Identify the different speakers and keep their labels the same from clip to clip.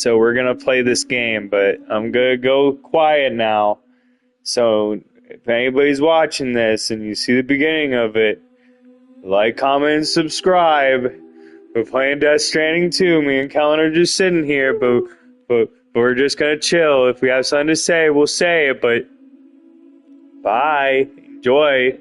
Speaker 1: So we're gonna play this game, but I'm gonna go quiet now. So if anybody's watching this and you see the beginning of it, like, comment, and subscribe. We're playing Death Stranding 2. Me and Kellen are just sitting here, but we're just gonna chill. If we have something to say, we'll say it, but bye. Enjoy.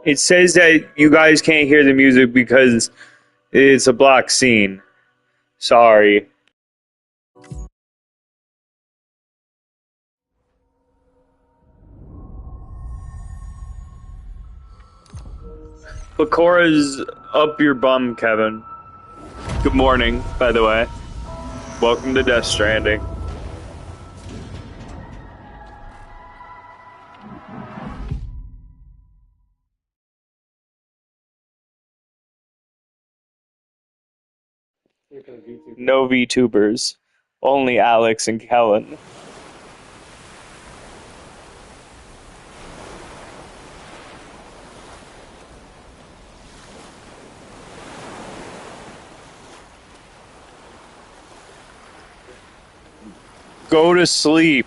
Speaker 1: It says that you guys can't hear the music because it's a block scene. Sorry. Bacora's up your bum, Kevin. Good morning, by the way. Welcome to Death Stranding. No VTubers. Only Alex and Kellen. Go to sleep.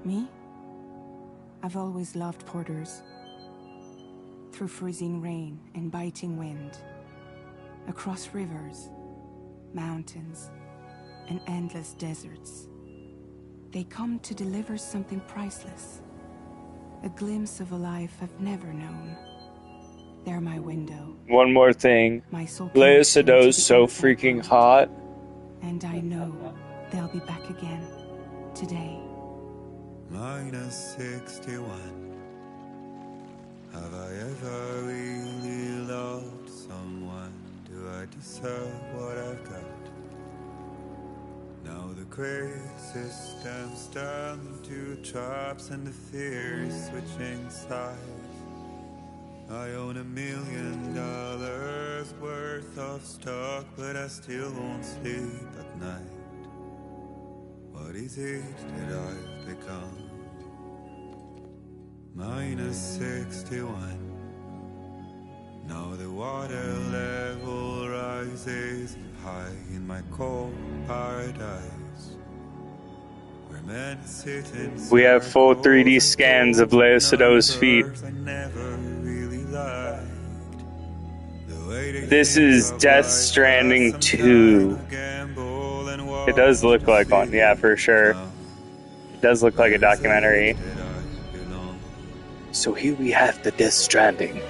Speaker 2: Me? I've always loved porters. Through freezing rain and biting wind, across rivers, mountains, and endless deserts, they come to deliver something priceless. A glimpse of a life I've never known. They're my window.
Speaker 1: One more thing.
Speaker 2: My soul
Speaker 1: Lea
Speaker 2: connection to
Speaker 1: Sedot's
Speaker 2: the
Speaker 1: so
Speaker 2: outside
Speaker 1: freaking
Speaker 2: world.
Speaker 1: hot.
Speaker 2: And I know they'll be back again today.
Speaker 3: Minus 61. Have I ever really loved someone? Do I deserve what I've got? Now the gray system stands to traps and the fear is switching sides. I own $1 million worth of stock, but I still won't sleep at night. What is it that I've become? Minus 61. Now the water level rises high in my cold paradise, where
Speaker 1: We have full 3D scans of Lea Sedoux's feet. This is Death Stranding 2. It does look like one, yeah, for sure. It does look like a documentary. So here we have the Death Stranding.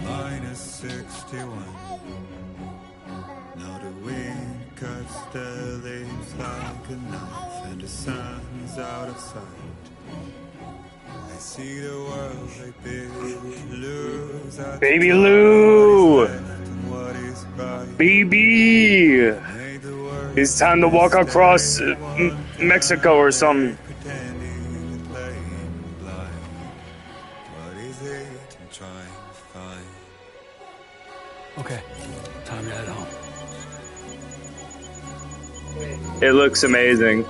Speaker 3: Minus 61. Now the wind cuts the leaves like a knife, and the sun's out of sight. I see the world like Baby Lou's.
Speaker 1: Baby Lou! Baby! It's time to walk across Mexico or something.
Speaker 4: Okay, time to head home.
Speaker 1: It looks amazing.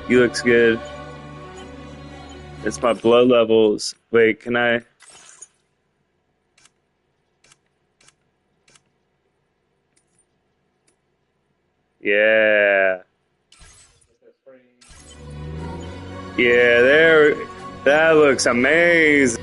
Speaker 1: He looks good. It's my blood levels. Wait, can I? Yeah. Yeah, there. That looks amazing.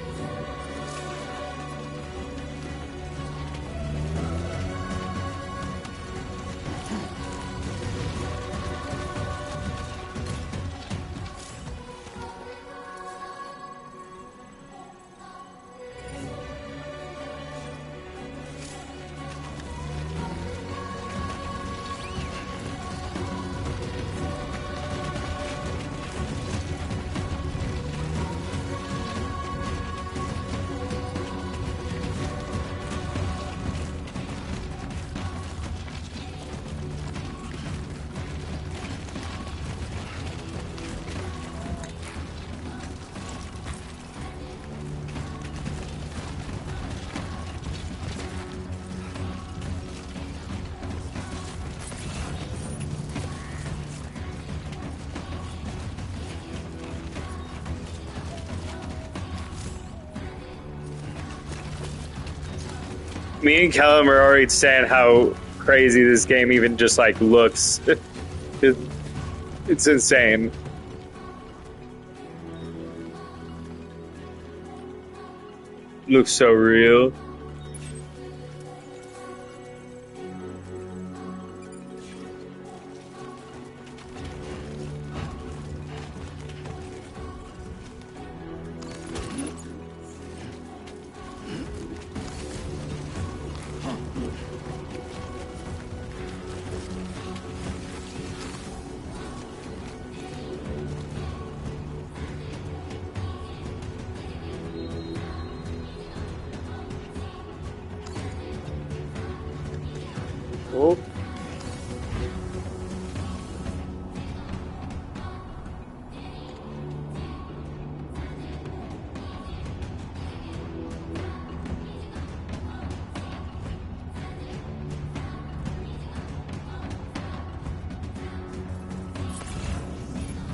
Speaker 1: Me and Callum are already saying how crazy this game even just like looks. It's insane. Looks so real. Oh.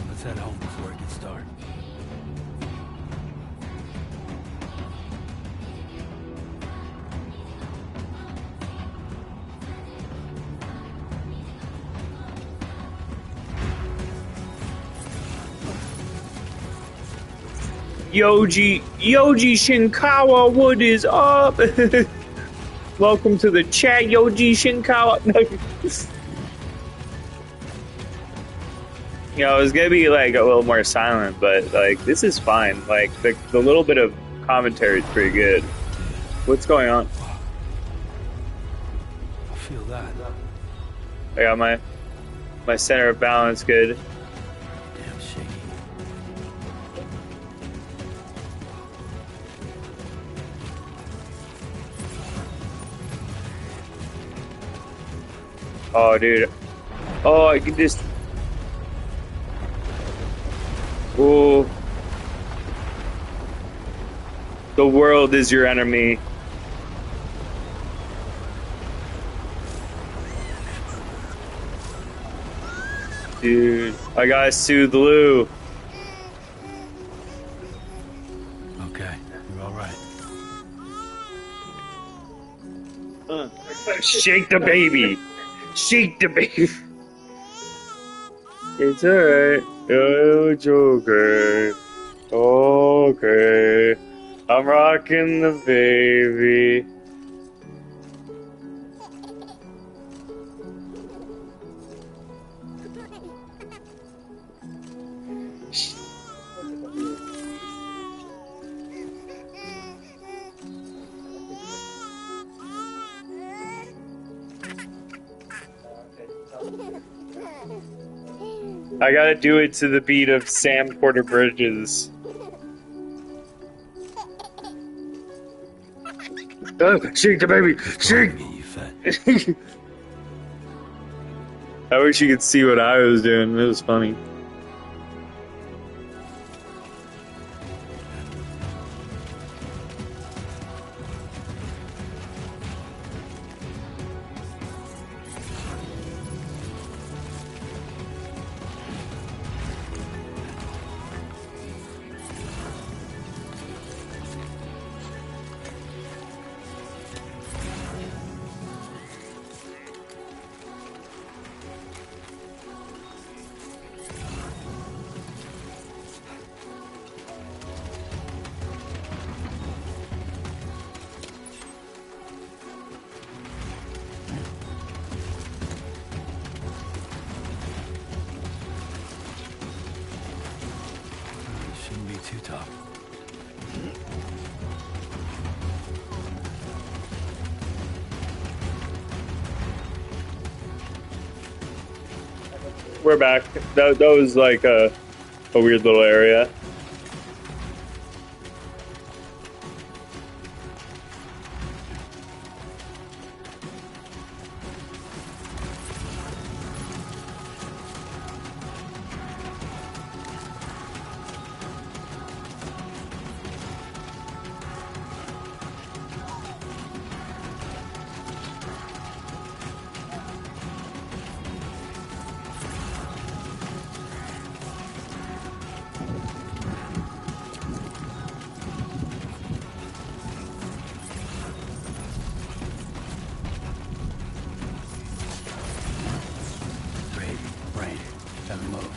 Speaker 4: Let's head home before it gets dark.
Speaker 1: Yoji Shinkawa, what is up? Welcome to the chat, Yoji Shinkawa. You know, it's gonna be like a little more silent, but like this is fine. Like the little bit of commentary is pretty good. What's going on?
Speaker 4: I feel that.
Speaker 1: I got my center of balance good.
Speaker 4: Damn shaky.
Speaker 1: Oh, dude. Oh, I can just. Oh. The world is your enemy. Dude, I gotta soothe Lou.
Speaker 4: Okay, you're all right.
Speaker 1: Shake the baby. Shake the baby. It's alright. Oh, it's okay. Okay. I'm rocking the baby. I gotta do it to the beat of Sam Porter Bridges. Shake the baby! Shake!
Speaker 4: Get you fed.
Speaker 1: I wish you could see what I was doing. It was funny.
Speaker 4: Shouldn't be too tough.
Speaker 1: We're back. That was like a weird little area.
Speaker 4: Great. Rain. Time to move.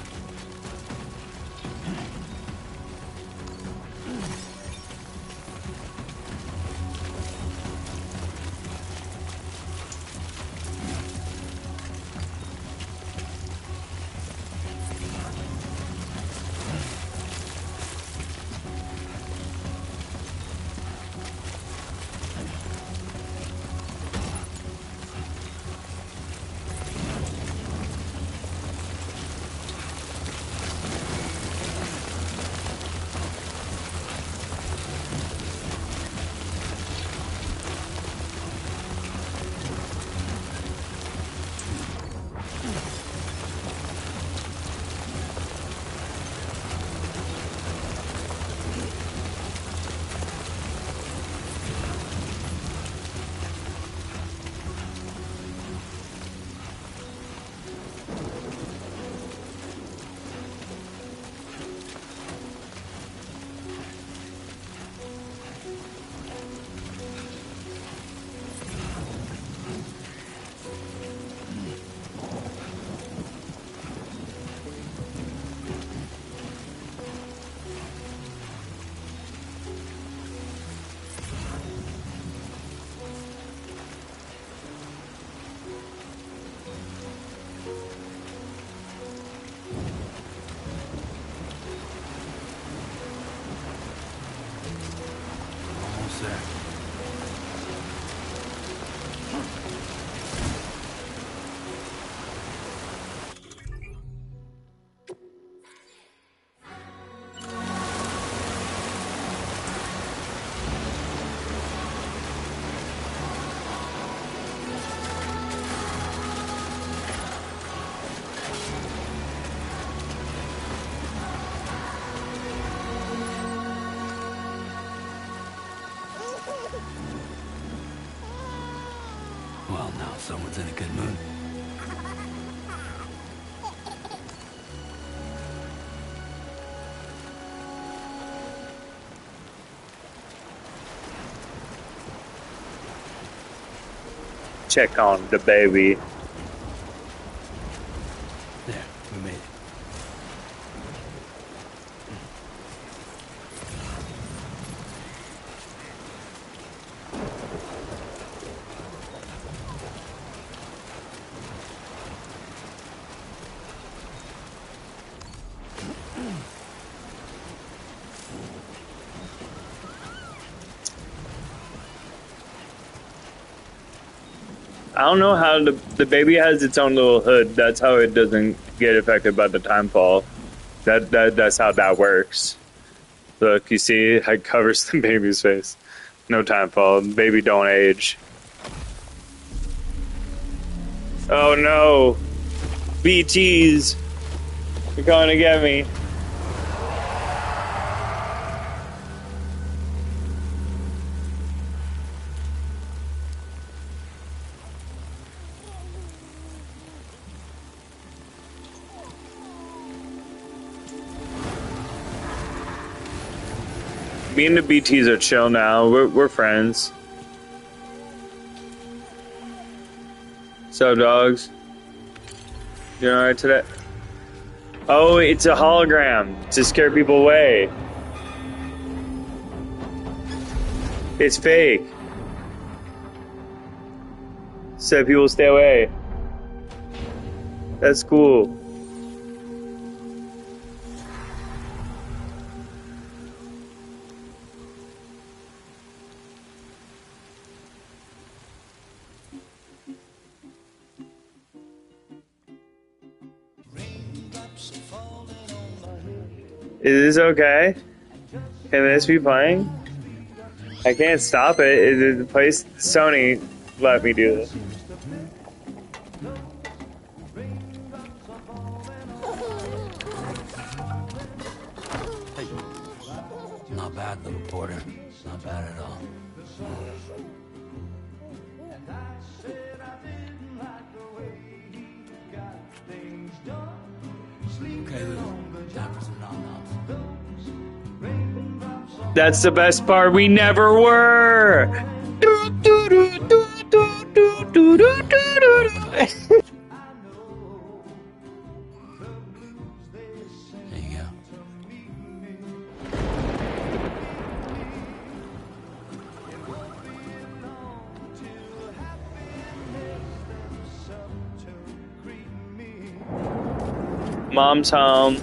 Speaker 4: someone's in a good mood.
Speaker 1: Check on the baby.
Speaker 4: There, we made it.
Speaker 1: I don't know how the baby has its own little hood. That's how it doesn't get affected by the timefall. That's how that works. Look, you see, it covers the baby's face. No timefall. Baby don't age. Oh no! BTs! You're coming to get me. Me and the BTs are chill now. We're friends. So dogs, you alright today? Oh, it's a hologram to scare people away. It's fake. So people stay away. That's cool. Is this okay? Can this be playing? I can't stop it. The place Sony let me do this.
Speaker 4: Hey. Not bad, little porter. Not bad at all. Okay, little. Time for some nom-noms.
Speaker 1: That's the best part. We never were.
Speaker 4: There you go.
Speaker 1: Mom's home.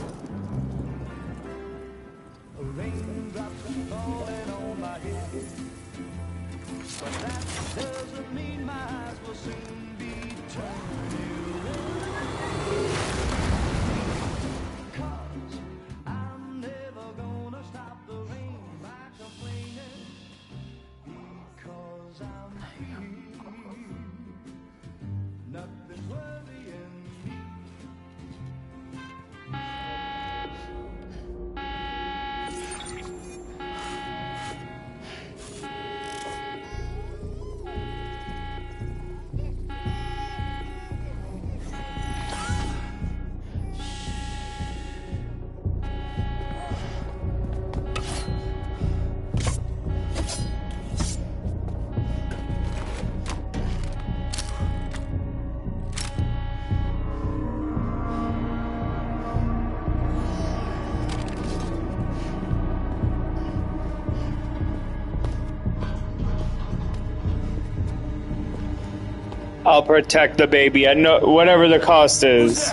Speaker 1: I'll protect the baby. I know whatever the cost is.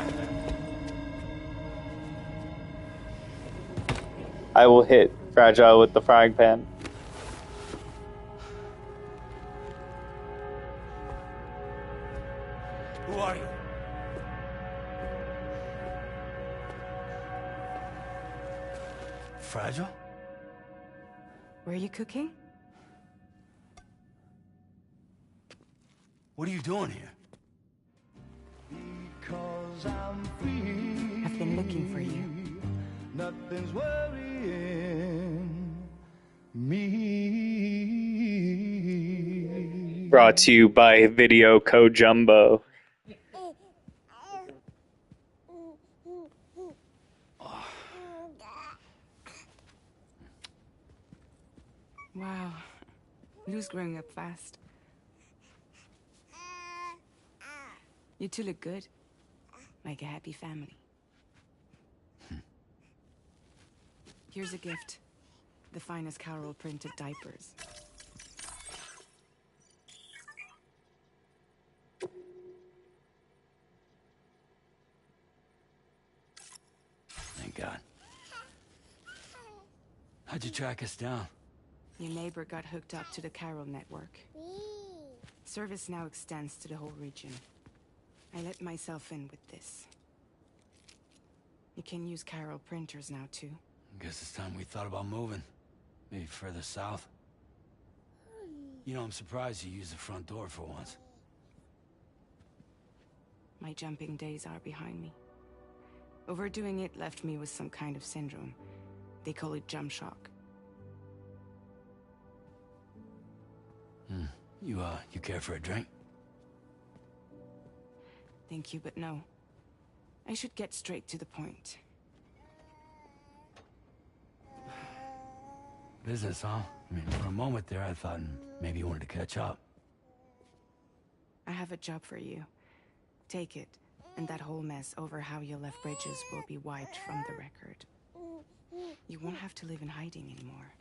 Speaker 1: I will hit Fragile with the frying pan.
Speaker 4: Who are you? Fragile?
Speaker 2: Were you cooking?
Speaker 4: What are you doing here?
Speaker 2: I've been looking for you.
Speaker 3: Nothing's worrying me.
Speaker 1: Brought to you by Video Co Jumbo.
Speaker 2: Wow. Lou's growing up fast. You two look good. Like a happy family. Here's a gift. The finest Carol printed diapers.
Speaker 4: Thank God. How'd you track us down?
Speaker 2: Your neighbor got hooked up to the Carol network. Service now extends to the whole region. I let myself in with this. You can use Carol printers now too.
Speaker 4: Guess it's time we thought about moving. Maybe further south. You know, I'm surprised you used the front door for once.
Speaker 2: My jumping days are behind me. Overdoing it left me with some kind of syndrome. They call it jump shock.
Speaker 4: You care for a drink?
Speaker 2: Thank you, but no. I should get straight to the point.
Speaker 4: Business, huh? I mean, for a moment there, I thought maybe you wanted to catch up.
Speaker 2: I have a job for you. Take it, and that whole mess over how you left Bridges will be wiped from the record. You won't have to live in hiding anymore.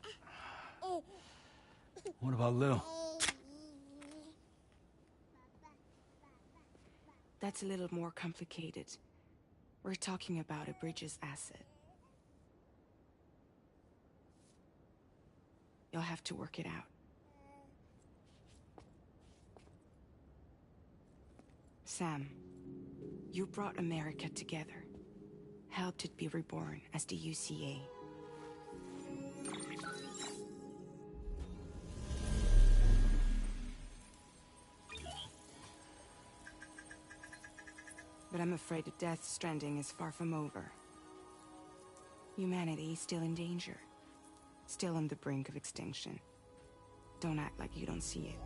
Speaker 4: What about Lou?
Speaker 2: That's a little more complicated. We're talking about a Bridges asset. You'll have to work it out. Sam, you brought America together. Helped it be reborn as the UCA. But I'm afraid that Death Stranding is far from over. Humanity is still in danger. Still on the brink of extinction. Don't act like you don't see it.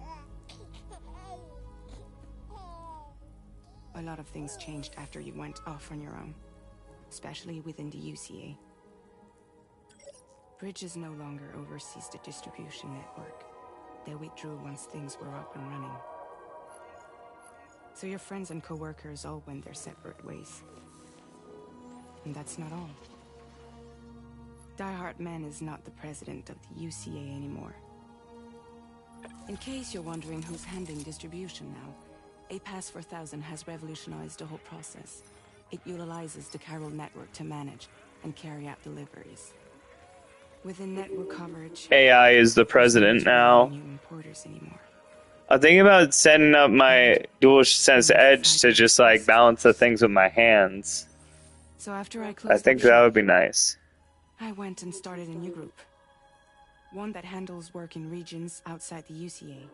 Speaker 2: A lot of things changed after you went off on your own. Especially within the UCA. Bridges no longer oversees the distribution network. They withdrew once things were up and running. So your friends and co-workers all went their separate ways. And that's not all. Die Hard Man is not the president of the UCA anymore. In case you're wondering who's handling distribution now, A Pass 4000 has revolutionized the whole process. It utilizes the Carol network to manage and carry out deliveries. Within network coverage,
Speaker 1: AI is the president now.
Speaker 2: human porters anymore.
Speaker 1: I'm thinking about setting up my DualSense Edge to just like balance the things with my hands.
Speaker 2: So after I
Speaker 1: I
Speaker 2: closed
Speaker 1: think
Speaker 2: up
Speaker 1: that
Speaker 2: shop,
Speaker 1: would be nice.
Speaker 2: I went and started a new group. One that handles work in regions outside the UCA.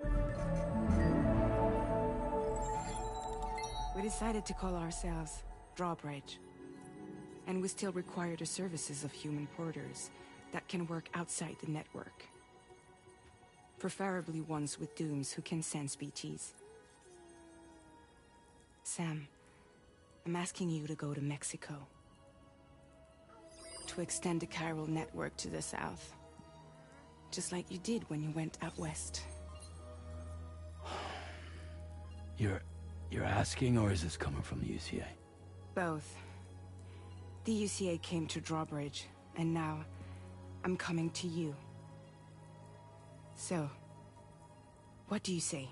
Speaker 2: We decided to call ourselves Drawbridge. And we still require the services of human porters that can work outside the network. Preferably ones with dooms who can sense BTs. Sam, I'm asking you to go to Mexico. To extend the Carol network to the south. Just like you did when you went out west.
Speaker 4: You're asking, or is this coming from the UCA?
Speaker 2: Both. The UCA came to Drawbridge, and now I'm coming to you. So, what do you say?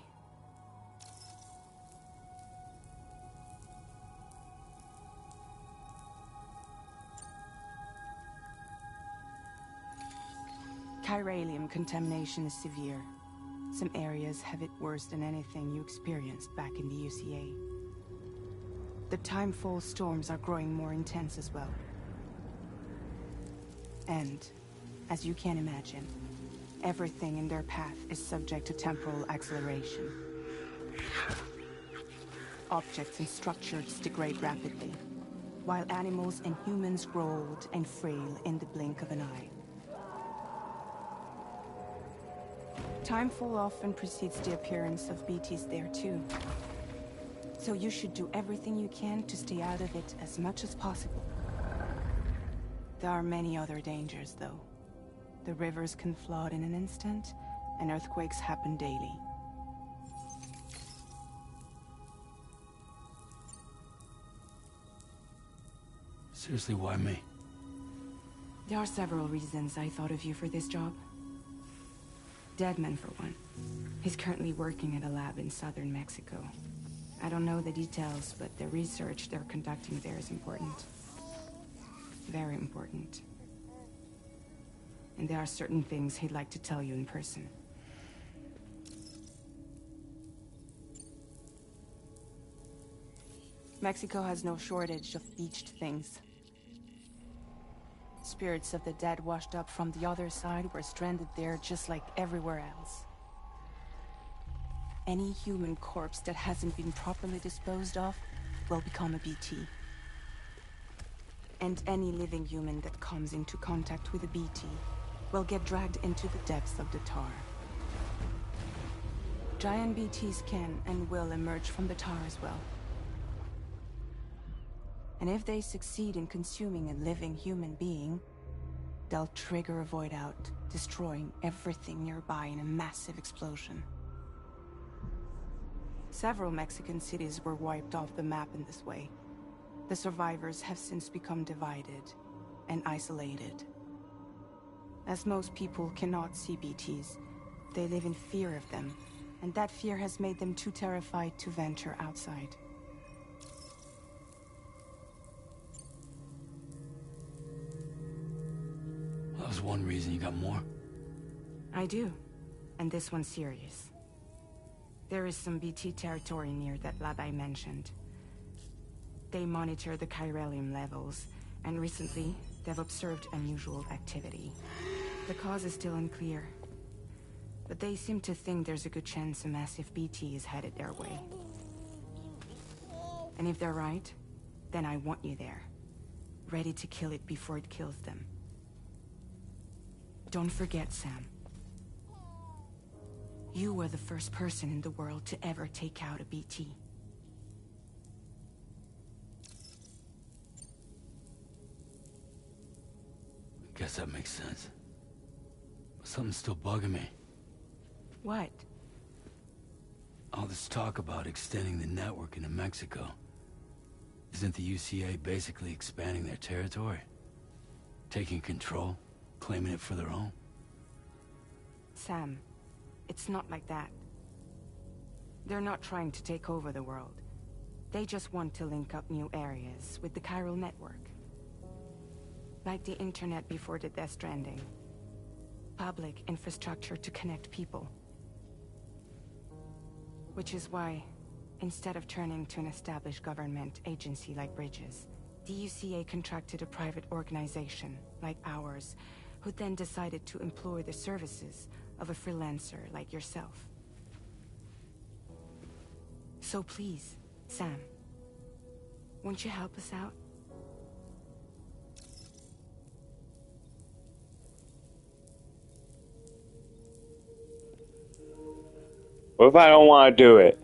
Speaker 2: Chiralium contamination is severe. Some areas have it worse than anything you experienced back in the UCA. The timefall storms are growing more intense as well. And, as you can imagine, everything in their path is subject to temporal acceleration. Objects and structures degrade rapidly, while animals and humans grow old and frail in the blink of an eye. Timefall often precedes the appearance of BTs there too. So you should do everything you can to stay out of it as much as possible. There are many other dangers, though. The rivers can flood in an instant, and earthquakes happen daily.
Speaker 4: Seriously, why me?
Speaker 2: There are several reasons I thought of you for this job. Deadman, for one. He's currently working at a lab in southern Mexico. I don't know the details, but the research they're conducting there is important. Very important. And there are certain things he'd like to tell you in person. Mexico has no shortage of beached things. Spirits of the dead washed up from the other side were stranded there just like everywhere else. Any human corpse that hasn't been properly disposed of will become a BT. And any living human that comes into contact with a BT will get dragged into the depths of the tar. Giant BTs can and will emerge from the tar as well. And if they succeed in consuming a living human being, they'll trigger a void out, destroying everything nearby in a massive explosion. Several Mexican cities were wiped off the map in this way. The survivors have since become divided and isolated. As most people cannot see BTs, they live in fear of them, and that fear has made them too terrified to venture outside.
Speaker 4: That was one reason. You got more?
Speaker 2: I do, and this one's serious. There is some BT territory near that lab I mentioned. They monitor the chiralium levels, and recently, they've observed unusual activity. The cause is still unclear, but they seem to think there's a good chance a massive BT is headed their way. And if they're right, then I want you there, ready to kill it before it kills them. Don't forget, Sam. You were the first person in the world to ever take out a BT.
Speaker 4: Guess that makes sense. But something's still bugging me.
Speaker 2: What?
Speaker 4: All this talk about extending the network into Mexico. Isn't the UCA basically expanding their territory? Taking control? Claiming it for their own?
Speaker 2: Sam, it's not like that. They're not trying to take over the world. They just want to link up new areas with the chiral network. Like the internet before the Death Stranding. Public infrastructure to connect people. Which is why, instead of turning to an established government agency like Bridges, the UCA contracted a private organization, like ours, who then decided to employ the services of a freelancer like yourself. So please, Sam, won't you help us out?
Speaker 1: What if I don't want to do it?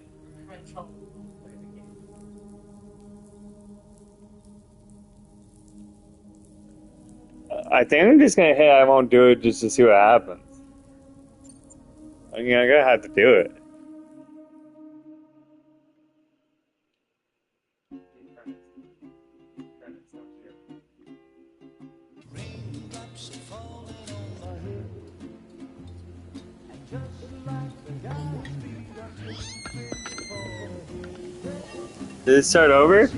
Speaker 1: I think I'm just gonna hit I won't do it just to see what happens. I mean, I'm gonna have to do it. Did it start over?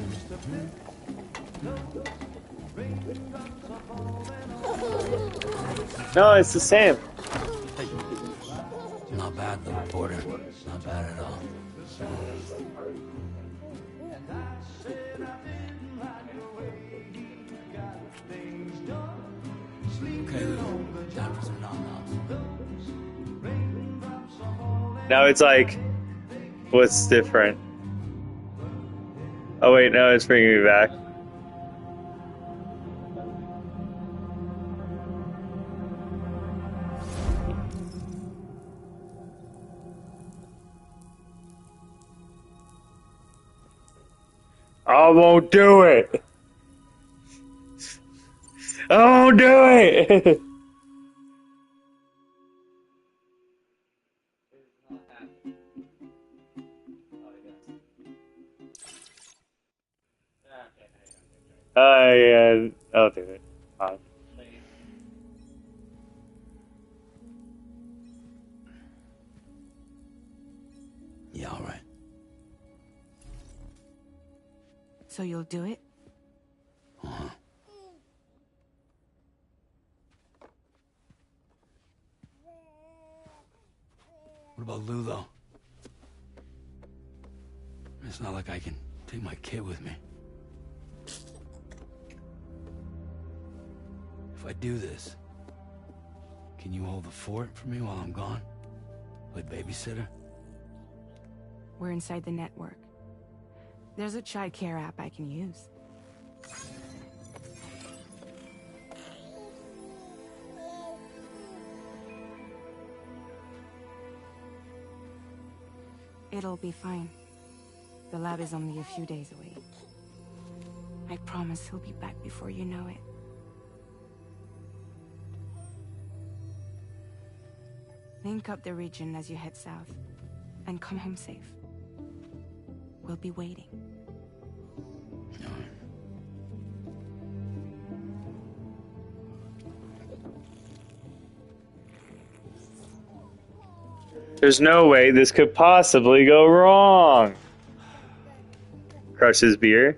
Speaker 1: No, it's the same.
Speaker 4: Not bad, though, Porter. Not bad at all. Okay, Lou. Time for some nom-noms.
Speaker 1: Now it's like, what's different? Oh wait, no, it's bringing me back. I won't do it. I won't do it. I'll do it. Fine.
Speaker 4: Yeah, all right.
Speaker 2: So you'll do it?
Speaker 4: Uh-huh. What about Lou, though? It's not like I can take my kid with me. If I do this, can you hold the fort for me while I'm gone? Play babysitter?
Speaker 2: We're inside the network. There's a child care app I can use. It'll be fine. The lab is only a few days away. I promise he'll be back before you know it. Link up the region as you head south, and come home safe. We'll be waiting.
Speaker 4: All right.
Speaker 1: There's no way this could possibly go wrong. Crushes beer.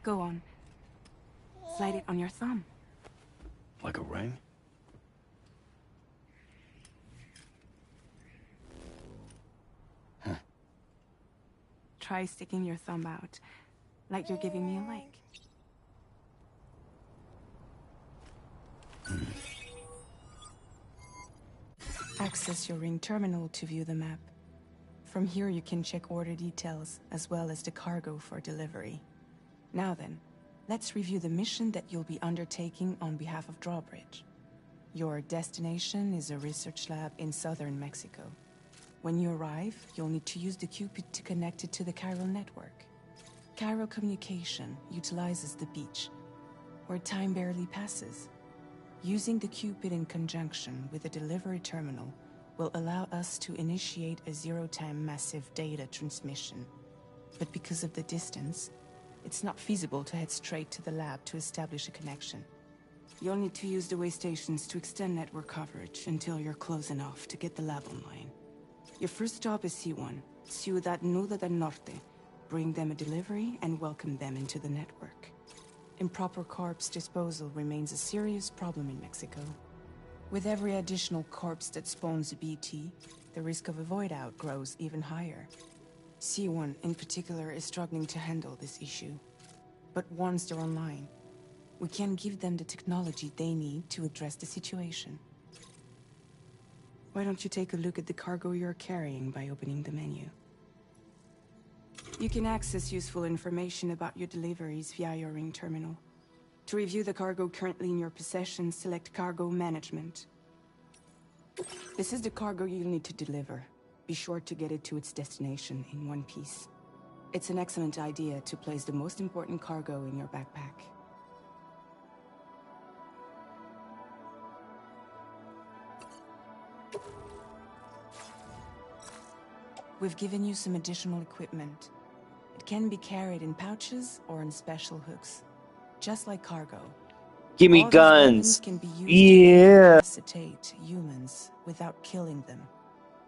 Speaker 2: Go on. Slide it on your thumb.
Speaker 4: Like a ring? Huh.
Speaker 2: Try sticking your thumb out, like you're giving me a like. Access your ring terminal to view the map. From here you can check order details, as well as the cargo for delivery. Now then, let's review the mission that you'll be undertaking on behalf of Drawbridge. Your destination is a research lab in southern Mexico. When you arrive, you'll need to use the Cupid to connect it to the chiral network. Chiral communication utilizes the beach, where time barely passes. Using the Cupid in conjunction with a delivery terminal will allow us to initiate a zero-time massive data transmission. But because of the distance, it's not feasible to head straight to the lab to establish a connection. You'll need to use the way stations to extend network coverage until you're close enough to get the lab online. Your first stop is C1, Ciudad Nuda del Norte. Bring them a delivery and welcome them into the network. Improper corpse disposal remains a serious problem in Mexico. With every additional corpse that spawns a BT, the risk of a void out grows even higher. C1 in particular is struggling to handle this issue. But once they're online, we can give them the technology they need to address the situation. Why don't you take a look at the cargo you're carrying by opening the menu? You can access useful information about your deliveries via your ring terminal. To review the cargo currently in your possession, select Cargo Management. This is the cargo you'll need to deliver. Be sure to get it to its destination in one piece. It's an excellent idea to place the most important cargo in your backpack. We've given you some additional equipment. It can be carried in pouches or in special hooks, just like cargo.
Speaker 1: Give me
Speaker 2: All these weapons
Speaker 1: guns.
Speaker 2: can be used
Speaker 1: Yeah.
Speaker 2: to incapacitate humans without killing them.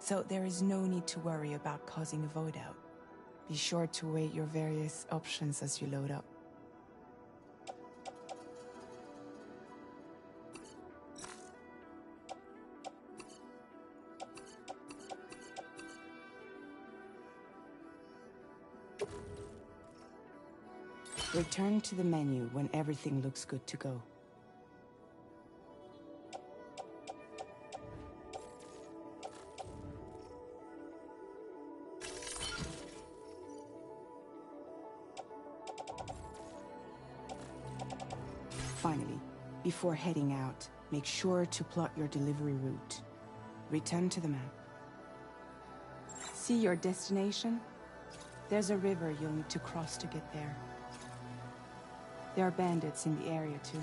Speaker 2: So there is no need to worry about causing a void out. Be sure to weigh your various options as you load up. Return to the menu when everything looks good to go. Finally, before heading out, make sure to plot your delivery route. Return to the map. See your destination? There's a river you'll need to cross to get there. There are bandits in the area too.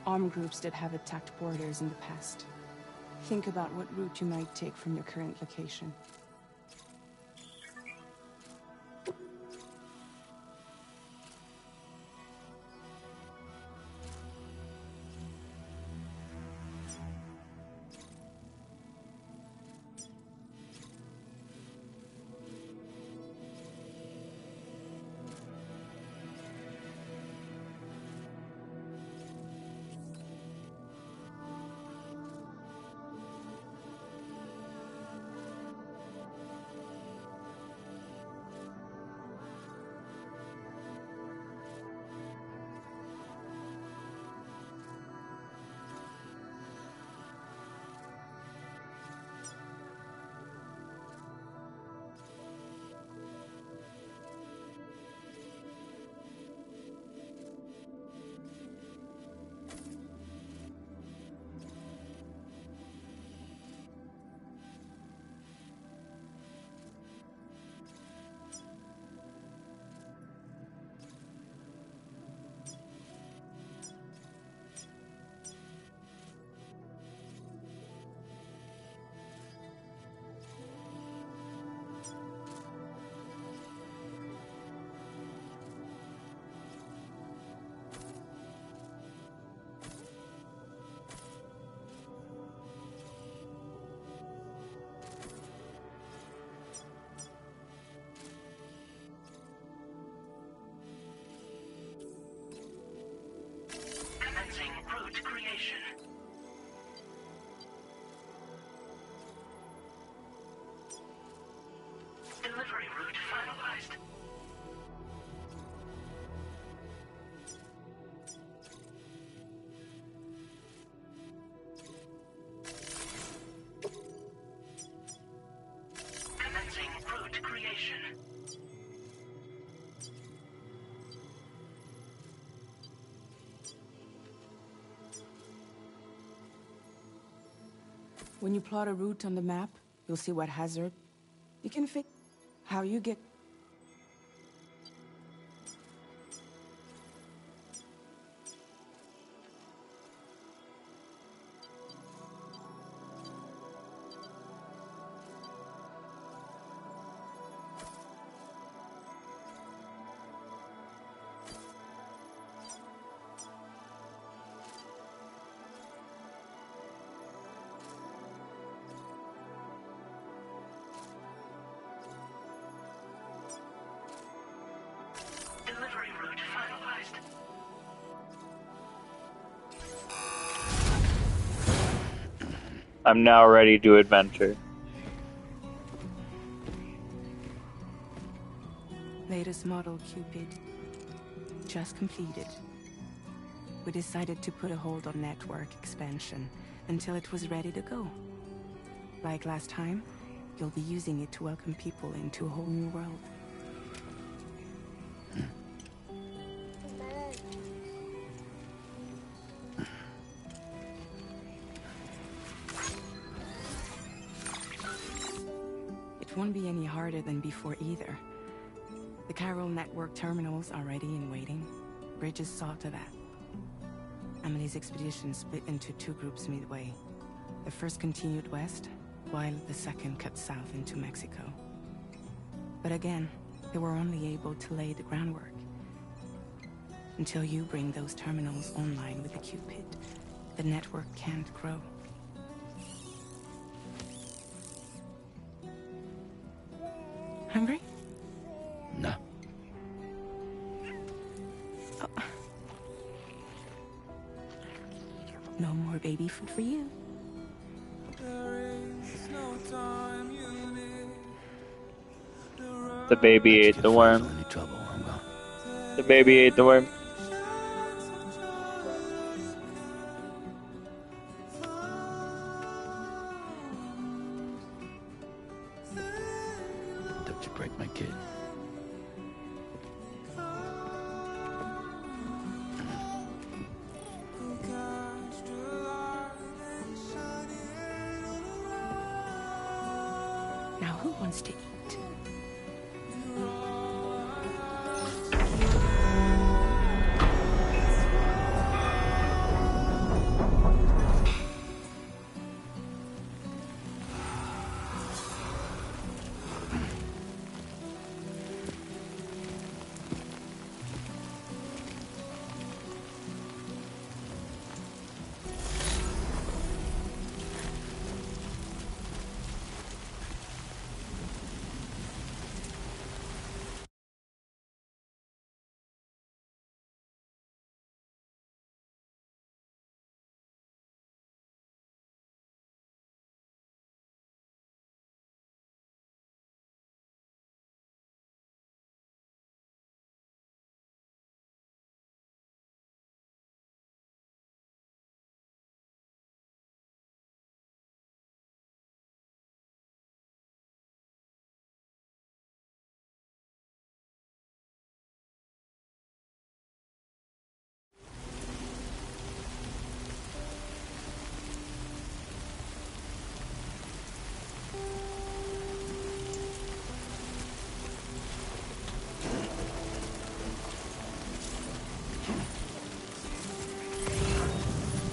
Speaker 2: Armed groups that have attacked borders in the past. Think about what route you might take from your current location.
Speaker 5: Route creation. Delivery route finalized. Commencing route creation.
Speaker 2: When you plot a route on the map, you'll see what hazard you can fix, how you get.
Speaker 5: Delivery route finalized.
Speaker 1: I'm now ready to adventure.
Speaker 2: Latest model Cupid. Just completed. We decided to put a hold on network expansion until it was ready to go. Like last time, you'll be using it to welcome people into a whole new world. It won't be any harder than before either. The Carol network terminals are ready and waiting. Bridges saw to that. Emily's expedition split into two groups midway. The first continued west, while the second cut south into Mexico. But again, they were only able to lay the groundwork. Until you bring those terminals online with the Cupid, the network can't grow. Hungry?
Speaker 4: No.
Speaker 2: Oh. No more baby food for you.
Speaker 1: The baby ate the worm.
Speaker 4: Any trouble, I'm gone.
Speaker 1: The baby ate the worm.
Speaker 4: Don't you break my kid.
Speaker 2: Now who wants to eat?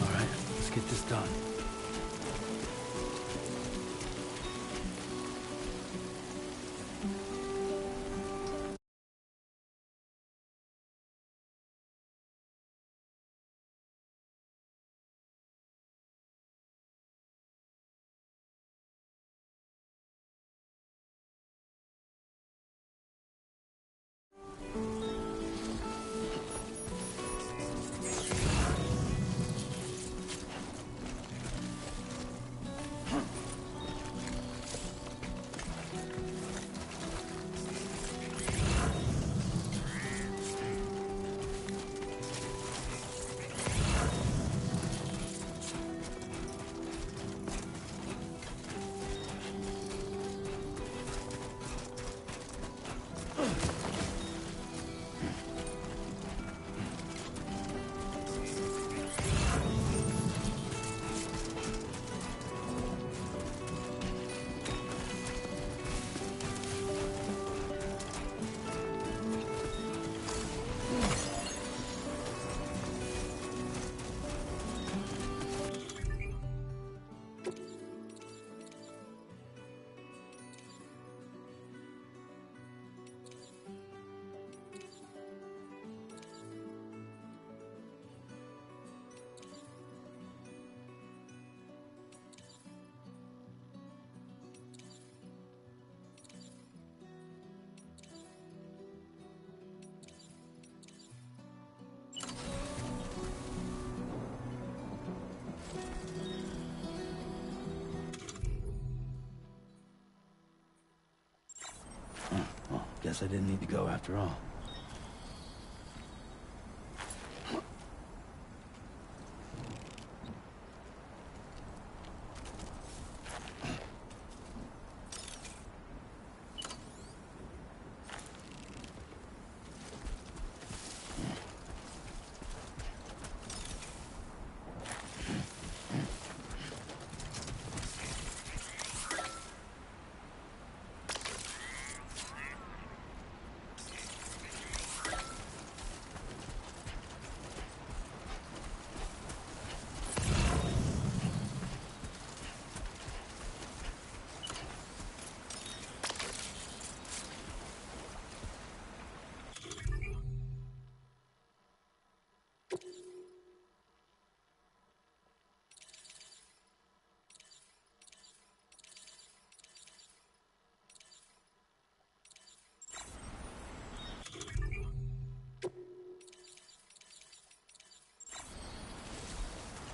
Speaker 4: All right, let's get this done. Well, guess I didn't need to go after all.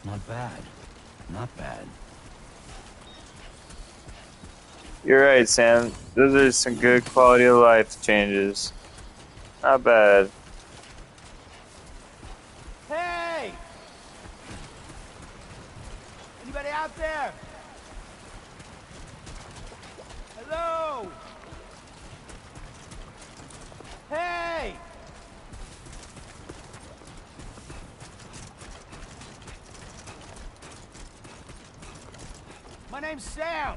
Speaker 4: Not bad. Not bad.
Speaker 1: You're right, Sam. Those are some good quality of life changes. Not bad.
Speaker 6: name's Sam.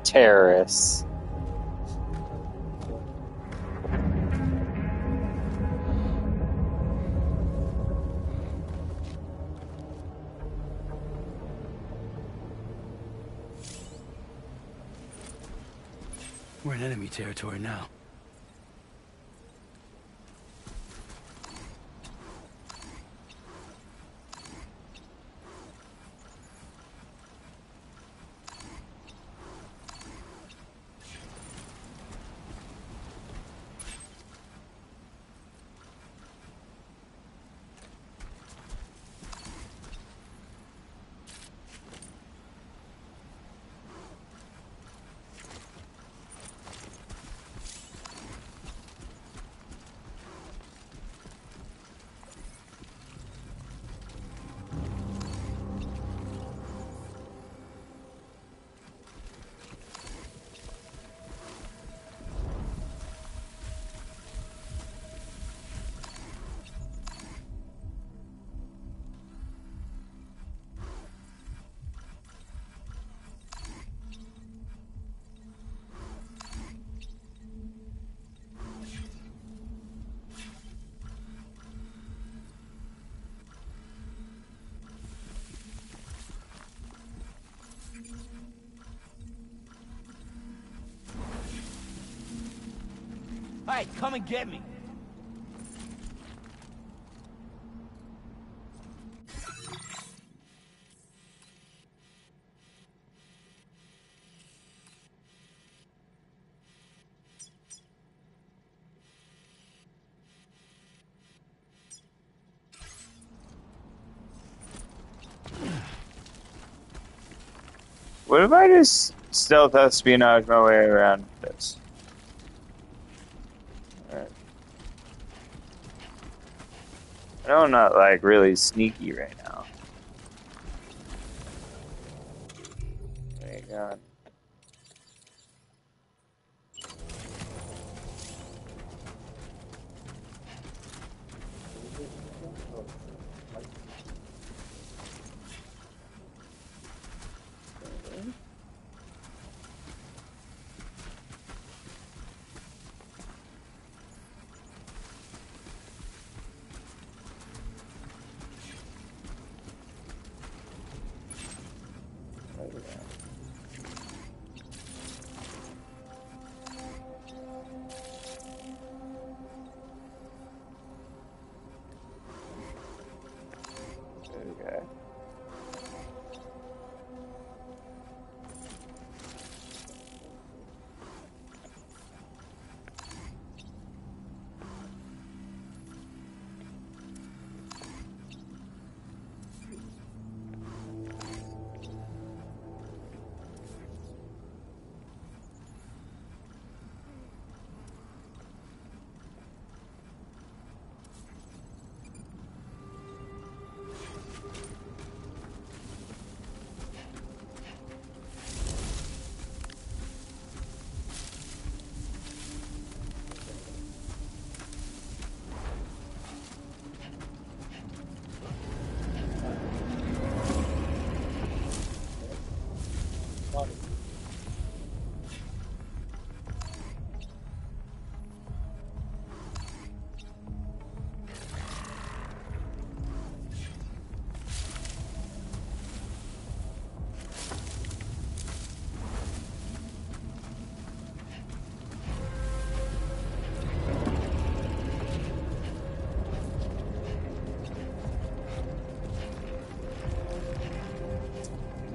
Speaker 1: Terrorists.
Speaker 4: We're in enemy territory now.
Speaker 6: Hey, come and get me.
Speaker 1: What if I just stealth espionage my way around this? Alright. I know I'm not like really sneaky right now. Hang on.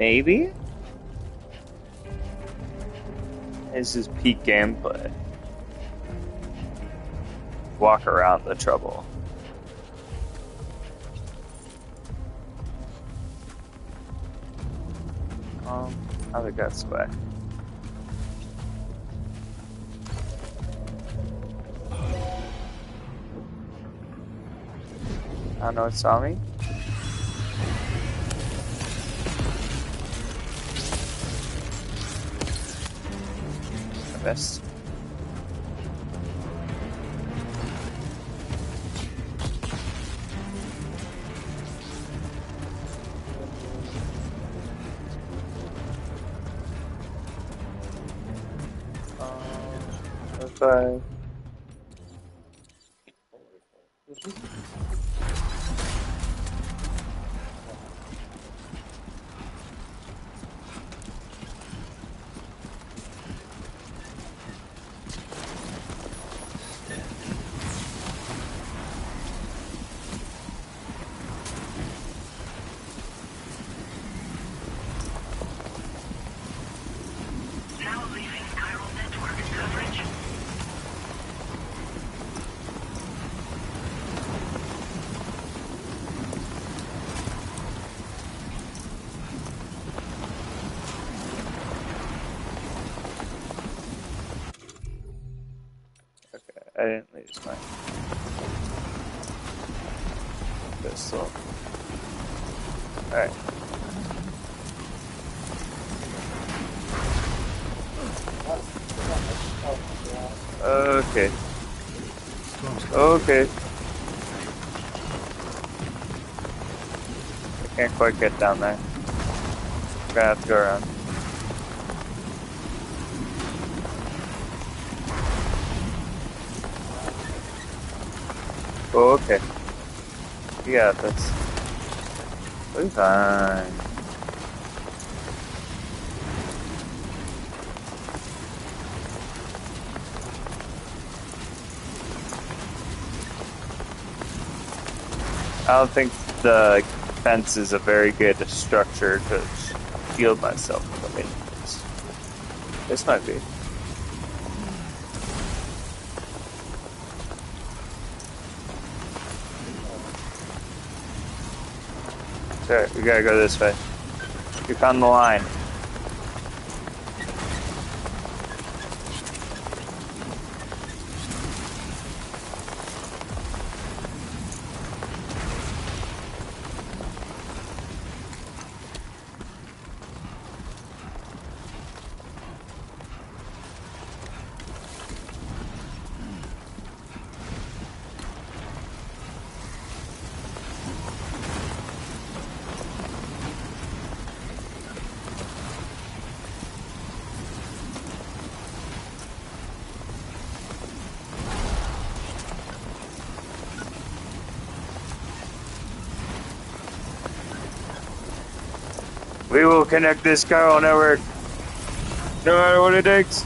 Speaker 1: Maybe? This is peak gameplay. Walk around the trouble. I think that's the way. I don't know what saw me. I missed. Bye.
Speaker 5: Now leaving chiral network coverage.
Speaker 1: I didn't lose my pistol. Alright. Okay. Okay. I can't quite get down there. I'm gonna have to go around. Oh, okay. You got this. We're fine. I don't think the fence is a very good structure to shield myself from it. This might be. Sure, we gotta go this way. You found the line. We will connect this chiral network, no matter what it takes.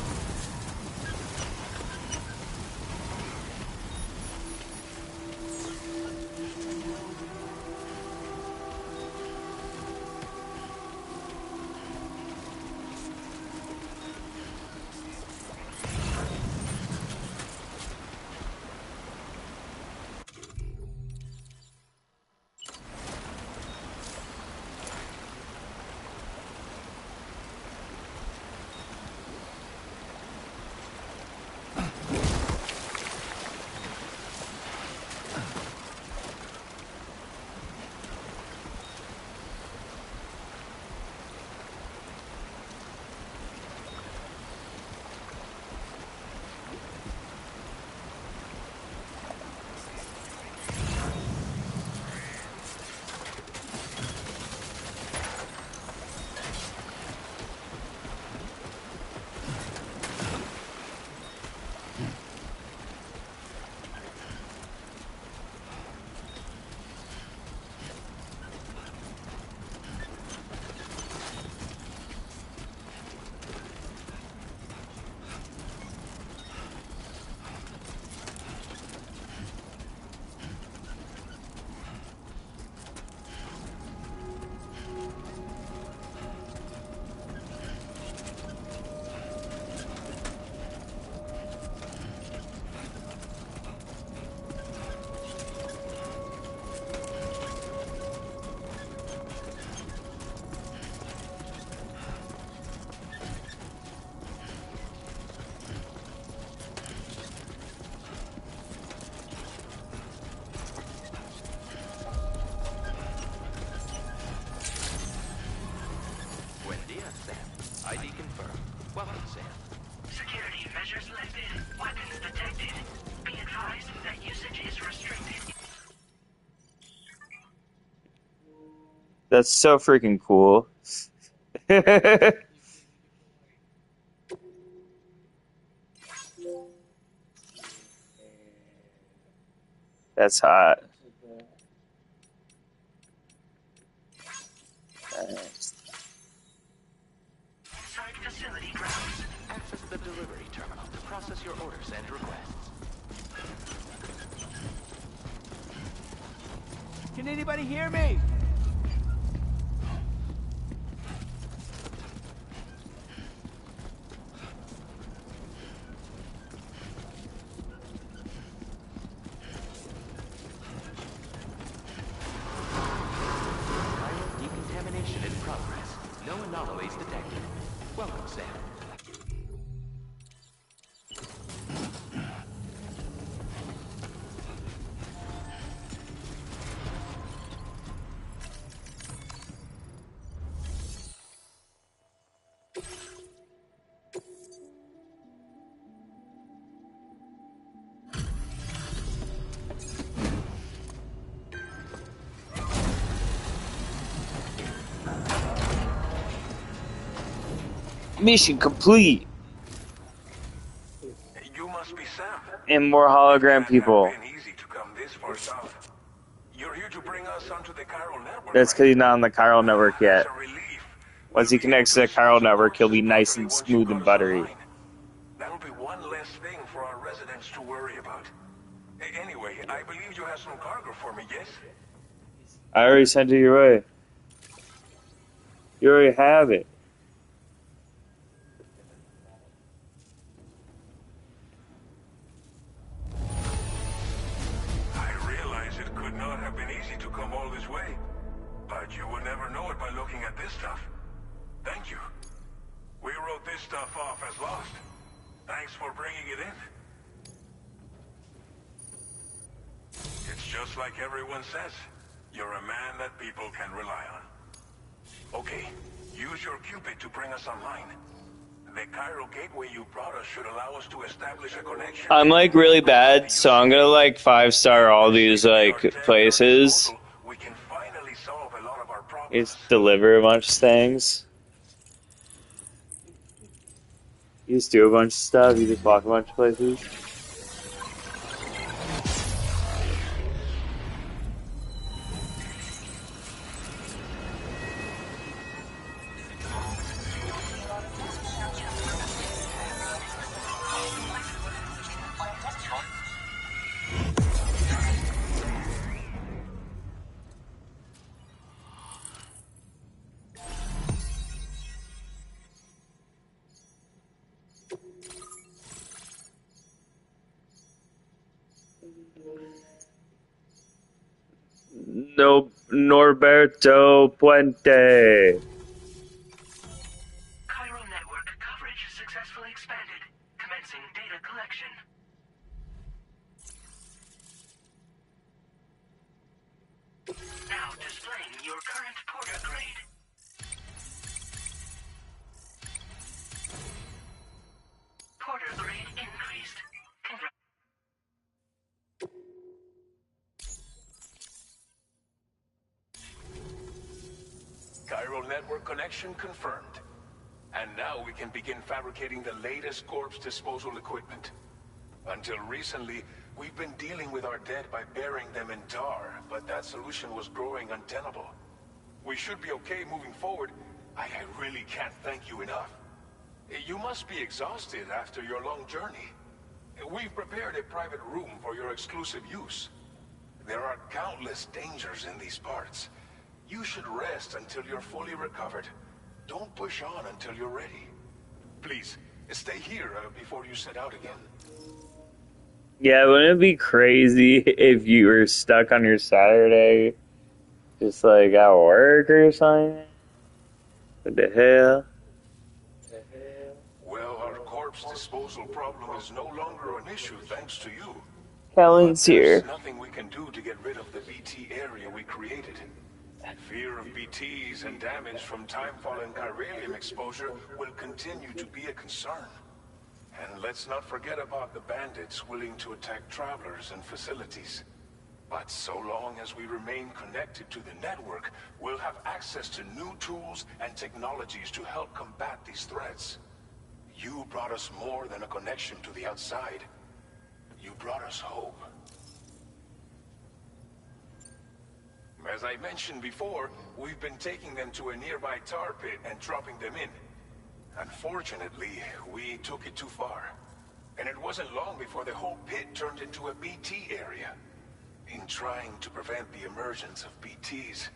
Speaker 5: Measures lifted. Weapons detected. Be advised that usage is restricted.
Speaker 1: That's so freaking cool. That's hot. Nice.
Speaker 5: Inside facility grounds.
Speaker 7: Access the delivery terminal to process your orders and requests.
Speaker 6: Can anybody hear me?
Speaker 7: Decontamination in progress. No anomalies detected. Welcome, Sam.
Speaker 1: Mission complete.
Speaker 8: You must be Sam.
Speaker 1: And more hologram people.
Speaker 8: Been easy to come this far south. You're here to bring us onto the chiral network.
Speaker 1: That's because he's not on the chiral network yet.
Speaker 8: It's a relief.
Speaker 1: Once he connects to the chiral network, he'll be nice and smooth and buttery.
Speaker 8: That'll be one less thing for our residents to worry about. Anyway, I believe you have some cargo for me, yes?
Speaker 1: I already sent it your way. You already have it.
Speaker 8: I realize it could not have been easy to come all this way, but you will never know it by looking at this stuff. Thank you. We wrote this stuff off as lost. Thanks for bringing it in. It's just like everyone says. You're a man that people can rely on. Okay, use your Cupid to bring us online. The chiral gateway you brought us should allow us to establish a connection.
Speaker 1: I'm like really bad, so I'm gonna like 5-star all these like places.
Speaker 8: We can finally solve a lot of our problems.
Speaker 1: It's deliver a bunch of things. You just do a bunch of stuff, you just walk a bunch of places. No, Norberto Puente.
Speaker 5: Chiral network coverage successfully expanded. Commencing data collection. Now displaying your current porter grade. Porter grade increased.
Speaker 8: Chiral network connection confirmed. And now we can begin fabricating the latest corpse disposal equipment. Until recently, we've been dealing with our dead by burying them in tar, but that solution was growing untenable. We should be okay moving forward. I really can't thank you enough. You must be exhausted after your long journey. We've prepared a private room for your exclusive use. There are countless dangers in these parts. You should rest until you're fully recovered. Don't push on until you're ready. Please, stay here before you set out again.
Speaker 1: Yeah, wouldn't it be crazy if you were stuck on your Saturday, just like at work or something? What the hell?
Speaker 8: Well, our corpse disposal problem is no longer an issue thanks to you.
Speaker 1: Kellen's here.
Speaker 8: There's nothing we can do to get rid of the BT area we created. Fear of BTs and damage from timefall and chiralium exposure will continue to be a concern. And let's not forget about the bandits willing to attack travelers and facilities. But so long as we remain connected to the network, we'll have access to new tools and technologies to help combat these threats. You brought us more than a connection to the outside. You brought us hope. As I mentioned before, we've been taking them to a nearby tar pit and dropping them in. Unfortunately, we took it too far. And it wasn't long before the whole pit turned into a BT area. In trying to prevent the emergence of BTs,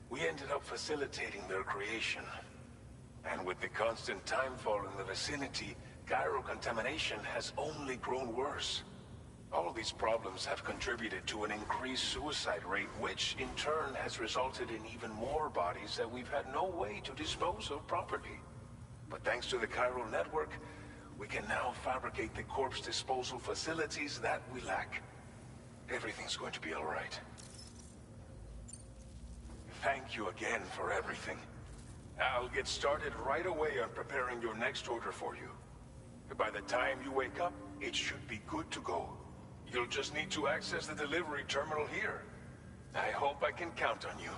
Speaker 8: we ended up facilitating their creation. And with the constant timefall in the vicinity, gyro contamination has only grown worse. All these problems have contributed to an increased suicide rate, which in turn has resulted in even more bodies that we've had no way to dispose of properly. But thanks to the chiral network, we can now fabricate the corpse disposal facilities that we lack. Everything's going to be all right. Thank you again for everything. I'll get started right away on preparing your next order for you. By the time you wake up, it should be good to go. You'll just need to access the delivery terminal here. I hope I can count on you.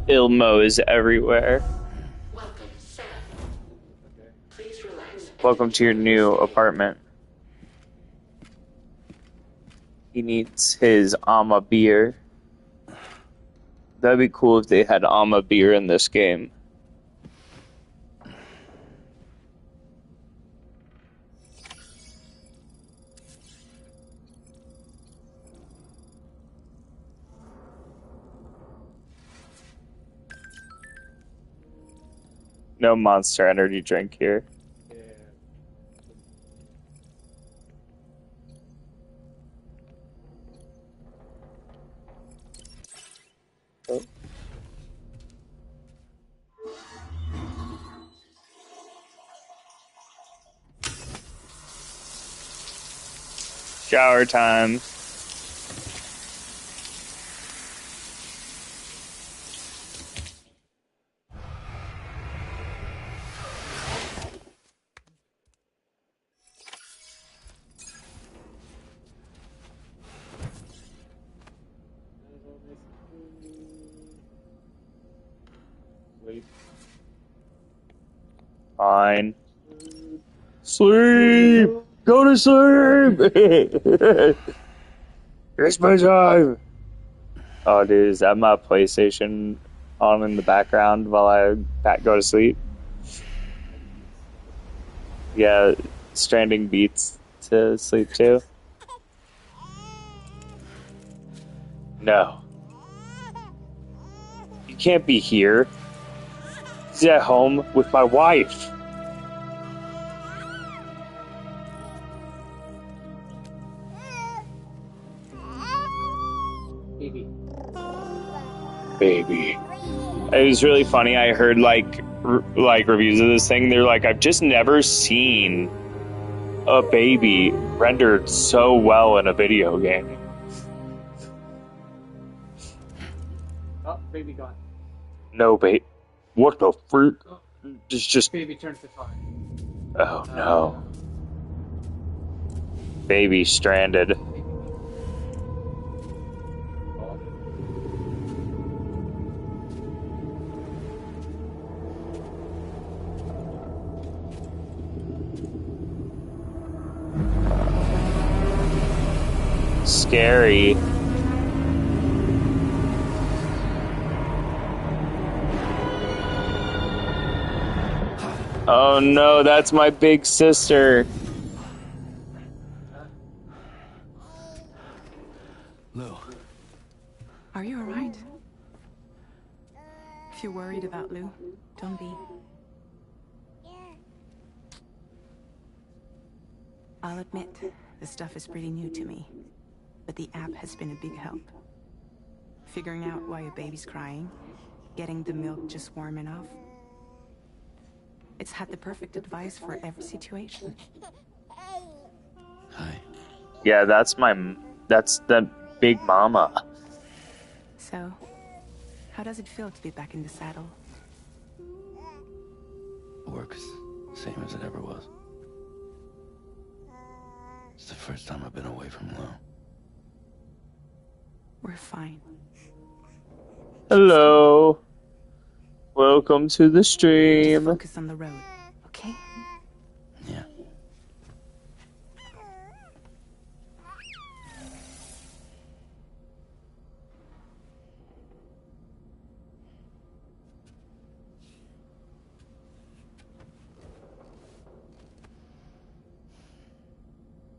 Speaker 1: Ilmo is everywhere.
Speaker 5: Welcome, Sam. Please relax.
Speaker 1: Welcome to your new apartment. He needs his Ama beer. That'd be cool if they had Ama beer in this game. No Monster Energy drink here. Oh. Shower time. Fine. Sleep! Go to sleep! It's my time! Oh, dude, is that my PlayStation on in the background while I go to sleep? Yeah, Stranding beats to sleep too. No. You can't be here. He's at home with my wife. Baby. It was really funny. I heard like reviews of this thing. They're like, I've just never seen a baby rendered so well in a video game.
Speaker 6: Oh, baby gone.
Speaker 1: No, babe. What the fruit? It's just.
Speaker 6: Baby turned to fire.
Speaker 1: Oh no. Baby stranded. Scary. Oh no, that's my big sister.
Speaker 4: Lou.
Speaker 2: Are you alright? If you're worried about Lou, don't be. I'll admit, this stuff is pretty new to me, but the app has been a big help. Figuring out why a baby's crying, getting the milk just warm enough. It's had the perfect advice for every situation.
Speaker 4: Hi.
Speaker 1: Yeah, that's the big mama.
Speaker 2: So, how does it feel to be back in the saddle?
Speaker 4: Works same as it ever was. It's the first time I've been away from Lou.
Speaker 2: We're fine.
Speaker 1: Hello. Welcome to the
Speaker 2: Just
Speaker 1: stream.
Speaker 2: focus on the road, okay?
Speaker 4: Yeah.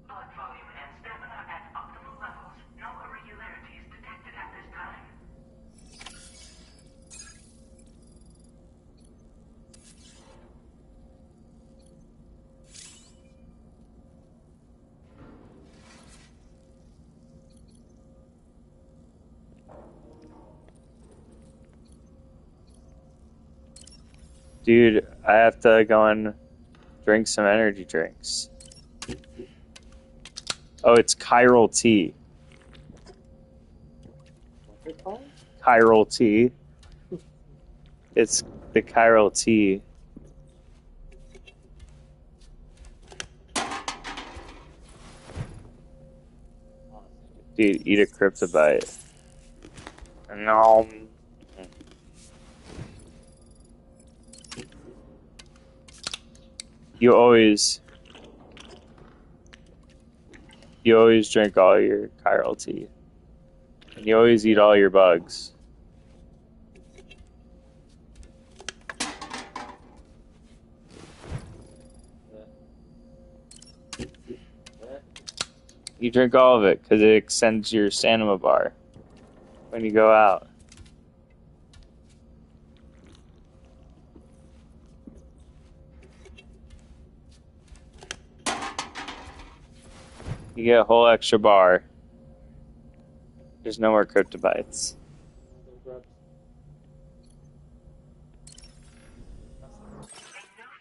Speaker 5: Blood volume and stamina at optimal levels. No irregularities detected at this time.
Speaker 1: Dude, I have to go and drink some energy drinks. Oh, it's chiral tea.
Speaker 6: What's it called?
Speaker 1: Chiral tea. It's the chiral tea. Dude, eat a cryptobite. No. You always drink all your chiral tea. And you always eat all your bugs. You drink all of it because it extends your stamina bar when you go out. You get a whole extra bar. There's no more cryptobites.
Speaker 5: A new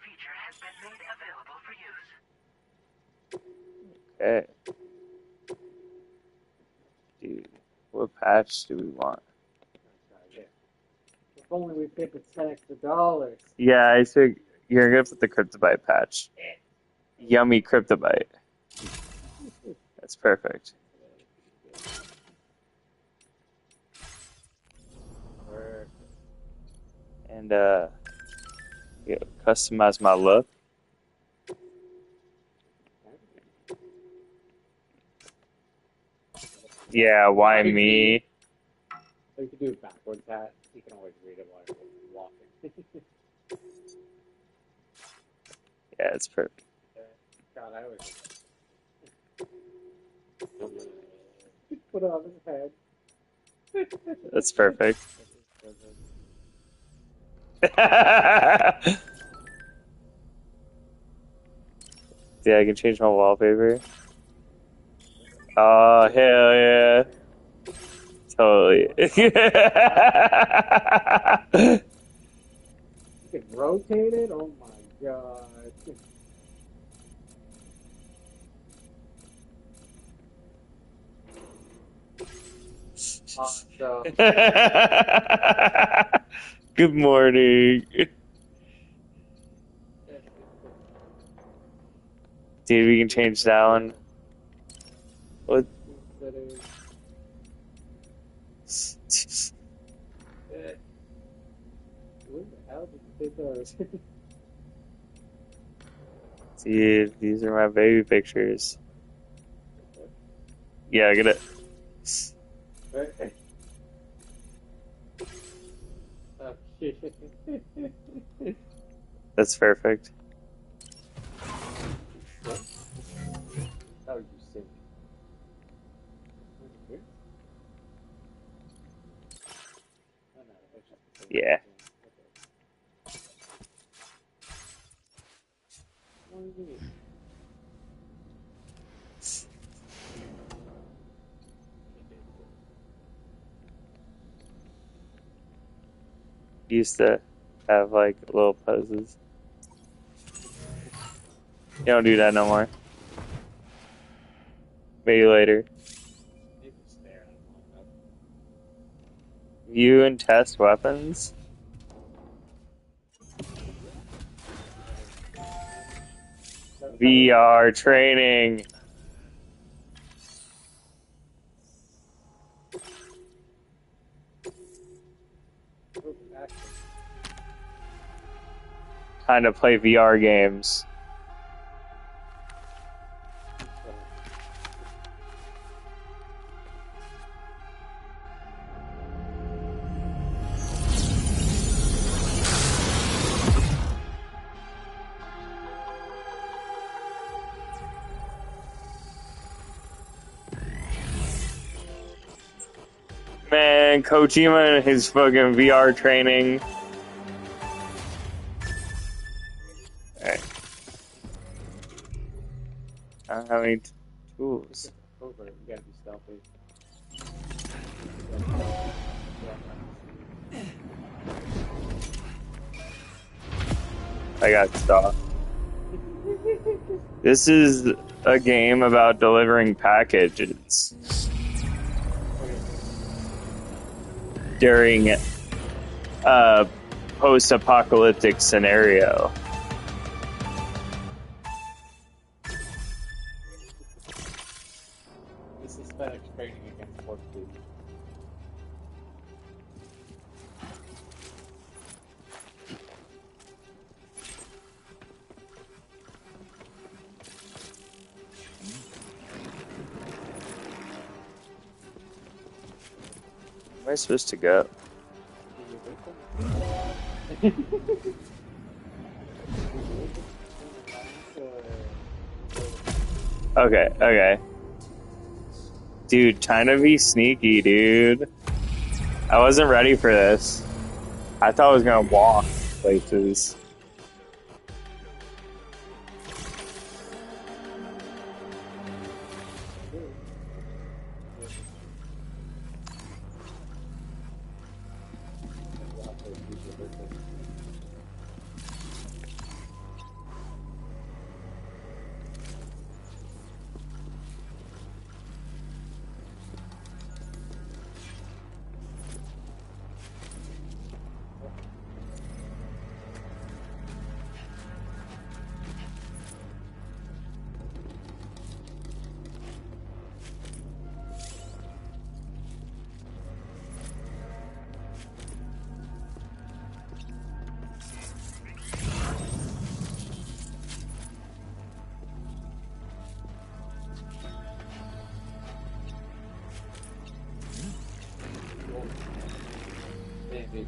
Speaker 5: feature has been made available for use.
Speaker 1: Okay. Dude, what patch do we want?
Speaker 6: If only we paid the $10 extra.
Speaker 1: Yeah, I think you're gonna put the cryptobite patch. Yummy cryptobite. That's perfect. And yeah, customize my look. Yeah, why me?
Speaker 6: So you can do it backwards hat. You can always read it while you're walking.
Speaker 1: Yeah, it's perfect.
Speaker 6: God, I always put it on his head.
Speaker 1: That's perfect. Yeah, I can change my wallpaper. Oh, hell yeah. Totally.
Speaker 6: You can rotate it? Oh my god. Awesome.
Speaker 1: Good morning. Dude, we can change that one. What?
Speaker 6: What the hell did you take those?
Speaker 1: Dude, these are my baby pictures. Yeah, I get it.
Speaker 6: Oh, shit.
Speaker 1: That's perfect.
Speaker 6: How would you sing?
Speaker 1: Yeah. used to have like little poses. You don't do that no more. Maybe later.
Speaker 6: Maybe stare at him.
Speaker 1: View and test weapons. VR training. Time to play VR games. Man, Kojima and his fucking VR training. Alright. I don't have any tools.
Speaker 6: Over, you gotta be stealthy.
Speaker 1: I got stuck. This is a game about delivering packages during a post-apocalyptic scenario.
Speaker 6: This is FedEx training against force feed.
Speaker 1: Where am I supposed to go? Okay, okay. Dude, trying to be sneaky, dude. I wasn't ready for this. I thought I was gonna walk places.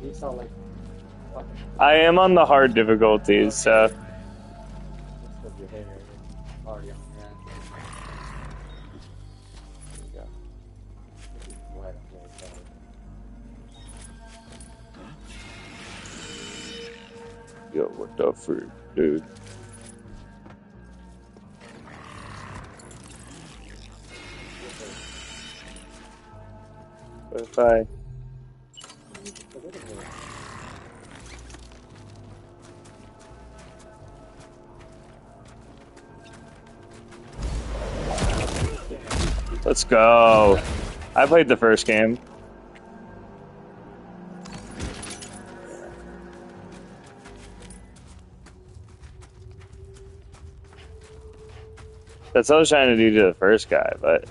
Speaker 6: You saw like
Speaker 1: I am on the hard difficulties, so.
Speaker 6: just of your hair already on your hand. There you go. Right on the other side.
Speaker 1: Yo, what the freak, dude? What if I... Let's go. I played the first game. That's what I was trying to do to the first guy, but...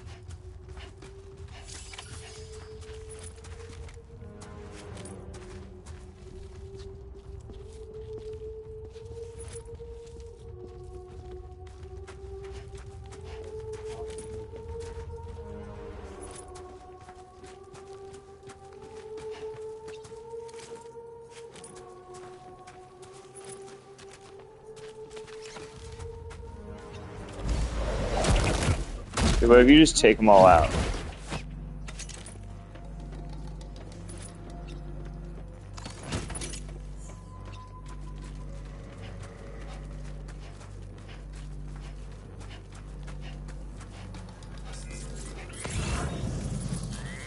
Speaker 1: What if you just take them all out?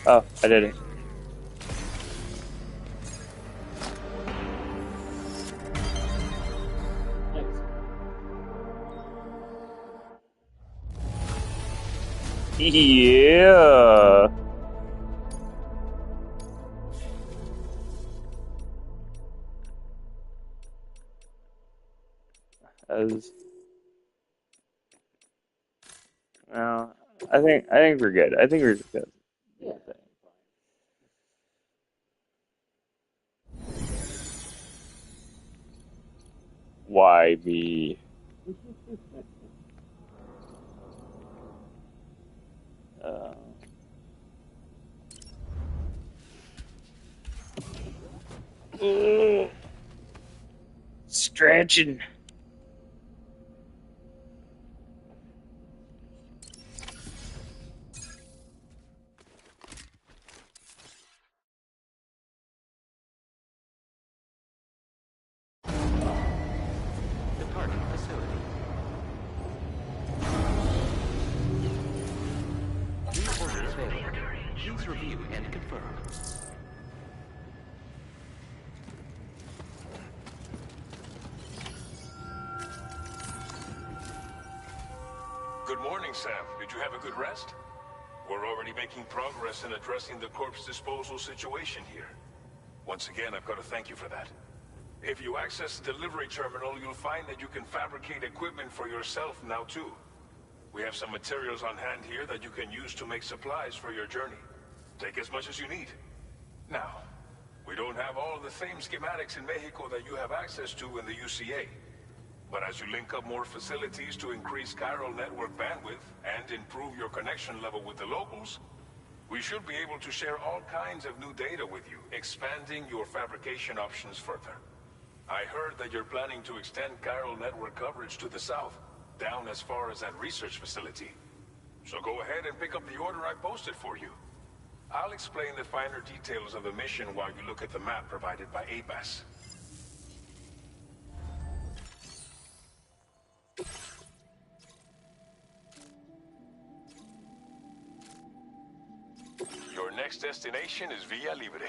Speaker 1: Oh, I did it. Yeah. As no, I think we're good. I think we're good.
Speaker 6: Yeah.
Speaker 1: Why me? Uh, Stretching.
Speaker 7: Departing facility. New orders available. Please review and confirm.
Speaker 8: Good morning, Sam. Did you have a good rest? We're already making progress in addressing the corpse disposal situation here. Once again, I've got to thank you for that. If you access the delivery terminal, you'll find that you can fabricate equipment for yourself now too. We have some materials on hand here that you can use to make supplies for your journey. Take as much as you need. Now, we don't have all the same schematics in Mexico that you have access to in the UCA. But as you link up more facilities to increase chiral network bandwidth and improve your connection level with the locals, we should be able to share all kinds of new data with you, expanding your fabrication options further. I heard that you're planning to extend chiral network coverage to the south, down as far as that research facility. So go ahead and pick up the order I posted for you. I'll explain the finer details of the mission while you look at the map provided by ABAS. Your next destination is Villa Libre.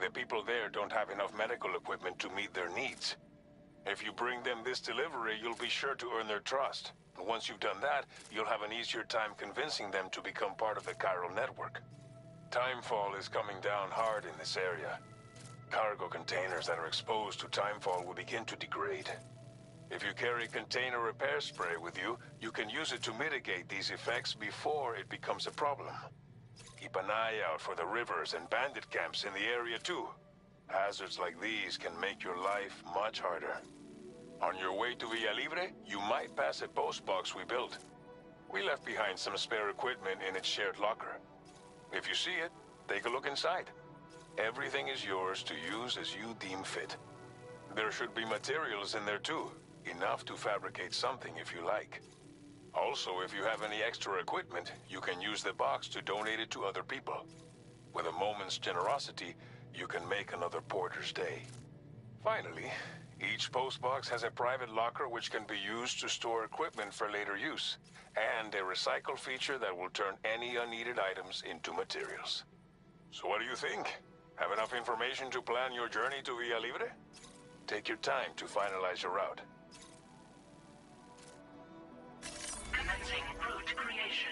Speaker 8: The people there don't have enough medical equipment to meet their needs. If you bring them this delivery, you'll be sure to earn their trust. And once you've done that, you'll have an easier time convincing them to become part of the chiral network. Timefall is coming down hard in this area. Cargo containers that are exposed to timefall will begin to degrade. If you carry container repair spray with you, you can use it to mitigate these effects before it becomes a problem. Keep an eye out for the rivers and bandit camps in the area too. Hazards like these can make your life much harder. On your way to Villa Libre, you might pass a post box we built. We left behind some spare equipment in its shared locker. If you see it, take a look inside. Everything is yours to use as you deem fit. There should be materials in there too, enough to fabricate something if you like. Also, if you have any extra equipment, you can use the box to donate it to other people. With a moment's generosity, you can make another porter's day. Finally, each postbox has a private locker which can be used to store equipment for later use, and a recycle feature that will turn any unneeded items into materials. So what do you think? Have enough information to plan your journey to Villa Libre? Take your time to finalize your route.
Speaker 5: Commencing route creation.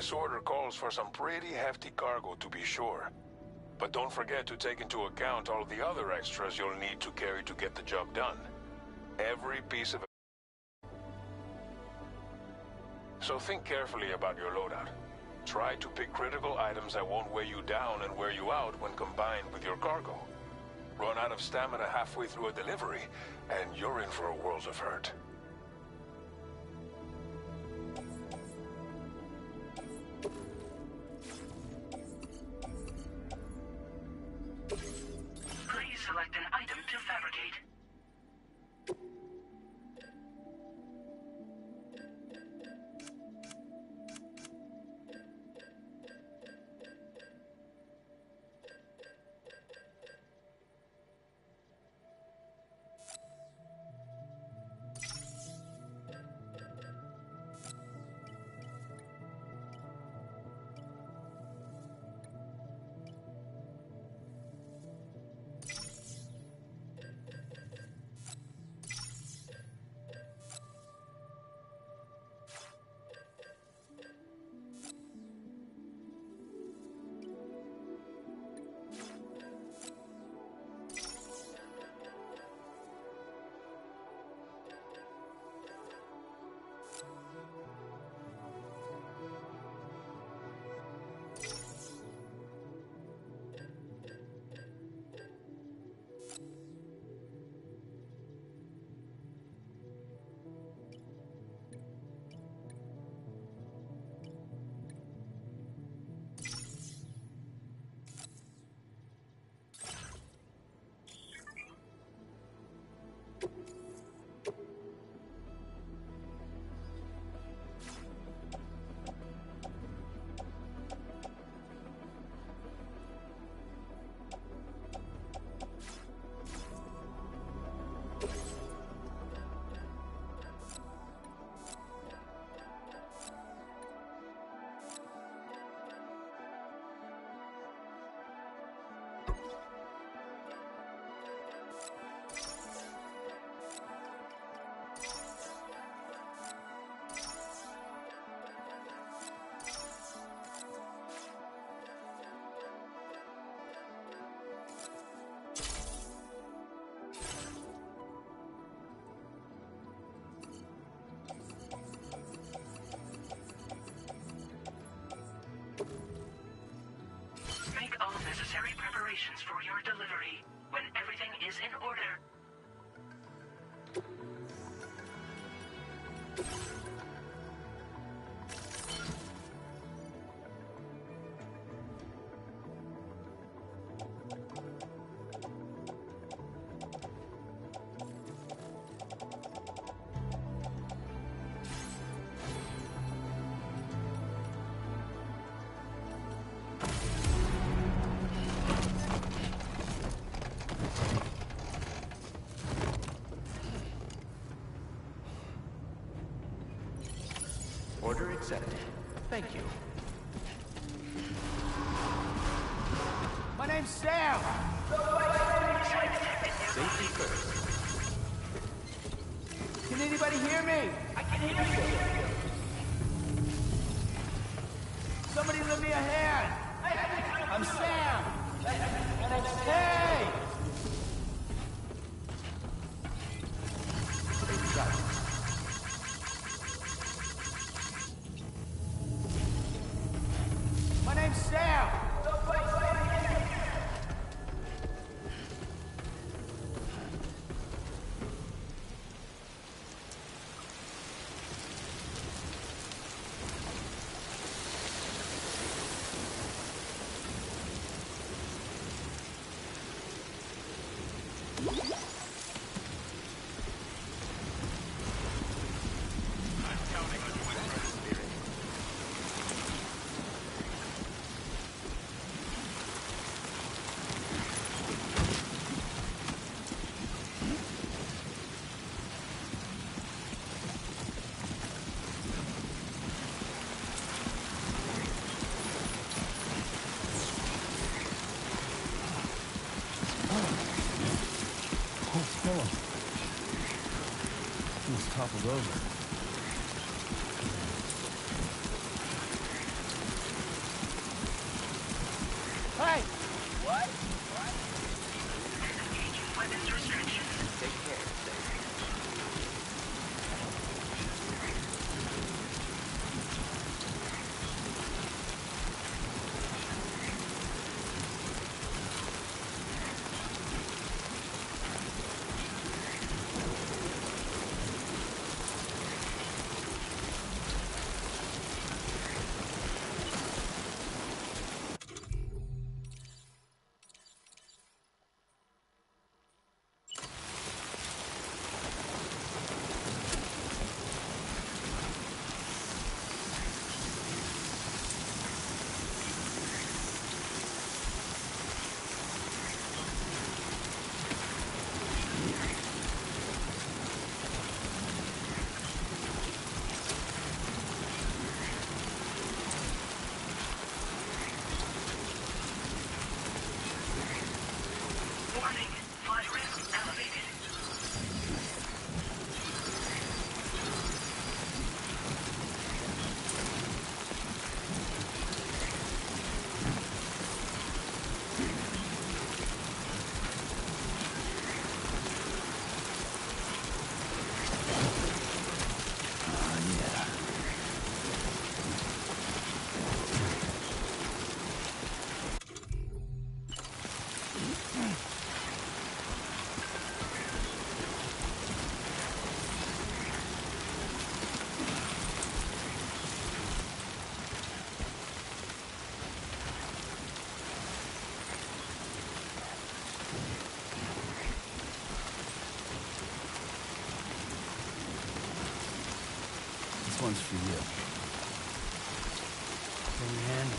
Speaker 8: This order calls for some pretty hefty cargo to be sure. But don't forget to take into account all the other extras you'll need to carry to get the job done. Every piece of it. So think carefully about your loadout. Try to pick critical items that won't weigh you down and wear you out when combined with your cargo. Run out of stamina halfway through a delivery, and you're in for a world of hurt.
Speaker 5: Please select an item to fabricate. Make all necessary preparations for your delivery. When everything is in order,
Speaker 7: Order accepted. Thank you.
Speaker 9: My name's Sam!
Speaker 7: Safety first.
Speaker 9: Can anybody hear me? I can hear you! Somebody lend me a hand! I'm Sam! Hey! My name's Sam!
Speaker 10: Toppled over.
Speaker 5: Warning, flood risk elevated.
Speaker 4: This one's for you. Give me a hand.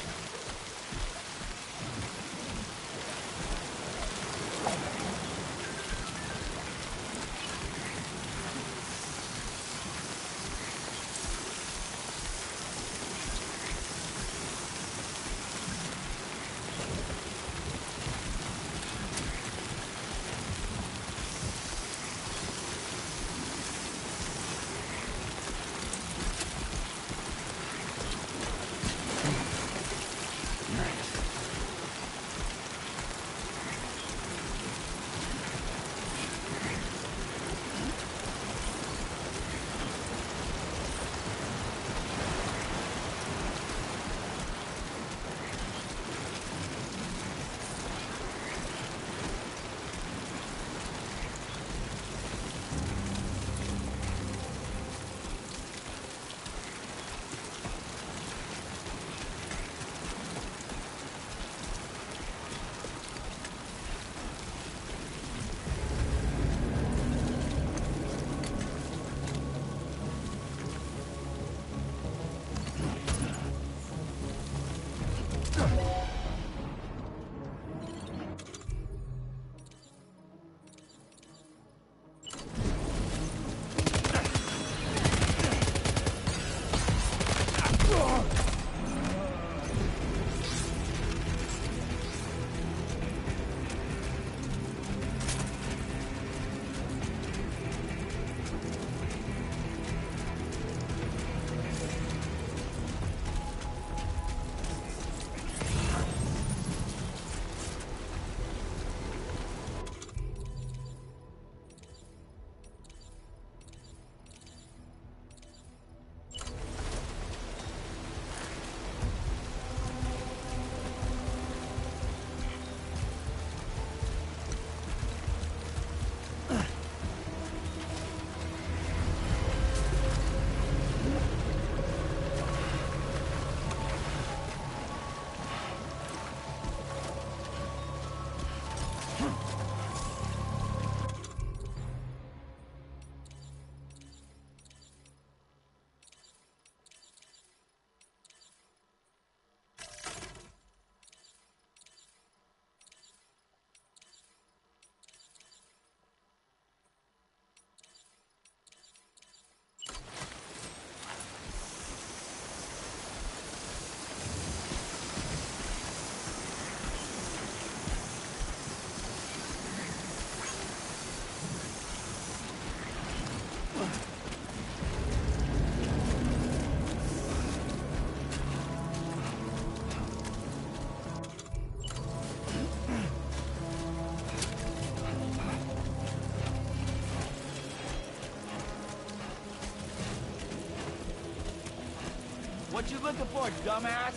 Speaker 9: What you looking for, dumbass?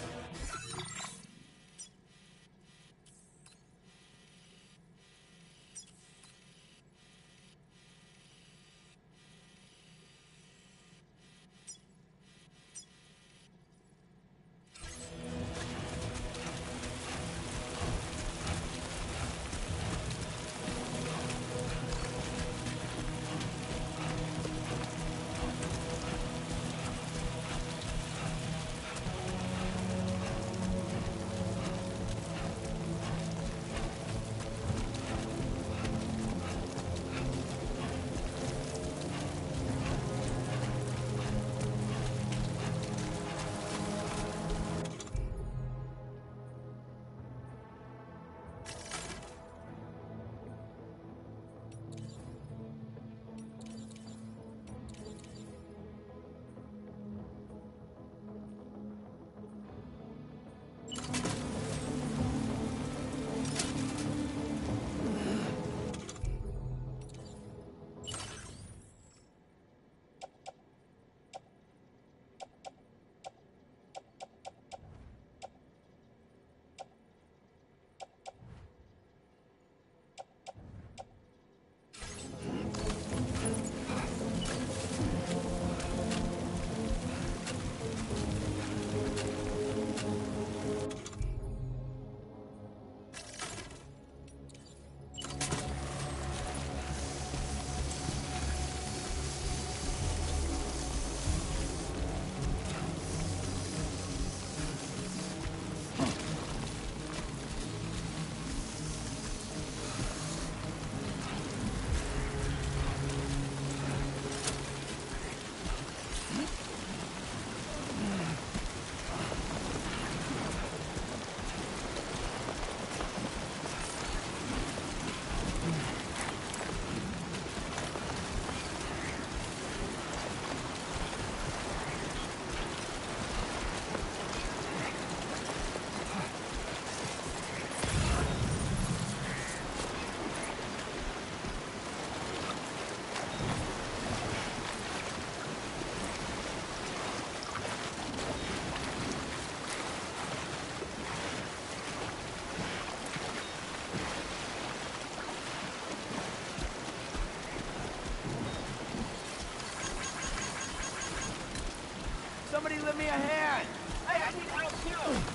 Speaker 9: Give me a hand! Hey, I need help too!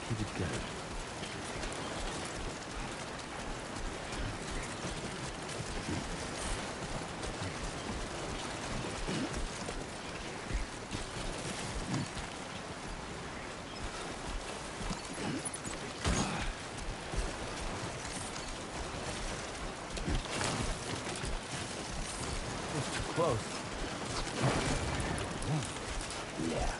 Speaker 4: Keep it good.
Speaker 9: It's too close. Yeah.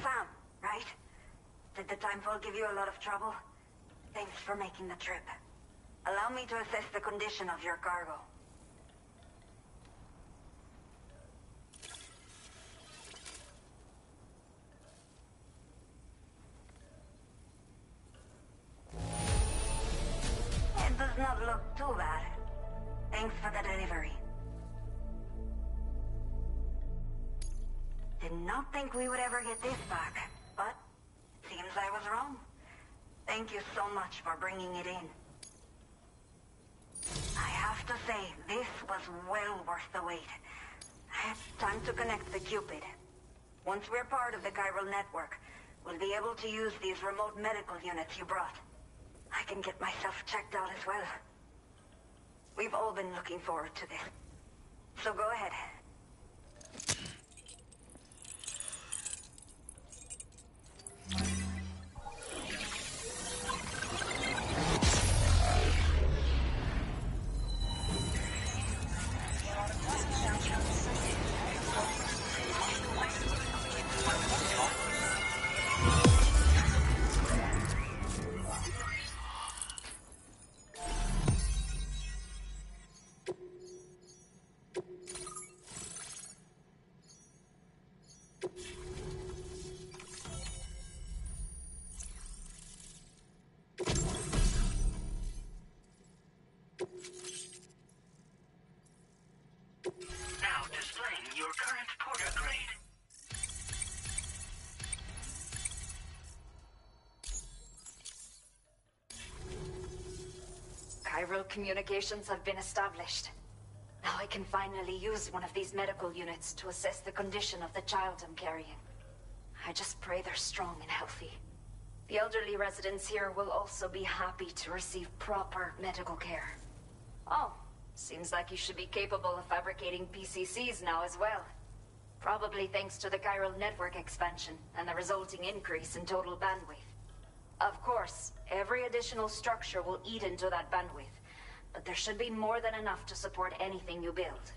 Speaker 10: Sam, right? Did the Timefall give you a lot of trouble? Thanks for making the trip. Allow me to assess the condition of your cargo. It does not look too bad. Thanks for the delivery. Did not think we would ever get this back, but seems I was wrong. Thank you so much for bringing it in. I have to say, this was well worth the wait. Time to connect the Cupid. Once we're part of the chiral network, we'll be able to use these remote medical units you brought. I can get myself checked out as well. We've all been looking forward to this. So go ahead.
Speaker 5: Now displaying your current porter grade.
Speaker 10: Chiral communications have been established. Now I can finally use one of these medical units to assess the condition of the child I'm carrying. I just pray they're strong and healthy. The elderly residents here will also be happy to receive proper medical care. Oh, seems like you should be capable of fabricating PCCs now as well. Probably thanks to the chiral network expansion and the resulting increase in total bandwidth. Of course, every additional structure will eat into that bandwidth, but there should be more than enough to support anything you build.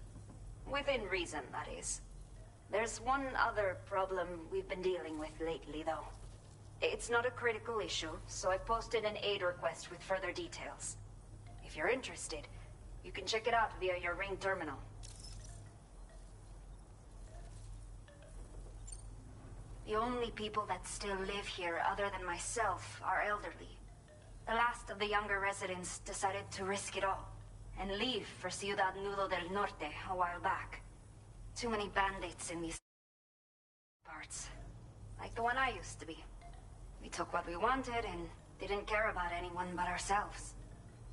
Speaker 10: Within reason, that is. There's one other problem we've been dealing with lately, though. It's not a critical issue, so I've posted an aid request with further details. If you're interested, you can check it out via your ring terminal. The only people that still live here other than myself are elderly. The last of the younger residents decided to risk it all and leave for Ciudad Nudo del Norte a while back. Too many bandits in these parts. Like the one I used to be. We took what we wanted and didn't care about anyone but ourselves.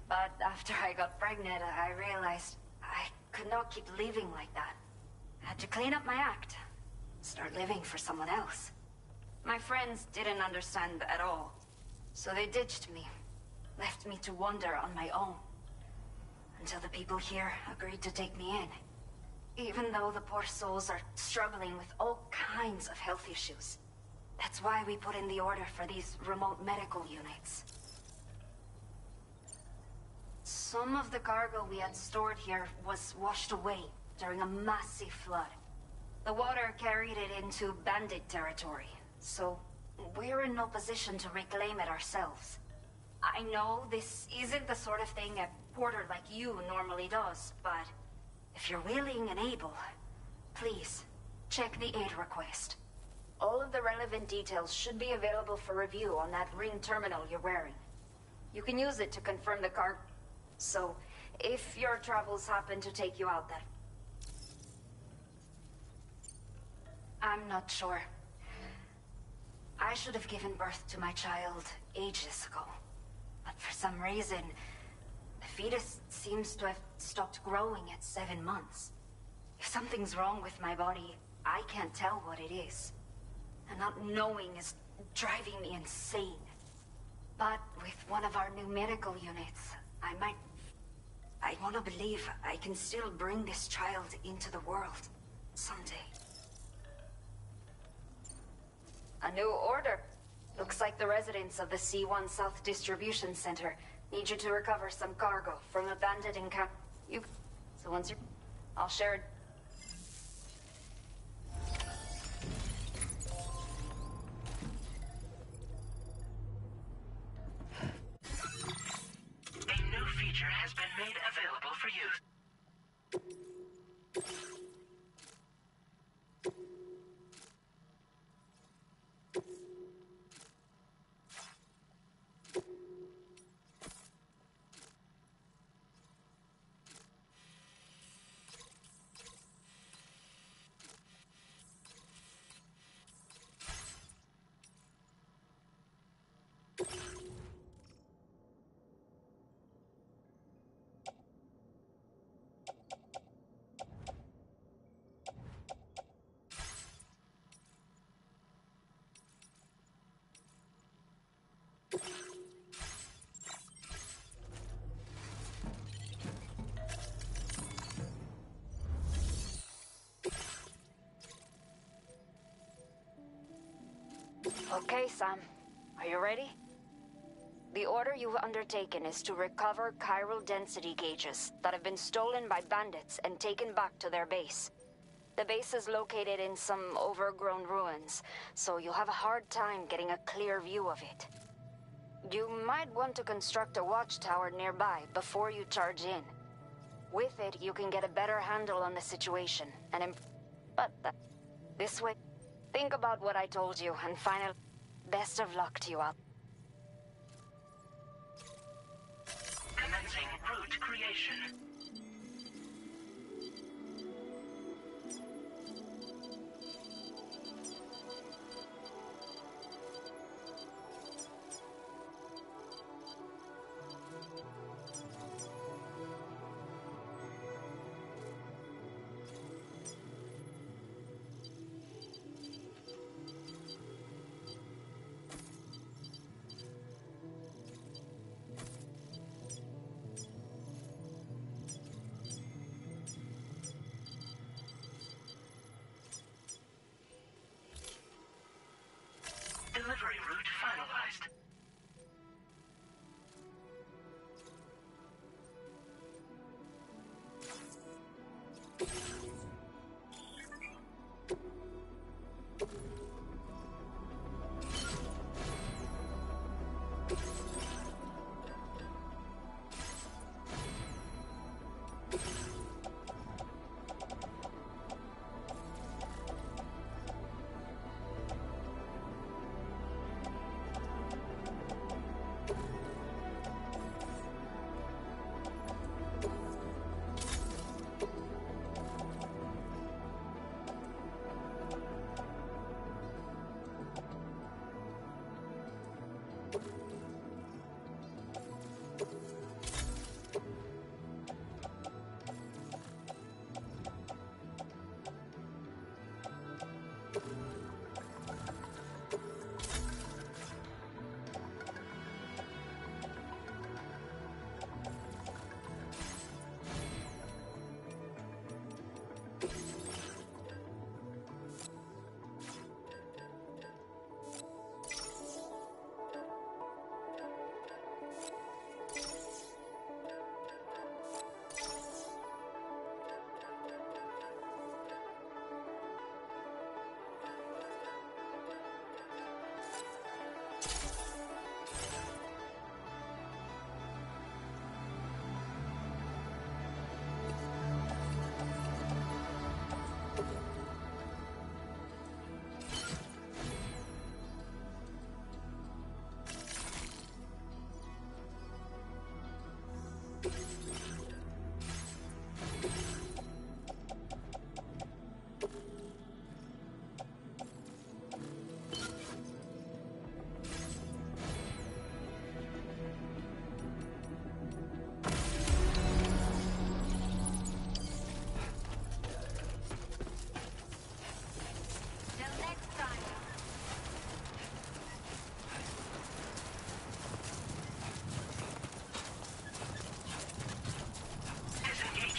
Speaker 10: But after I got pregnant, I realized I could not keep living like that. I had to clean up my act. Start living for someone else. My friends didn't understand at all. So they ditched me. Left me to wander on my own. Until the people here agreed to take me in. Even though the poor souls are struggling with all kinds of health issues. That's why we put in the order for these remote medical units. Some of the cargo we had stored here was washed away during a massive flood. The water carried it into bandit territory, so we're in no position to reclaim it ourselves. I know this isn't the sort of thing a porter like you normally does, but if you're willing and able, please, check the aid request. All of the relevant details should be available for review on that ring terminal you're wearing. You can use it to confirm the cargo. So, if your travels happen to take you out that... I'm not sure. I should have given birth to my child ages ago. But for some reason, the fetus seems to have stopped growing at 7 months. If something's wrong with my body, I can't tell what it is. And not knowing is driving me insane. But with one of our new medical units, I want to believe I can still bring this child into the world someday. A new order. Looks like the residents of the C1 South Distribution Center need you to recover some cargo from a bandit encampment. So once you're... I'll share it.
Speaker 5: for you.
Speaker 10: Okay, Sam. Are you ready? The order you've undertaken is to recover chiral density gauges that have been stolen by bandits and taken back to their base. The base is located in some overgrown ruins, so you'll have a hard time getting a clear view of it. You might want to construct a watchtower nearby before you charge in. With it, you can get a better handle on the situation and this way, think about what I told you and finally, best of luck to you out.
Speaker 5: Commencing route creation. Delivery route finalized.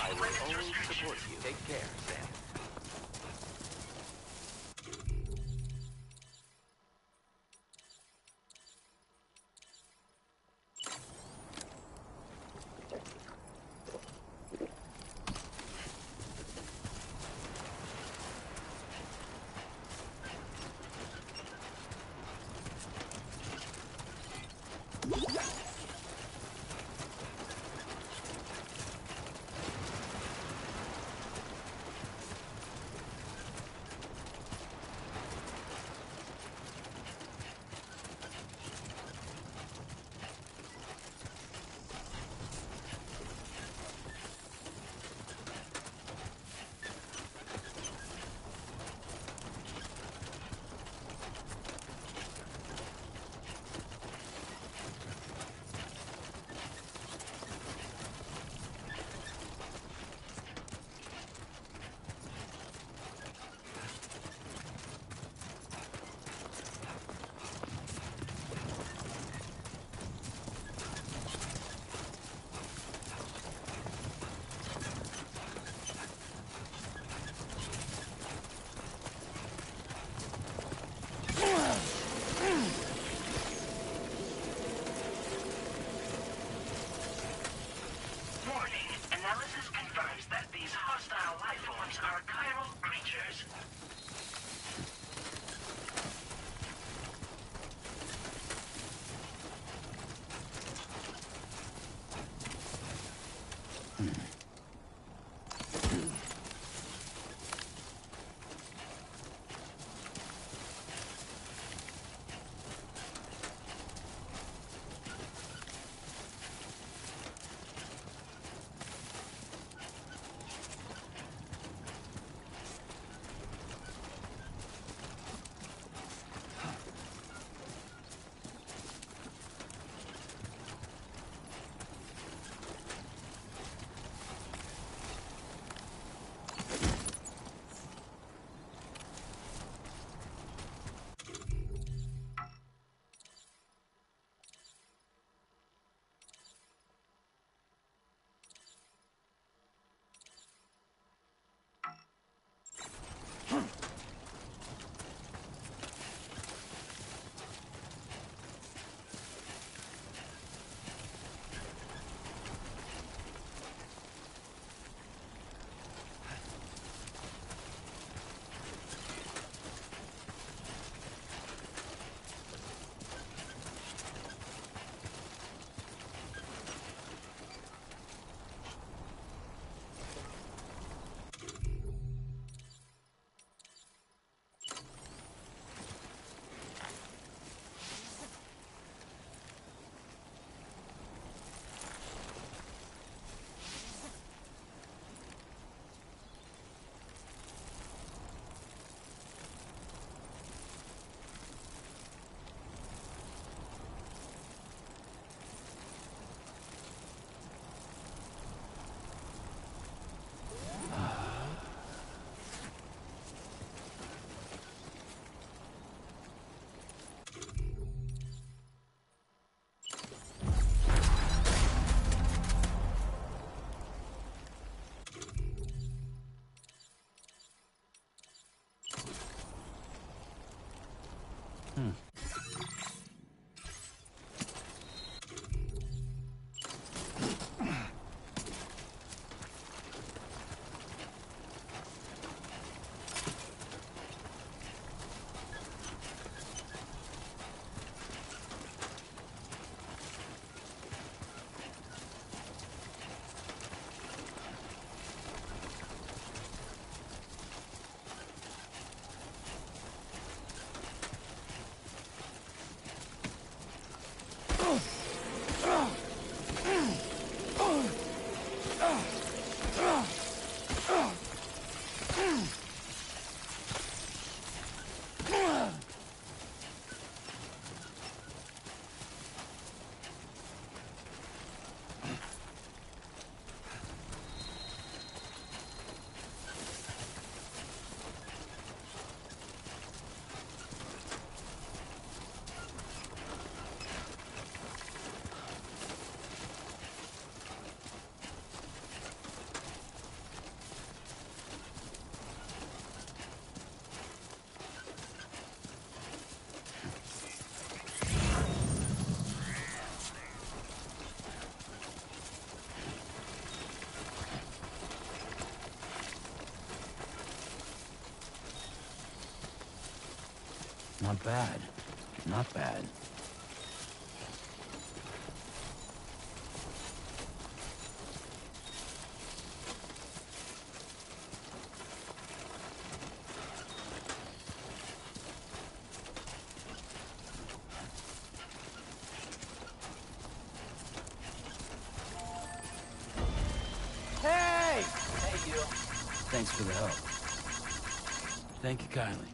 Speaker 7: I will always support you. Take care, Sam.
Speaker 5: are chiral creatures.
Speaker 4: Not bad. Not bad.
Speaker 9: Hey! Hey, you.
Speaker 4: Thanks for the help. Thank you kindly.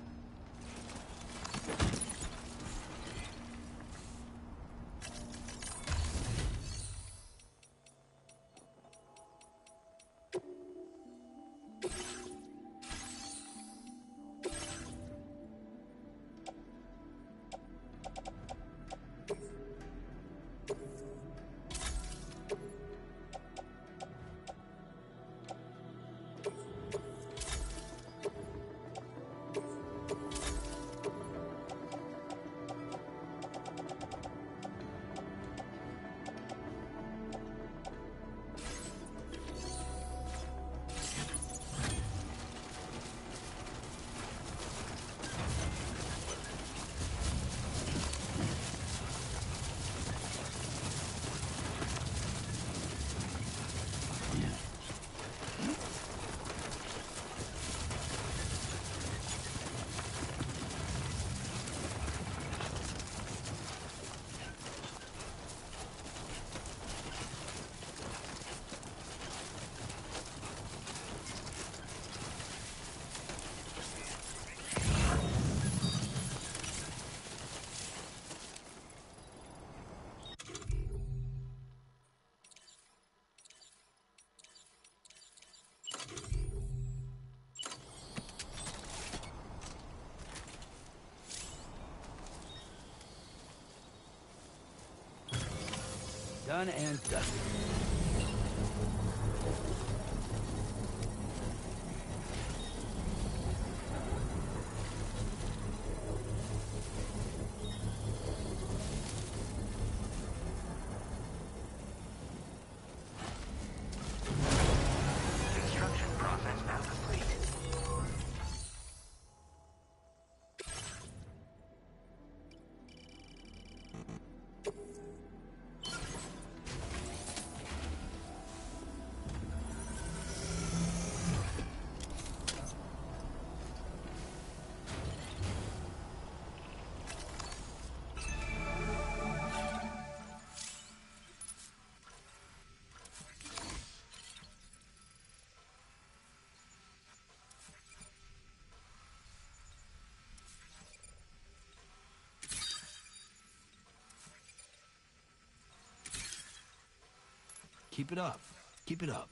Speaker 4: Done and dusted.
Speaker 7: Construction process now complete.
Speaker 4: Keep it up. Keep it up.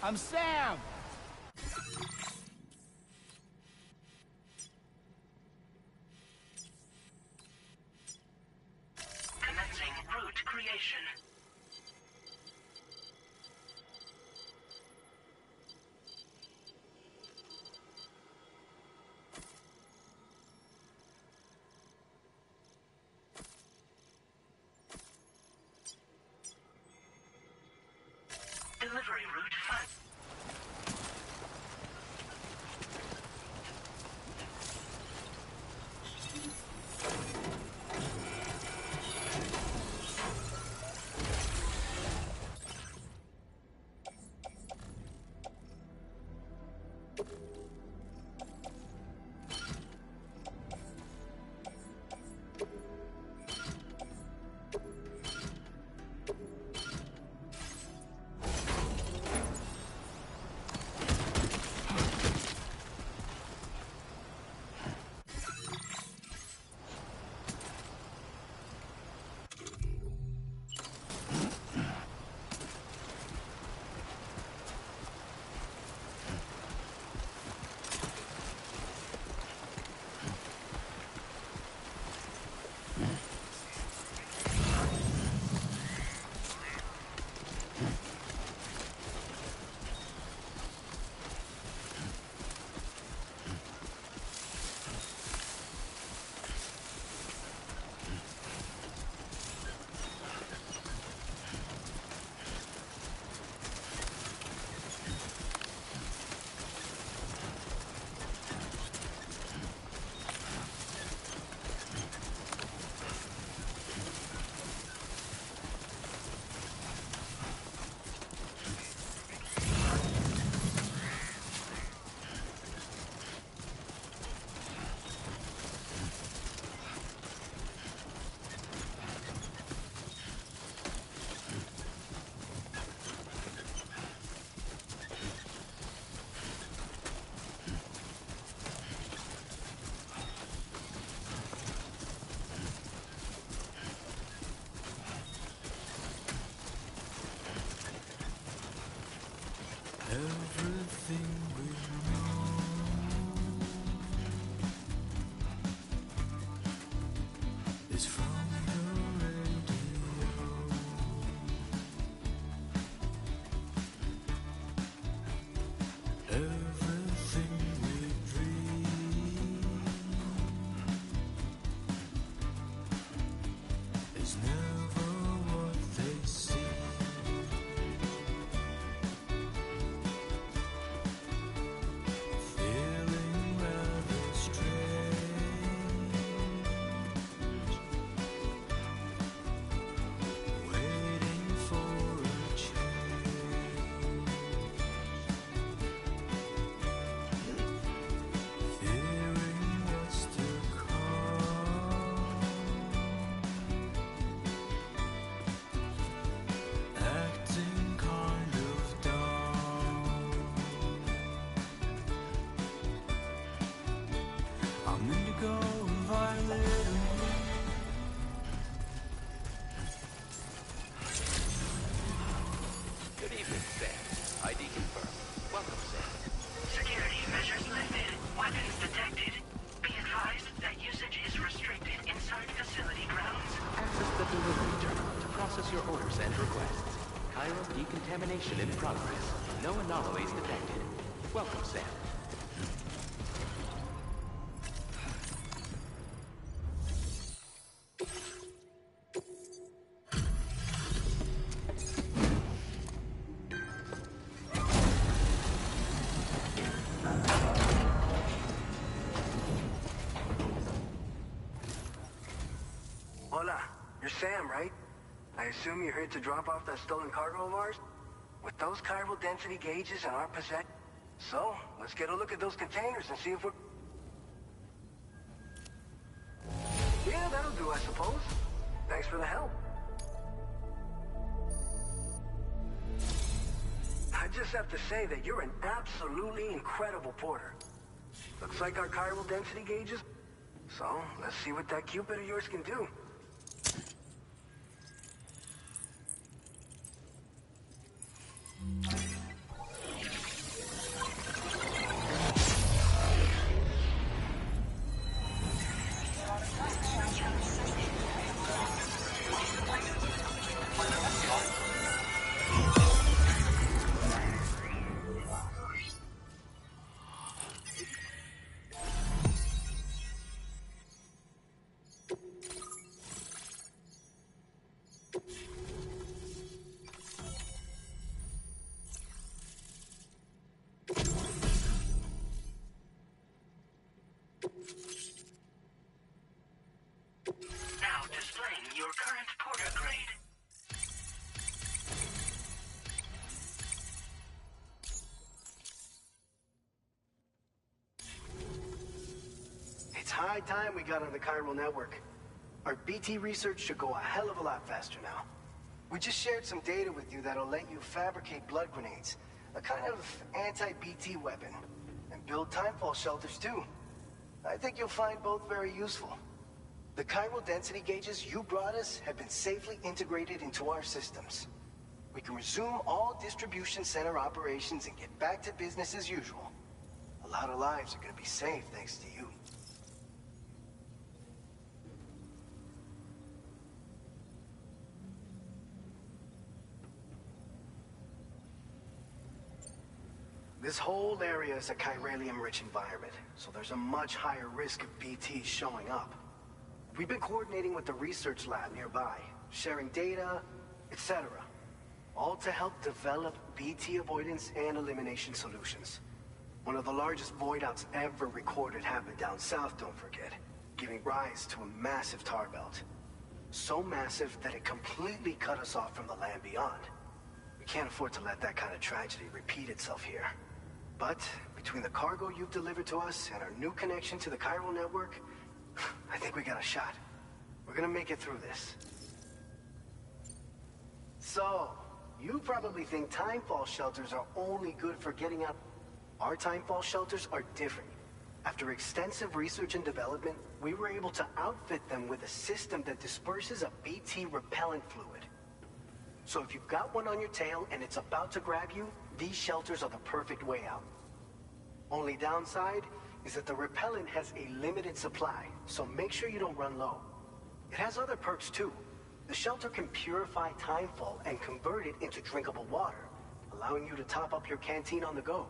Speaker 9: I'm Sam!
Speaker 5: Commencing route creation. Delivery route 5.
Speaker 3: Everything we know is from the radio. Everything we dream is never what they seem. Feeling rather strange, waiting for a change, fearing what's to come, acting kind of dumb. I'm indigo and violet.
Speaker 7: Good evening, Sam. ID confirmed. Welcome, Sam.
Speaker 5: Security measures lifted. Weapons detected. Be advised that usage is restricted inside facility grounds.
Speaker 7: Access the delivery terminal to process your orders and requests. Chiral decontamination in progress. No anomalies detected. Welcome, Sam.
Speaker 11: Hola, you're Sam, right? I assume you're here to drop off that stolen cargo of ours? With those chiral density gauges in our possession. So, let's get a look at those containers and see if we're... Yeah, that'll do, I suppose. Thanks for the help. I just have to say that you're an absolutely incredible porter. Looks like our chiral density gauges. So, let's see what that Cupid of yours can do. high time we got on the chiral network. Our BT research should go a hell of a lot faster now. We just shared some data with you that'll let you fabricate blood grenades, a kind of anti-BT weapon, and build timefall shelters too. I think you'll find both very useful. The chiral density gauges you brought us have been safely integrated into our systems. We can resume all distribution center operations and get back to business as usual. A lot of lives are gonna be saved thanks to you. This whole area is a chiralium-rich environment, so there's a much higher risk of BTs showing up. We've been coordinating with the research lab nearby, sharing data, etc. All to help develop BT avoidance and elimination solutions. One of the largest void outs ever recorded happened down south, don't forget, giving rise to a massive tar belt. So massive that it completely cut us off from the land beyond. We can't afford to let that kind of tragedy repeat itself here. But between the cargo you've delivered to us and our new connection to the chiral network, I think we got a shot. We're gonna make it through this. So, you probably think timefall shelters are only good for getting out. Our timefall shelters are different. After extensive research and development, we were able to outfit them with a system that disperses a BT repellent fluid. So if you've got one on your tail and it's about to grab you, these shelters are the perfect way out. Only downside is that the repellent has a limited supply, so make sure you don't run low. It has other perks too. The shelter can purify timefall and convert it into drinkable water, allowing you to top up your canteen on the go.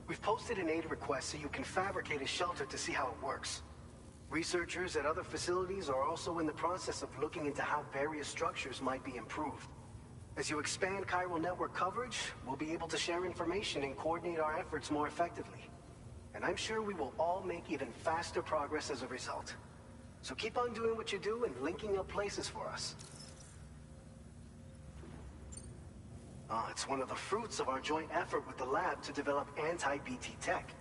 Speaker 11: We've posted an aid request so you can fabricate a shelter to see how it works. Researchers at other facilities are also in the process of looking into how various structures might be improved. As you expand chiral network coverage, we'll be able to share information and coordinate our efforts more effectively. And I'm sure we will all make even faster progress as a result. So keep on doing what you do and linking up places for us. It's one of the fruits of our joint effort with the lab to develop anti-BT tech.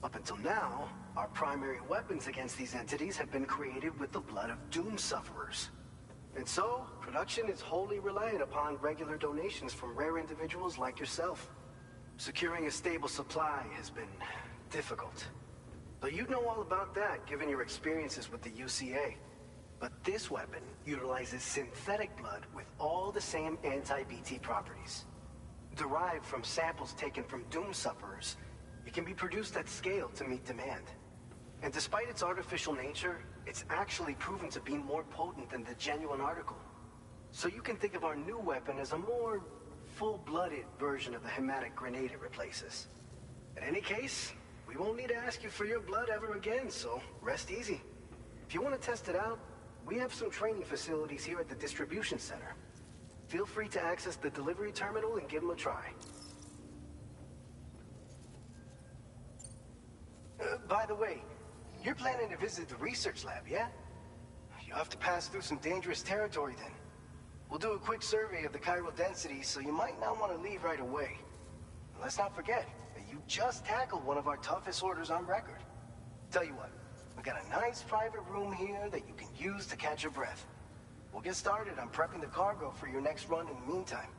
Speaker 11: Up until now, our primary weapons against these entities have been created with the blood of doom sufferers. And so, production is wholly reliant upon regular donations from rare individuals like yourself. Securing a stable supply has been difficult. But you'd know all about that given your experiences with the UCA. But this weapon utilizes synthetic blood with all the same anti-BT properties. Derived from samples taken from doom sufferers, it can be produced at scale to meet demand. And despite its artificial nature, it's actually proven to be more potent than the genuine article. So you can think of our new weapon as a more full-blooded version of the hematic grenade it replaces. In any case, we won't need to ask you for your blood ever again, so rest easy. If you want to test it out, we have some training facilities here at the distribution center. Feel free to access the delivery terminal and give them a try. By the way, you're planning to visit the research lab, yeah? You'll have to pass through some dangerous territory then. We'll do a quick survey of the chiral density, so you might not want to leave right away. And let's not forget that you just tackled one of our toughest orders on record. Tell you what, we got a nice private room here that you can use to catch your breath. We'll get started on prepping the cargo for your next run in the meantime.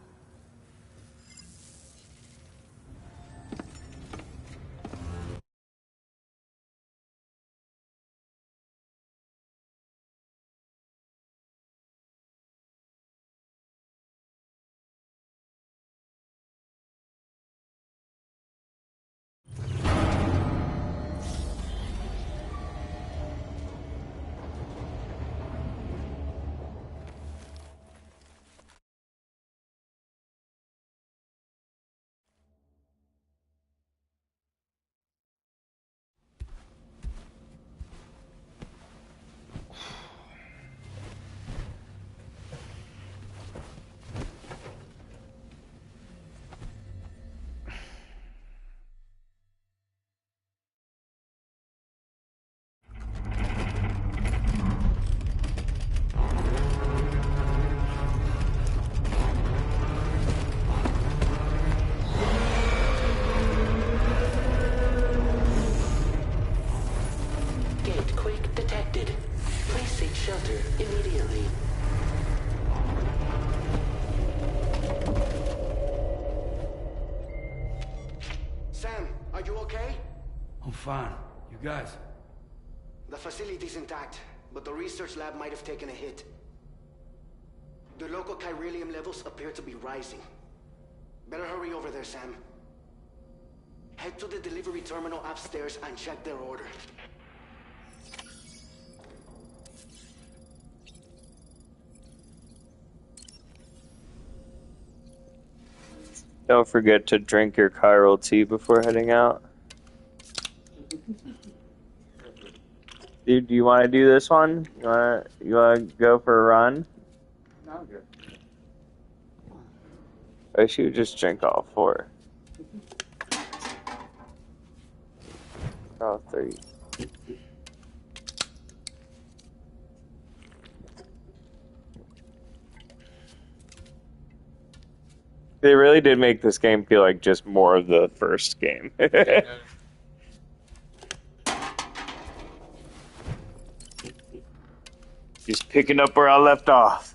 Speaker 4: fine. You guys?
Speaker 11: The facility's intact, but the research lab might have taken a hit. The local chiralium levels appear to be rising. Better hurry over there, Sam. Head to the delivery terminal upstairs and check their order.
Speaker 1: Don't forget to drink your chiral tea before heading out. Dude, do you want to do this one? You wanna go for a run?
Speaker 6: No, I'm good.
Speaker 1: I should just drink all four. Oh, three. They really did make this game feel like just more of the first game. Just picking up where I left off.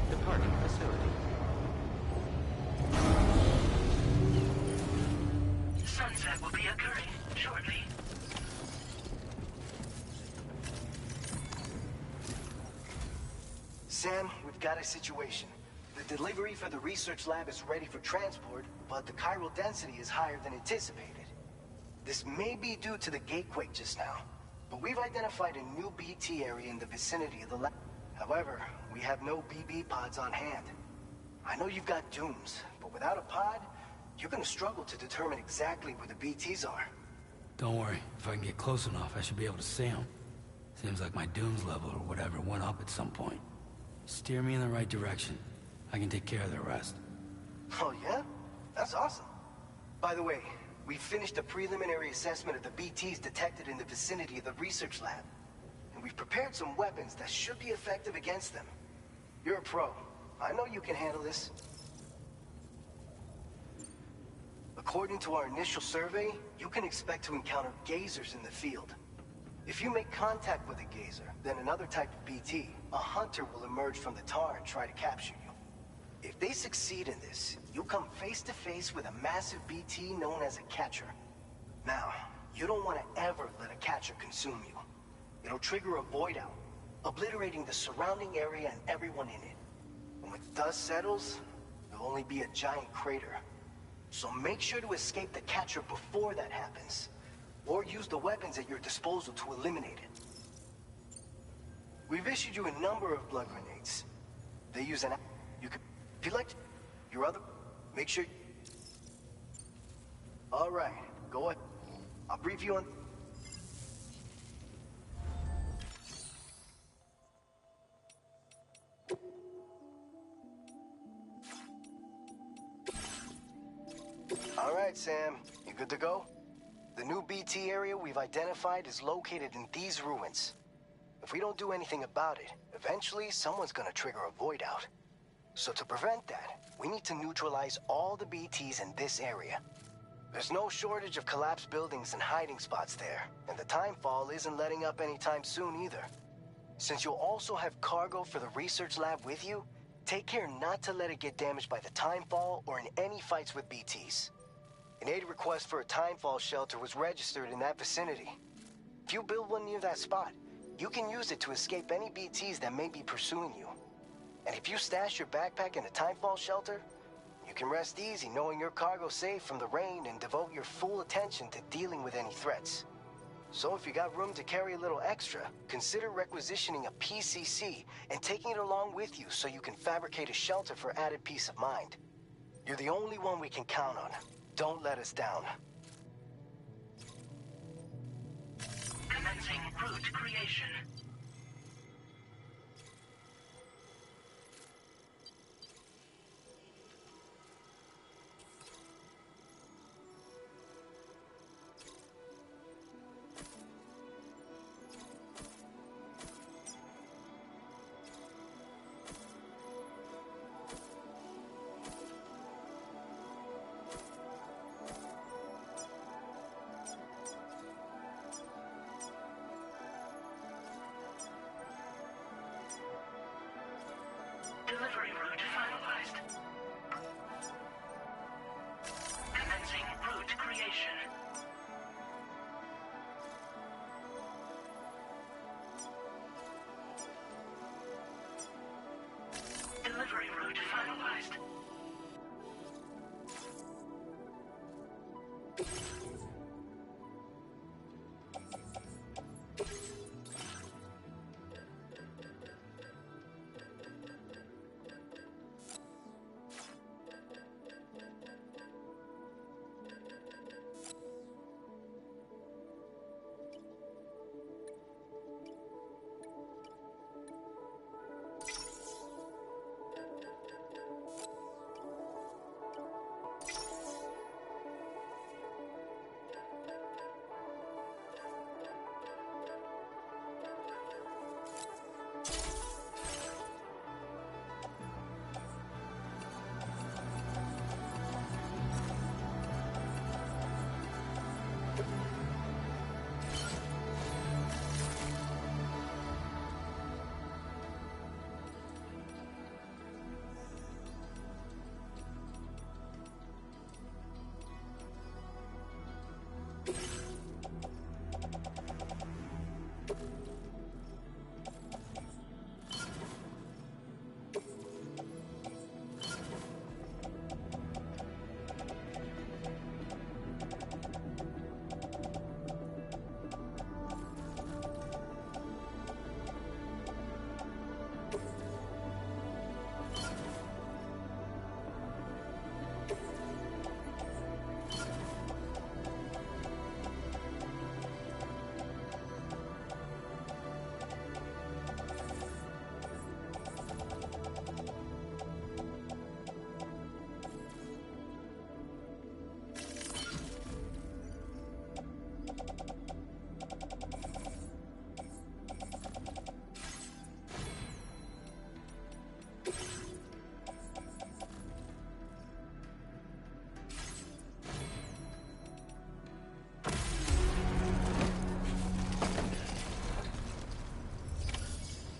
Speaker 7: Departing facility.
Speaker 5: Sunset will be occurring shortly.
Speaker 11: Sam, we've got a situation. The delivery for the research lab is ready for transport, but the chiral density is higher than anticipated. This may be due to the gatequake just now, but we've identified a new BT area in the vicinity of the lab. However, we have no BB pods on hand. I know you've got dooms, but without a pod, you're gonna struggle to determine exactly where the BTs are.
Speaker 4: Don't worry. If I can get close enough, I should be able to see them. Seems like my dooms level or whatever went up at some point. Steer me in the right direction. I can take care of the rest.
Speaker 11: Oh yeah? That's awesome. By the way, we finished a preliminary assessment of the BTs detected in the vicinity of the research lab. And we've prepared some weapons that should be effective against them. You're a pro. I know you can handle this. According to our initial survey, you can expect to encounter gazers in the field. If you make contact with a gazer, then another type of BT, a hunter will emerge from the tar and try to capture you. If they succeed in this, you'll come face to face with a massive BT known as a catcher. Now, you don't want to ever let a catcher consume you. It'll trigger a void out, obliterating the surrounding area and everyone in it. And when the dust settles, there'll only be a giant crater. So make sure to escape the catcher before that happens, or use the weapons at your disposal to eliminate it. We've issued you a number of blood grenades. They use an... You could... If you like your other... Make sure... Alright, go ahead. I'll brief you on... Alright, Sam. You good to go? The new BT area we've identified is located in these ruins. If we don't do anything about it, eventually someone's gonna trigger a void out. So to prevent that, we need to neutralize all the BTs in this area. There's no shortage of collapsed buildings and hiding spots there, and the timefall isn't letting up anytime soon either. Since you'll also have cargo for the research lab with you, take care not to let it get damaged by the timefall or in any fights with BTs. An aid request for a timefall shelter was registered in that vicinity. If you build one near that spot, you can use it to escape any BTs that may be pursuing you. And if you stash your backpack in a timefall shelter, you can rest easy knowing your cargo's safe from the rain and devote your full attention to dealing with any threats. So if you got room to carry a little extra, consider requisitioning a PCC and taking it along with you so you can fabricate a shelter for added peace of mind. You're the only one we can count on. Don't let us down.
Speaker 5: Commencing route creation. Delivery route finalized. Commencing route creation. Delivery route finalized.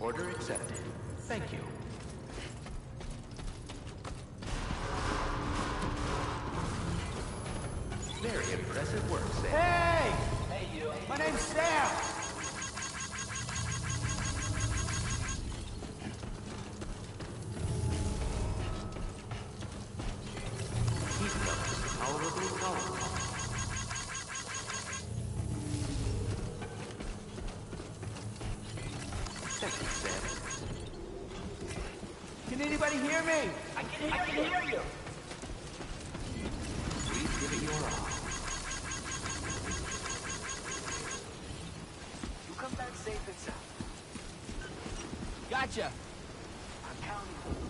Speaker 7: Order accepted. Thank you. Very impressive work, Sam.
Speaker 9: Hey! Hey, you. My name's Sam.
Speaker 7: Heat levels tolerably tolerable. Thank you, Sam.
Speaker 9: Can anybody hear me? I can hear you.
Speaker 7: Please give it your all.
Speaker 11: You come back safe and sound.
Speaker 9: Gotcha.
Speaker 11: I'm counting on you.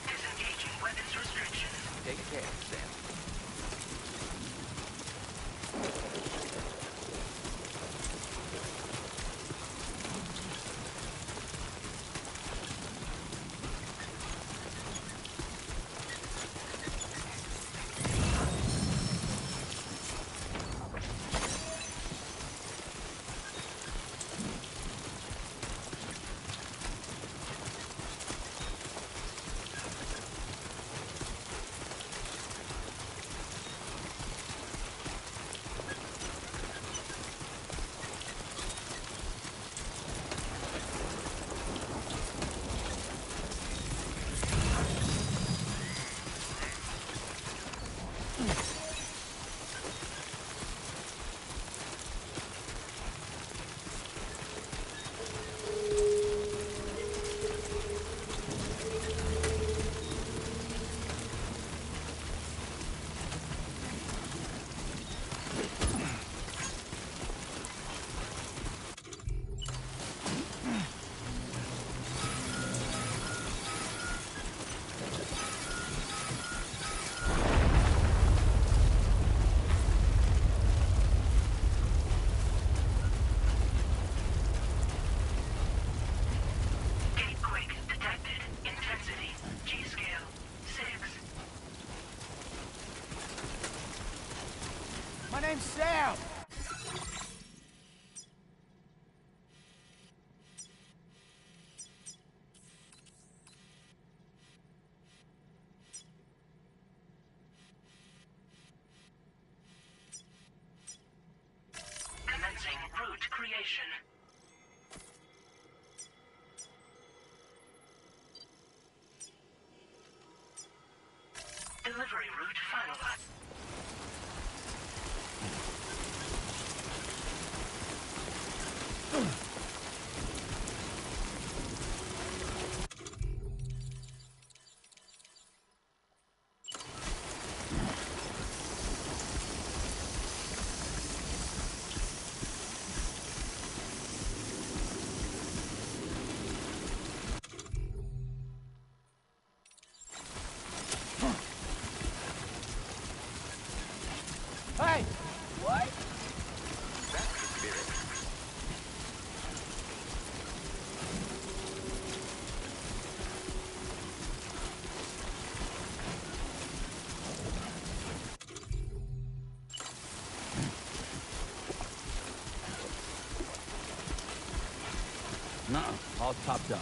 Speaker 5: Disengaging weapons restrictions.
Speaker 7: Take care, Sam.
Speaker 5: Gatequake detected. Intensity. G-scale. 6.
Speaker 9: My name's Sam.
Speaker 5: Commencing route creation. Delivery route finalized.
Speaker 9: Hey! What?
Speaker 7: That's the spirit.
Speaker 4: No, all topped up.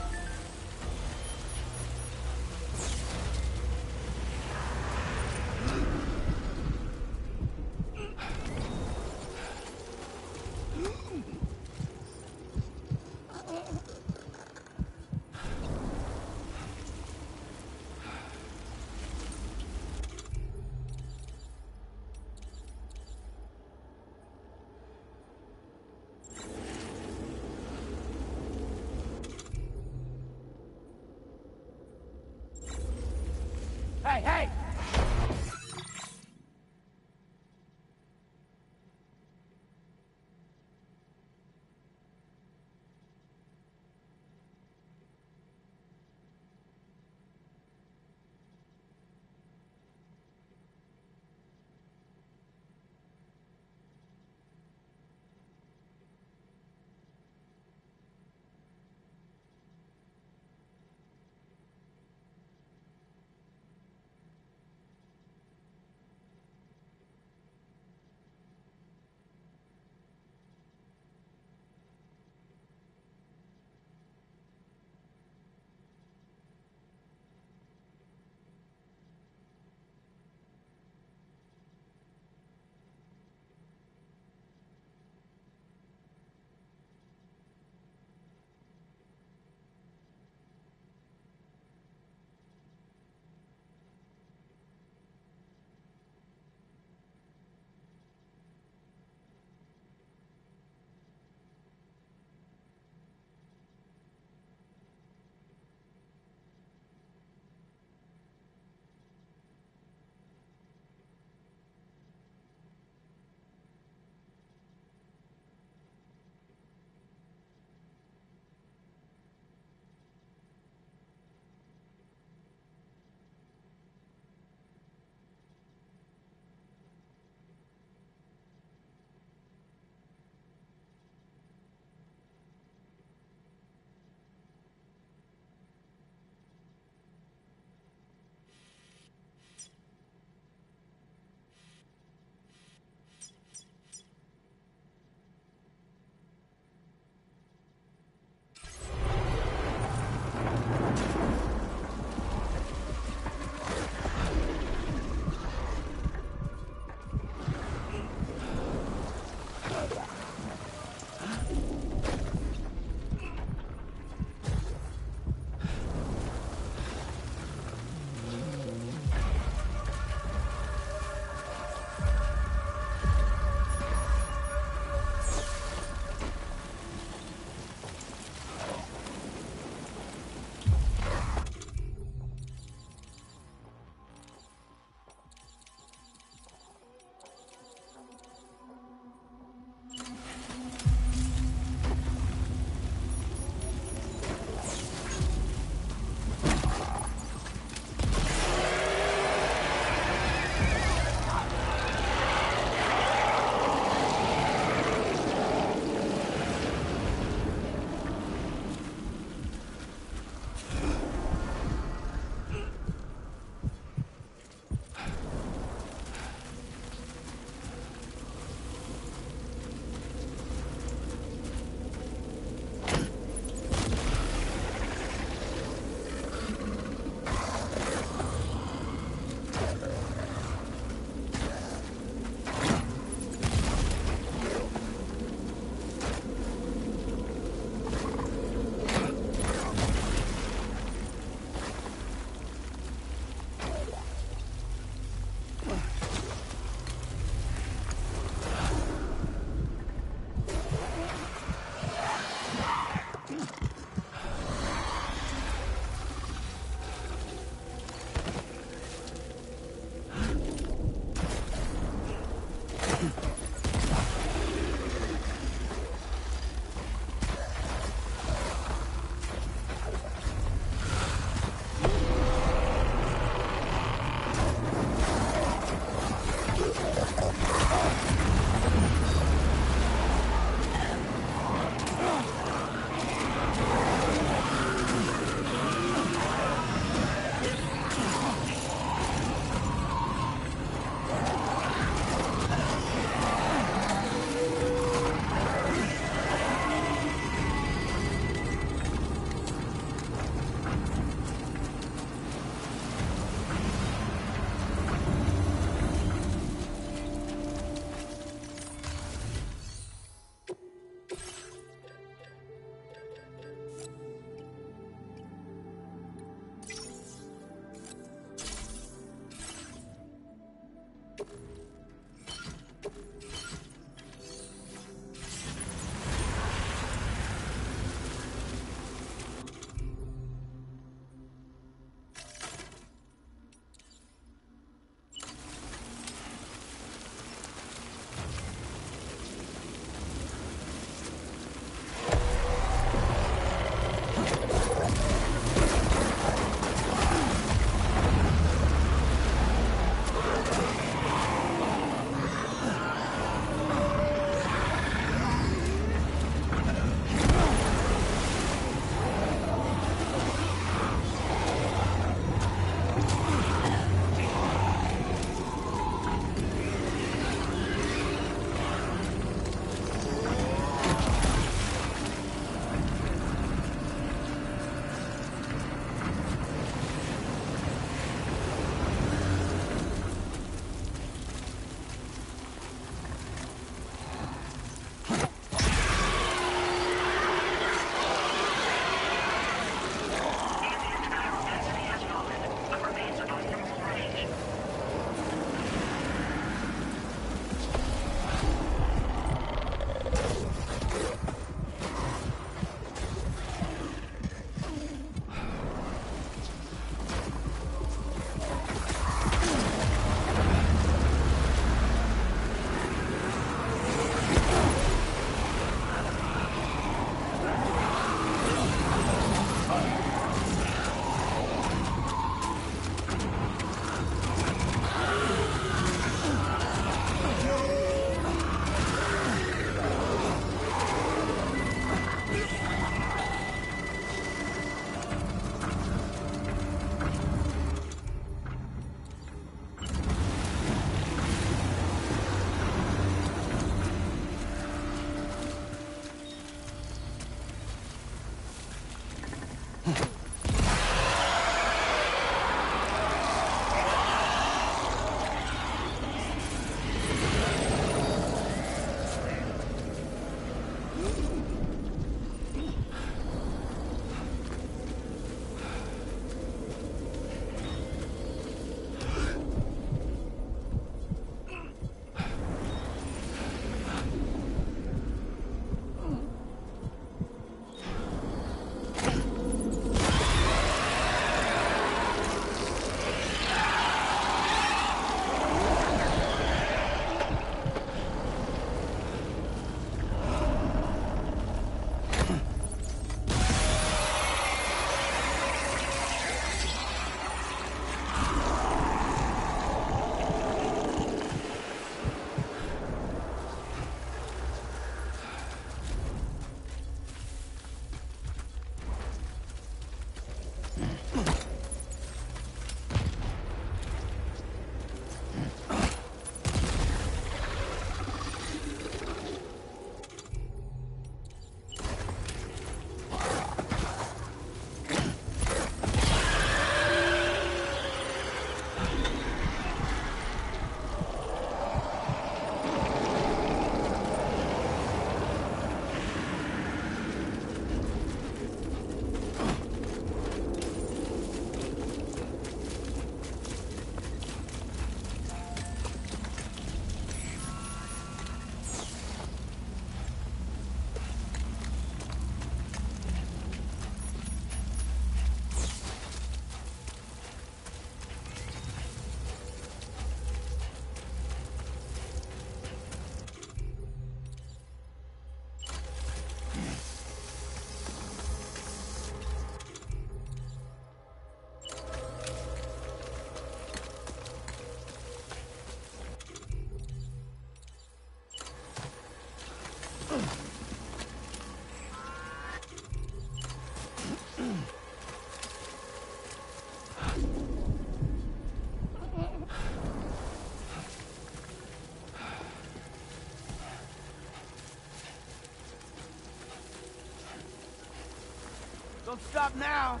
Speaker 9: Don't stop now!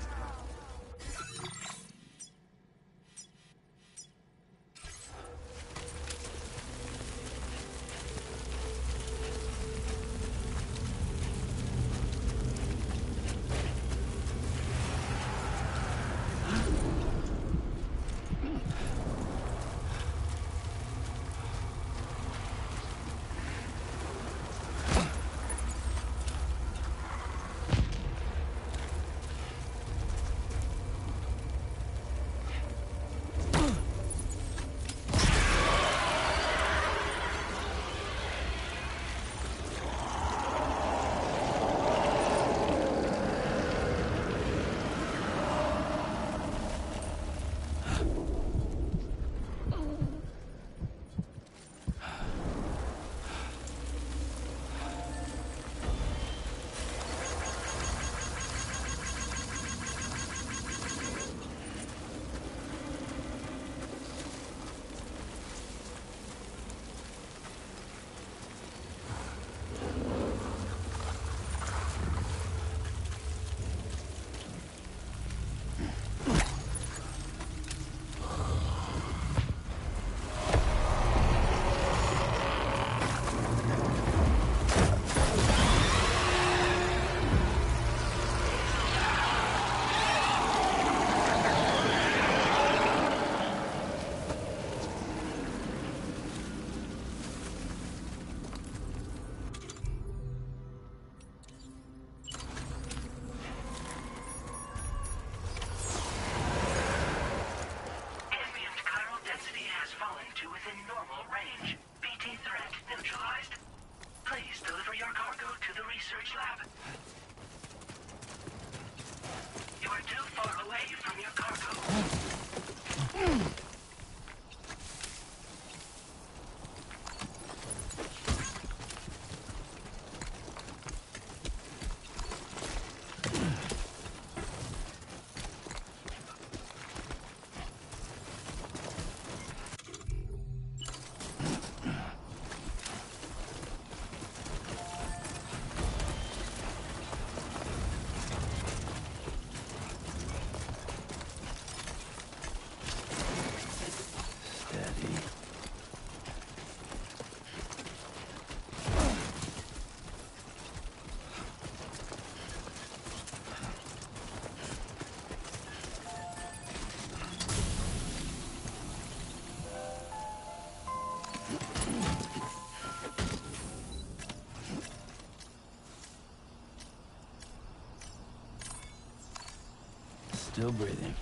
Speaker 4: Still breathing.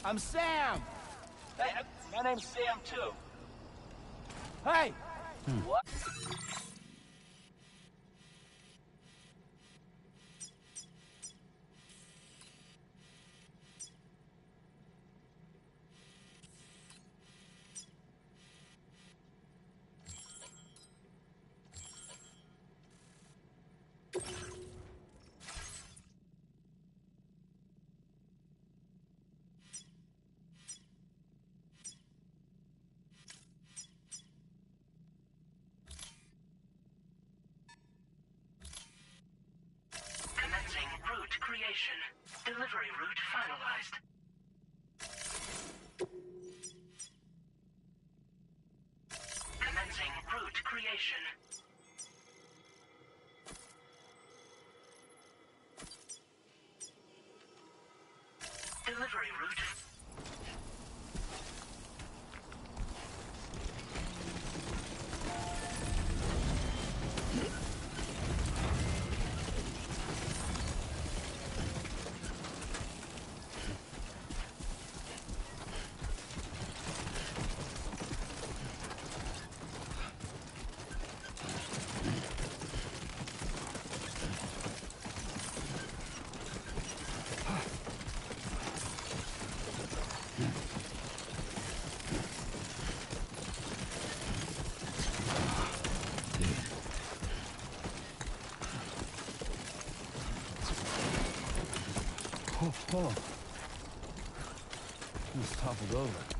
Speaker 9: I'm Sam! Hey, my name's Sam, too. Hey! What?
Speaker 5: Commencing route creation. Delivery route finalized. Commencing route creation. Delivery route.
Speaker 4: Oh. Almost toppled over.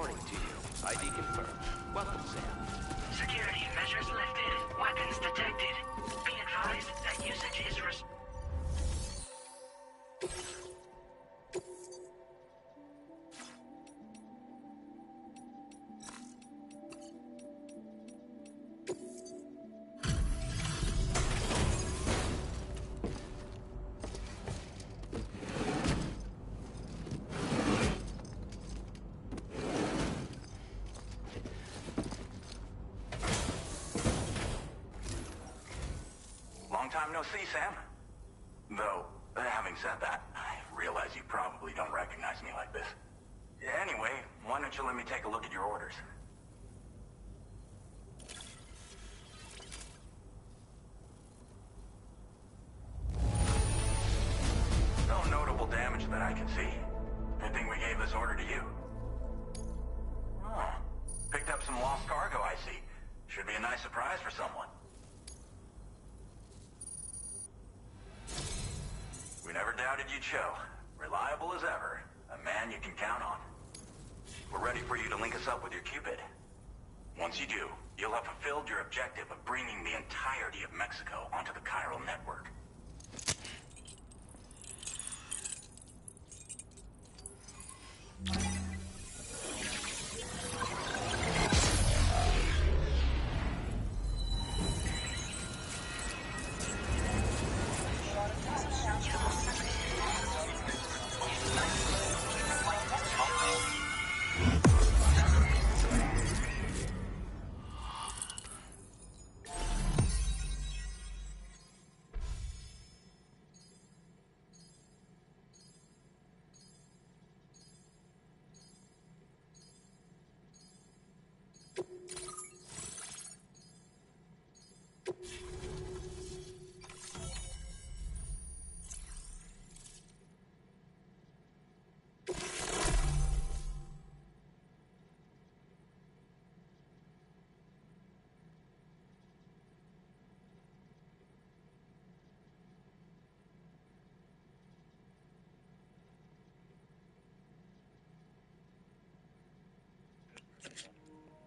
Speaker 7: morning to you. ID confirmed. Welcome, Sam.
Speaker 5: Security measures lifted. Weapons detected. Be advised that usage is
Speaker 11: Long time no see, Sam. Though, having said that, I realize you probably don't recognize me like this. Anyway, why don't you let me take a look at your orders? No notable damage that I can see. Good thing we gave this order to you. Oh, picked up some lost cargo, I see. Should be a nice surprise for someone. We never doubted you'd show. Reliable as ever. A man you can count on. We're ready for you to link us up with your Cupid. Once you do, you'll have fulfilled your objective of bringing the entirety of Mexico onto the chiral network.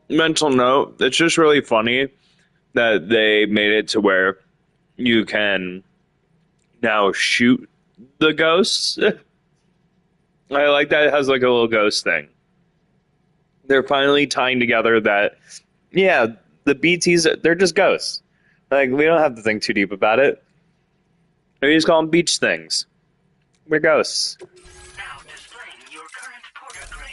Speaker 1: Mental note, it's just really funny that they made it to where you can now shoot the ghosts. I like that it has like a little ghost thing. They're finally tying together that, yeah, the BTs, they're just ghosts. Like, we don't have to think too deep about it. We just call them beach things. We're ghosts.
Speaker 5: now displaying your current porter grade.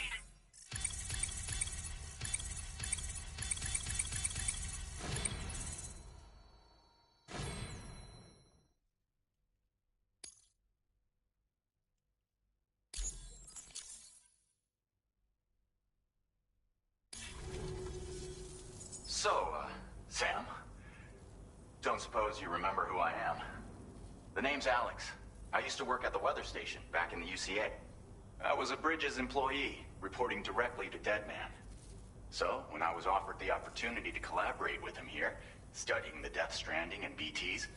Speaker 11: So, Sam, don't suppose you remember who I am? The name's Alex. I used to work at the weather station back in the UCA. I was a Bridges employee, reporting directly to Deadman. So, when I was offered the opportunity to collaborate with him here, studying the Death Stranding and BTs,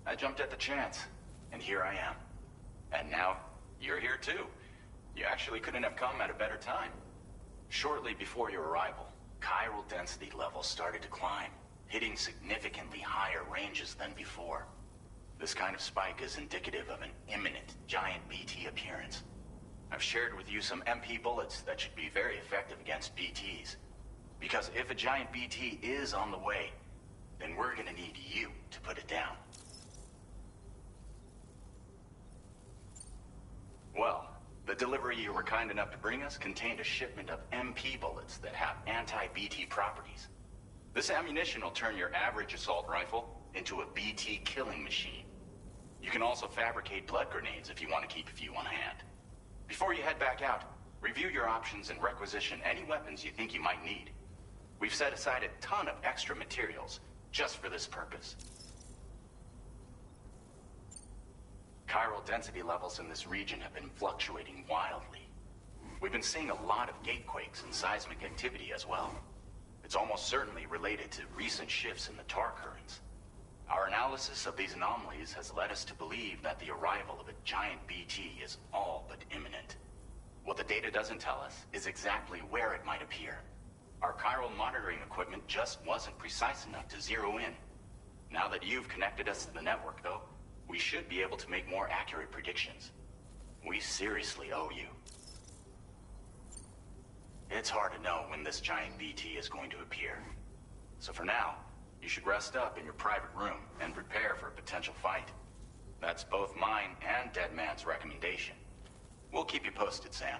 Speaker 11: I jumped at the chance, and here I am. And now, you're here too. You actually couldn't have come at a better time. Shortly before your arrival, chiral density levels started to climb, hitting significantly higher ranges than before. This kind of spike is indicative of an imminent giant BT appearance. I've shared with you some MP bullets that should be very effective against BTs. Because if a giant BT is on the way, then we're gonna need you to put it down. Well, the delivery you were kind enough to bring us contained a shipment of MP bullets that have anti-BT properties. This ammunition will turn your average assault rifle into a BT killing machine. You can also fabricate blood grenades if you want to keep a few on hand. Before you head back out, review your options and requisition any weapons you think you might need. We've set aside a ton of extra materials just for this purpose. Chiral density levels in this region have been fluctuating wildly. We've been seeing a lot of gatequakes and seismic activity as well. It's almost certainly related to recent shifts in the tar currents. Our analysis of these anomalies has led us to believe that the arrival of a giant BT is all but imminent.
Speaker 12: What the data doesn't tell us is exactly where it might appear. Our chiral monitoring equipment just wasn't precise enough to zero in. Now that you've connected us to the network, though, we should be able to make more accurate predictions. We seriously owe you. It's hard to know when this giant BT is going to appear. So for now, you should rest up in your private room and prepare for a potential fight. That's both mine and Deadman's recommendation. We'll keep you posted, Sam.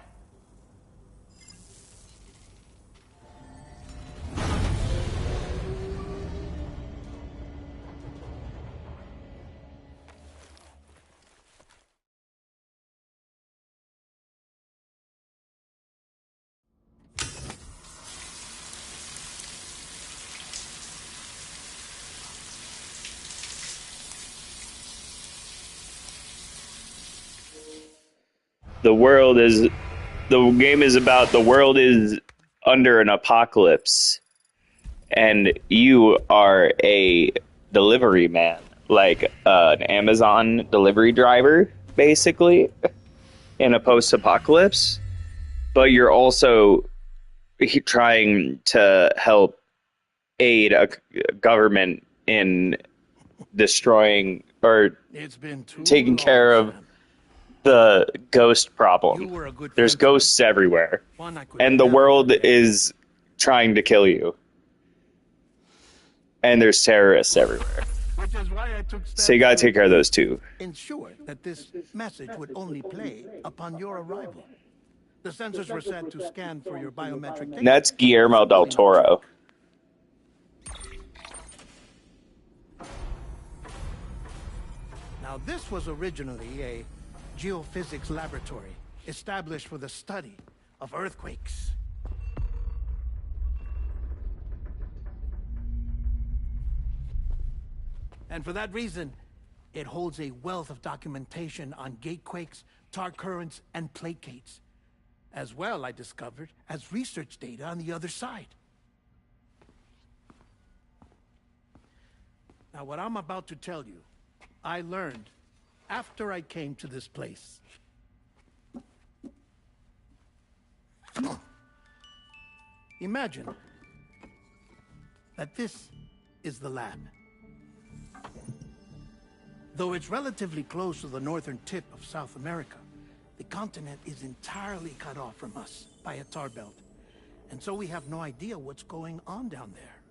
Speaker 1: The game is about the world is under an apocalypse, and you are a delivery man, like an Amazon delivery driver, basically, in a post-apocalypse. But you're also trying to help aid a government in destroying or taking care of the ghost problem. There's ghosts everywhere, and the world is trying to kill you, and there's terrorists everywhere.
Speaker 13: Which is why I took
Speaker 1: So you gotta take care of those too.
Speaker 13: Ensure that this message would only play upon your arrival. The sensors were set to scan for your biometric data.
Speaker 1: That's Guillermo del Toro.
Speaker 13: Now, this was originally a geophysics laboratory established for the study of earthquakes. And for that reason, it holds a wealth of documentation on gatequakes, tar currents, and placates. As well, I discovered, as research data on the other side. Now, what I'm about to tell you, I learned after I came to this place. Imagine that this is the lab. Though it's relatively close to the northern tip of South America, the continent is entirely cut off from us by a tar belt. And so we have no idea what's going on down there.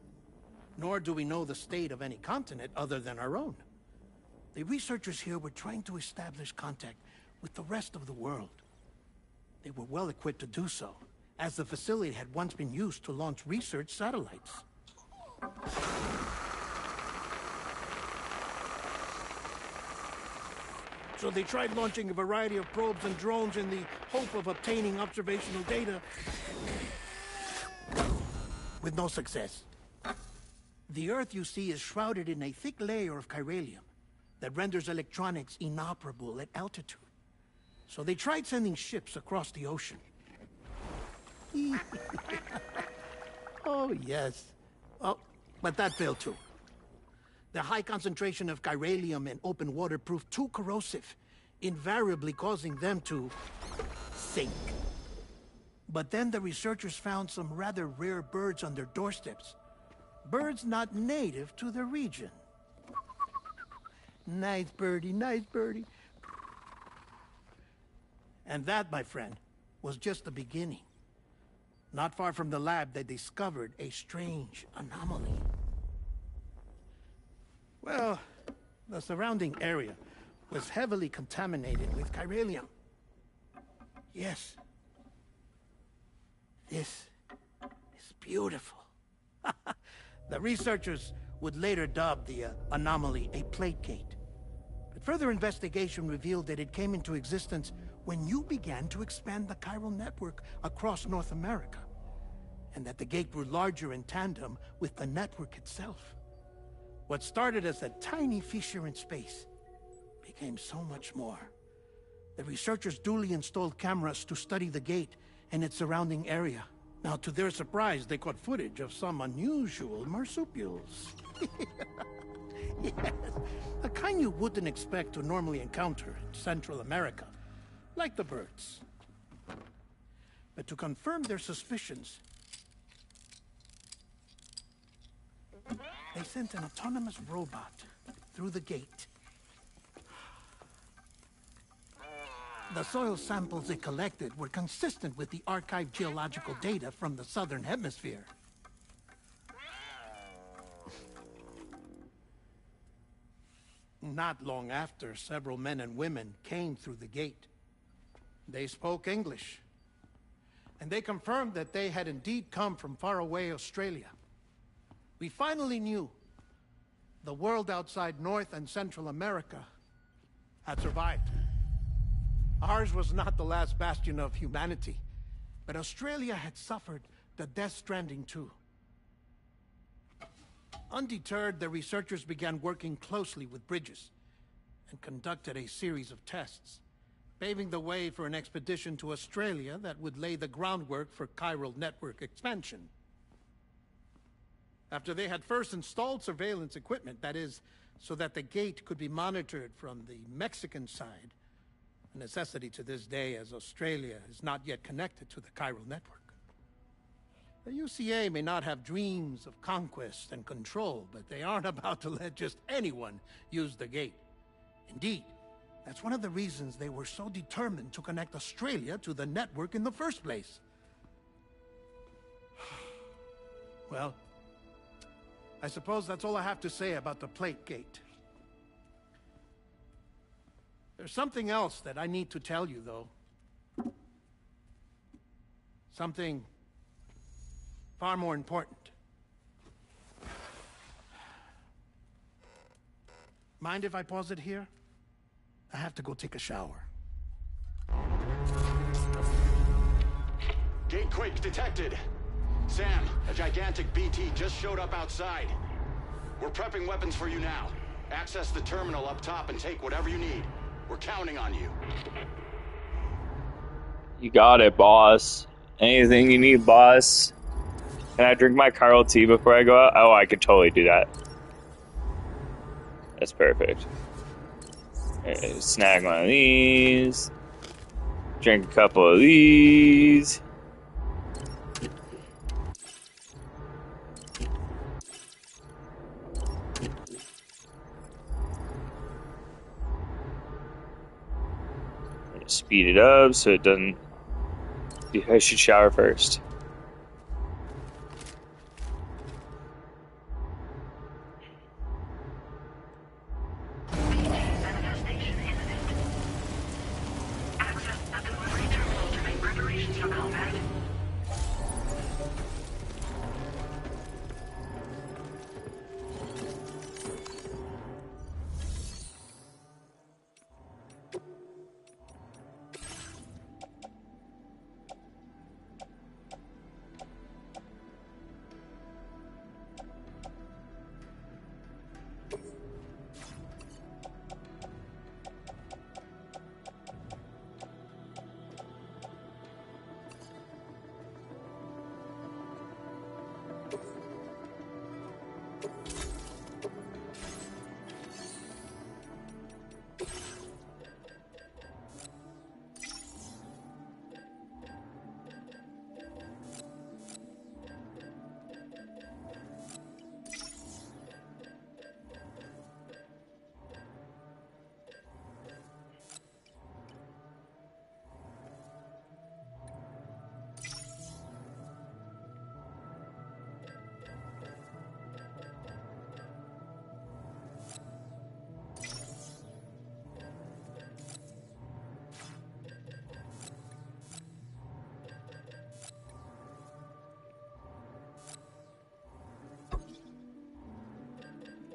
Speaker 13: Nor do we know the state of any continent other than our own. The researchers here were trying to establish contact with the rest of the world. They were well equipped to do so, as the facility had once been used to launch research satellites. So they tried launching a variety of probes and drones in the hope of obtaining observational data, with no success. The Earth, you see, is shrouded in a thick layer of chiralium that renders electronics inoperable at altitude. So they tried sending ships across the ocean. Oh, yes. Oh, but that failed too. The high concentration of chiralium in open water proved too corrosive, invariably causing them to sink. But then the researchers found some rather rare birds on their doorsteps. Birds not native to the region. Nice birdie, nice birdie. And that, my friend, was just the beginning. Not far from the lab, they discovered a strange anomaly. Well, the surrounding area was heavily contaminated with chiralium. Yes. This is beautiful. The researchers would later dub the anomaly a plate gate. But further investigation revealed that it came into existence when you began to expand the chiral network across North America, and that the gate grew larger in tandem with the network itself. What started as a tiny fissure in space became so much more. The researchers duly installed cameras to study the gate and its surrounding area. Now, to their surprise, they caught footage of some unusual marsupials. Yes, a kind you wouldn't expect to normally encounter in Central America, like the birds. But to confirm their suspicions, they sent an autonomous robot through the gate. The soil samples it collected were consistent with the archived geological data from the southern hemisphere. Not long after, several men and women came through the gate. They spoke English, and they confirmed that they had indeed come from faraway Australia. We finally knew the world outside North and Central America had survived. Ours was not the last bastion of humanity, but Australia had suffered the death stranding too. Undeterred, the researchers began working closely with Bridges and conducted a series of tests, paving the way for an expedition to Australia that would lay the groundwork for chiral network expansion. After they had first installed surveillance equipment, that is, so that the gate could be monitored from the Mexican side, a necessity to this day as Australia is not yet connected to the chiral network. The UCA may not have dreams of conquest and control, but they aren't about to let just anyone use the gate. Indeed, that's one of the reasons they were so determined to connect Australia to the network in the first place. Well, I suppose that's all I have to say about the plate gate. There's something else that I need to tell you, though. Something far more important. Mind if I pause it here? I have to go take a shower.
Speaker 14: Gate quake detected. Sam, a gigantic BT just showed up outside. We're prepping weapons for you now. Access the terminal up top and take whatever you need. We're counting on you.
Speaker 1: You got it, boss. Anything you need, boss. Can I drink my Carl tea before I go out? Oh, I could totally do that. That's perfect. Snag one of these. Drink a couple of these. Speed it up so it doesn't... I should shower first.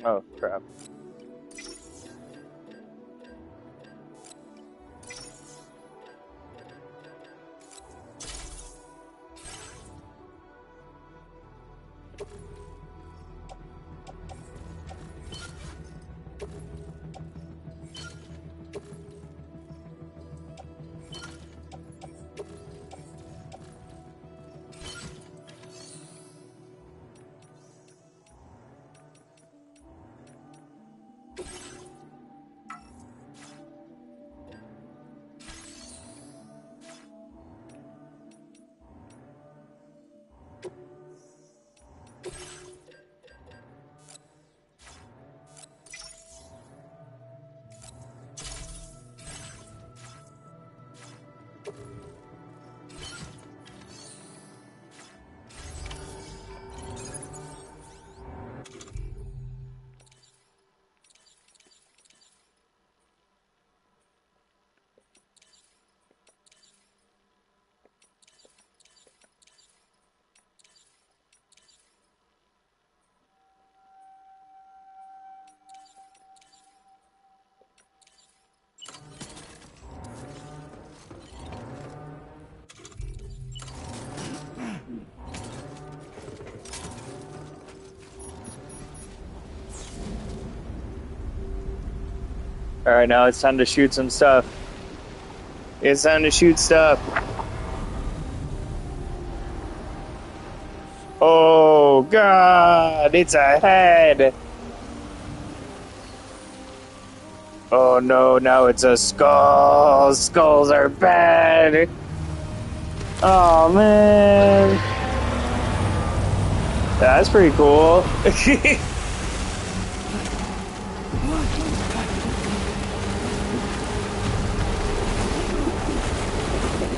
Speaker 1: Oh, crap. Alright, now it's time to shoot some stuff. It's time to shoot stuff. Oh, God! It's a head! Oh, no, now it's a skull! Skulls are bad! Oh, man! That's pretty cool.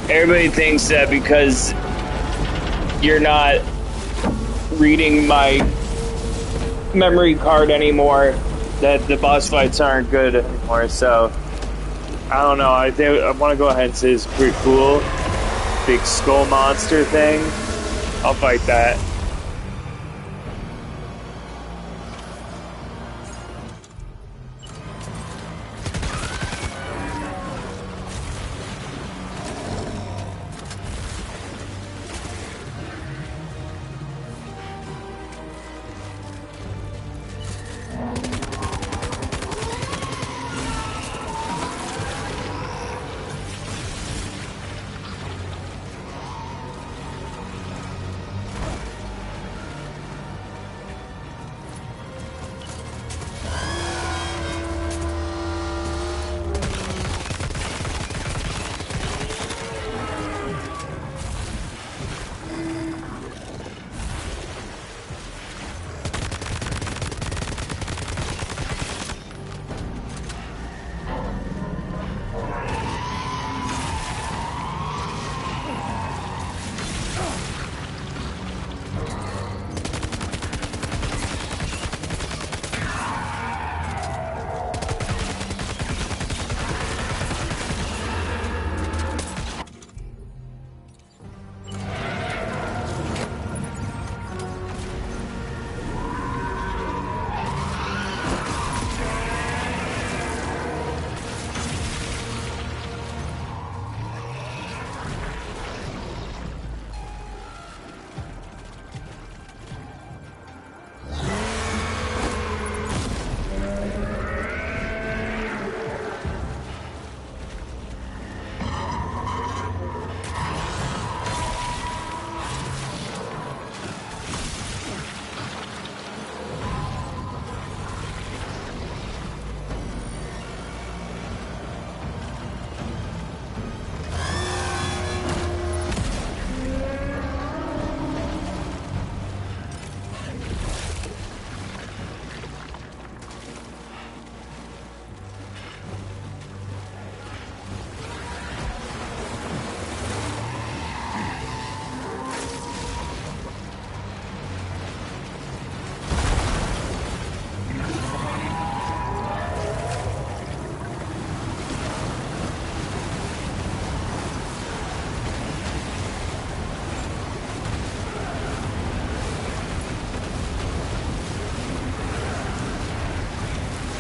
Speaker 1: Everybody thinks that because you're not reading my memory card anymore, that the boss fights aren't good anymore, so I don't know. I want to go ahead and say it's pretty cool. Big skull monster thing. I'll fight that.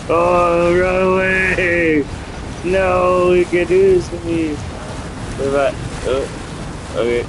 Speaker 1: Oh, run away! No, you can do this to me. What about? Oh, okay.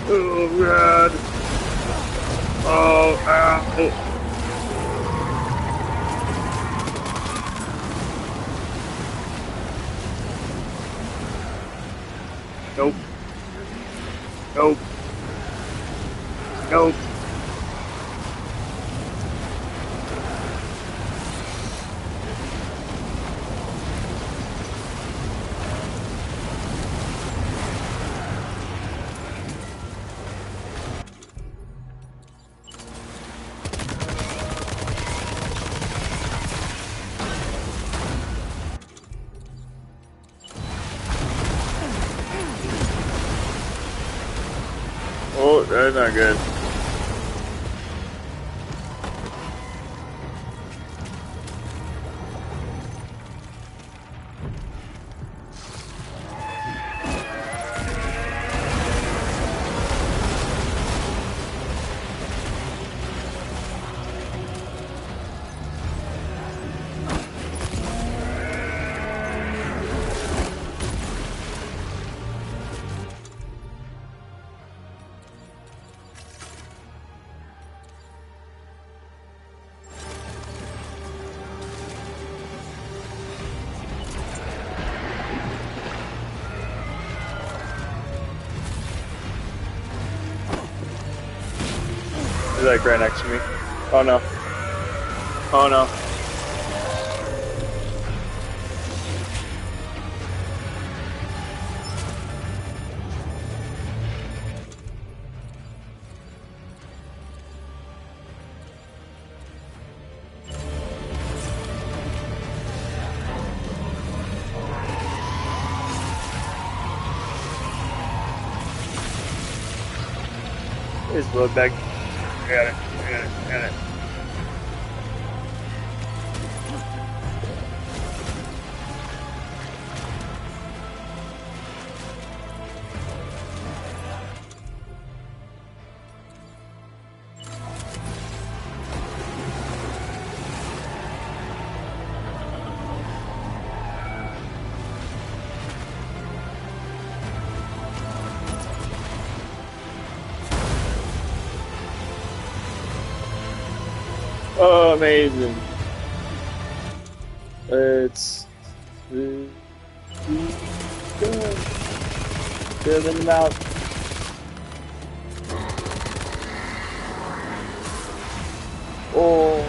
Speaker 1: Oh, God. Oh, ow. Nope. Nope. Oh, that's not good. He's like right next to me. Oh no. Oh no. Here's the load bag. Got it. Got it. Got it. Oh, amazing. Let's go. Fill them out. Oh.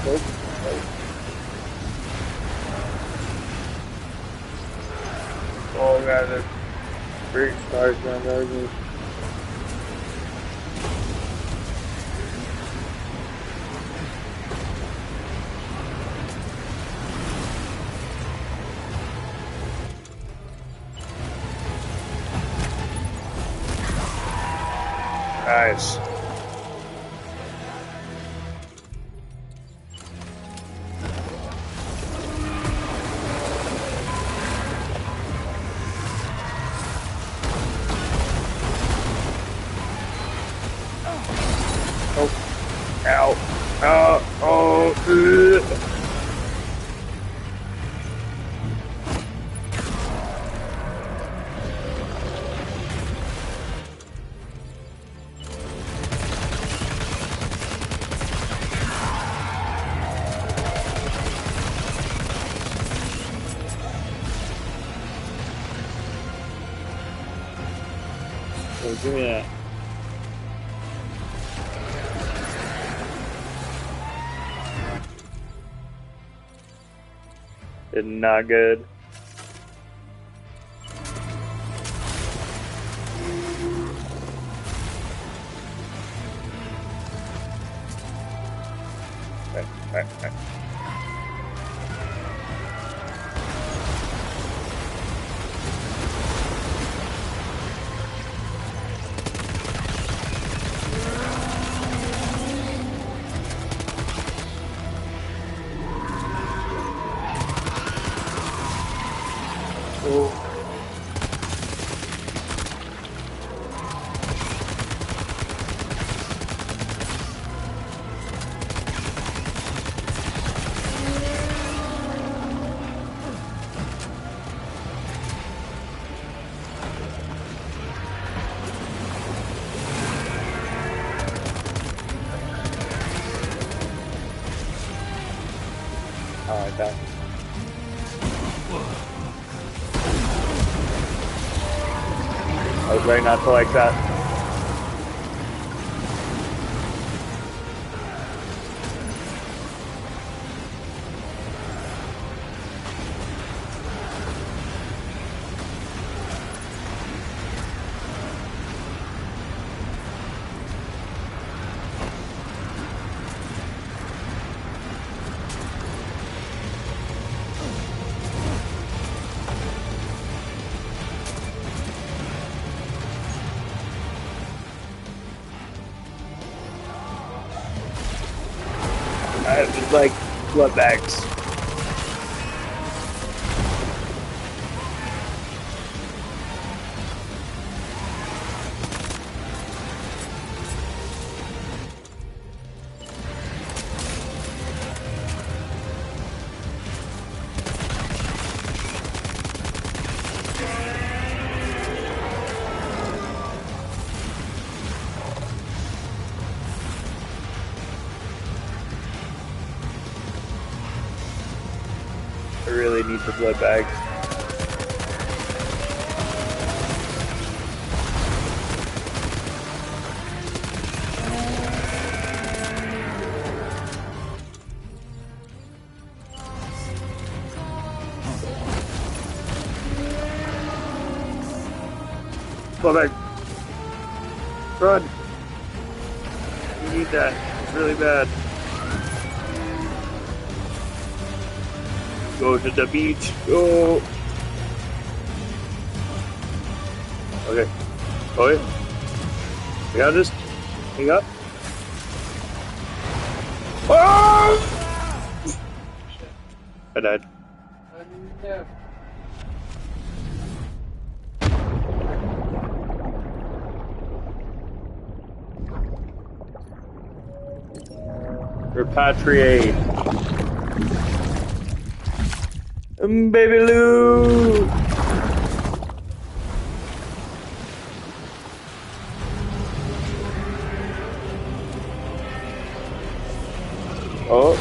Speaker 1: Nope. Nope. Oh, God, the great stars down there. Nice. Oh. Ow. Oh. Give me that. It's not good. Okay. Oh. I like that. I was ready not to like that. I just like blood bags. I really need the blood bags. Blood bag. Run. We need that. It's really bad. Go to the beach. Go. Okay. Oh yeah. We got this. We got. Oh! I died.
Speaker 6: No.
Speaker 1: Repatriate. Baby Lou. Oh.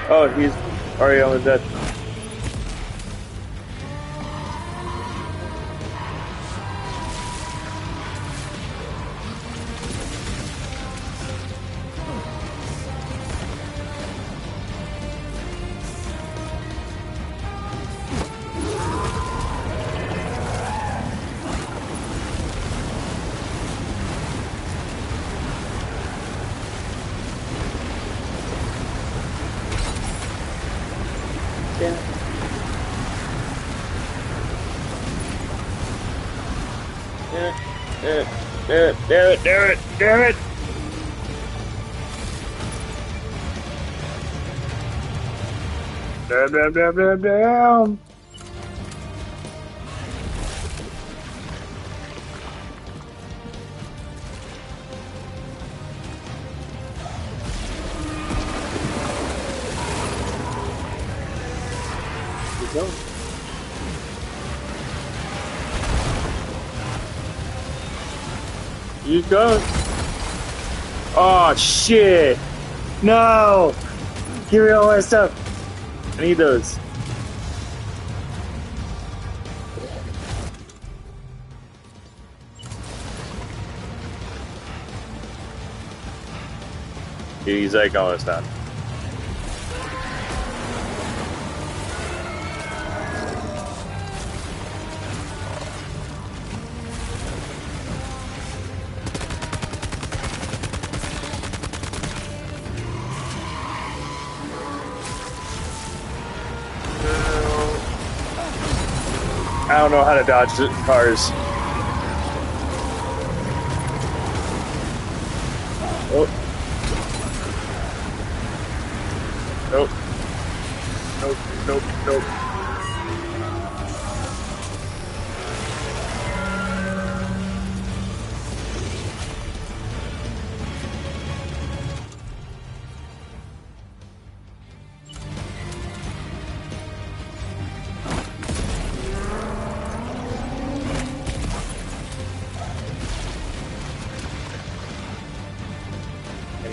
Speaker 1: Oh, he's already on the dead. Damn it! Damn! Keep going. Keep going. Oh shit! No! Give me all my stuff. I need those. He's like almost done. I don't know how to dodge the cars. Oh. Nope. Nope, nope, nope.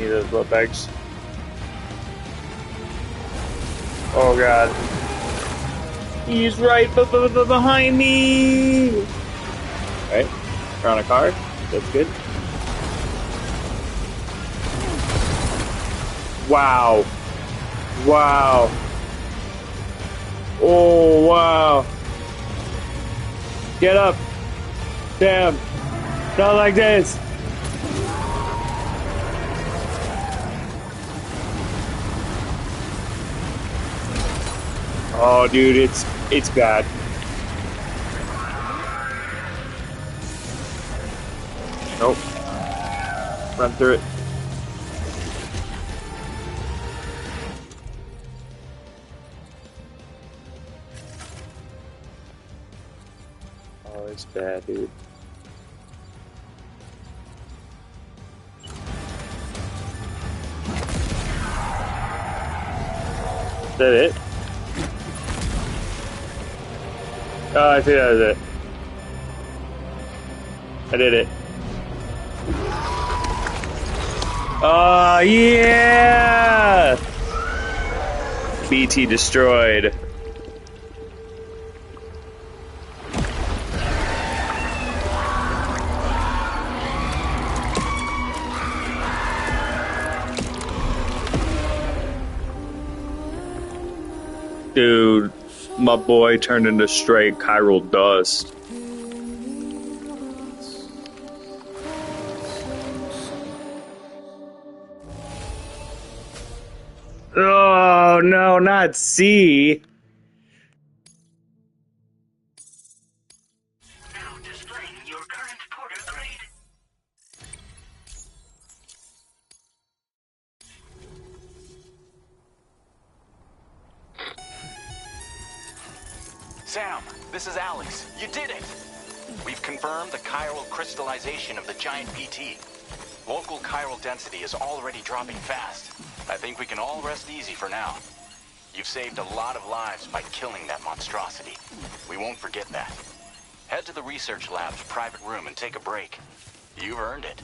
Speaker 1: need those blood bags. Oh god. He's right behind me! Alright, we're on a car. That's good. Wow. Wow. Oh, wow. Get up. Damn. Not like this. Oh, dude, it's bad. Nope. Run through it. Oh, it's bad, dude. Is that it? Oh, I think that was it. I did it. Oh, yeah! BT destroyed. Dude, my boy turned into straight chiral dust. Oh, no, not C.
Speaker 5: Now displaying your current porter grade.
Speaker 7: Sam, this is Alex. You did it! We've confirmed the chiral crystallization of the giant BT. Local chiral density is already dropping fast. I think we can all rest easy for now. You've saved a lot of lives by killing that monstrosity. We won't forget that. Head to the research lab's private room and take a break. You've earned it.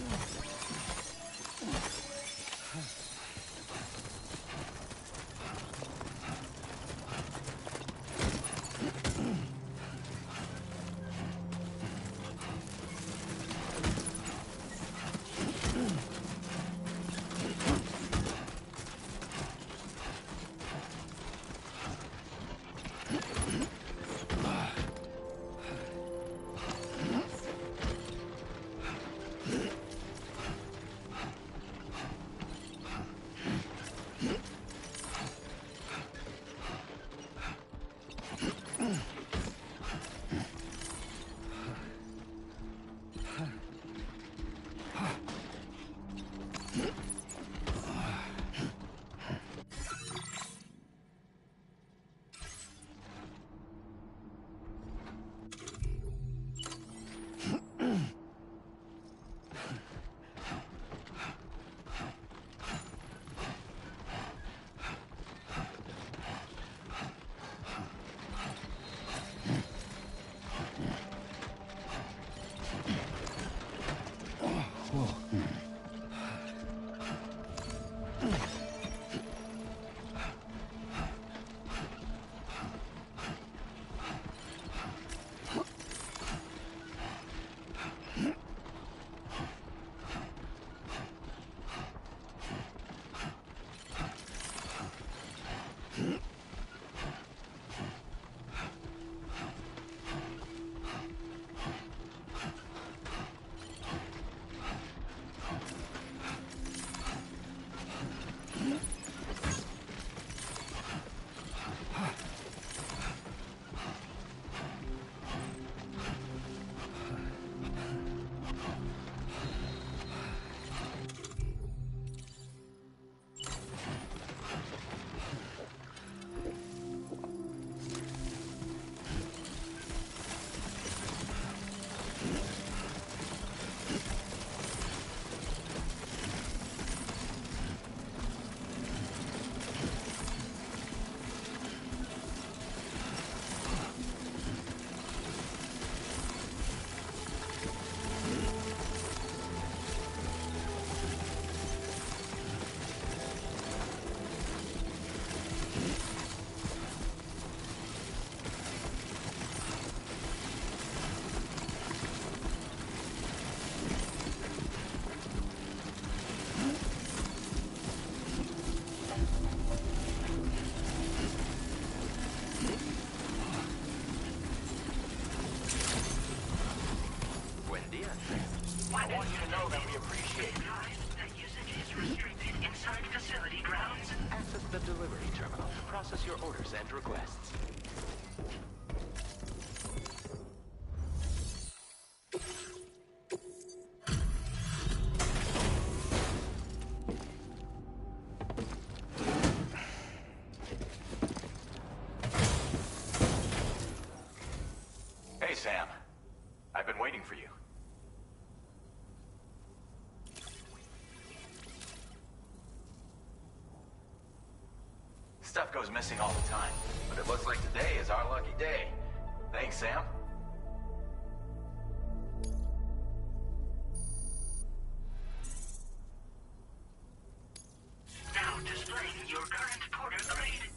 Speaker 9: I want you to know that we appreciate it.
Speaker 5: That usage is restricted inside facility grounds.
Speaker 15: Access the delivery terminal to process your orders and requests.
Speaker 7: Hey, Sam. I've been waiting for you. Stuff goes missing all the time, but it looks like today is our lucky day. Thanks, Sam.
Speaker 5: Now displaying your current porter grade.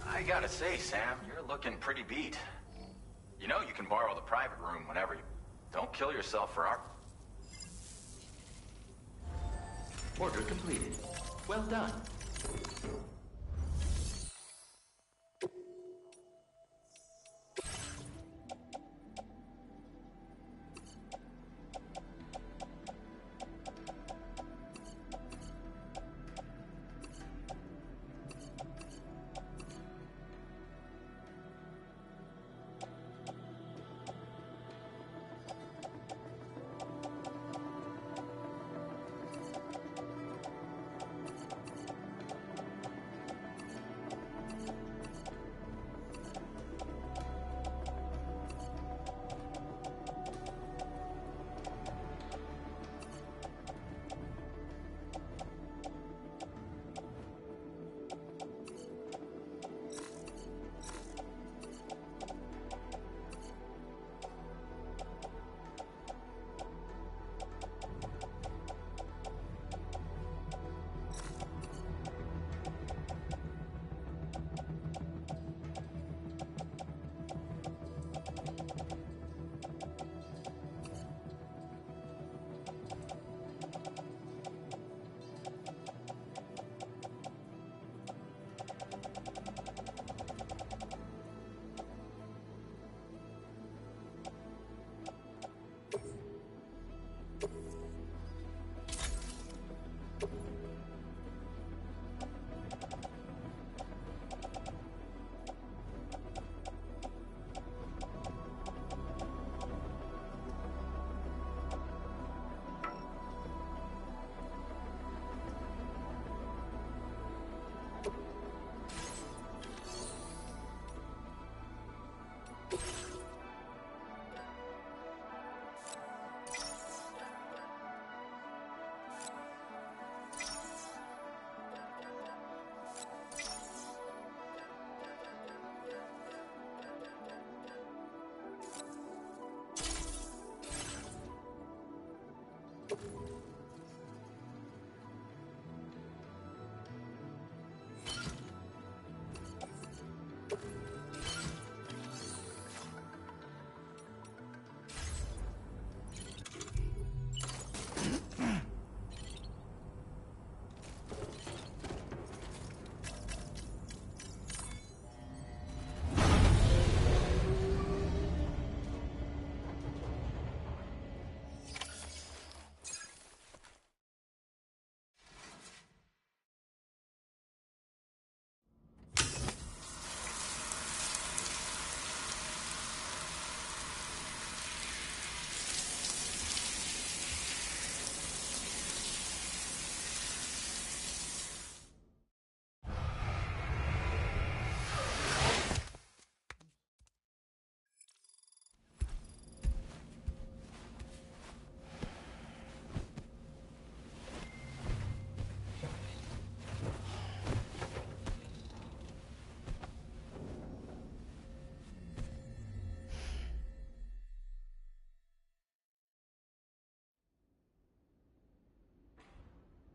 Speaker 7: I gotta say, Sam, you're looking pretty beat. You know you can borrow the private room whenever you... Don't kill yourself for our...
Speaker 15: Order completed. Well done.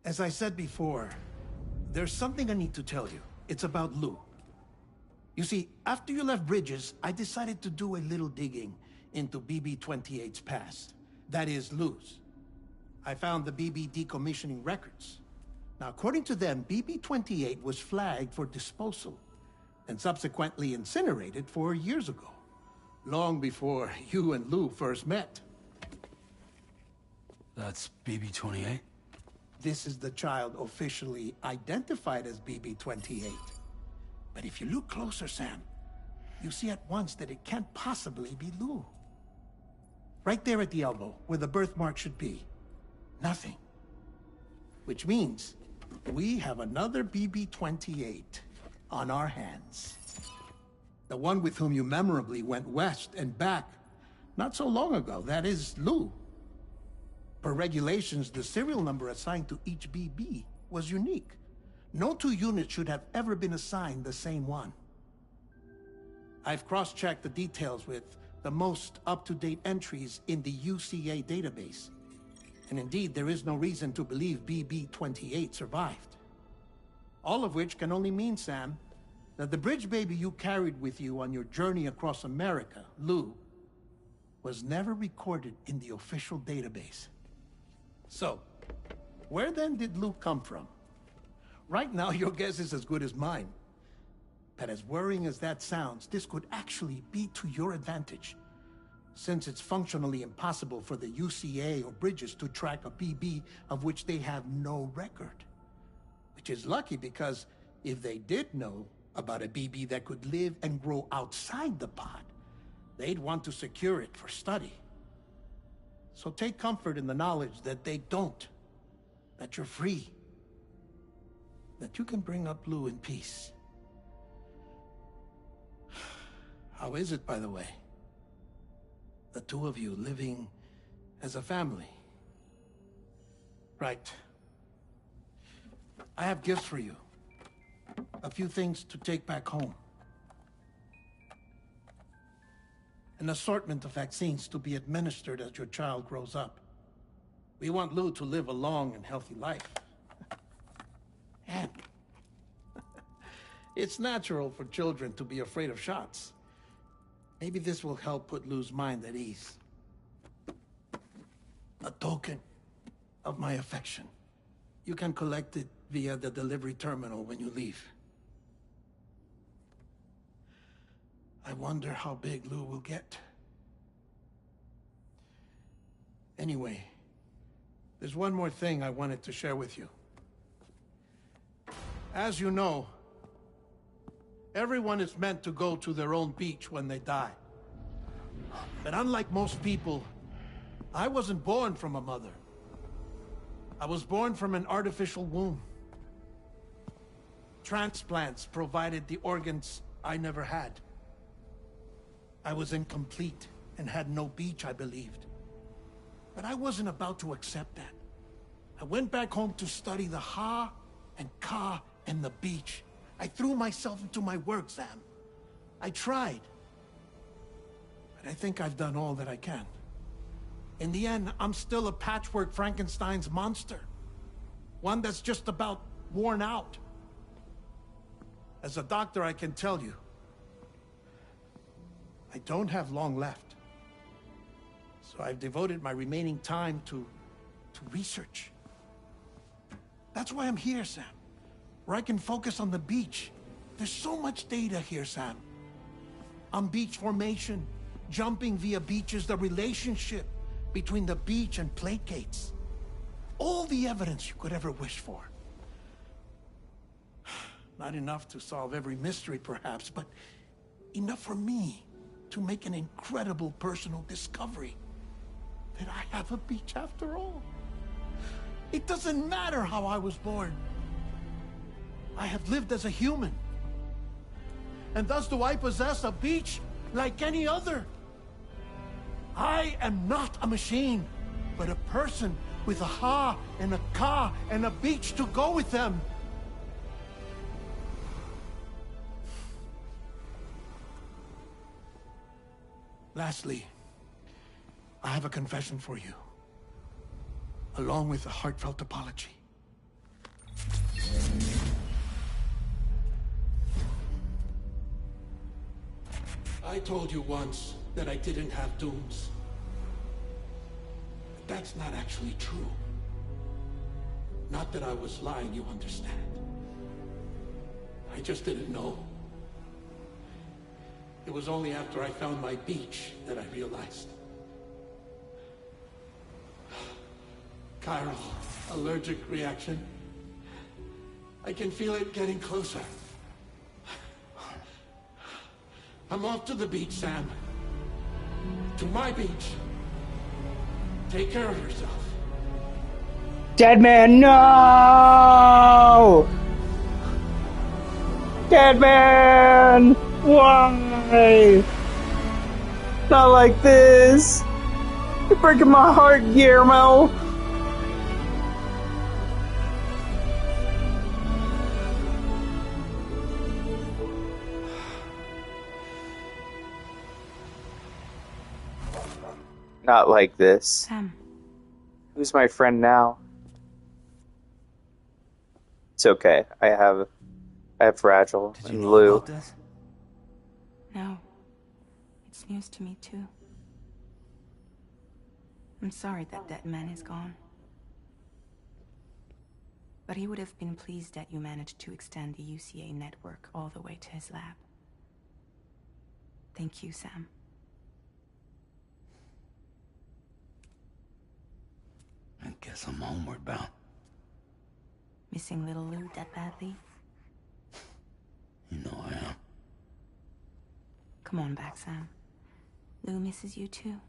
Speaker 13: As I said before, there's something I need to tell you. It's about Lou. You see, after you left Bridges, I decided to do a little digging into BB-28's past. That is, Lou's. I found the BB decommissioning records. Now, according to them, BB-28 was flagged for disposal and subsequently incinerated 4 years ago. long before you and Lou first met.
Speaker 4: That's BB-28?
Speaker 13: This is the child officially identified as BB-28. But if you look closer, Sam, you see at once that it can't possibly be Lou. Right there at the elbow, where the birthmark should be. Nothing. Which means we have another BB-28 on our hands. The one with whom you memorably went west and back not so long ago. That is Lou. Per regulations, the serial number assigned to each BB was unique. No two units should have ever been assigned the same one. I've cross-checked the details with the most up-to-date entries in the UCA database. And indeed, there is no reason to believe BB-28 survived. All of which can only mean, Sam, that the bridge baby you carried with you on your journey across America, Lou, was never recorded in the official database. So, where then did Lou come from? Right now, your guess is as good as mine. But as worrying as that sounds, this could actually be to your advantage, since it's functionally impossible for the UCA or Bridges to track a BB of which they have no record. Which is lucky, because if they did know about a BB that could live and grow outside the pod, they'd want to secure it for study. So take comfort in the knowledge that they don't, that you're free, that you can bring up Lou in peace. How is it, by the way? The two of you living as a family. Right. I have gifts for you. A few things to take back home. An assortment of vaccines to be administered as your child grows up. We want Lou to live a long and healthy life. And it's natural for children to be afraid of shots. Maybe this will help put Lou's mind at ease. A token of my affection. You can collect it via the delivery terminal when you leave. I wonder how big Lou will get. Anyway, there's one more thing I wanted to share with you. As you know, everyone is meant to go to their own beach when they die. But unlike most people, I wasn't born from a mother. I was born from an artificial womb. Transplants provided the organs I never had. I was incomplete and had no beach, I believed. But I wasn't about to accept that. I went back home to study the Ha and Ka and the beach. I threw myself into my work, Sam. I tried. But I think I've done all that I can. In the end, I'm still a patchwork Frankenstein's monster. One that's just about worn out. As a doctor, I can tell you, I don't have long left. So I've devoted my remaining time to research. That's why I'm here, Sam. Where I can focus on the beach. There's so much data here, Sam. On beach formation, jumping via beaches, the relationship between the beach and plate gates. All the evidence you could ever wish for. Not enough to solve every mystery, perhaps, but enough for me to make an incredible personal discovery. That I have a beach after all. It doesn't matter how I was born. I have lived as a human. And thus do I possess a beach like any other. I am not a machine, but a person with a Ha and a Ka and a beach to go with them. Lastly, I have a confession for you, along with a heartfelt apology. I told you once that I didn't have dooms. But that's not actually true. Not that I was lying, you understand. I just didn't know. It was only after I found my beach that I realized. Chiral allergic reaction. I can feel it getting closer. I'm off to the beach, Sam. To my beach. Take care of yourself.
Speaker 1: Dead man, no! Dead man! Why? Not like this. You're breaking my heart, Guillermo. Not like this.
Speaker 2: Sam.
Speaker 1: Who's my friend now? It's okay. I have Fragile and Lou.
Speaker 2: No. It's news to me too. I'm sorry that man is gone. But he would have been pleased that you managed to extend the UCA network all the way to his lab. Thank you, Sam.
Speaker 4: I guess I'm homeward bound.
Speaker 2: Missing little Lou that badly?
Speaker 4: You know I am.
Speaker 2: Come on back, Sam. Lou misses you too.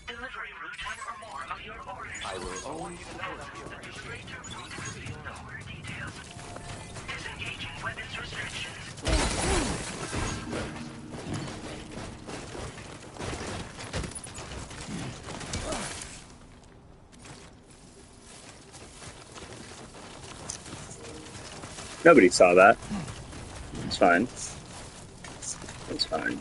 Speaker 5: Delivery route one or more of your orders.
Speaker 15: I will always
Speaker 5: The delivery terminal to reveal the order details. Disengaging weapons restrictions.
Speaker 1: Nobody saw that. It's fine. It's fine.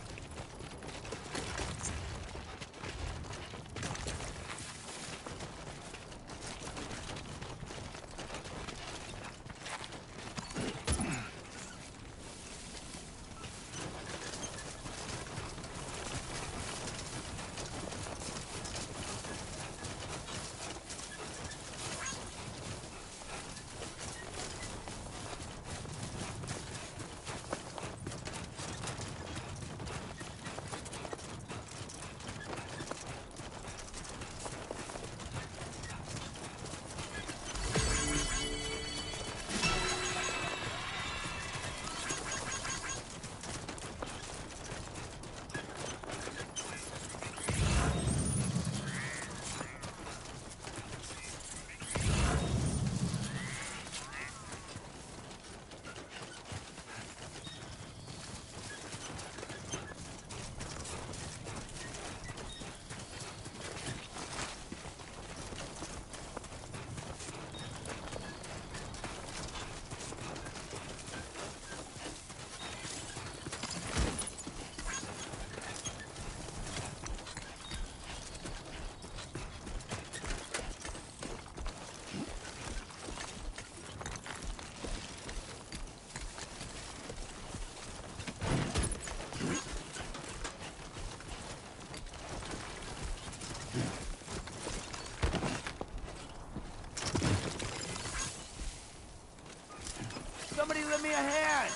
Speaker 13: me a hand!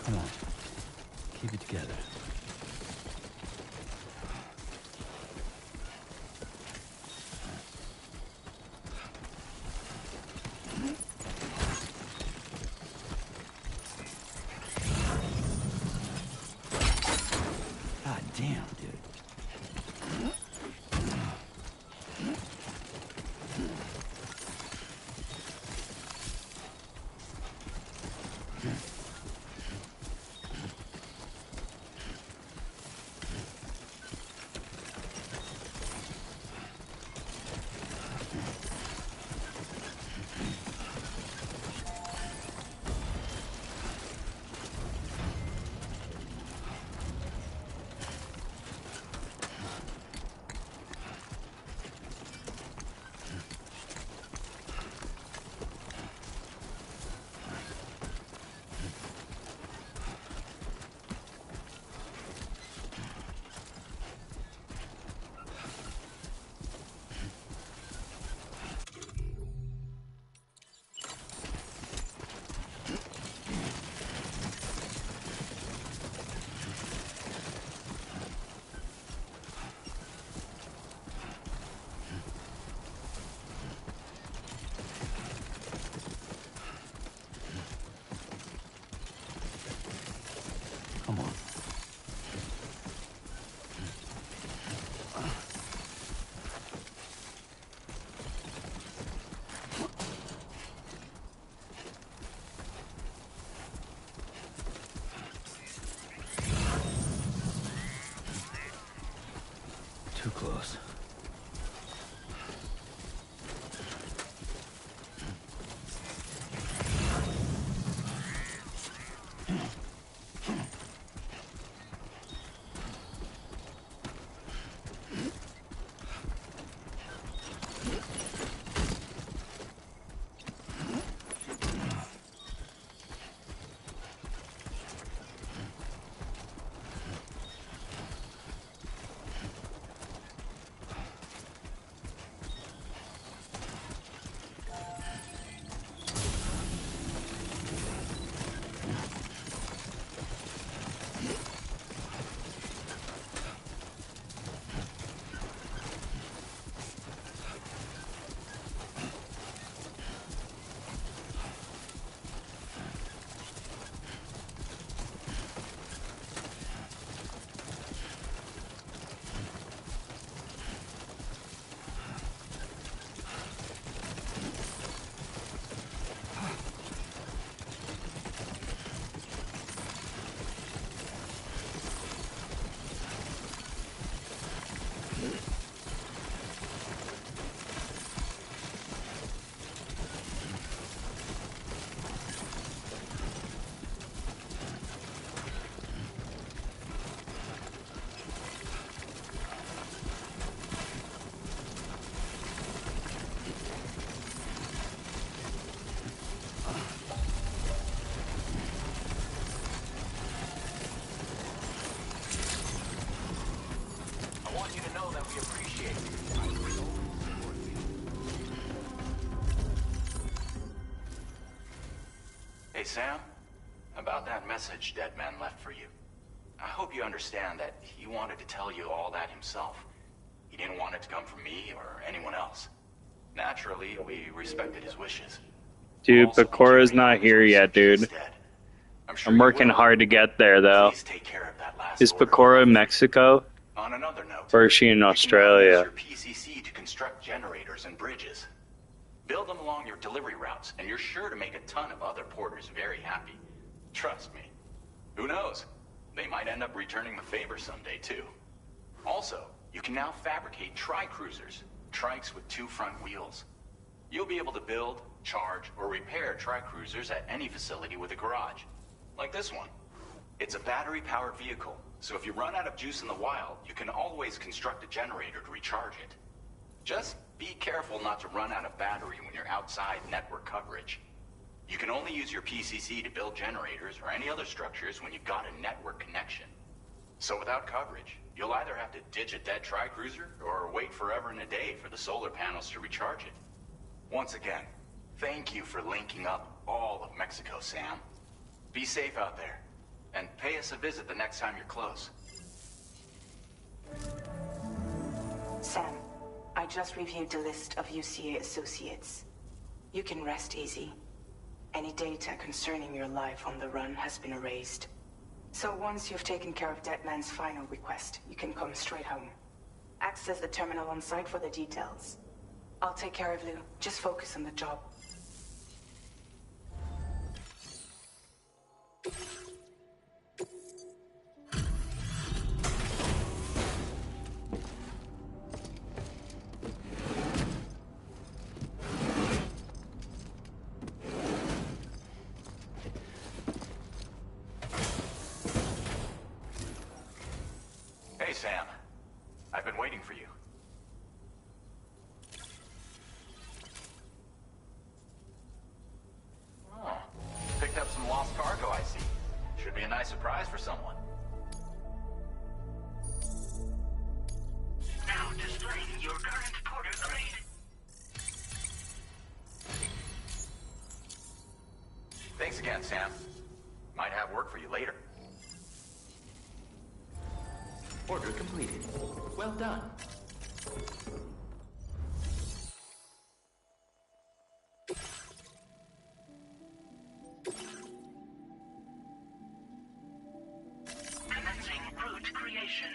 Speaker 4: Come on. Keep it together. God damn, dude. Come on. Too close.
Speaker 9: I want you to know that we appreciate you.
Speaker 12: Hey, Sam? About that message Deadman left for you. I hope you understand that he wanted to tell you all that himself. He didn't want it to come from me or anyone else. Naturally, we respected his wishes.
Speaker 1: Dude, but Cora's not here yet, dude. I'm working hard to get there, though. Is Pecora in Mexico?
Speaker 12: On another note,
Speaker 1: Or is she in Australia?
Speaker 12: use your PCC to construct generators and bridges. Build them along your delivery routes, and you're sure to make a ton of other porters very happy. Trust me. Who knows? They might end up returning the favor someday, too. Also, you can now fabricate tri-cruisers, trikes with 2 front wheels. You'll be able to build, charge, or repair tri-cruisers at any facility with a garage. Like this one. It's a battery-powered vehicle, so if you run out of juice in the wild, you can always construct a generator to recharge it. Just be careful not to run out of battery when you're outside network coverage. You can only use your PCC to build generators or any other structures when you've got a network connection. So without coverage, you'll either have to ditch a dead tri-cruiser or wait forever and a day for the solar panels to recharge it. Once again, thank you for linking up all of Mexico, Sam. Be safe out there, and pay us a visit the next time you're close.
Speaker 16: Sam, I just reviewed the list of UCA associates. You can rest easy. Any data concerning your life on the run has been erased. So once you've taken care of Deadman's final request, you can come straight home. Access the terminal on site for the details. I'll take care of Lou. Just focus on the job.
Speaker 12: Hey, Sam. I've been waiting for you. Oh, picked up some lost cargo, I see. Should be a nice surprise for someone.
Speaker 5: Now displaying your current porter grade.
Speaker 12: Thanks again, Sam. Might have work for you later.
Speaker 15: Order completed. Well done.
Speaker 5: Commencing route creation.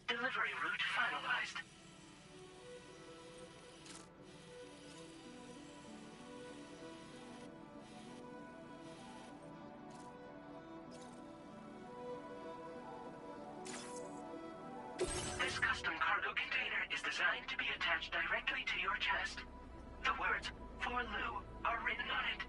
Speaker 5: Delivery route finalized. This custom cargo container is designed to be attached directly to your chest. The words, "For Lou," are written on it.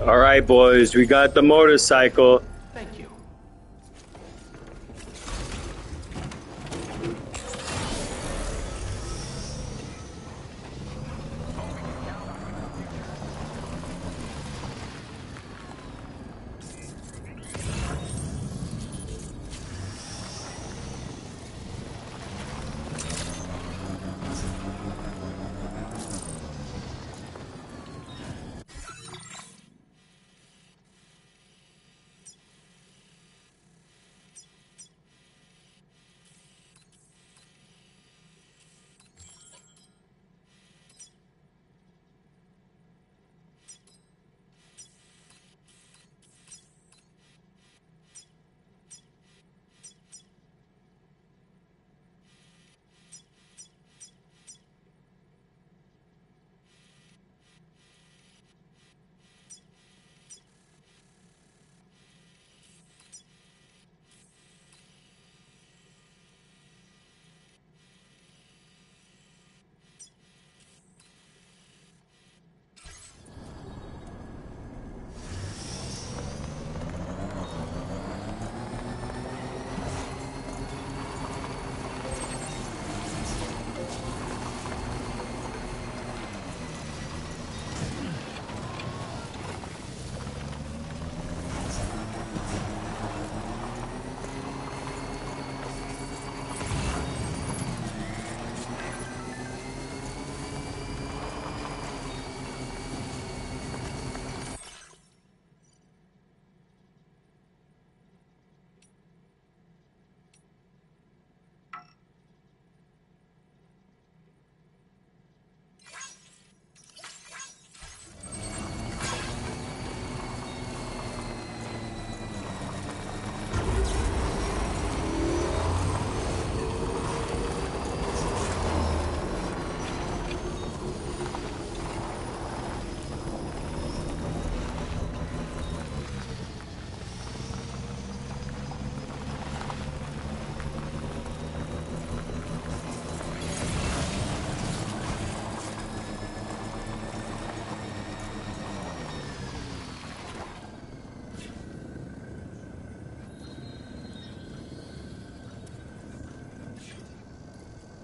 Speaker 1: All right, boys, we got the motorcycle.
Speaker 15: Thank you.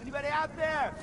Speaker 9: Anybody out there?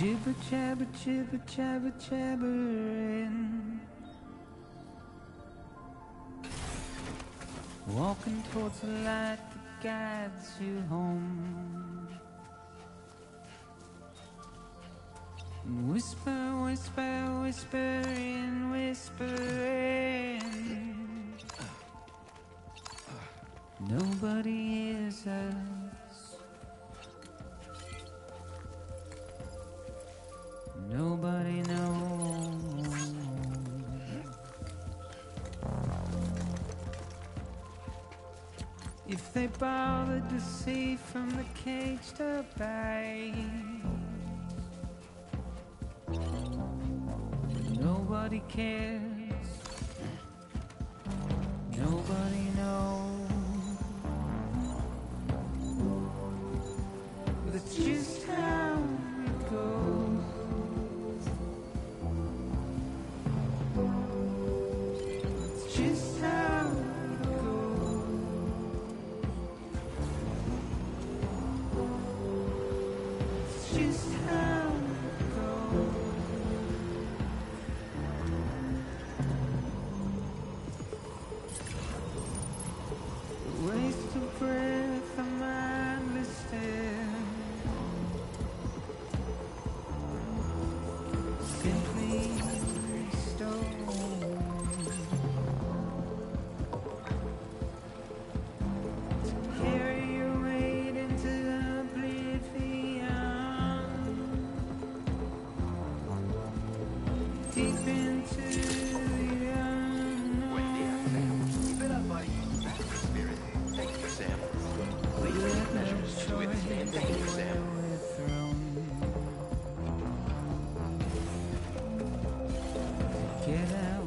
Speaker 17: Jibber jabber jibber jabber jabbering, walking towards the light that guides you home. And whisper, whisper, whispering, whispering. Nobody hears us. Nobody knows. If they bothered to see from the caged up eyes, nobody cares. Nobody knows. But it's just how it goes. It's just how it goes. It's just how it goes. Waste of breath, a mindless stare. Simply stone. To carry your weight into oblivion. Deep into the unknown.
Speaker 15: Keep it up, buddy. That's the spirit. Thank you, Sam. Please take measures to withstand danger, Sam.
Speaker 17: Get out.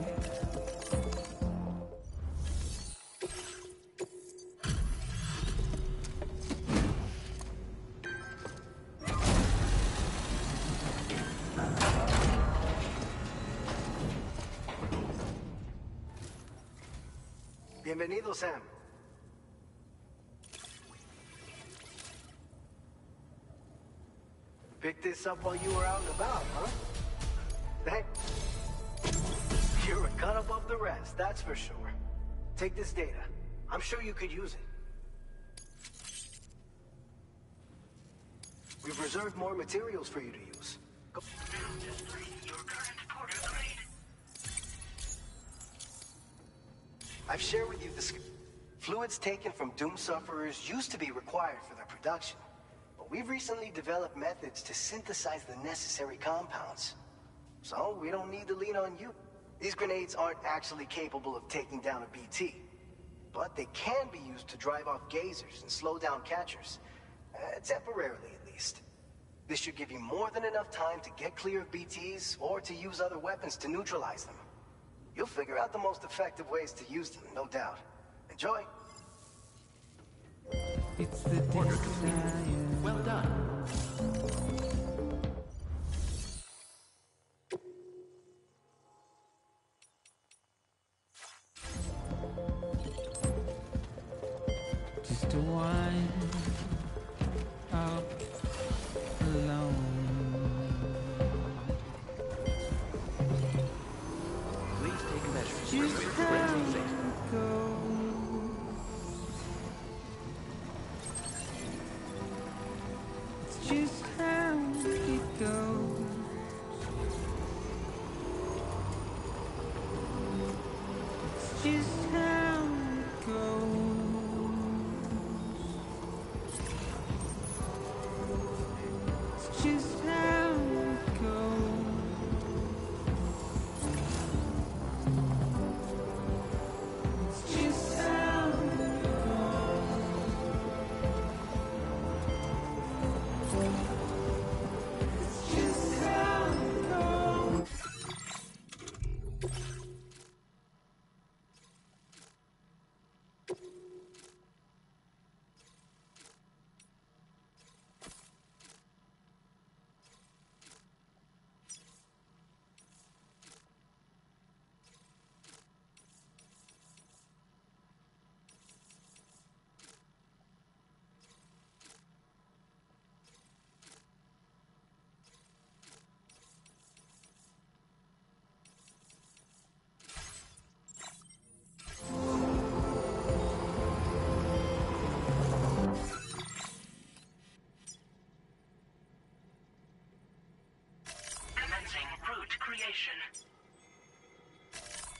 Speaker 11: Bienvenido, Sam. Picked this up while you were out and about, huh? Hey, you're a cut above the rest, that's for sure. Take this data. I'm sure you could use it. We've reserved more materials for you to use. Go. I've shared with you the fluids taken from Doom sufferers used to be required for their production. But we've recently developed methods to synthesize the necessary compounds. So we don't need to lean on you. These grenades aren't actually capable of taking down a BT. But they can be used to drive off gazers and slow down catchers. Temporarily, at least. This should give you more than enough time to get clear of BTs or to use other weapons to neutralize them. You'll figure out the most effective ways to use them, no doubt. Enjoy.
Speaker 17: It's the desire.
Speaker 15: Well done.
Speaker 17: Just a wine out alone.
Speaker 15: Please take measures to
Speaker 17: Just
Speaker 15: prevent
Speaker 17: how
Speaker 15: forensic safety.
Speaker 17: it goes. It's just how it goes. It's just how it goes. It's just how it goes. It's just how it goes. It's just how it goes.
Speaker 5: location.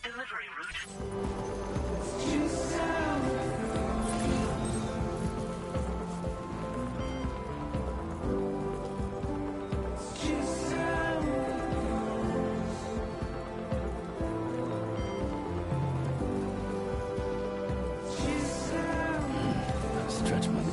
Speaker 5: Delivery route.
Speaker 4: Stretch my...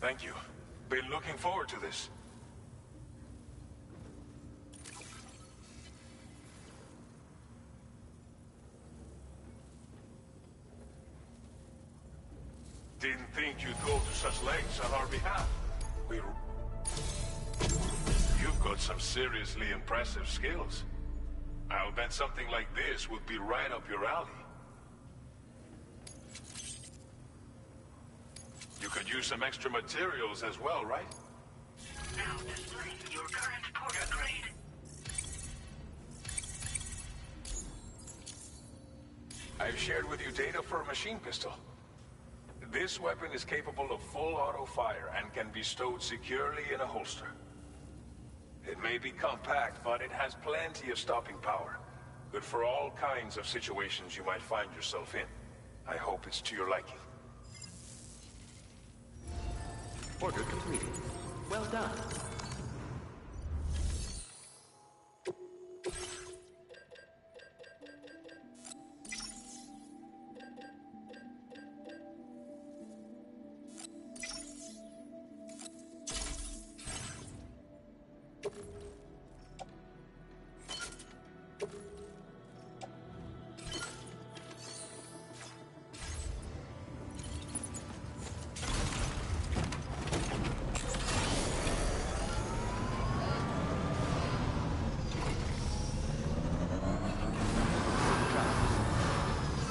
Speaker 8: Thank you. Been looking forward to this. Didn't think you'd go to such lengths on our behalf. You've got some seriously impressive skills. I'll bet something like this would be right up your alley. You could use some extra materials as well, right?
Speaker 5: Now displaying your current porter grade.
Speaker 8: I've shared with you data for a machine pistol. This weapon is capable of full auto fire and can be stowed securely in a holster. It may be compact, but it has plenty of stopping power. Good for all kinds of situations you might find yourself in. I hope it's to your liking.
Speaker 15: Order completed. Well done.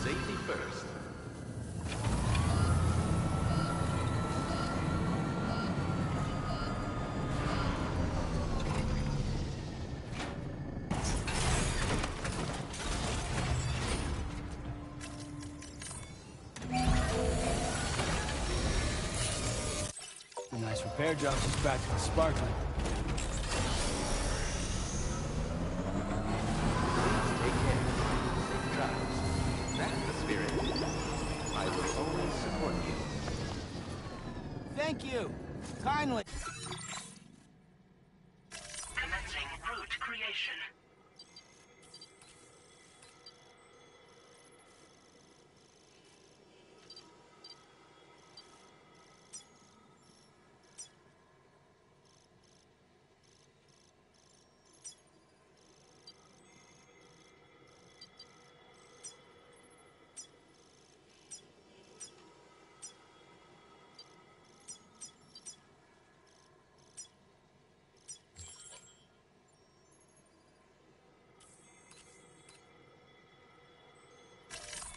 Speaker 15: Safety first.
Speaker 4: A nice repair job, just practically sparkling.
Speaker 15: Take care. Safe travels. That's the spirit. I will always support you.
Speaker 9: Thank you. Kindly.
Speaker 5: Commencing route creation.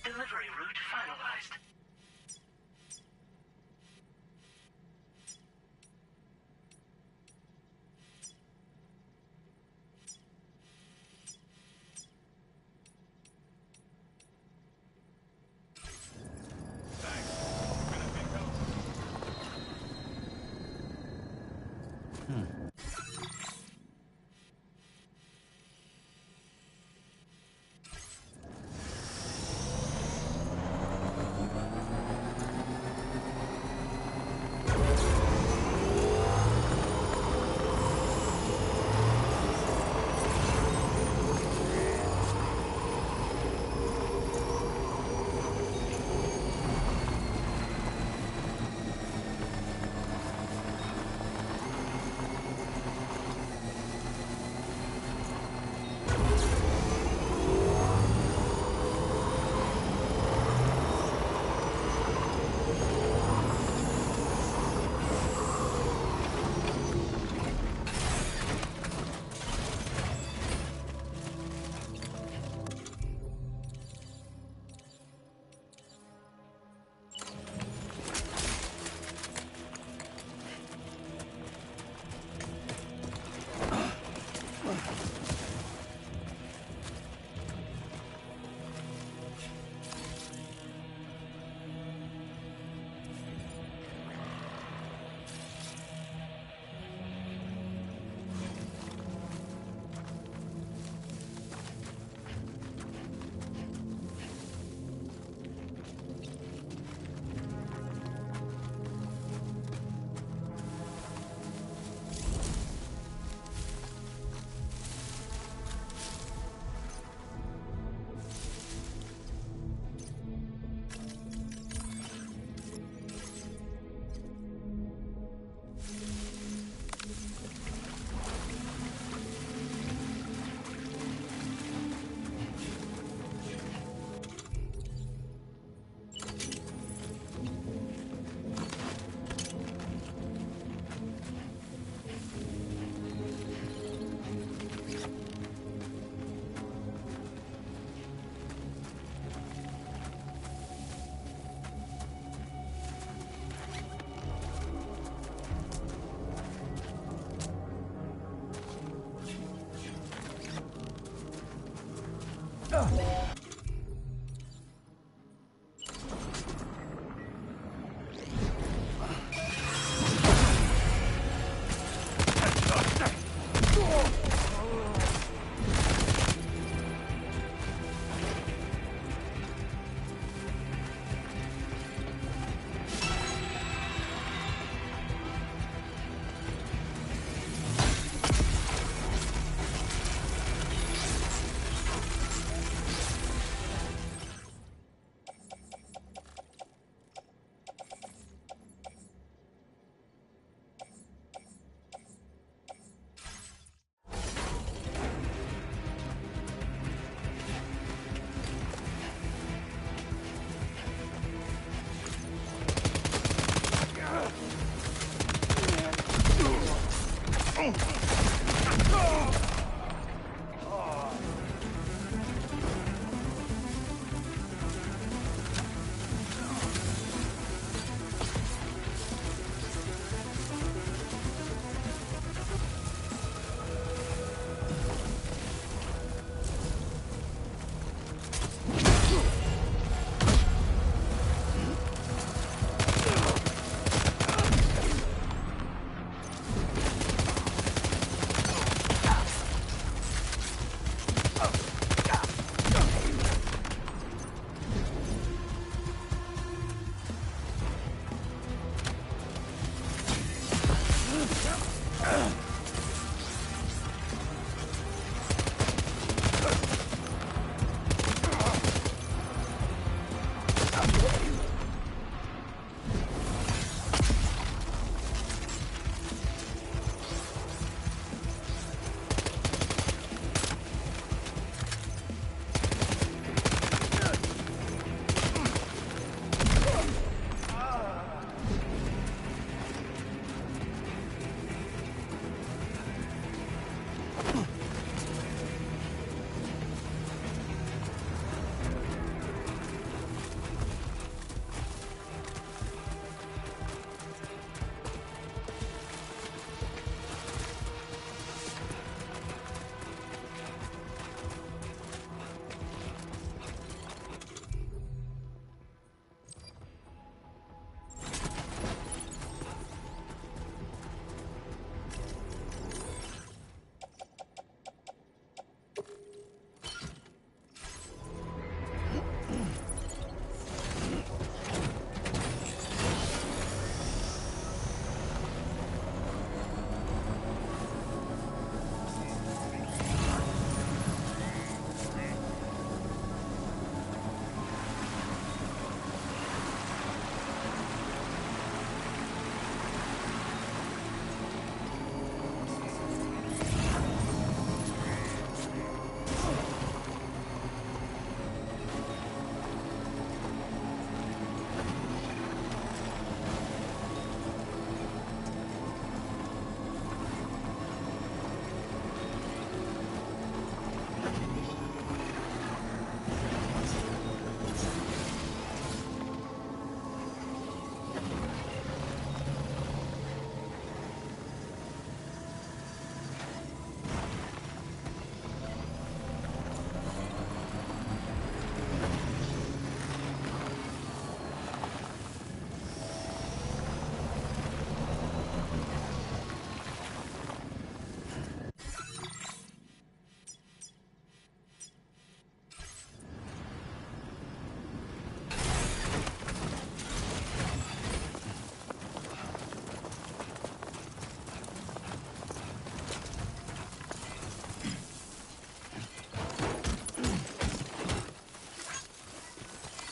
Speaker 5: Delivery route finalized.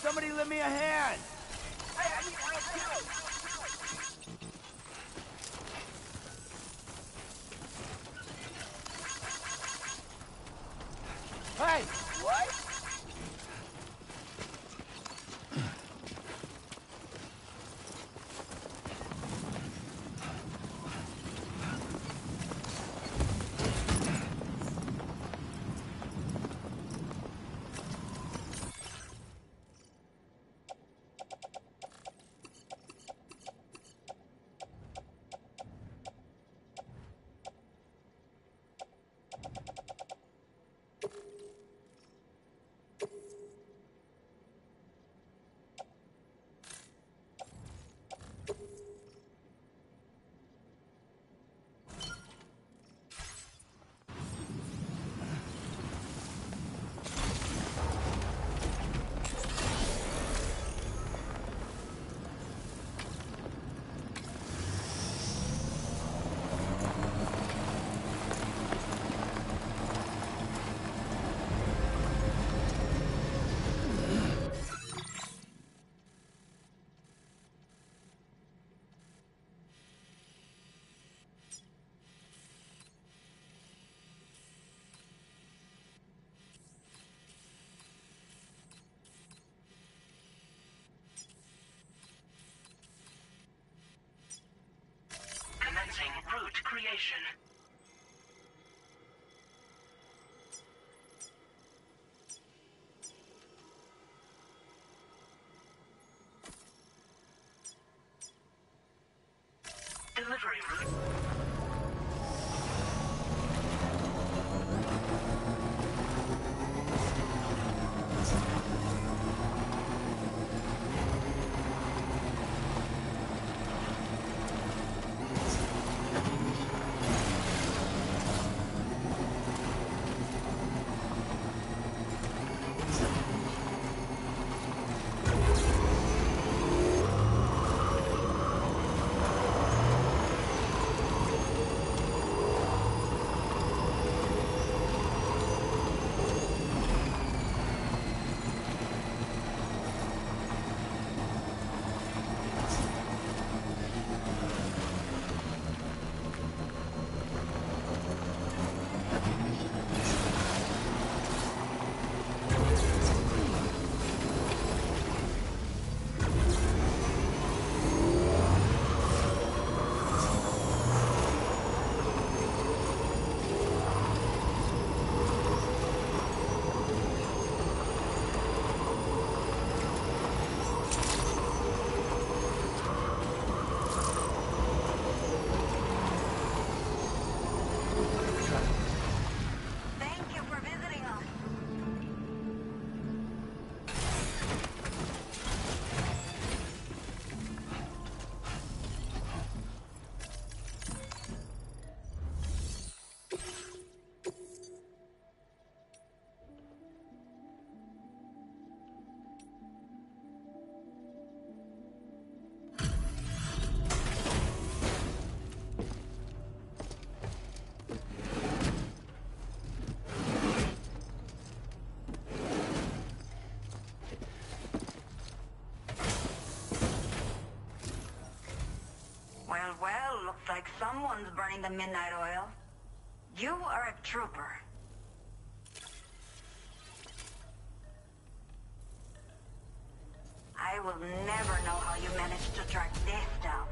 Speaker 9: Somebody lend me a hand! Hey! What?
Speaker 5: creation. Delivery route.
Speaker 10: Thank you for visiting us. Well, looks like someone's burning the midnight oil. You are a trooper. I will never know how you managed to track this down.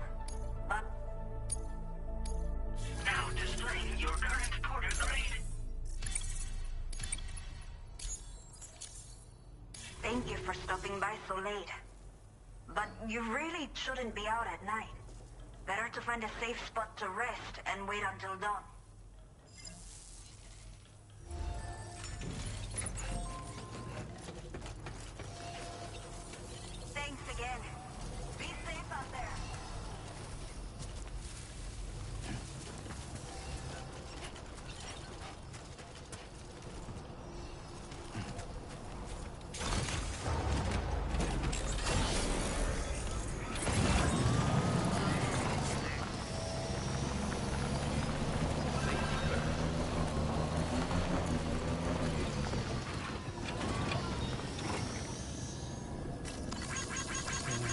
Speaker 10: But
Speaker 5: Now displaying your current porter grade.
Speaker 10: thank you for stopping by so late. But you really shouldn't be out at night. Better to find a safe spot to rest and wait until dawn. Thanks again. Be safe out there.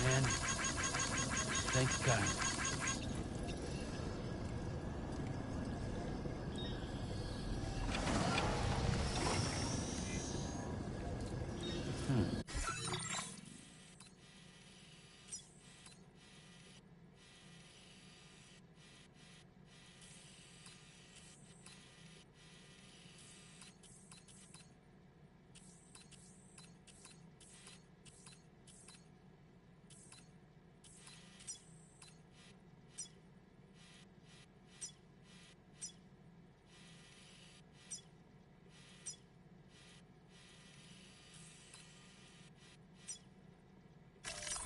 Speaker 4: Man, thank God.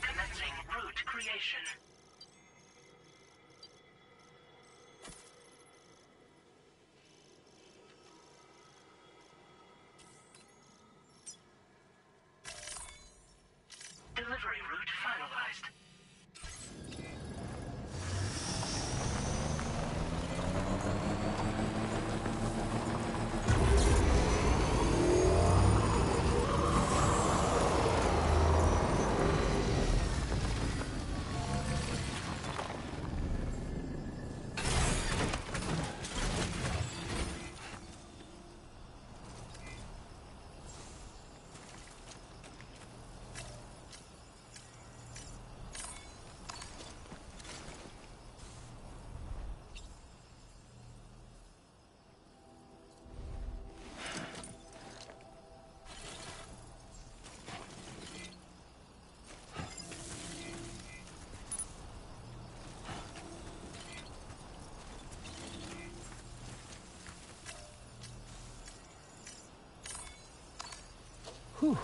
Speaker 5: Commencing route creation. Delivery route finalized.
Speaker 13: Whew.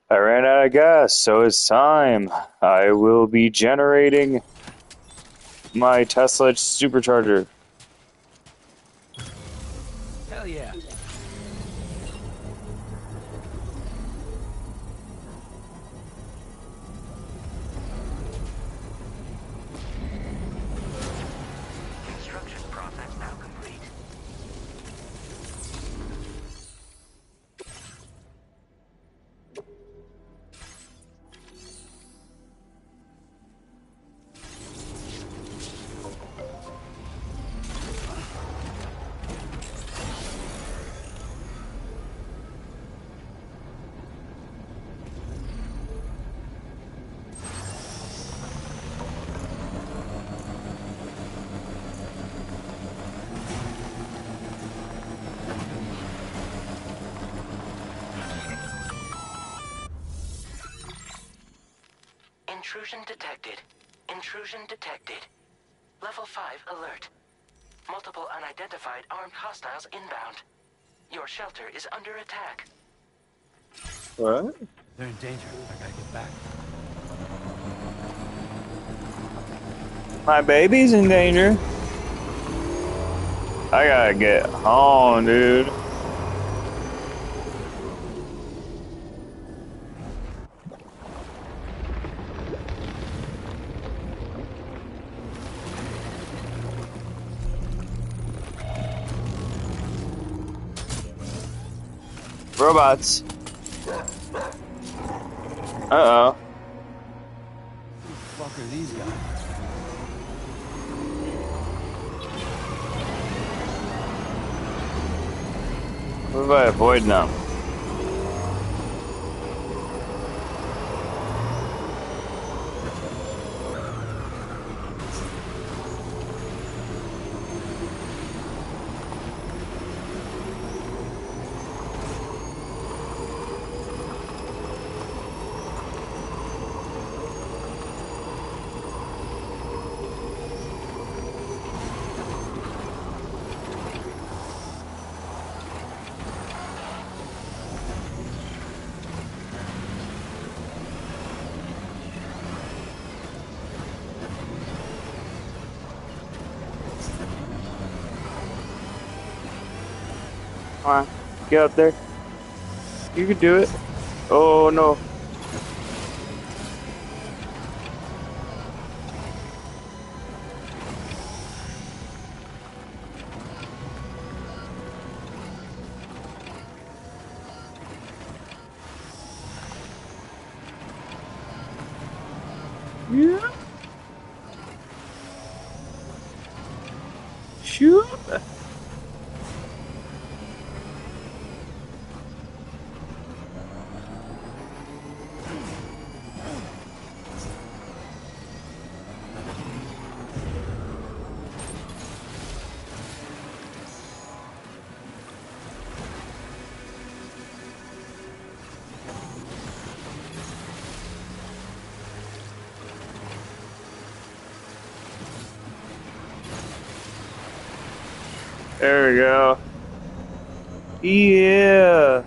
Speaker 1: I ran out of gas, so it's time. I will be generating my Tesla supercharger.
Speaker 9: Hell yeah.
Speaker 5: Construction process now complete. Intrusion detected. Intrusion detected. Level 5 alert. Multiple unidentified armed hostiles inbound. Your shelter is under attack.
Speaker 1: What?
Speaker 4: They're in danger. I gotta get back.
Speaker 1: My baby's in danger. I gotta get home, dude. Robots. Uh-oh.
Speaker 4: Who the fuck are these guys?
Speaker 1: What if I avoid them? Come on, get up there. You can do it. Oh no. Yeah. Shoot. There we go. Yeah.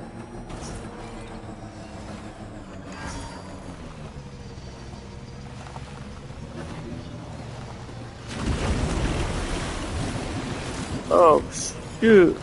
Speaker 1: Oh, shoot.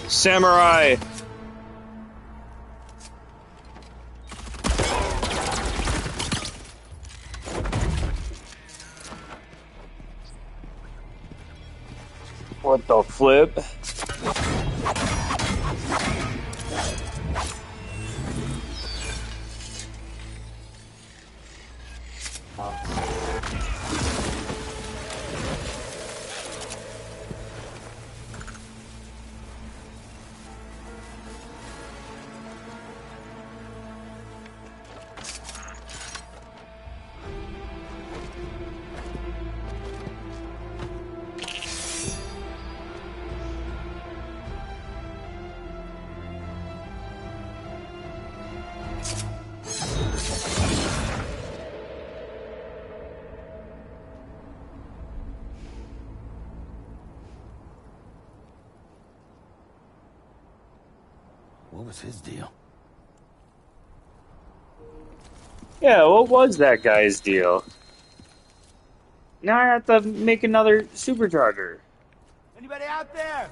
Speaker 1: Samurai. What the flip?
Speaker 4: What was his deal?
Speaker 1: Yeah, what was that guy's deal? Now I have to make another supercharger.
Speaker 9: Anybody out there?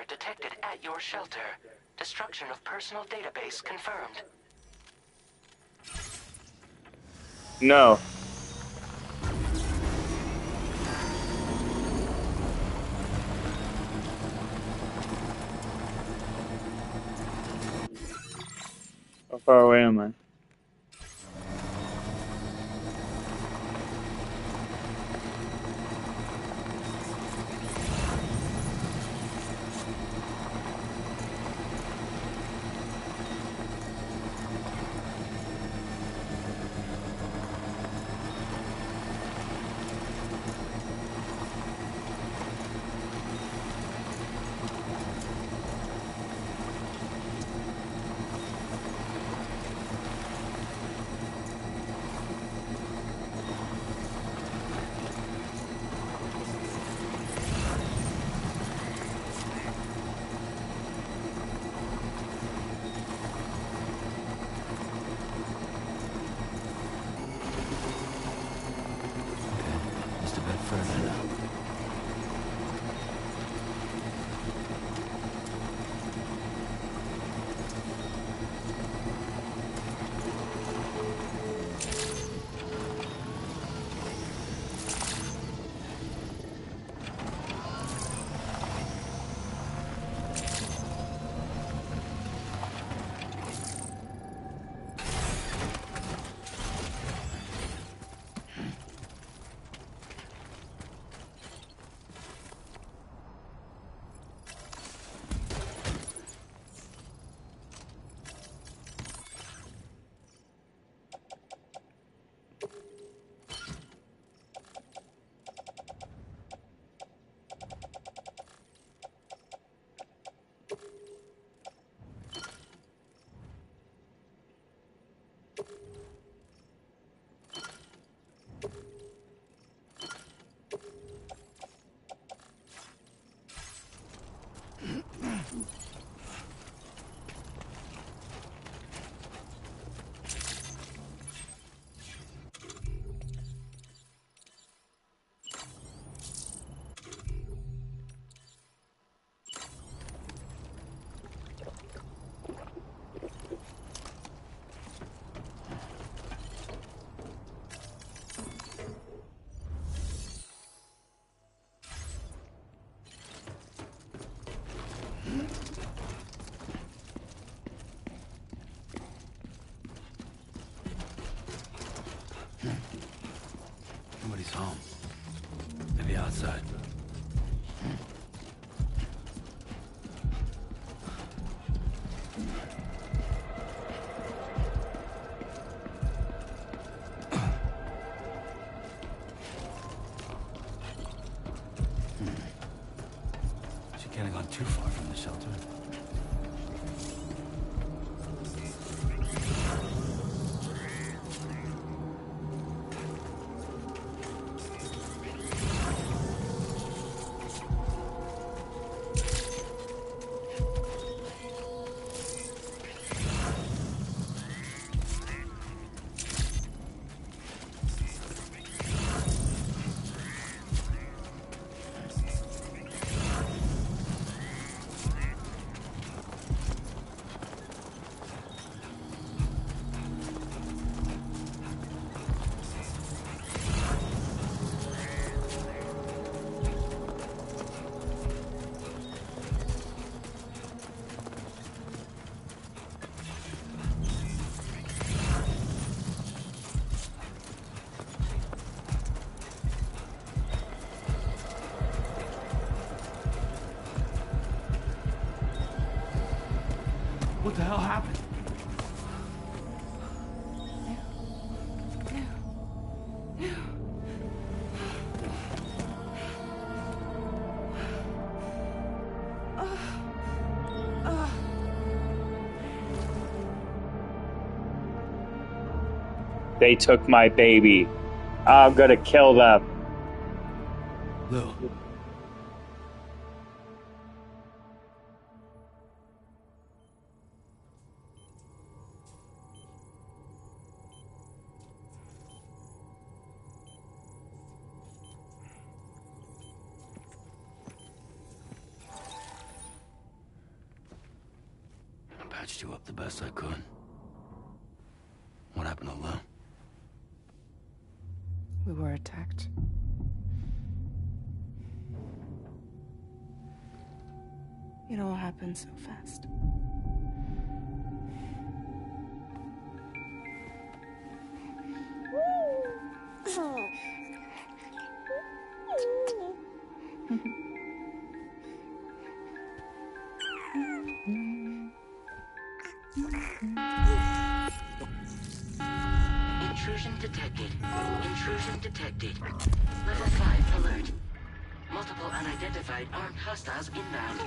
Speaker 5: detected at your shelter. Destruction of personal database confirmed.
Speaker 1: No. How far away am I?
Speaker 4: Just a bit further now. Nobody's home. Maybe outside. She can't have gone too far from the shelter. What the hell happened?
Speaker 1: They took my baby. I'm gonna kill them.
Speaker 4: Lou. patched you up the best I could. What happened to Lou?
Speaker 2: We were attacked. It all happened so fast.
Speaker 5: Intrusion detected. Intrusion detected. Level 5 alert. Multiple unidentified armed hostiles inbound.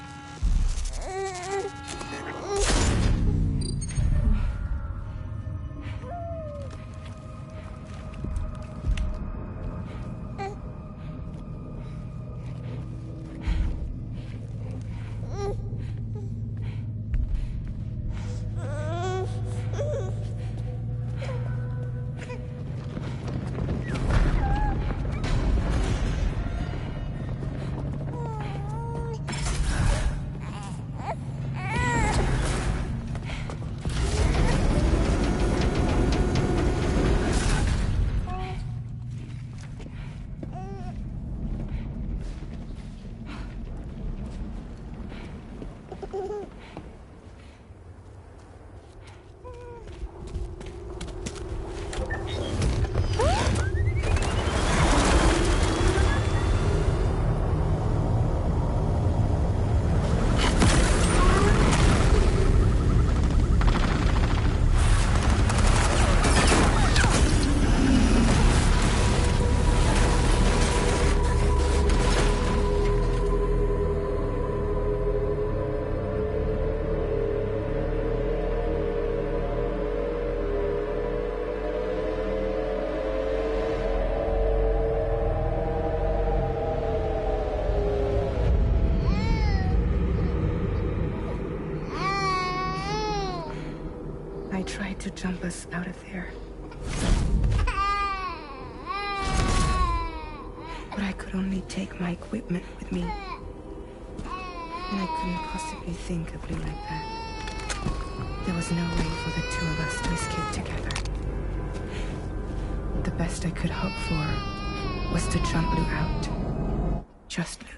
Speaker 2: I tried to jump us out of there. But I could only take my equipment with me. And I couldn't possibly think of Lou like that. There was no way for the two of us to escape together. The best I could hope for was to jump Lou out. Just Lou.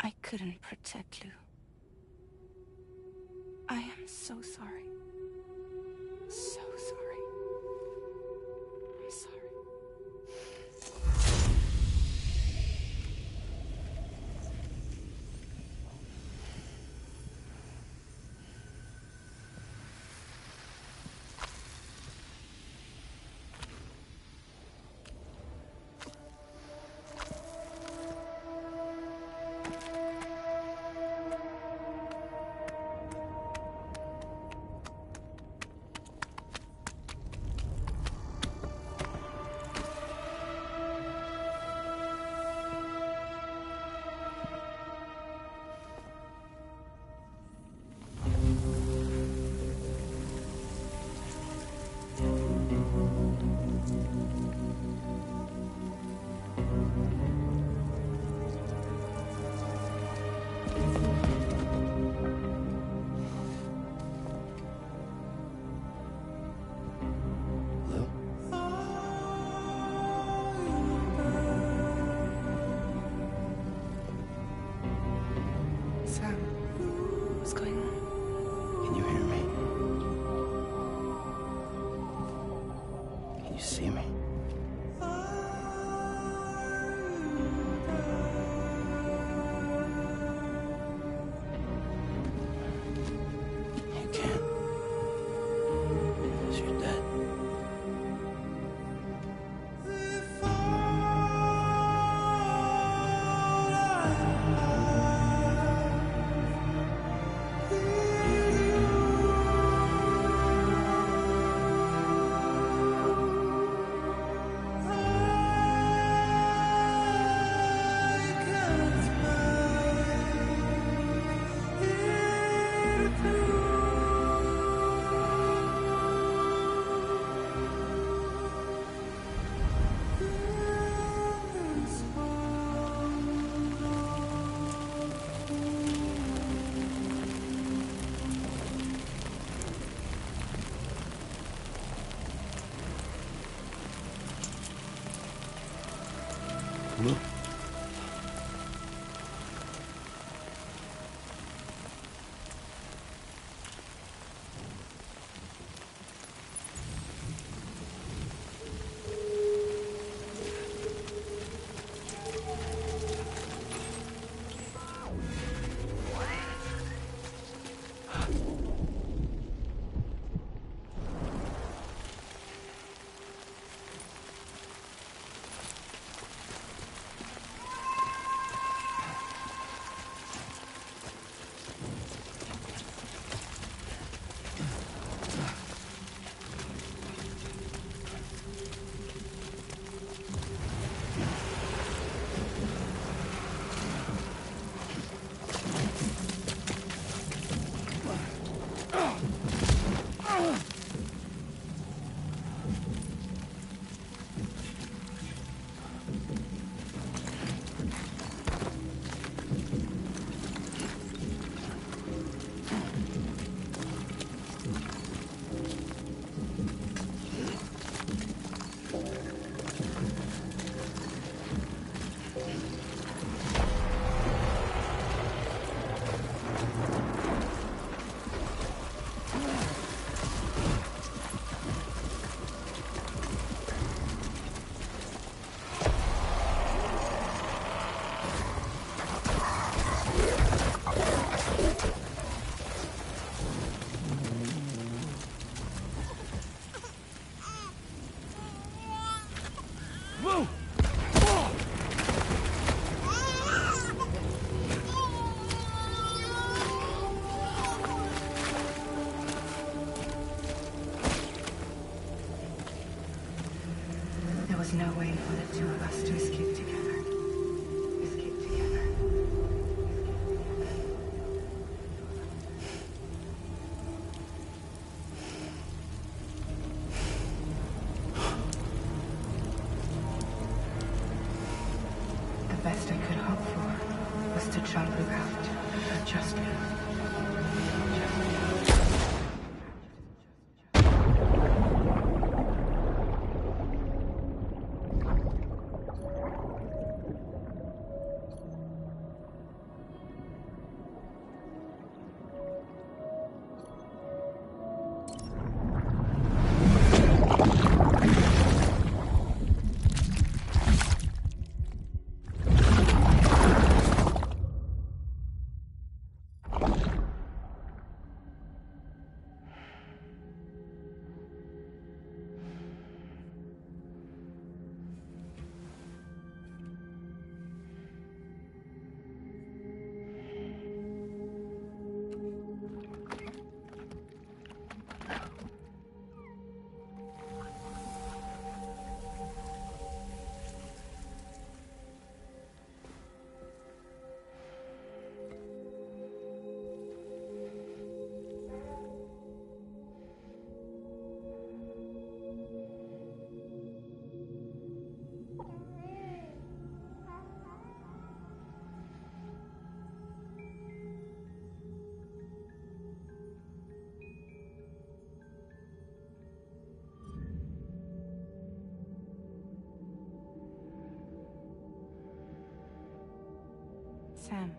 Speaker 2: I couldn't protect Lou. I am so sorry. So sorry. I'm sorry. Sam, what's going on? There was no way for the two of us to escape together. Escape together. The best I could hope for was to try to look out just me. Sam,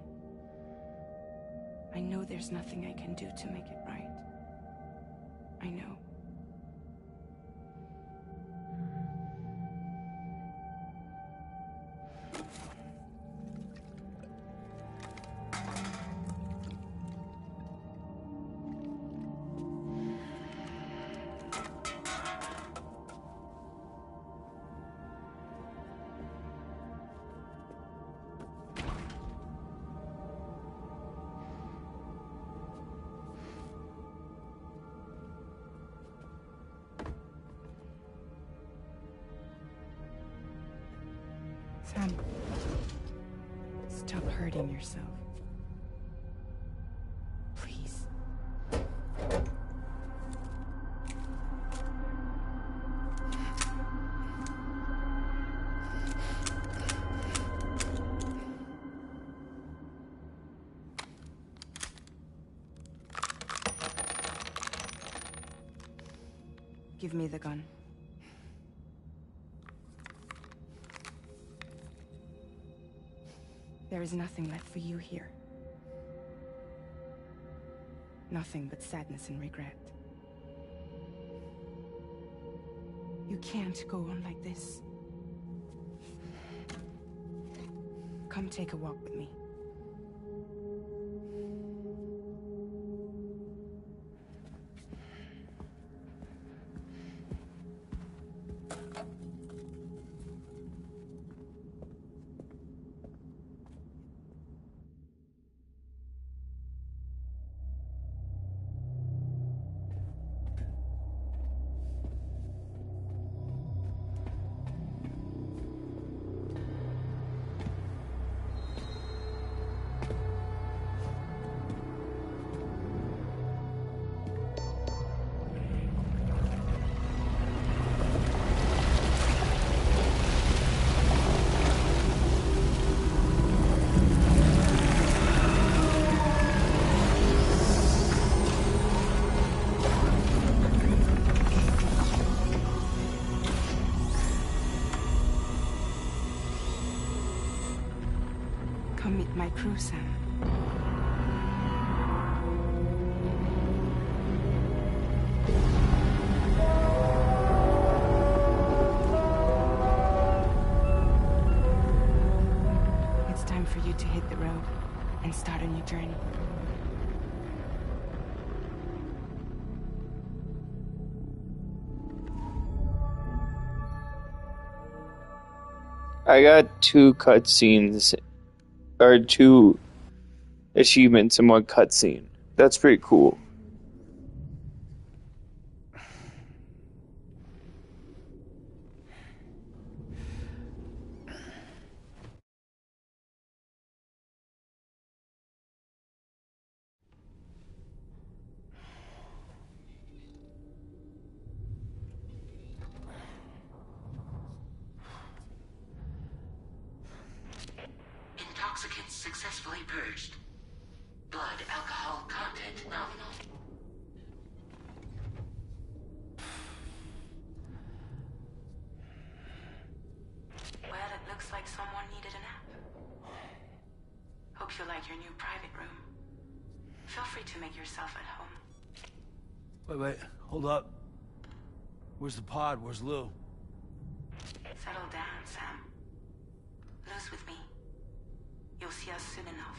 Speaker 2: I know there's nothing I can do to make it right. I know. Sam, stop hurting yourself. Please. Give me the gun. There is nothing left for you here. Nothing but sadness and regret. You can't go on like this. Come take a walk with me. Come meet my crew, Sam. It's time for you to hit the road and start a new journey.
Speaker 1: I got 2 cutscenes, or 2 achievements in one cutscene. That's pretty cool.
Speaker 5: Intoxicants successfully purged. Blood alcohol content nominal.
Speaker 16: Well, it looks like someone needed a nap. Hope you like your new private room. Feel free to make yourself at home.
Speaker 4: Wait, hold up. Where's the pod? Where's Lou?
Speaker 16: Settle down, Sam. Lou's with me. You'll see us soon enough.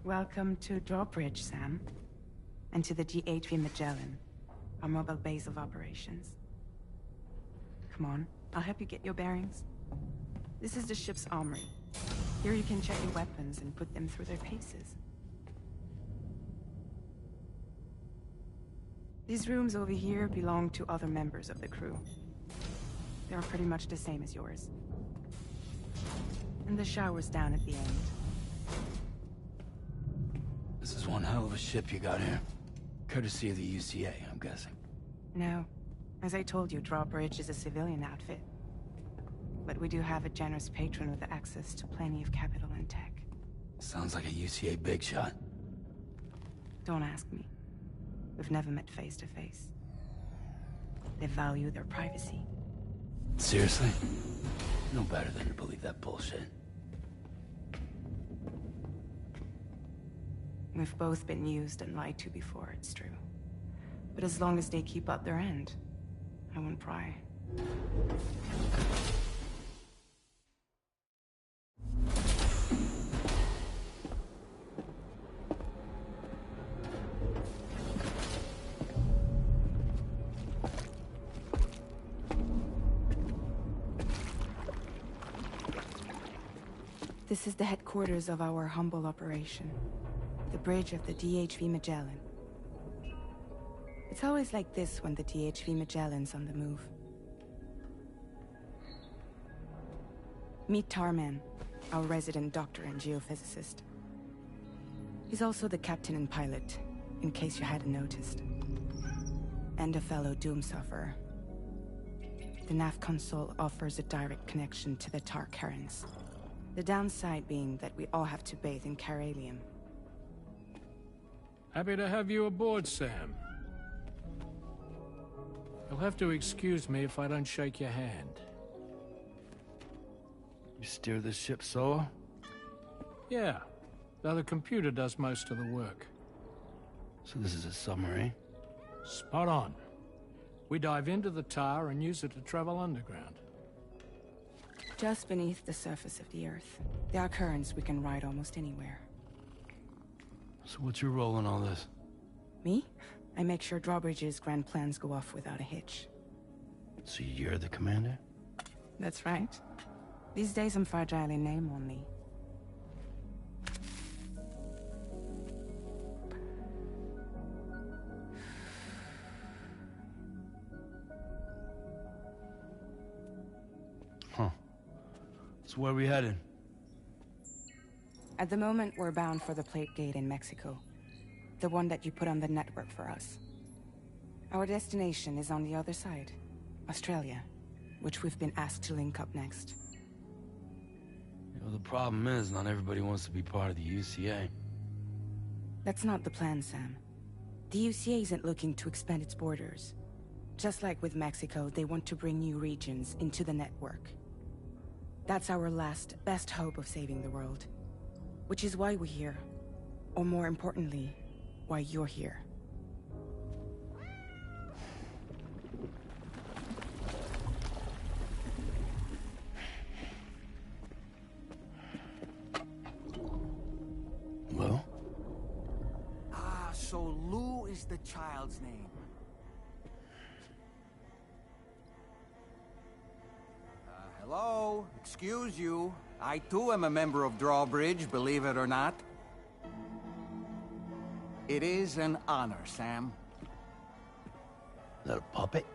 Speaker 2: Welcome to Drawbridge, Sam. And to the GHV Magellan, our mobile base of operations. Come on, I'll help you get your bearings. This is the ship's armory. Here you can check your weapons and put them through their paces. These rooms over here belong to other members of the crew. They're pretty much the same as yours. And the shower's down at the end.
Speaker 4: This is one hell of a ship you got here. Courtesy of the UCA, I'm guessing.
Speaker 2: No. As I told you, Drawbridge is a civilian outfit. But we do have a generous patron with access to plenty of capital and tech.
Speaker 4: Sounds like a UCA big shot.
Speaker 2: Don't ask me. We've never met face to face. They value their privacy.
Speaker 4: Seriously? No better than to believe that bullshit.
Speaker 2: We've both been used and lied to before, it's true. But as long as they keep up their end, I won't pry. This is the headquarters of our humble operation. The bridge of the DHV Magellan. It's always like this when the DHV Magellan's on the move. Meet Tarman, our resident doctor and geophysicist. He's also the captain and pilot, in case you hadn't noticed. And a fellow doom sufferer. The nav console offers a direct connection to the tar currents. The downside being that we all have to bathe in caralium.
Speaker 18: Happy to have you aboard, Sam. You'll have to excuse me if I don't shake your hand.
Speaker 4: You steer this ship solo?
Speaker 18: Yeah, though the computer does most of the work.
Speaker 4: So this is a submarine?
Speaker 18: Spot on. We dive into the tar and use it to travel underground.
Speaker 2: Just beneath the surface of the Earth, there are currents we can ride almost anywhere.
Speaker 4: So what's your role in all this?
Speaker 2: Me? I make sure Drawbridge's grand plans go off without a hitch.
Speaker 4: So you're the commander?
Speaker 2: That's right. These days I'm fragile in name only.
Speaker 4: Huh. So where are we headed?
Speaker 2: At the moment, we're bound for the Plate Gate in Mexico. The one that you put on the network for us. Our destination is on the other side, Australia, which we've been asked to link up next.
Speaker 4: You know, the problem is, not everybody wants to be part of the UCA.
Speaker 2: That's not the plan, Sam. The UCA isn't looking to expand its borders. Just like with Mexico, they want to bring new regions into the network. That's our last, best hope of saving the world. Which is why we're here. Or more importantly, why you're here.
Speaker 4: Lou?
Speaker 19: Ah, so Lou is the child's name. Hello? Excuse you. I too am a member of Drawbridge, believe it or not. It is an honor, Sam.
Speaker 4: Is that a puppet?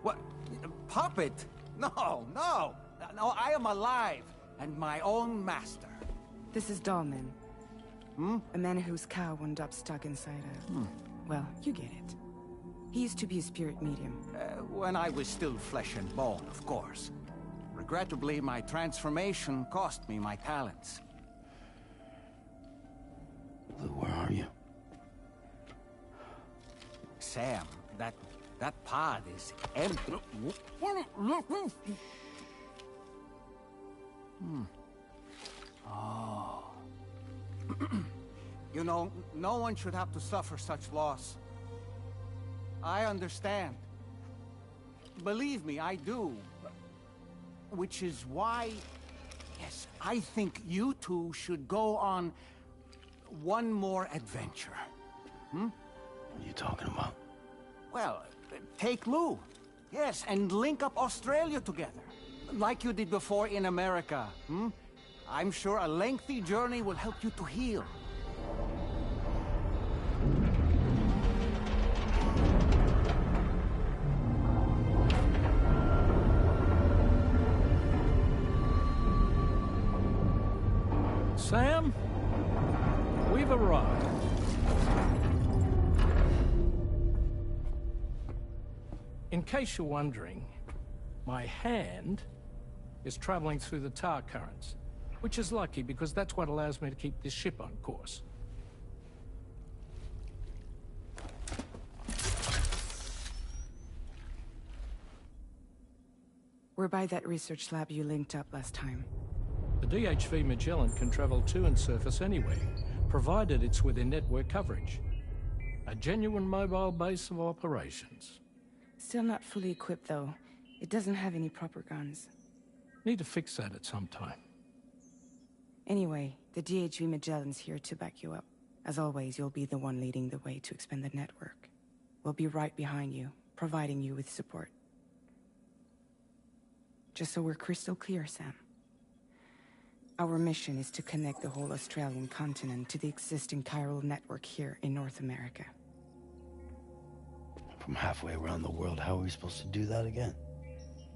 Speaker 19: What? A puppet? No, no! No, I am alive, and my own master.
Speaker 2: This is Dahlman. A man whose cow wound up stuck inside a... Well, you get it. He used to be a spirit medium.
Speaker 19: When I was still flesh and bone, of course. Regrettably, my transformation cost me my talents.
Speaker 4: Lou, where are you?
Speaker 19: Sam, that pod is empty. Oh. You know, no one should have to suffer such loss. I understand. Believe me, I do. Which is why, yes, I think you two should go on one more adventure.
Speaker 4: What are you talking about?
Speaker 19: Well, take Lou. Yes, and link up Australia together. Like you did before in America. I'm sure a lengthy journey will help you to heal.
Speaker 18: Sam, we've arrived. In case you're wondering, my hand is traveling through the tar currents, which is lucky because that's what allows me to keep this ship on course.
Speaker 2: We're by that research lab you linked up last time.
Speaker 18: The DHV Magellan can travel to and surface anywhere, provided it's within network coverage. A genuine mobile base of operations.
Speaker 2: Still not fully equipped, though. It doesn't have any proper guns.
Speaker 18: Need to fix that at some time.
Speaker 2: Anyway, the DHV Magellan's here to back you up. As always, you'll be the one leading the way to expand the network. We'll be right behind you, providing you with support. Just so we're crystal clear, Sam. Our mission is to connect the whole Australian continent to the existing chiral network here in North America.
Speaker 4: From halfway around the world, how are we supposed to do that again?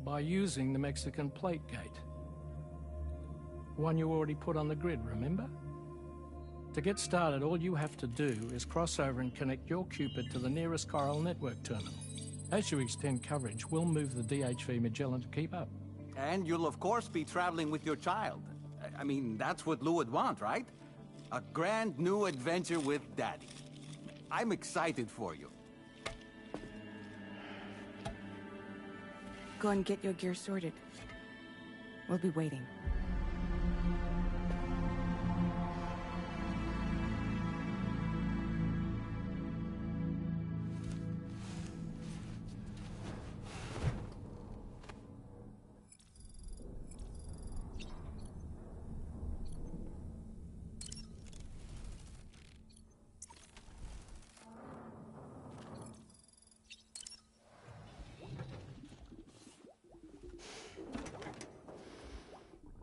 Speaker 18: By using the Mexican plate gate. One you already put on the grid, remember? To get started, all you have to do is cross over and connect your Cupid to the nearest chiral network terminal. As you extend coverage, we'll move the DHV Magellan to keep up.
Speaker 19: And you'll of course be traveling with your child. I mean, that's what Lou would want, right? A grand new adventure with Daddy. I'm excited for you.
Speaker 2: Go and get your gear sorted. We'll be waiting.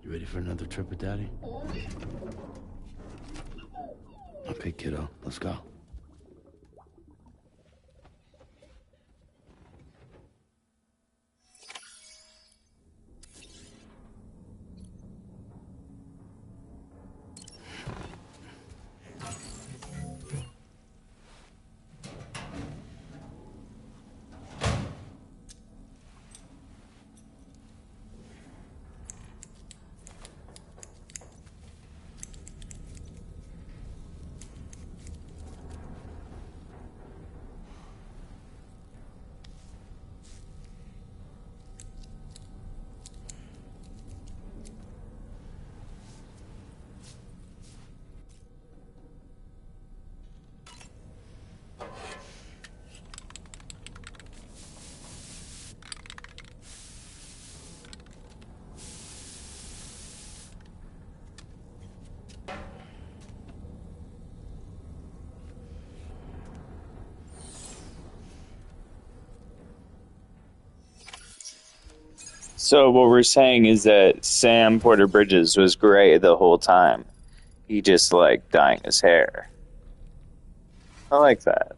Speaker 4: You ready for another trip with Daddy? Okay, kiddo, let's go.
Speaker 1: So what we're saying is that Sam Porter Bridges was gray the whole time. He just liked dyeing his hair. I like that.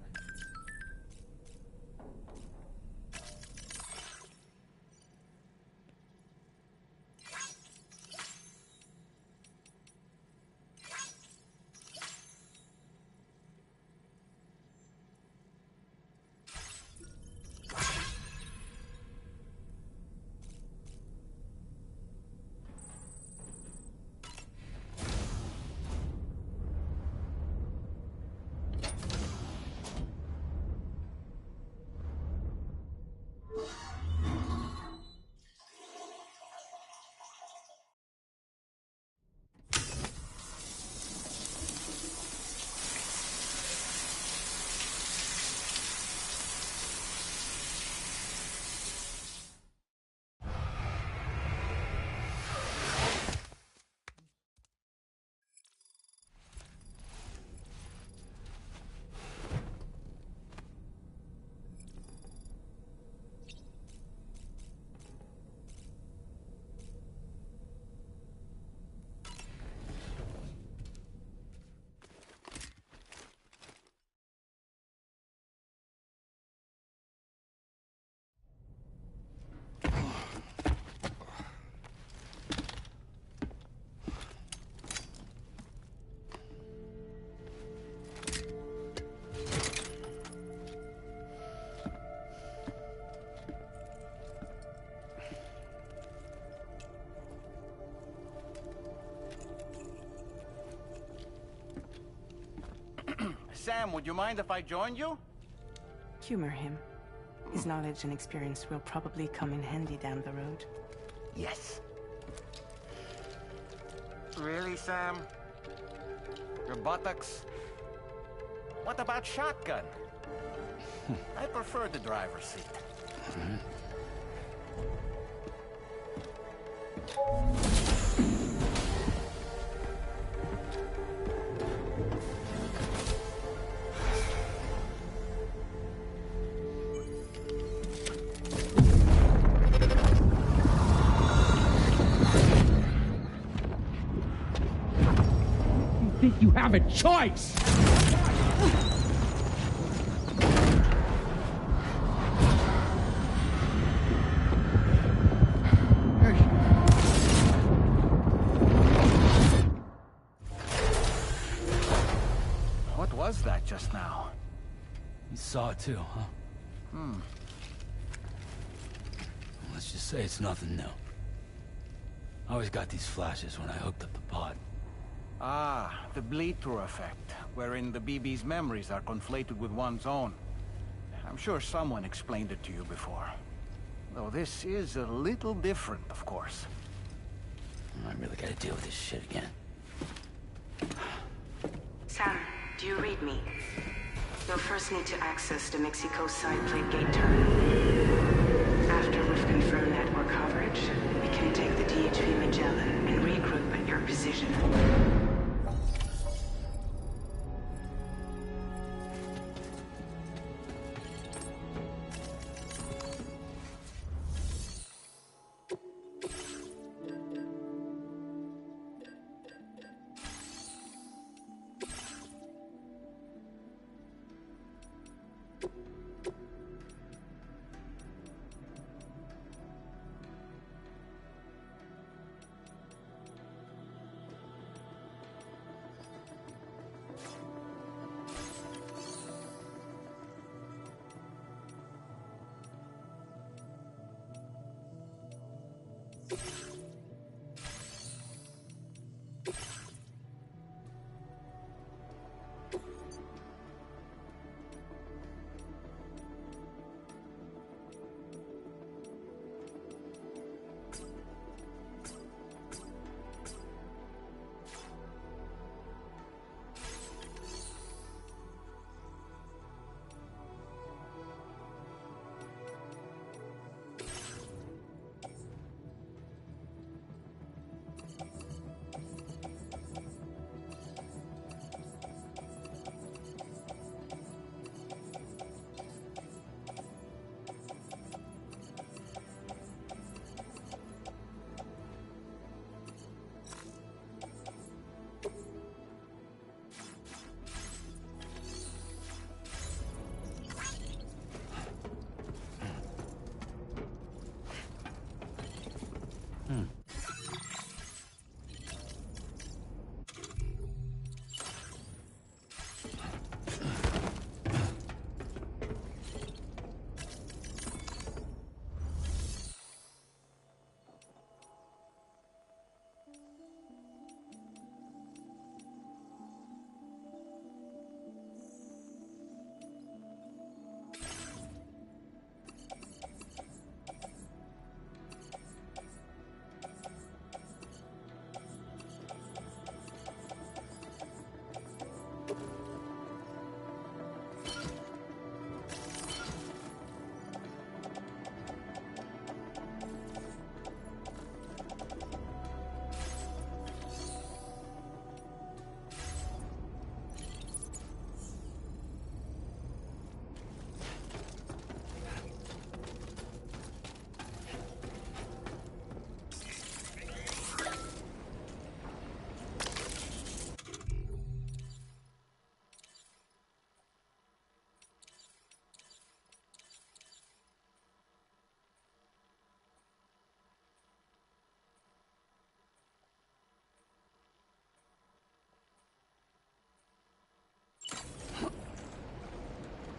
Speaker 19: Sam, would you mind if I joined you?
Speaker 2: Humor him. His knowledge and experience will probably come in handy down the road.
Speaker 19: Yes. Really, Sam? Your buttocks? What about shotgun? I prefer the driver's seat.
Speaker 17: Think you have a choice?
Speaker 19: What was that just now?
Speaker 4: You saw it too, huh? Let's just say it's nothing new. I always got these flashes when I hooked up the pod.
Speaker 19: Ah, the bleed-through effect, wherein the BB's memories are conflated with one's own. I'm sure someone explained it to you before. Though this is a little different, of course.
Speaker 4: I really gotta deal with this shit again.
Speaker 16: Sam, do you read me? You'll first need to access the Mexico side plate gate terminal. After we've confirmed network coverage, we can take the DHV Magellan and regroup at your position.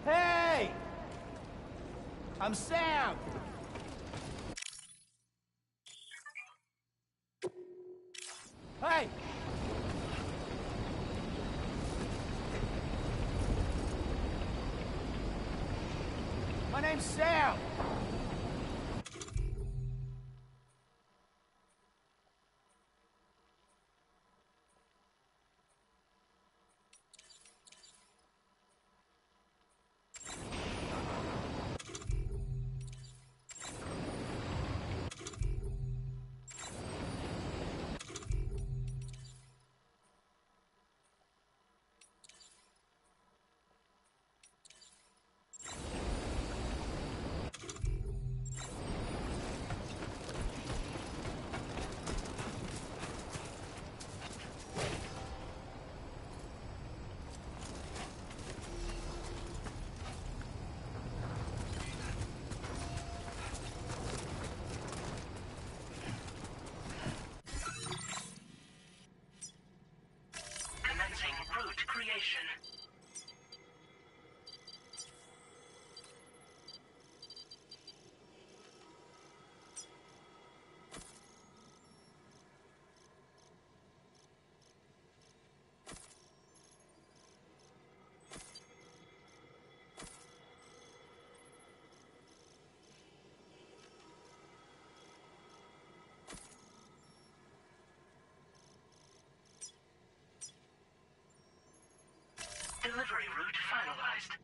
Speaker 19: Hey! I'm Sam! Hey! My name's Sam.
Speaker 5: Commencing route creation. Delivery route finalized.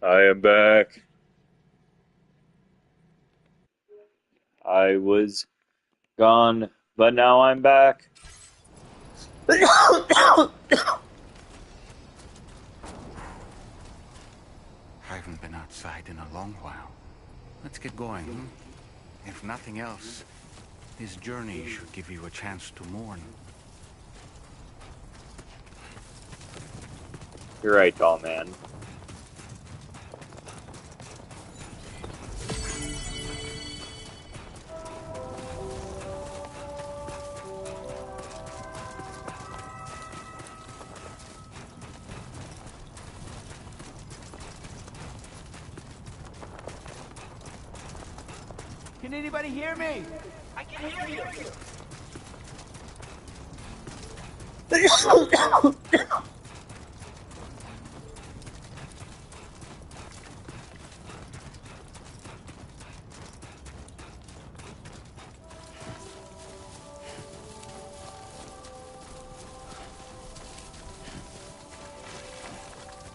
Speaker 1: I am back. I was gone, but now I'm back.
Speaker 14: I haven't been outside in a long while. Let's get going, hmm? If nothing else, this journey should give you a chance to mourn.
Speaker 1: You're right, tall man.
Speaker 9: Can anybody hear me? I can hear you.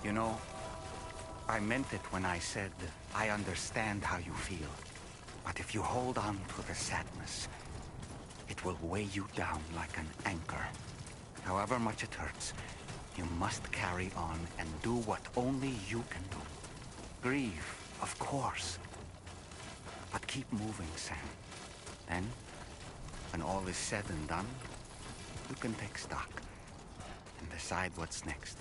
Speaker 14: You know, I meant it when I said I understand how you feel. But if you hold on to the sadness, it will weigh you down like an anchor. However much it hurts, you must carry on and do what only you can do. Grieve, of course. But keep moving, Sam. Then, when all is said and done, you can take stock and decide what's next.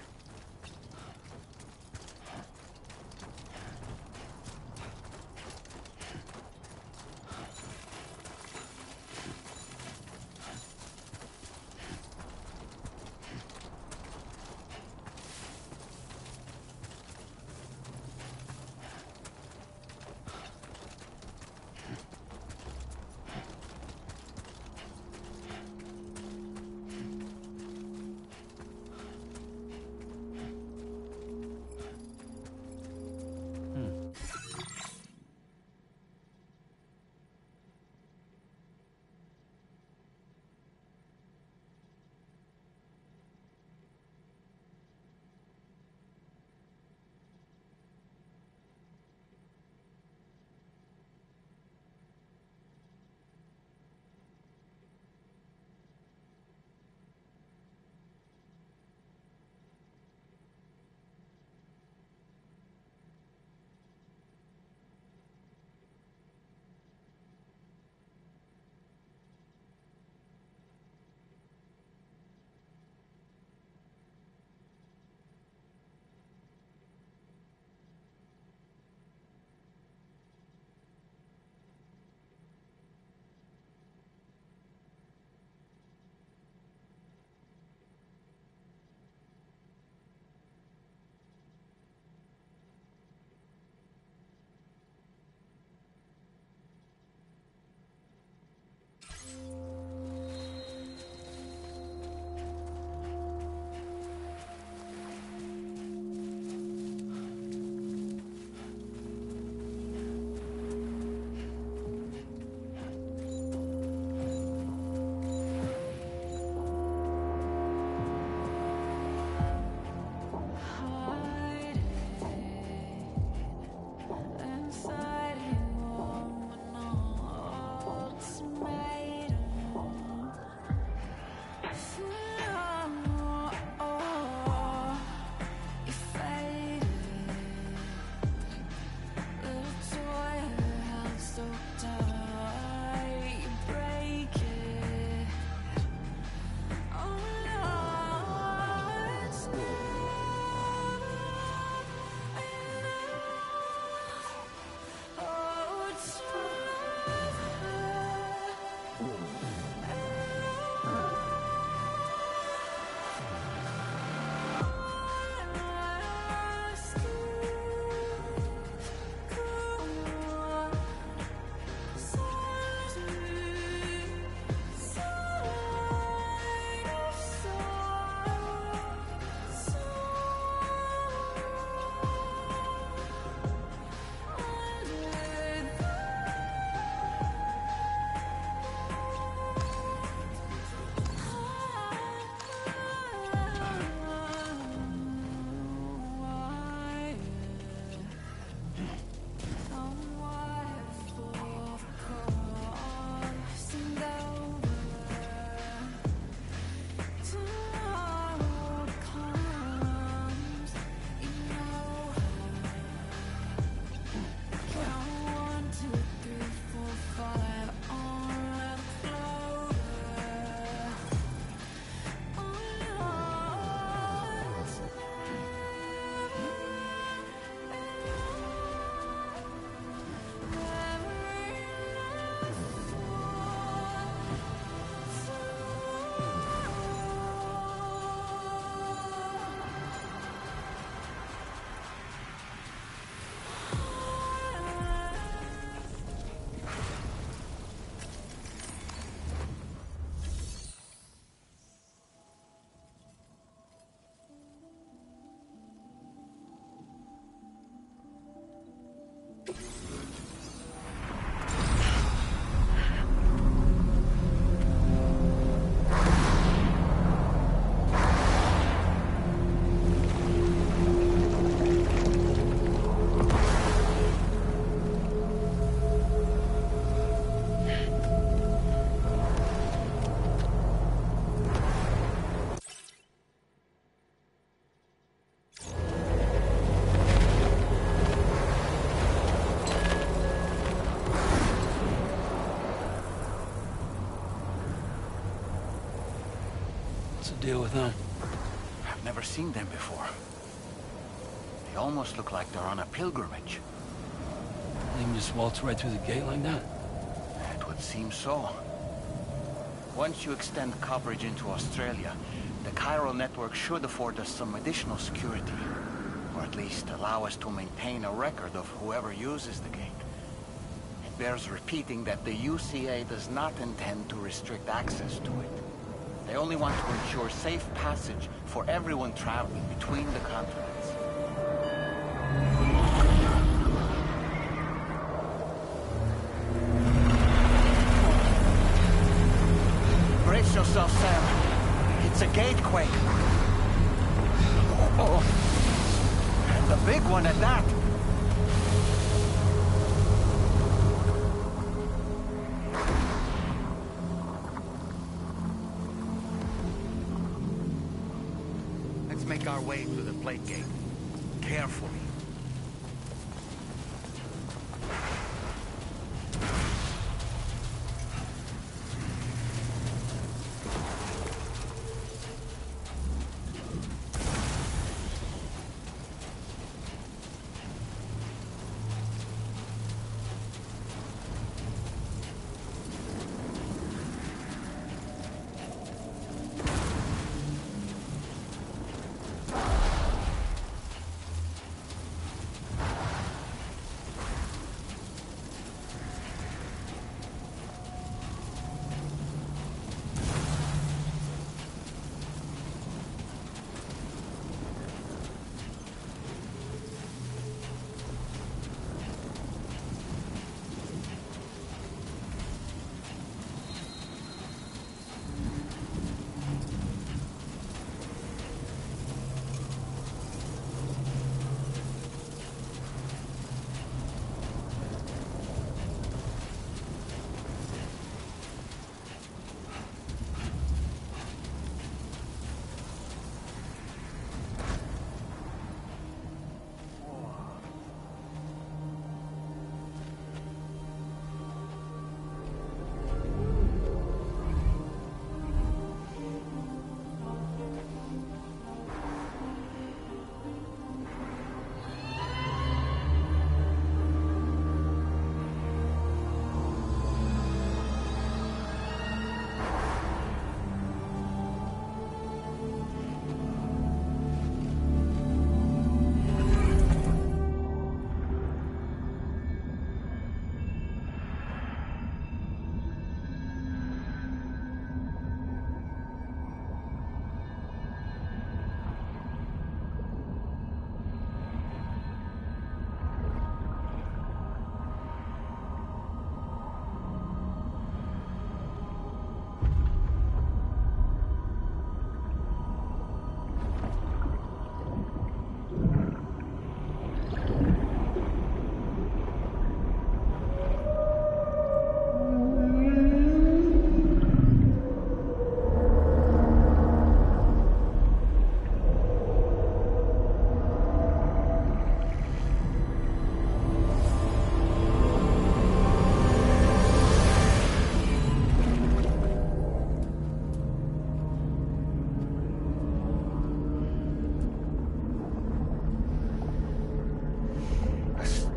Speaker 4: deal with them?
Speaker 14: I've never seen them before. They almost look like they're on a pilgrimage.
Speaker 4: They can just waltz right through the gate like that?
Speaker 14: It would seem so. Once you extend coverage into Australia, the chiral network should afford us some additional security. Or at least allow us to maintain a record of whoever uses the gate. It bears repeating that the UCA does not intend to restrict access to it. They only want to ensure safe passage for everyone traveling between the continents. Brace yourself, Sam. It's a gatequake. Oh. And a big one at that. Let's make our way through the plate gate. Carefully.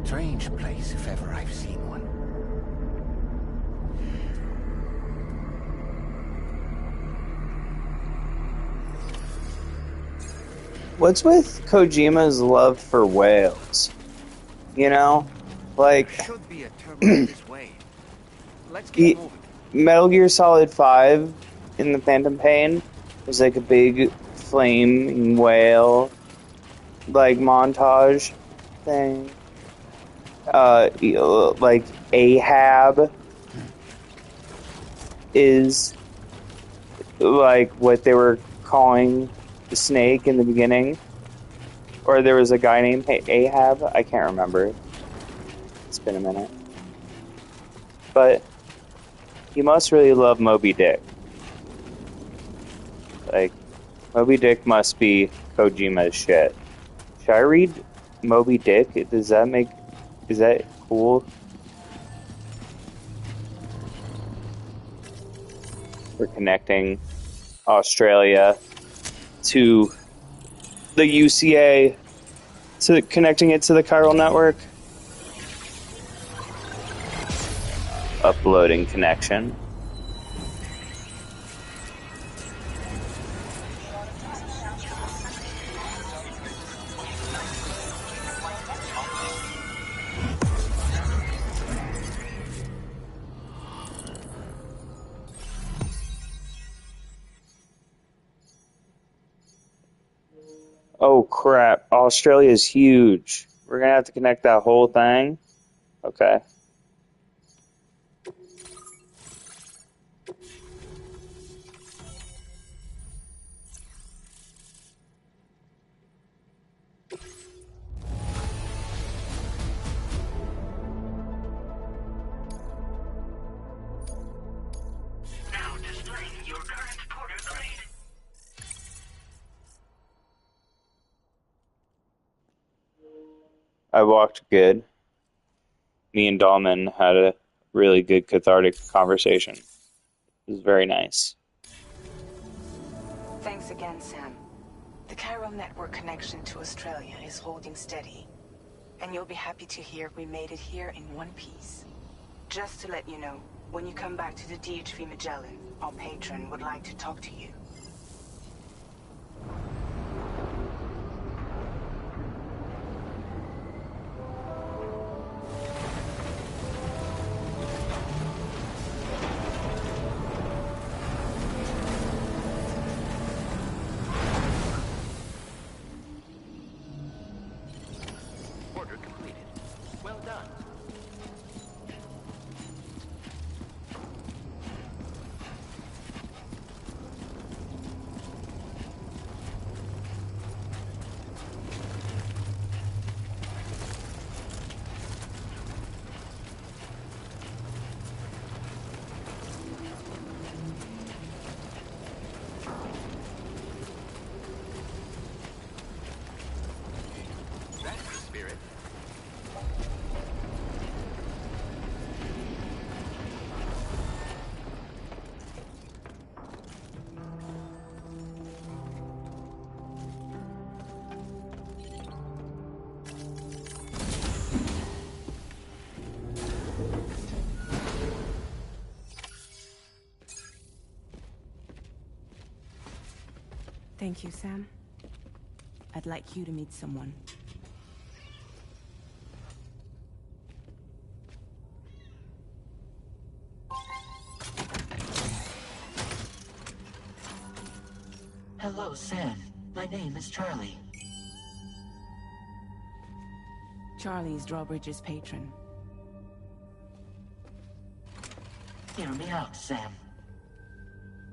Speaker 14: Strange place, if ever I've seen one.
Speaker 1: What's with Kojima's love for whales? You know? Like,
Speaker 14: Should be a terminal this way. Let's keep moving.
Speaker 1: Metal Gear Solid 5 in the Phantom Pain was like a big flaming whale, like, montage thing. Like, Ahab is like what they were calling the snake in the beginning. Or there was a guy named Ahab. I can't remember. It's been a minute. But you must really love Moby Dick. Like, Moby Dick must be Kojima's shit. Should I read Moby Dick? Is that cool? We're connecting Australia to the UCA, to connecting it to the chiral network. Uploading connection. Oh crap, Australia's huge. We're gonna have to connect that whole thing? Okay.
Speaker 5: Now displaying your current porter grade.
Speaker 1: I walked good. Me and Dahlman had a really good cathartic conversation. It was very nice.
Speaker 16: Thanks again, Sam. The chiral network connection to Australia is holding steady. And you'll be happy to hear we made it here in one piece. Just to let you know, when you come back to the DHV Magellan, our patron would like to talk to you.
Speaker 15: Order completed. Well done. That's the spirit.
Speaker 2: Thank you, Sam. I'd like you to meet someone.
Speaker 20: Hello, Sam. My name is Charlie.
Speaker 2: Charlie's Drawbridge's patron.
Speaker 20: Hear me out, Sam.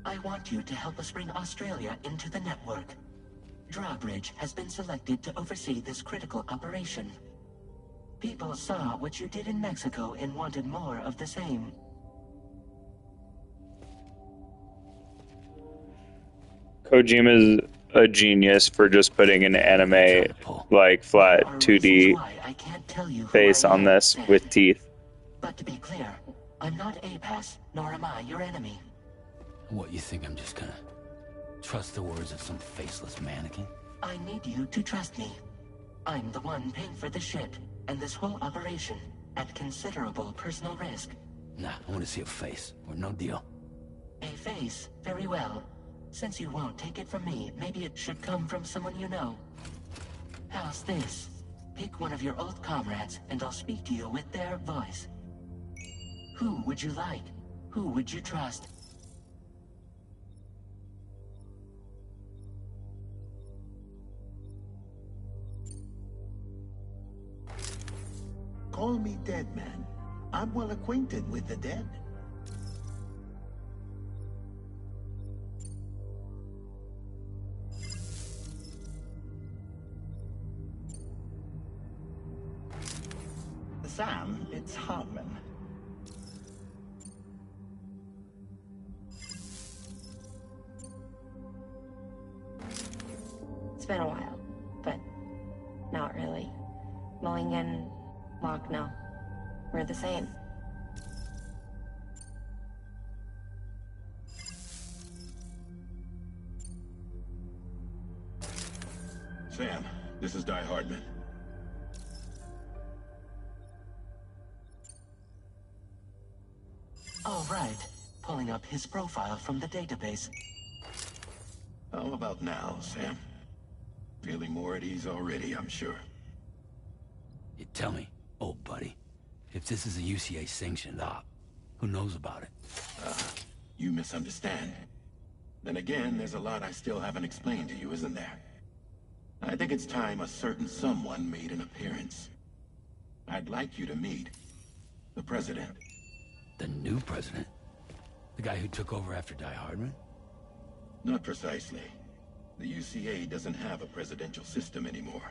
Speaker 20: I want you to help us bring Australia into the network. Drawbridge has been selected to oversee this critical operation. People saw what you did in Mexico and wanted more of the same.
Speaker 1: Kojima's a genius for just putting an anime, like, flat 2D face on this with teeth.
Speaker 20: But to be clear, I'm not APAS, nor am I your enemy.
Speaker 4: What, you think I'm just gonna trust the words of some faceless mannequin?
Speaker 20: I need you to trust me. I'm the one paying for the ship and this whole operation at considerable personal risk.
Speaker 4: Nah, I want to see a face, or no deal.
Speaker 20: A face? Very well. Since you won't take it from me, maybe it should come from someone you know. How's this? Pick one of your old comrades, and I'll speak to you with their voice. Who would you like? Who would you trust?
Speaker 21: Call me Dead Man. I'm well acquainted with the dead. Sam, it's Hartman.
Speaker 22: It's been a while, but not really. Mulligan, Locke, no. We're the same.
Speaker 3: This is Die Hardman.
Speaker 20: All right. Pulling up his profile from the database.
Speaker 3: How about now, Sam? Feeling more at ease already, I'm sure.
Speaker 4: You tell me, old buddy, if this is a UCA-sanctioned op, who knows about it?
Speaker 3: You misunderstand. Then again, there's a lot I still haven't explained to you, isn't there? I think it's time a certain someone made an appearance. I'd like you to meet the President.
Speaker 4: The new president? The guy who took over after Die Hardman?
Speaker 3: Not precisely. The UCA doesn't have a presidential system anymore.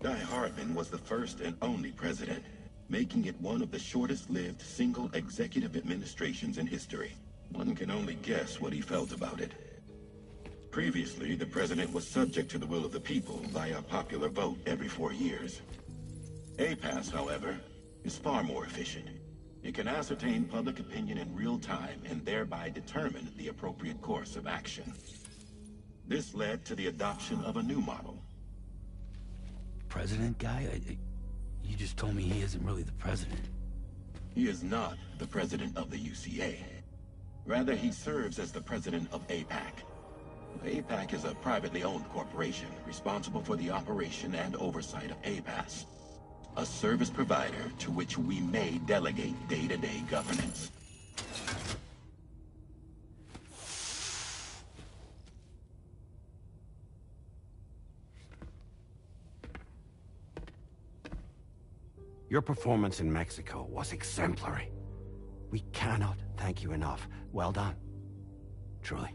Speaker 3: Die Hardman was the first and only president, making it one of the shortest-lived single executive administrations in history. One can only guess what he felt about it. Previously, the president was subject to the will of the people via popular vote every 4 years. APAS, however, is far more efficient. It can ascertain public opinion in real time and thereby determine the appropriate course of action. This led to the adoption of a new model.
Speaker 4: President guy? You just told me he isn't really the president.
Speaker 3: He is not the president of the UCA. Rather, he serves as the president of APAC. APAC is a privately owned corporation responsible for the operation and oversight of APAS, a service provider to which we may delegate day-to-day governance.
Speaker 14: Your performance in Mexico was exemplary. We cannot thank you enough. Well done. Truly.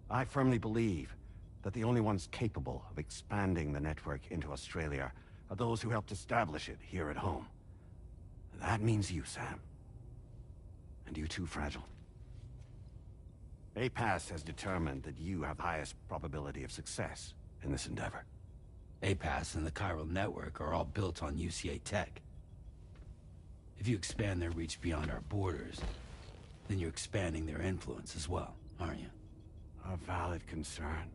Speaker 14: I firmly believe that the only ones capable of expanding the network into Australia are those who helped establish it here at home. That means you, Sam. And you too, Fragile. APAS has determined that you have the highest probability of success in this endeavor.
Speaker 4: APAS and the chiral network are all built on UCA tech. If you expand their reach beyond our borders, then you're expanding their influence as well, aren't you?
Speaker 14: A valid concern.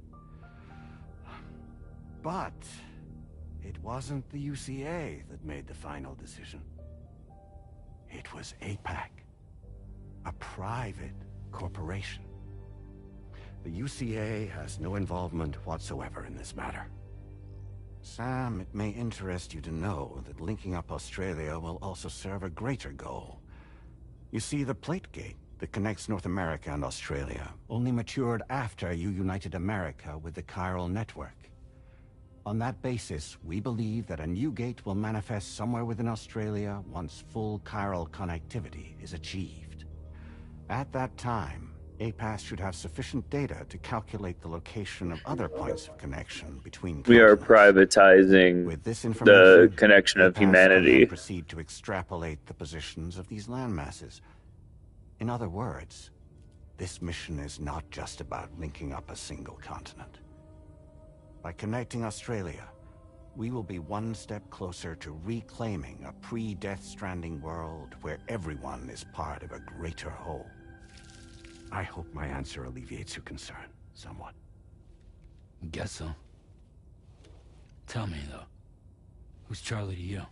Speaker 14: But it wasn't the UCA that made the final decision. It was APAC, a private corporation. The UCA has no involvement whatsoever in this matter. Sam, it may interest you to know that linking up Australia will also serve a greater goal. You see, the plate gate that connects North America and Australia only matured after you united America with the chiral network. On that basis, we believe that a new gate will manifest somewhere within Australia once full chiral connectivity is achieved. At that time, APAS should have sufficient data to calculate the location of other points of connection between
Speaker 1: We are
Speaker 14: continents.
Speaker 1: privatizing
Speaker 14: With this
Speaker 1: the
Speaker 14: information,
Speaker 1: connection of
Speaker 14: APAS can
Speaker 1: humanity.
Speaker 14: then proceed to extrapolate the positions of these landmasses. In other words, this mission is not just about linking up a single continent. By connecting Australia, we will be one step closer to reclaiming a pre-Death Stranding world where everyone is part of a greater whole. I hope my answer alleviates your concern somewhat.
Speaker 4: Guess so. Tell me, though, who's Charlie to you?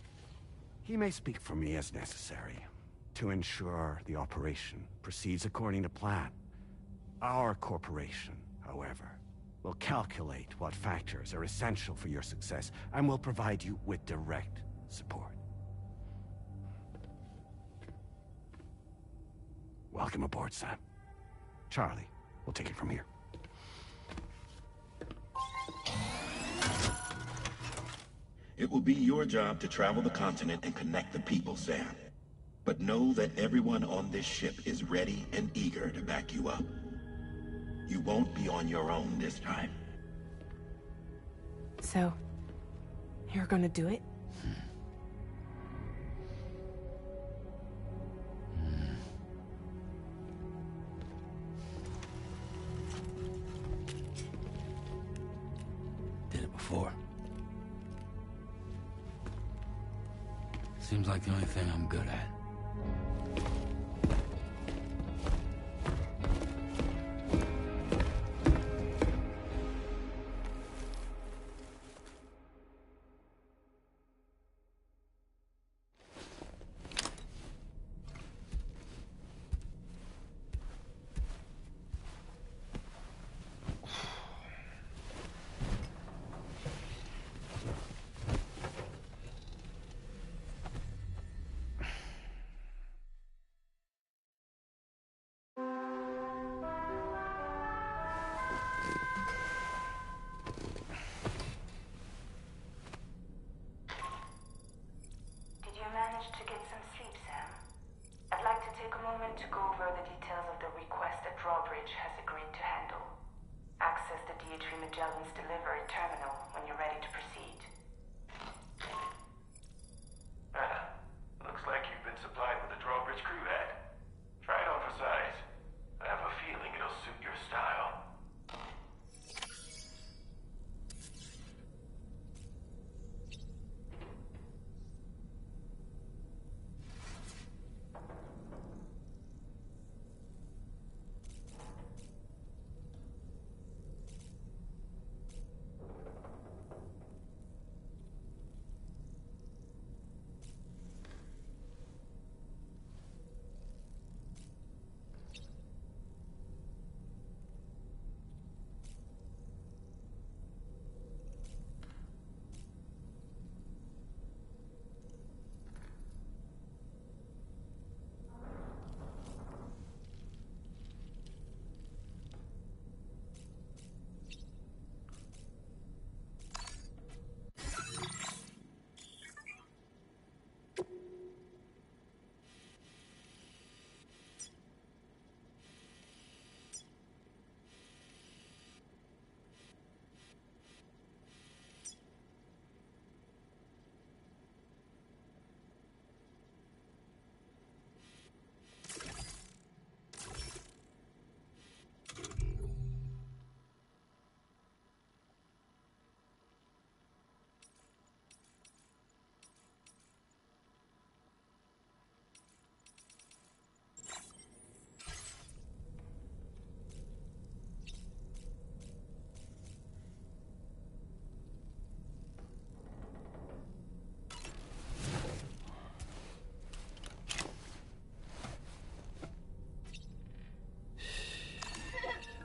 Speaker 14: He may speak for me as necessary to ensure the operation proceeds according to plan. Our corporation, however, will calculate what factors are essential for your success and will provide you with direct support. Welcome aboard, Sam. Charlie, we'll take it from here.
Speaker 3: It will be your job to travel the continent and connect the people, Sam. But know that everyone on this ship is ready and eager to back you up. You won't be on your own this time.
Speaker 2: So, you're gonna do it?
Speaker 4: Did it before. Seems like the only thing I'm good at.
Speaker 16: Dimitri Magellan's delivery terminal when you're ready to proceed.
Speaker 8: Looks like you've been supplied with a drawbridge crew hat. Try it on for size. I have a feeling it'll suit your style.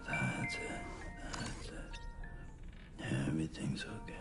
Speaker 4: That's it. Everything's okay.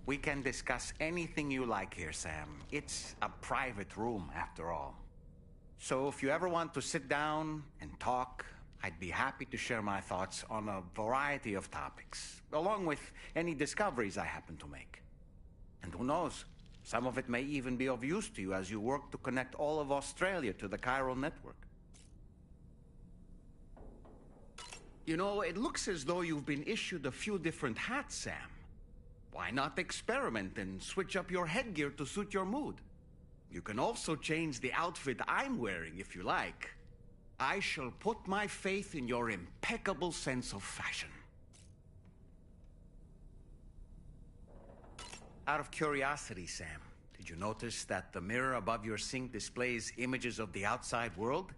Speaker 14: We can discuss anything you like here, Sam. It's a private room, after all. So if you ever want to sit down and talk, I'd be happy to share my thoughts on a variety of topics, along with any discoveries I happen to make. And who knows, some of it may even be of use to you as you work to connect all of Australia to the chiral network. You know, it looks as though you've been issued a few different hats, Sam. Why not experiment and switch up your headgear to suit your mood? You can also change the outfit I'm wearing if you like. I shall put my faith in your impeccable sense of fashion. Out of curiosity, Sam,
Speaker 6: Did you notice that the mirror above your sink displays images of the outside world?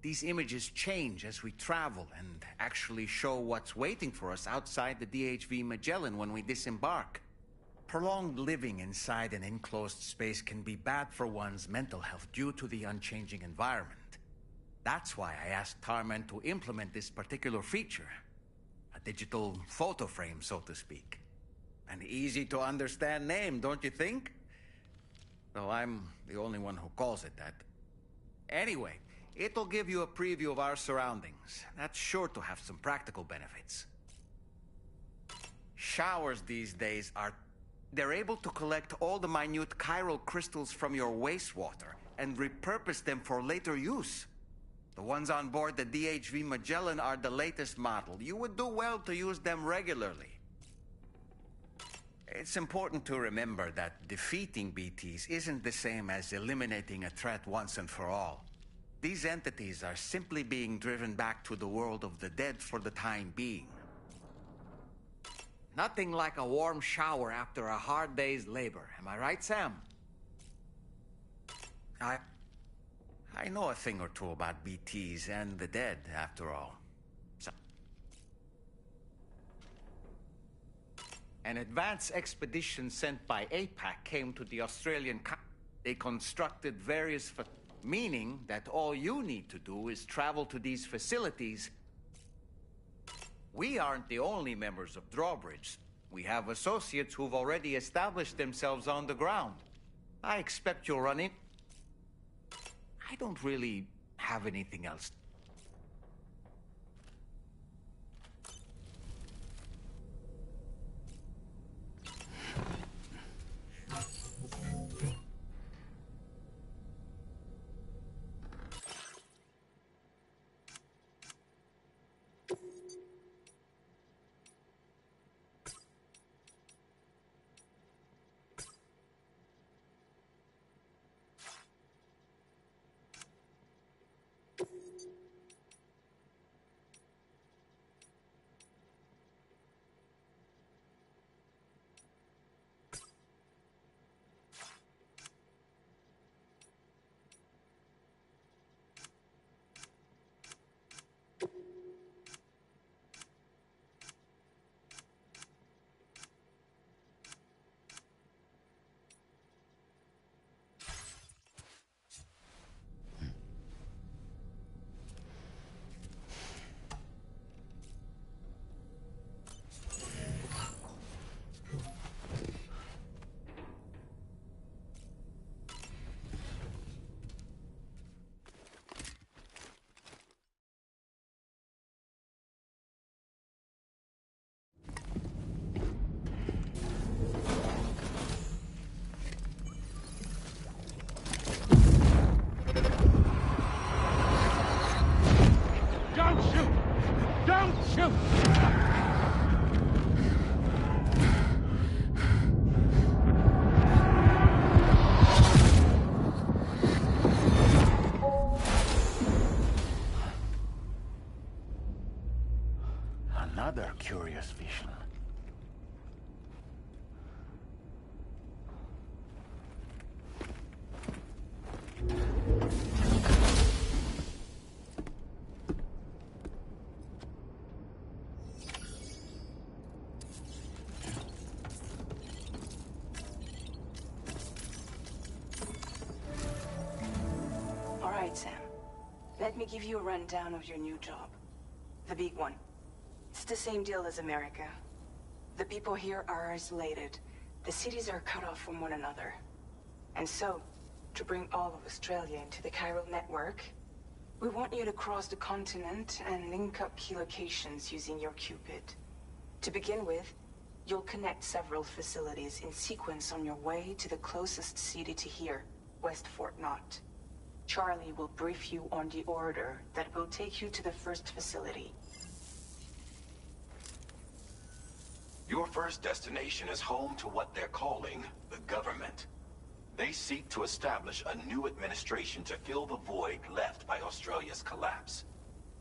Speaker 6: These images change as we travel and actually show what's waiting for us outside the DHV Magellan when we disembark. Prolonged living inside an enclosed space can be bad for one's mental health due to the unchanging environment. That's why I asked Tarman to implement this particular feature. A digital photo frame, so to speak. An easy-to-understand name, don't you think? Though I'm the only one who calls it that. Anyway, it'll give you a preview of our surroundings. That's sure to have some practical benefits. Showers these days they're able to collect all the minute chiral crystals from your wastewater and repurpose them for later use. The ones on board the DHV Magellan are the latest model. You would do well to use them regularly. It's important to remember that defeating BTs isn't the same as eliminating a threat once and for all. These entities are simply being driven back to the world of the dead for the time being. Nothing like a warm shower after a hard day's labor. Am I right, Sam? I know a thing or two about BTs and the dead, after all. So, an advance expedition sent by APAC came to the Australian They constructed various meaning that all you need to do is travel to these facilities. We aren't the only members of Drawbridge. We have associates who've already established themselves on the ground. I expect you'll run in. I don't really have anything else. Another curious vision.
Speaker 16: All right, Sam. Let me give you a rundown of your new job. The big one. It's the same deal as America. The people here are isolated. The cities are cut off from one another. And so, to bring all of Australia into the chiral network, we want you to cross the continent and link up key locations using your Cupid. To begin with, you'll connect several facilities in sequence on your way to the closest city to here, West Fort Knott. Charlie will brief you on the order that will take you to the first facility.
Speaker 3: Your first destination is home to what they're calling the government. They seek to establish a new administration to fill the void left by Australia's collapse.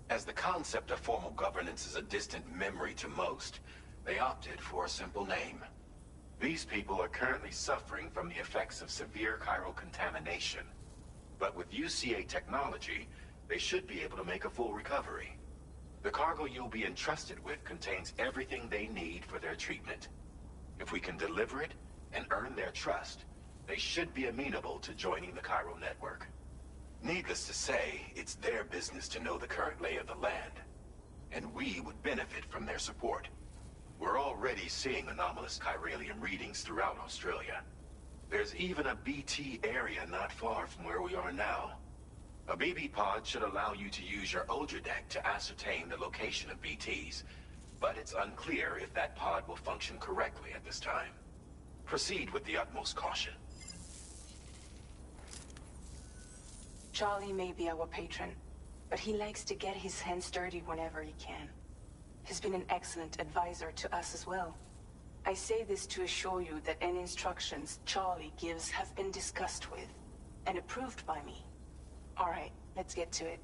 Speaker 3: As the concept of formal governance is a distant memory to most, they opted for a simple name: These people are currently suffering from the effects of severe chiral contamination. But with UCA technology, they should be able to make a full recovery. The cargo you'll be entrusted with contains everything they need for their treatment. If we can deliver it and earn their trust, they should be amenable to joining the chiral network. Needless to say, it's their business to know the current lay of the land, and we would benefit from their support. We're already seeing anomalous chiralium readings throughout Australia. There's even a BT area not far from where we are now. A BB pod should allow you to use your Ultra deck to ascertain the location of BTs, but it's unclear if that pod will function correctly at this time. Proceed with the utmost caution.
Speaker 16: Charlie may be our patron, but he likes to get his hands dirty whenever he can. He's been an excellent advisor to us as well. I say this to assure you that any instructions Charlie gives have been discussed with and approved by me. All right, let's get to it.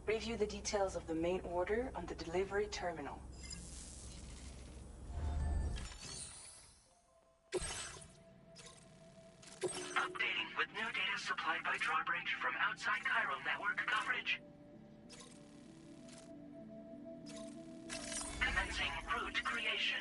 Speaker 16: Review the details of the main order on the delivery terminal.
Speaker 5: Updating with new data supplied by Drawbridge from outside chiral network coverage. Commencing route creation.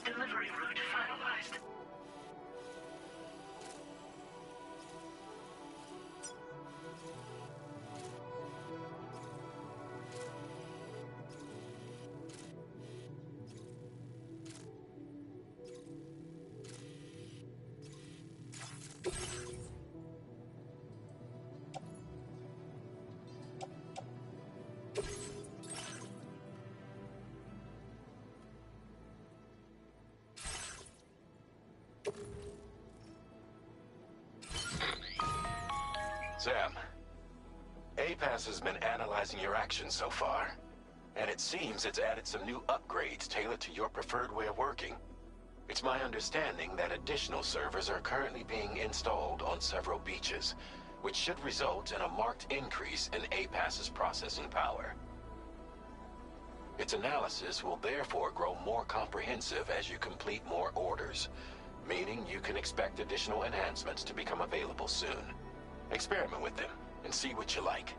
Speaker 5: Delivery route finalized.
Speaker 3: Sam, APAS has been analyzing your actions so far, and it seems it's added some new upgrades tailored to your preferred way of working. It's my understanding that additional servers are currently being installed on several beaches, which should result in a marked increase in APAS's processing power. Its analysis will therefore grow more comprehensive as you complete more orders, meaning you can expect additional enhancements to become available soon. Experiment with them and see what you like.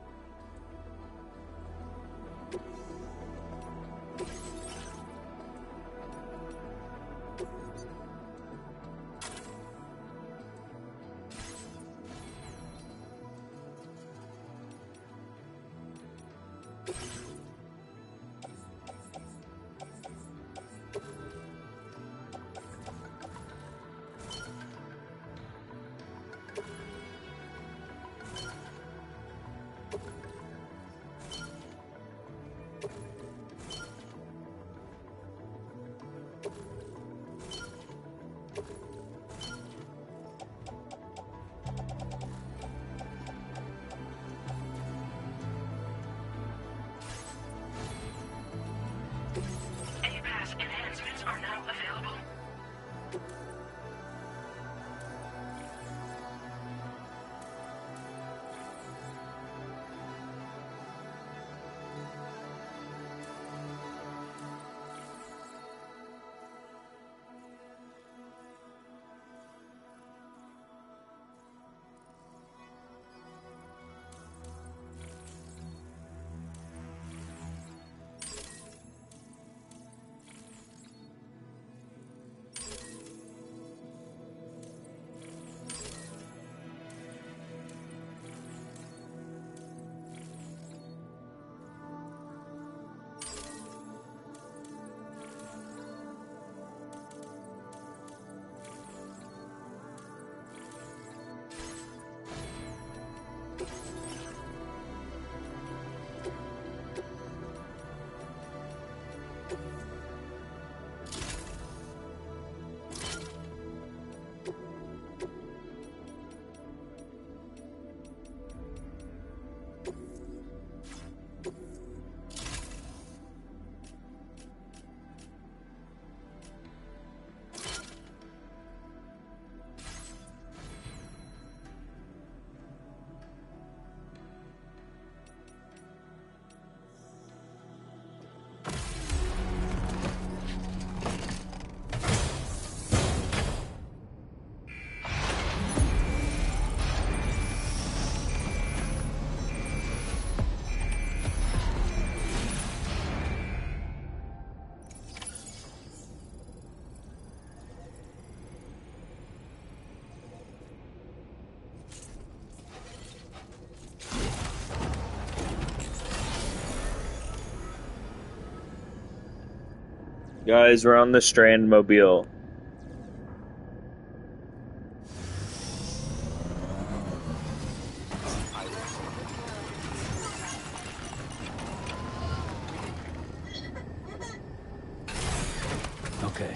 Speaker 1: Guys, we're on the Strand Mobile.
Speaker 4: Okay.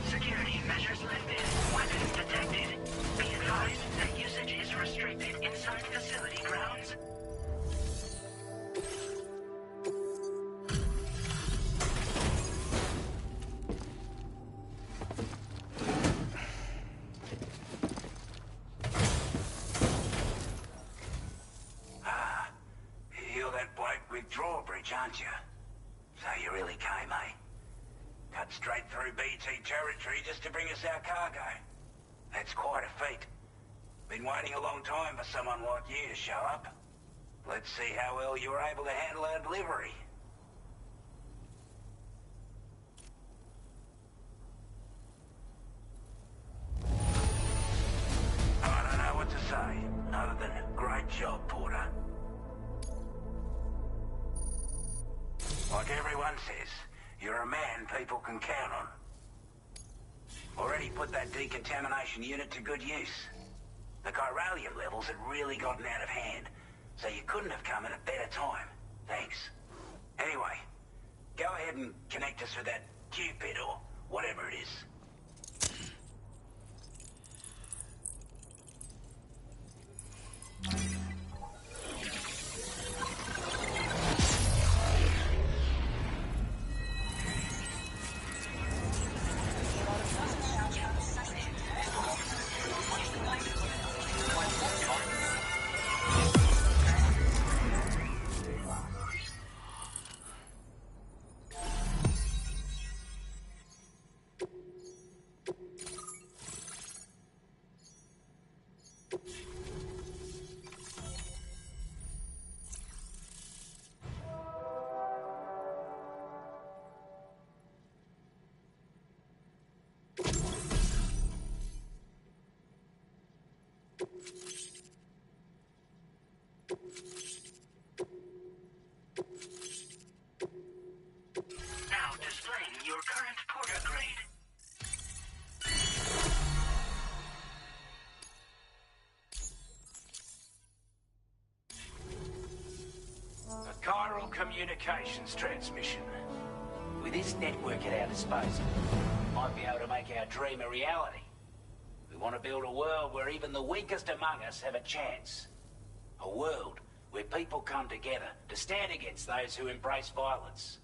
Speaker 5: Security measures lifted. Weapons detected. Be advised that usage is restricted inside facility grounds.
Speaker 11: You're that bloke with drawbridge, aren't you? So you really came, eh? Cut straight through BT territory just to bring us our cargo. That's quite a feat. Been waiting a long time for someone like you to show up. Let's see how well you were able to handle our delivery. I don't know what to say, other than great job, Porter. Like everyone says, you're a man people can count on. Already put that decontamination unit to good use. The chiralium levels had really gotten out of hand, so you couldn't have come at a better time. Thanks. Anyway, go ahead and connect us with that Cupid or whatever it is.
Speaker 9: vital communications transmission. With this network at our disposal, we might be able to make our dream a reality. We want to build a world where even the weakest among us have a chance. A world where people come together to stand against those who embrace violence.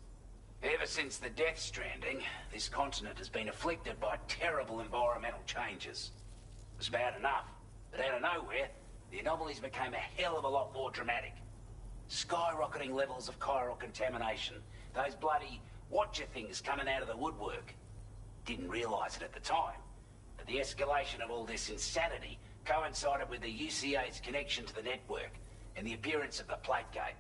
Speaker 9: Ever since the Death Stranding, this continent has been afflicted by terrible environmental changes. It was bad enough, but out of nowhere, the anomalies became a hell of a lot more dramatic. Skyrocketing levels of chiral contamination, those bloody watcher things coming out of the woodwork. Didn't realize it at the time, but the escalation of all this insanity coincided with the UCA's connection to the network and the appearance of the plate gate.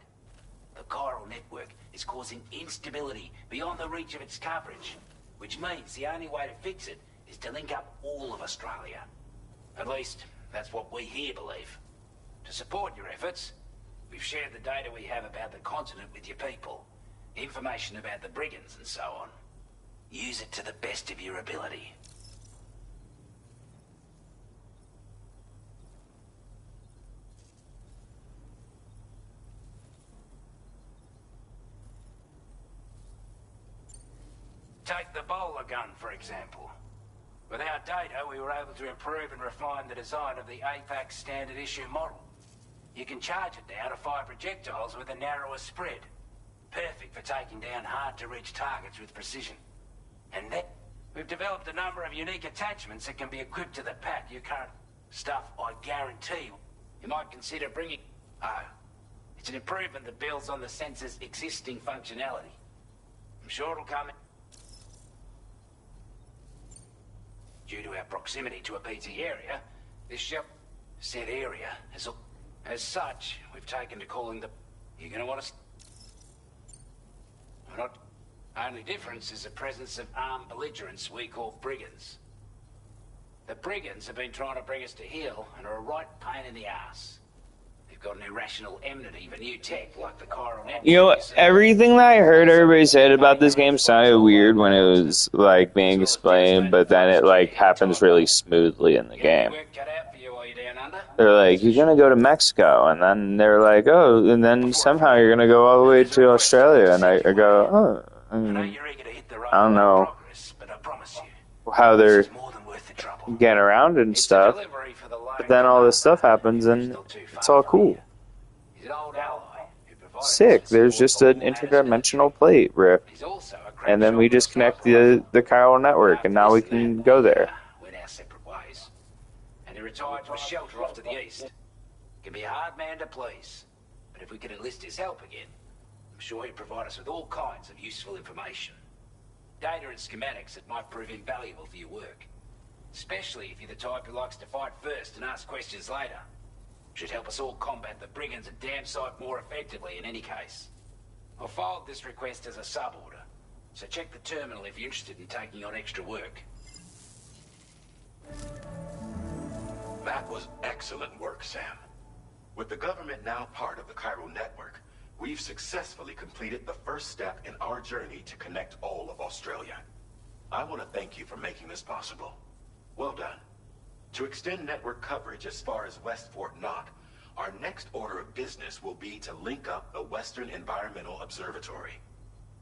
Speaker 9: The chiral network is causing instability beyond the reach of its coverage, which means the only way to fix it is to link up all of Australia. At least, that's what we here believe. To support your efforts, we've shared the data we have about the continent with your people, information about the brigands and so on. Use it to the best of your ability. Take the bowler gun, for example. With our data, we were able to improve and refine the design of the APAC standard issue model. You can charge it now to fire projectiles with a narrower spread. Perfect for taking down hard-to-reach targets with precision. And then, we've developed a number of unique attachments that can be equipped to the pack you current stuff. I guarantee you might consider bringing... Oh, it's an improvement that builds on the sensor's existing functionality. I'm sure it'll come in. Due to our proximity to a PT area, this said area is... As such, we've taken to calling the... You're gonna want to... We're not... Only difference is the presence of armed belligerents we call brigands. The brigands have been trying to bring us to heel and are a right pain in the ass. They've got an irrational enmity for new tech like the chiral network.
Speaker 1: You know, everything that I heard everybody said about this game sounded weird when it was, like, being explained, but then it, like, happens really smoothly in the game. They're like, you're gonna go to Mexico, and then they're like, oh, and then somehow you're gonna go all the way to Australia, and I go, oh, I don't know how they're getting around and stuff, but then all this stuff happens, and it's all cool. Sick, there's just an interdimensional plate rip, and then we just connect the chiral network, and now we can go there.
Speaker 9: Retired to a shelter off to the east. Can be a hard man to please, but if we could enlist his help again, I'm sure he'd provide us with all kinds of useful information. Data and schematics that might prove invaluable for your work. Especially if you're the type who likes to fight first and ask questions later. Should help us all combat the brigands a damn sight more effectively in any case. I'll filed this request as a sub-order, so check the terminal if you're interested in taking on extra work.
Speaker 3: That was excellent work, Sam. With the government now part of the chiral network, we've successfully completed the first step in our journey to connect all of Australia. I want to thank you for making this possible. Well done. To extend network coverage as far as West Fort Knox, our next order of business will be to link up the Western Environmental Observatory.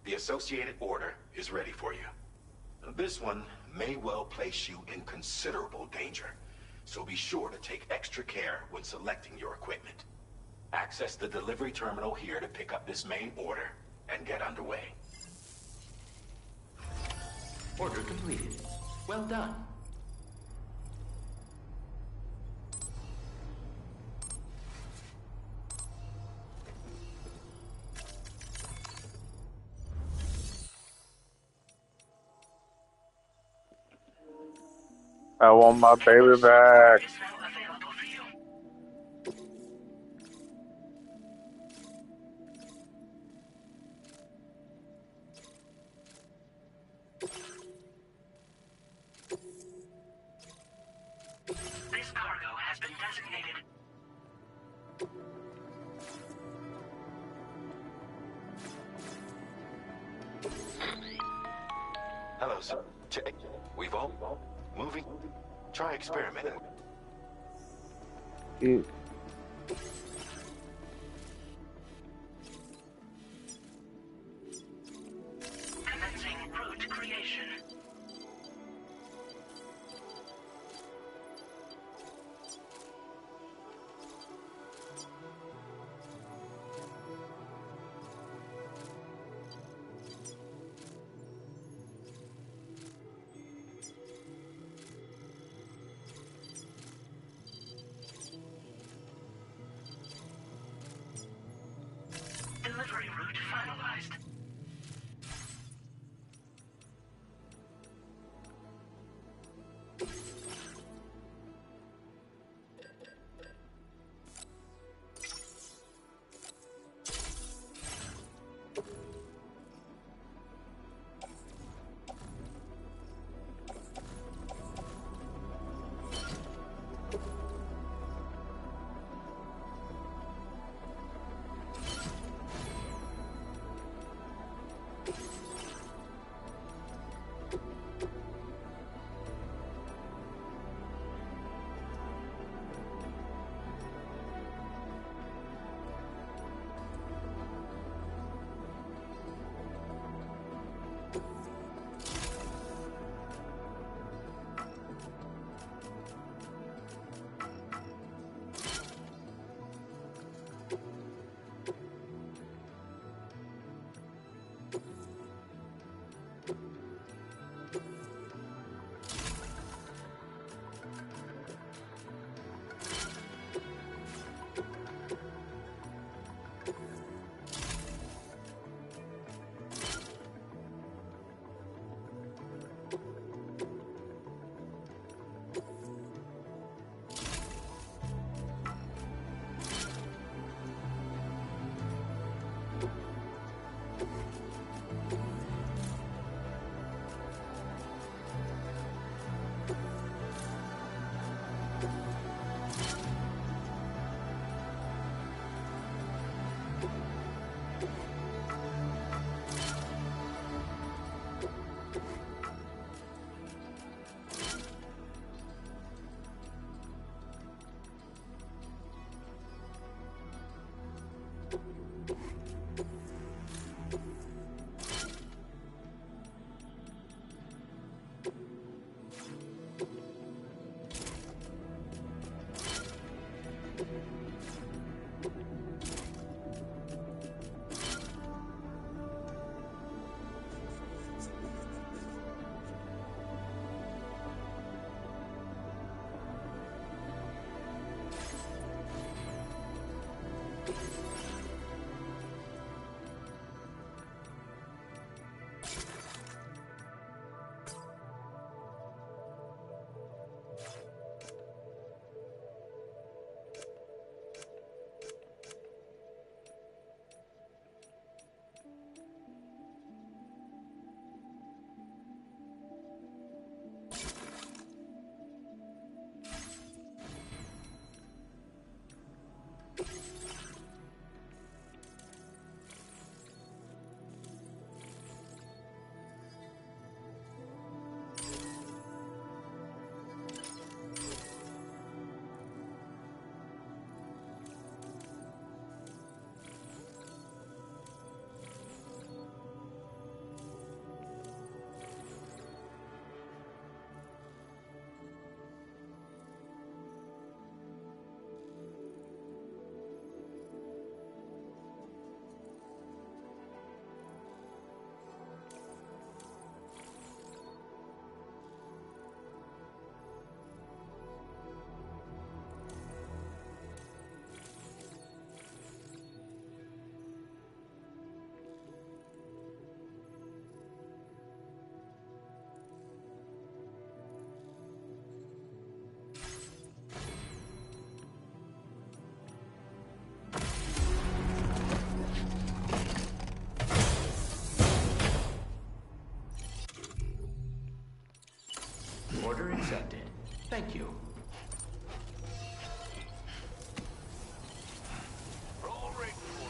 Speaker 3: The associated order is ready for you. This one may well place you in considerable danger, so be sure to take extra care when selecting your equipment. Access the delivery terminal here to pick up this main order and get underway.
Speaker 15: Order completed. Well done.
Speaker 1: I want my baby back.
Speaker 5: This cargo has been designated.
Speaker 3: Hello, sir. We've all moving. Try experimenting.
Speaker 15: Order accepted. Thank you.
Speaker 8: Roll rate for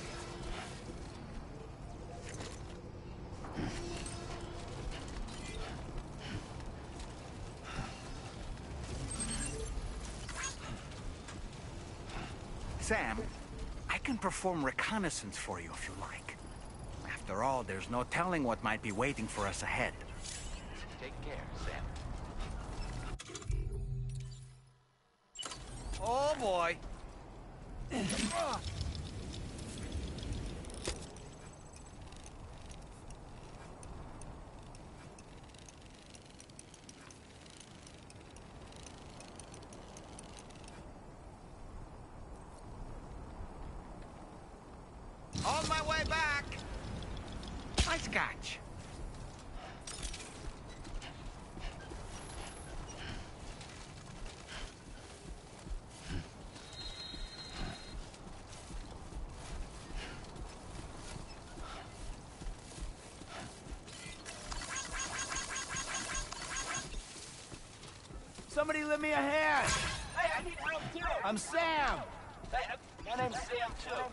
Speaker 8: you.
Speaker 14: Sam, I can perform reconnaissance for you if you like. After all, there's no telling what might be waiting for us ahead.
Speaker 15: Take care, Sam.
Speaker 6: Oh boy. On my way back. Nice catch.
Speaker 19: Somebody lend me a hand!
Speaker 9: Hey, I need help too!
Speaker 19: I'm Sam!
Speaker 9: Hey, my name's Sam too.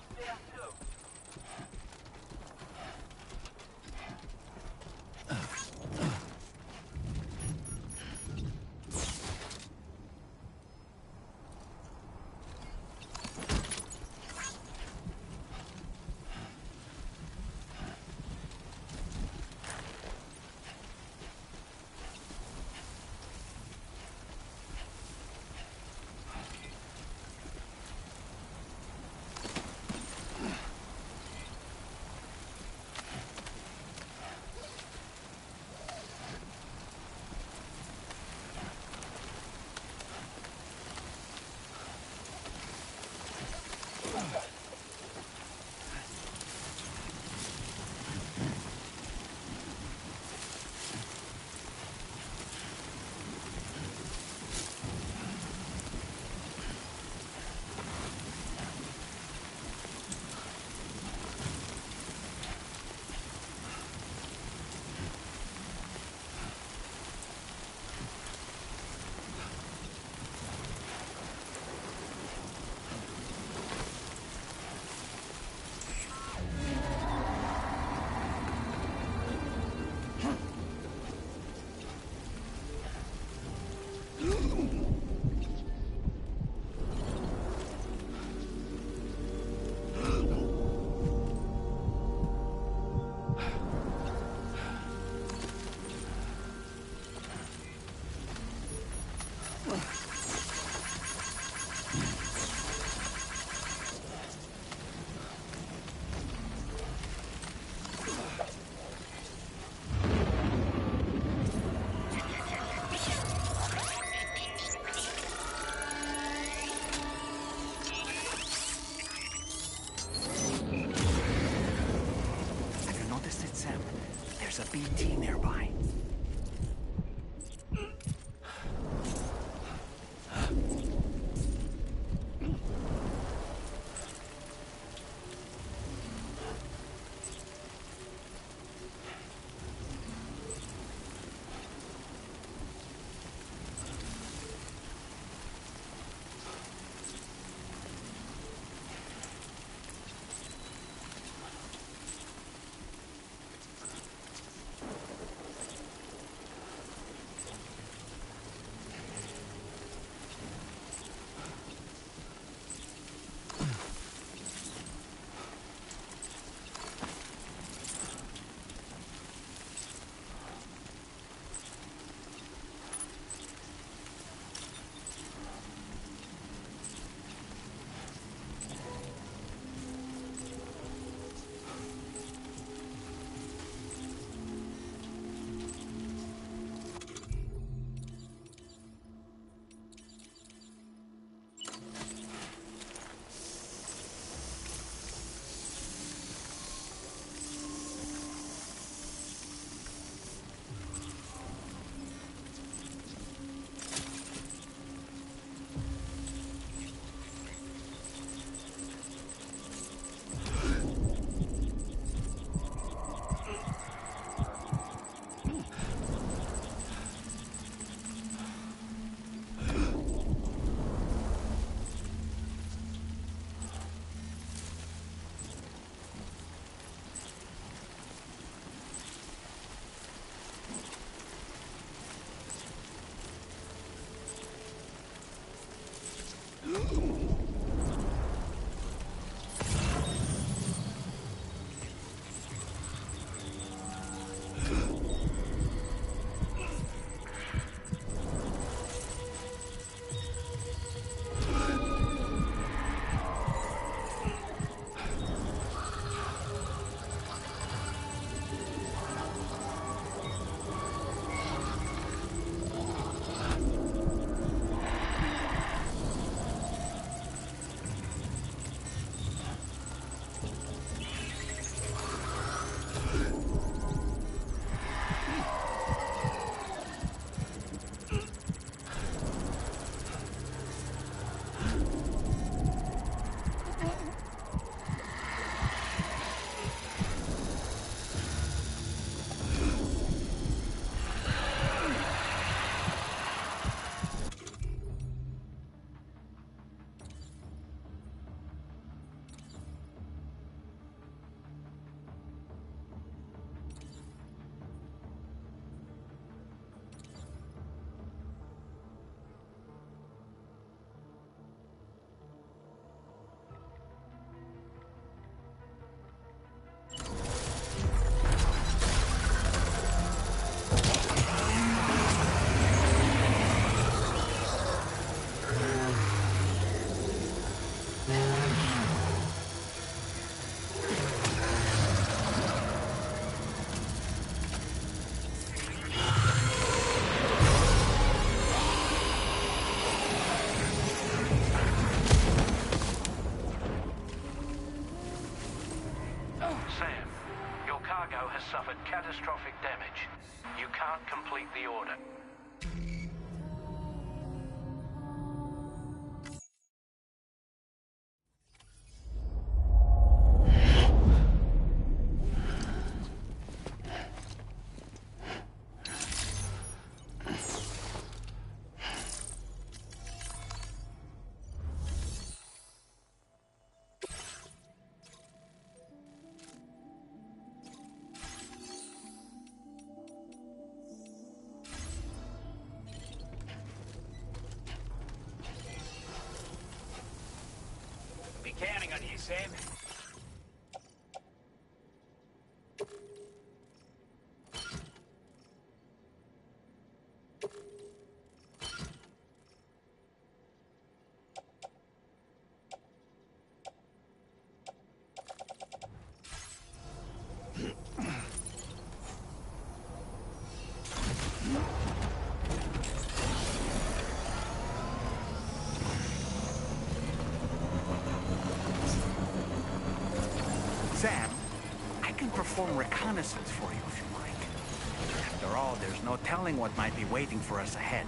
Speaker 14: BT nearby.
Speaker 8: Sam, your cargo has suffered catastrophic damage. You can't complete the order.
Speaker 9: Be counting on you, Sam.
Speaker 14: Sam, I can perform reconnaissance for you if you like. After all, there's no telling what might be waiting for us ahead.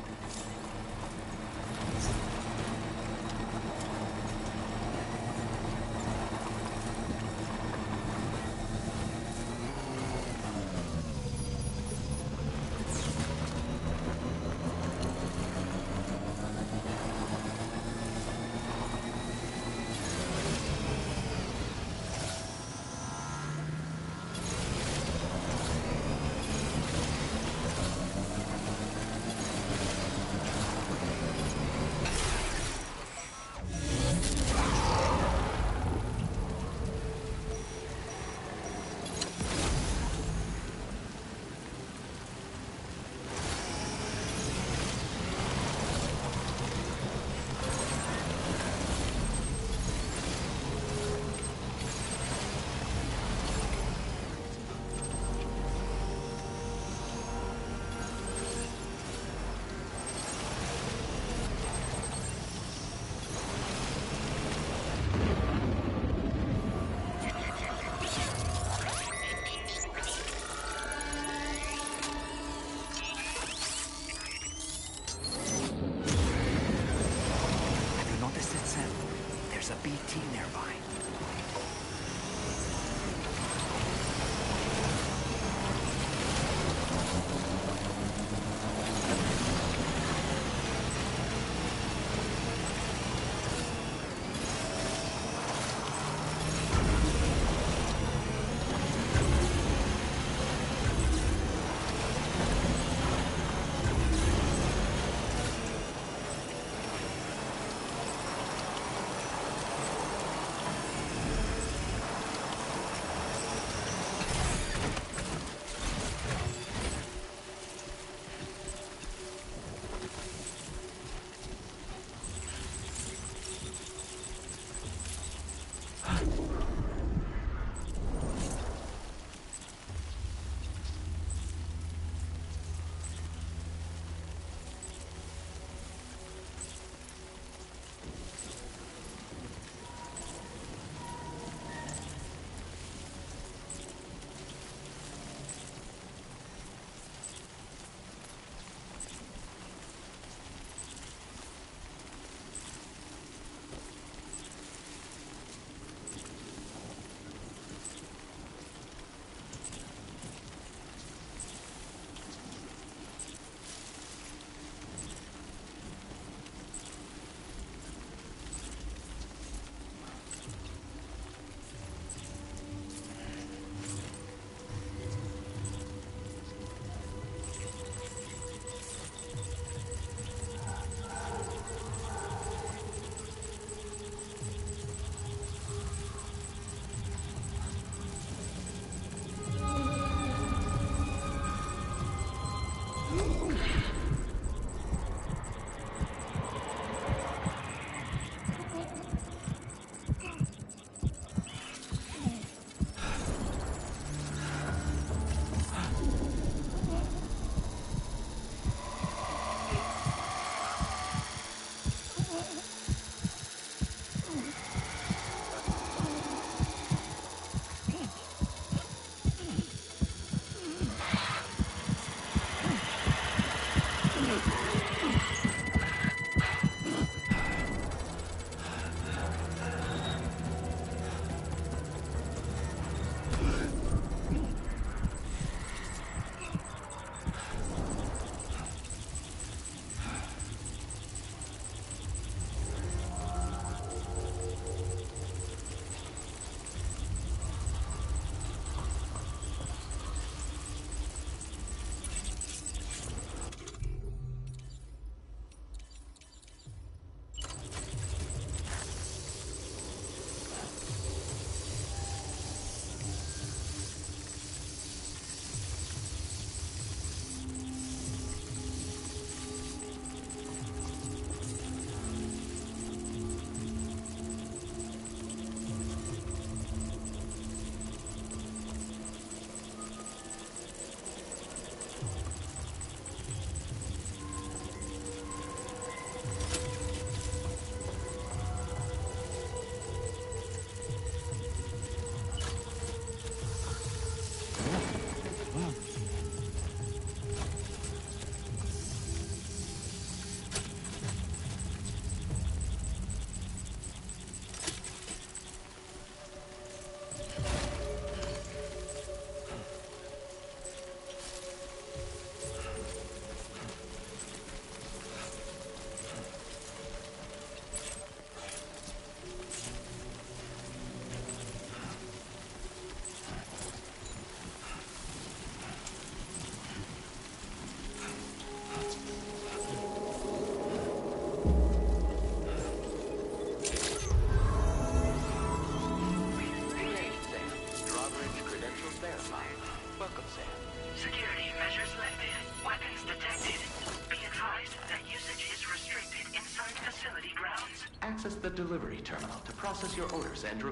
Speaker 14: There's a BT nearby.
Speaker 15: delivery terminal to process your orders and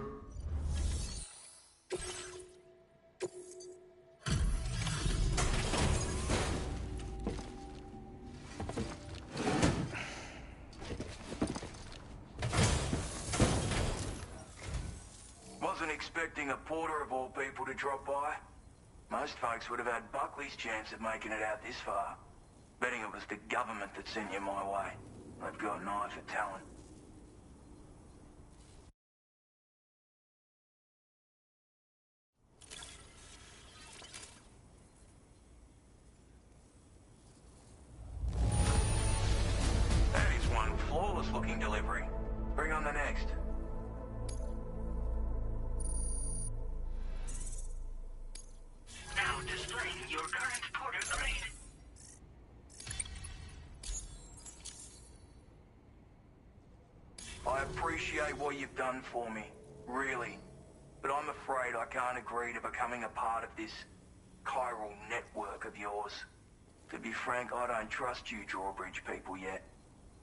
Speaker 11: Wasn't expecting a porter of all people to drop by. Most folks would have had Buckley's chance of making it out this far. Betting it was the government that sent you my way. They've got an eye for talent. That is one flawless-looking delivery. Bring on the next.
Speaker 5: Now displaying your current porter grade.
Speaker 11: I appreciate what you've done for me, really. But I'm afraid I can't agree to becoming a part of this chiral network of yours. To be frank, I don't trust you drawbridge people yet.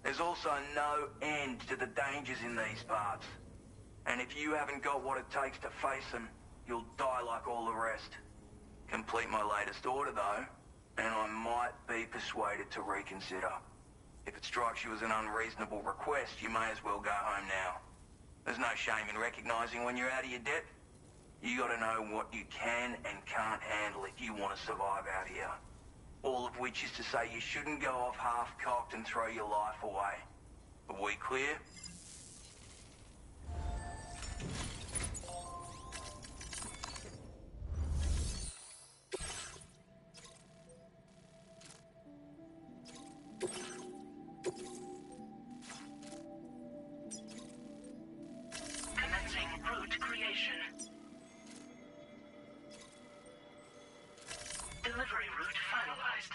Speaker 11: There's also no end to the dangers in these parts. And if you haven't got what it takes to face them, you'll die like all the rest. Complete my latest order, though, and I might be persuaded to reconsider. If it strikes you as an unreasonable request, you may as well go home now. There's no shame in recognizing when you're out of your depth. You gotta know what you can and can't handle if you want to survive out here. All of which is to say you shouldn't go off half-cocked and throw your life away. Are we clear?
Speaker 5: Commencing route creation. Delivery route finalized.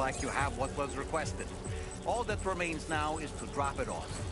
Speaker 6: like you have what was requested. All that remains now is to drop it off.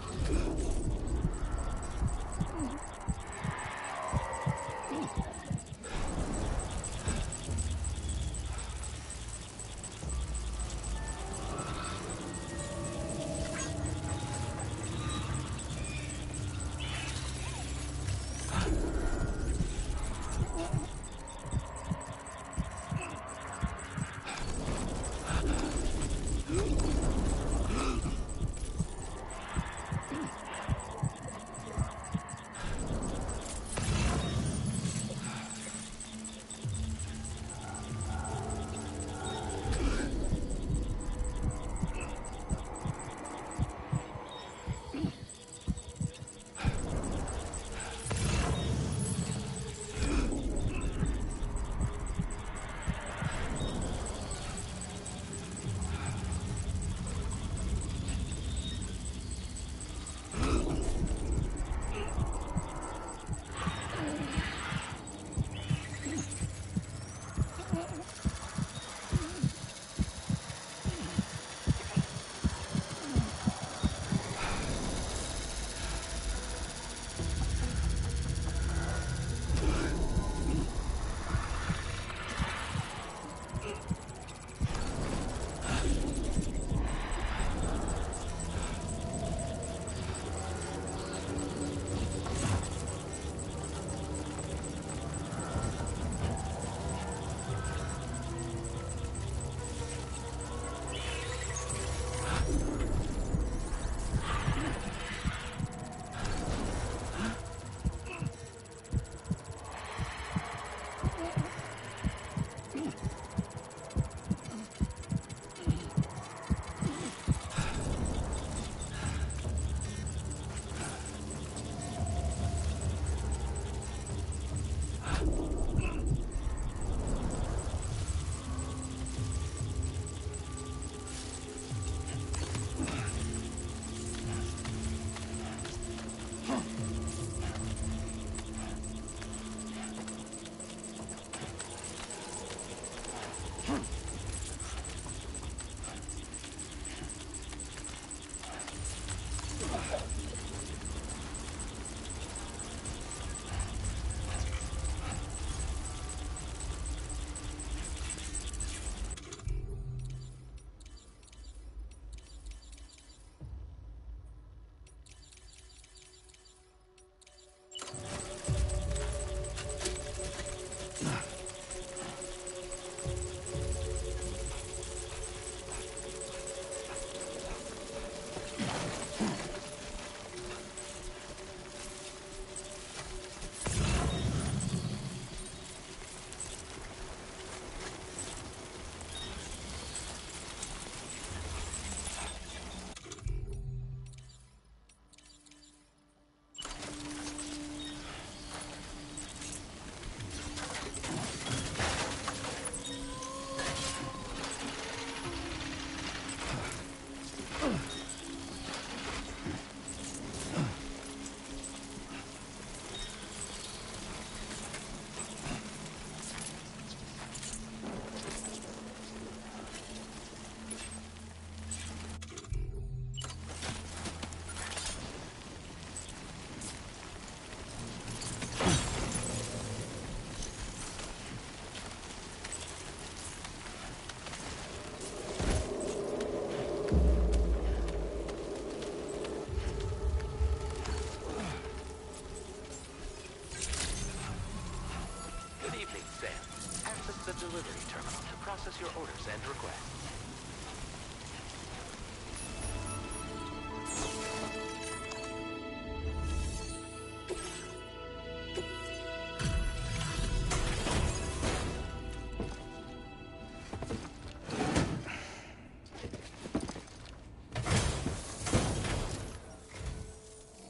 Speaker 15: delivery terminal to process your orders and requests.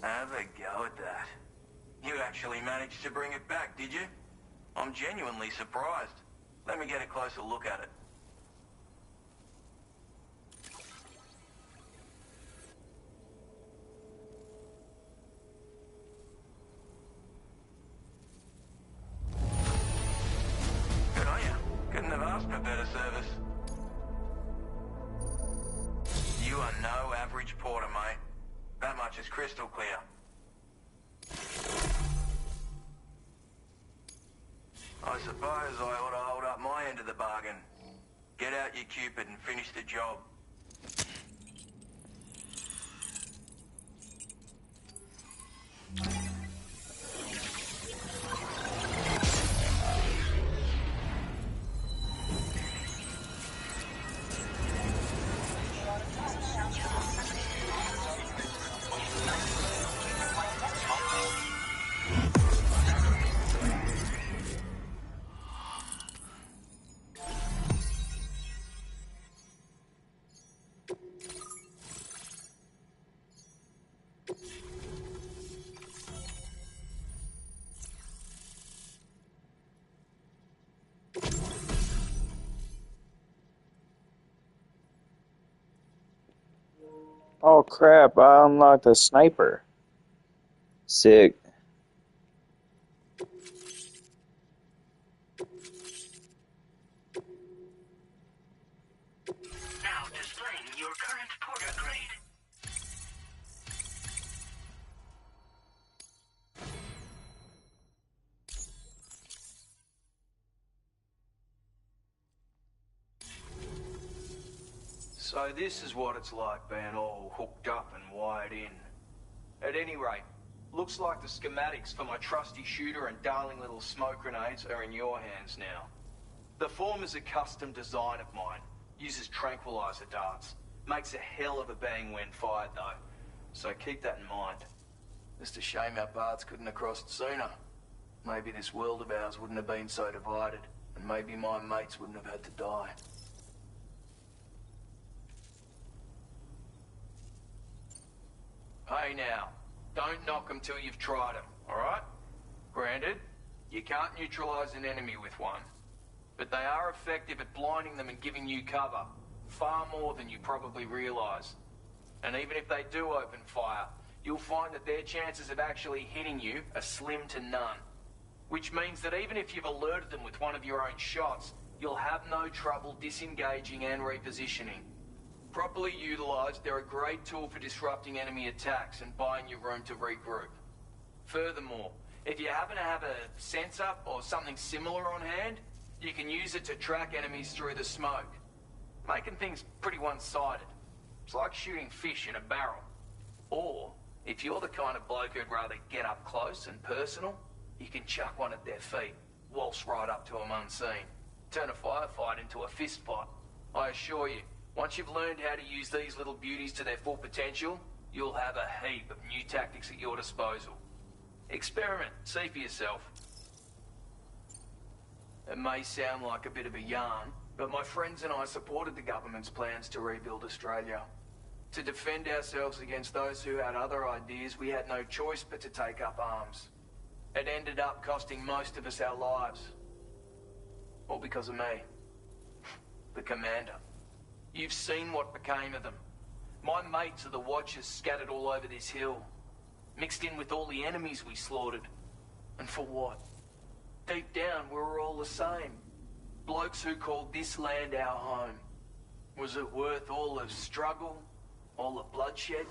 Speaker 11: Have a go at that. You actually managed to bring it back, did you? I'm genuinely surprised. Let me get a closer look at it. Good on you. Couldn't have asked for better service. average porter, mate. That much is crystal clear. I suppose I ought to hold up my end of the bargain. Get out your Cupid and finish the job.
Speaker 1: Oh crap, I unlocked a sniper. Sick.
Speaker 5: Now displaying your current porter grade.
Speaker 7: So this is what it's like being all hooked up and wired in. At any rate, looks like the schematics for my trusty shooter and darling little smoke grenades are in your hands now. The form is a custom design of mine. Uses tranquilizer darts. Makes a hell of a bang when fired though. So keep that in mind. Just a shame our paths couldn't have crossed sooner. Maybe this world of ours wouldn't have been so divided. And maybe my mates wouldn't have had to die. Hey now, don't knock them till you've tried them, alright? Granted, you can't neutralize an enemy with one, but they are effective at blinding them and giving you cover, far more than you probably realize. And even if they do open fire, you'll find that their chances of actually hitting you are slim to none. Which means that even if you've alerted them with one of your own shots, you'll have no trouble disengaging and repositioning. Properly utilized, they're a great tool for disrupting enemy attacks and buying you room to regroup. Furthermore, if you happen to have a sensor or something similar on hand, you can use it to track enemies through the smoke, making things pretty one-sided. It's like shooting fish in a barrel. Or, if you're the kind of bloke who'd rather get up close and personal, you can chuck one at their feet, waltz right up to them unseen, turn a firefight into a fist fight. I assure you, once you've learned how to use these little beauties to their full potential, you'll have a heap of new tactics at your disposal. Experiment, see for yourself. It may sound like a bit of a yarn, but my friends and I supported the government's plans to rebuild Australia. To defend ourselves against those who had other ideas, we had no choice but to take up arms. It ended up costing most of us our lives. All because of me. The commander. You've seen what became of them. My mates are the Watchers scattered all over this hill. Mixed in with all the enemies we slaughtered. And for what? Deep down, we were all the same. Blokes who called this land our home. Was it worth all the struggle? All the bloodshed?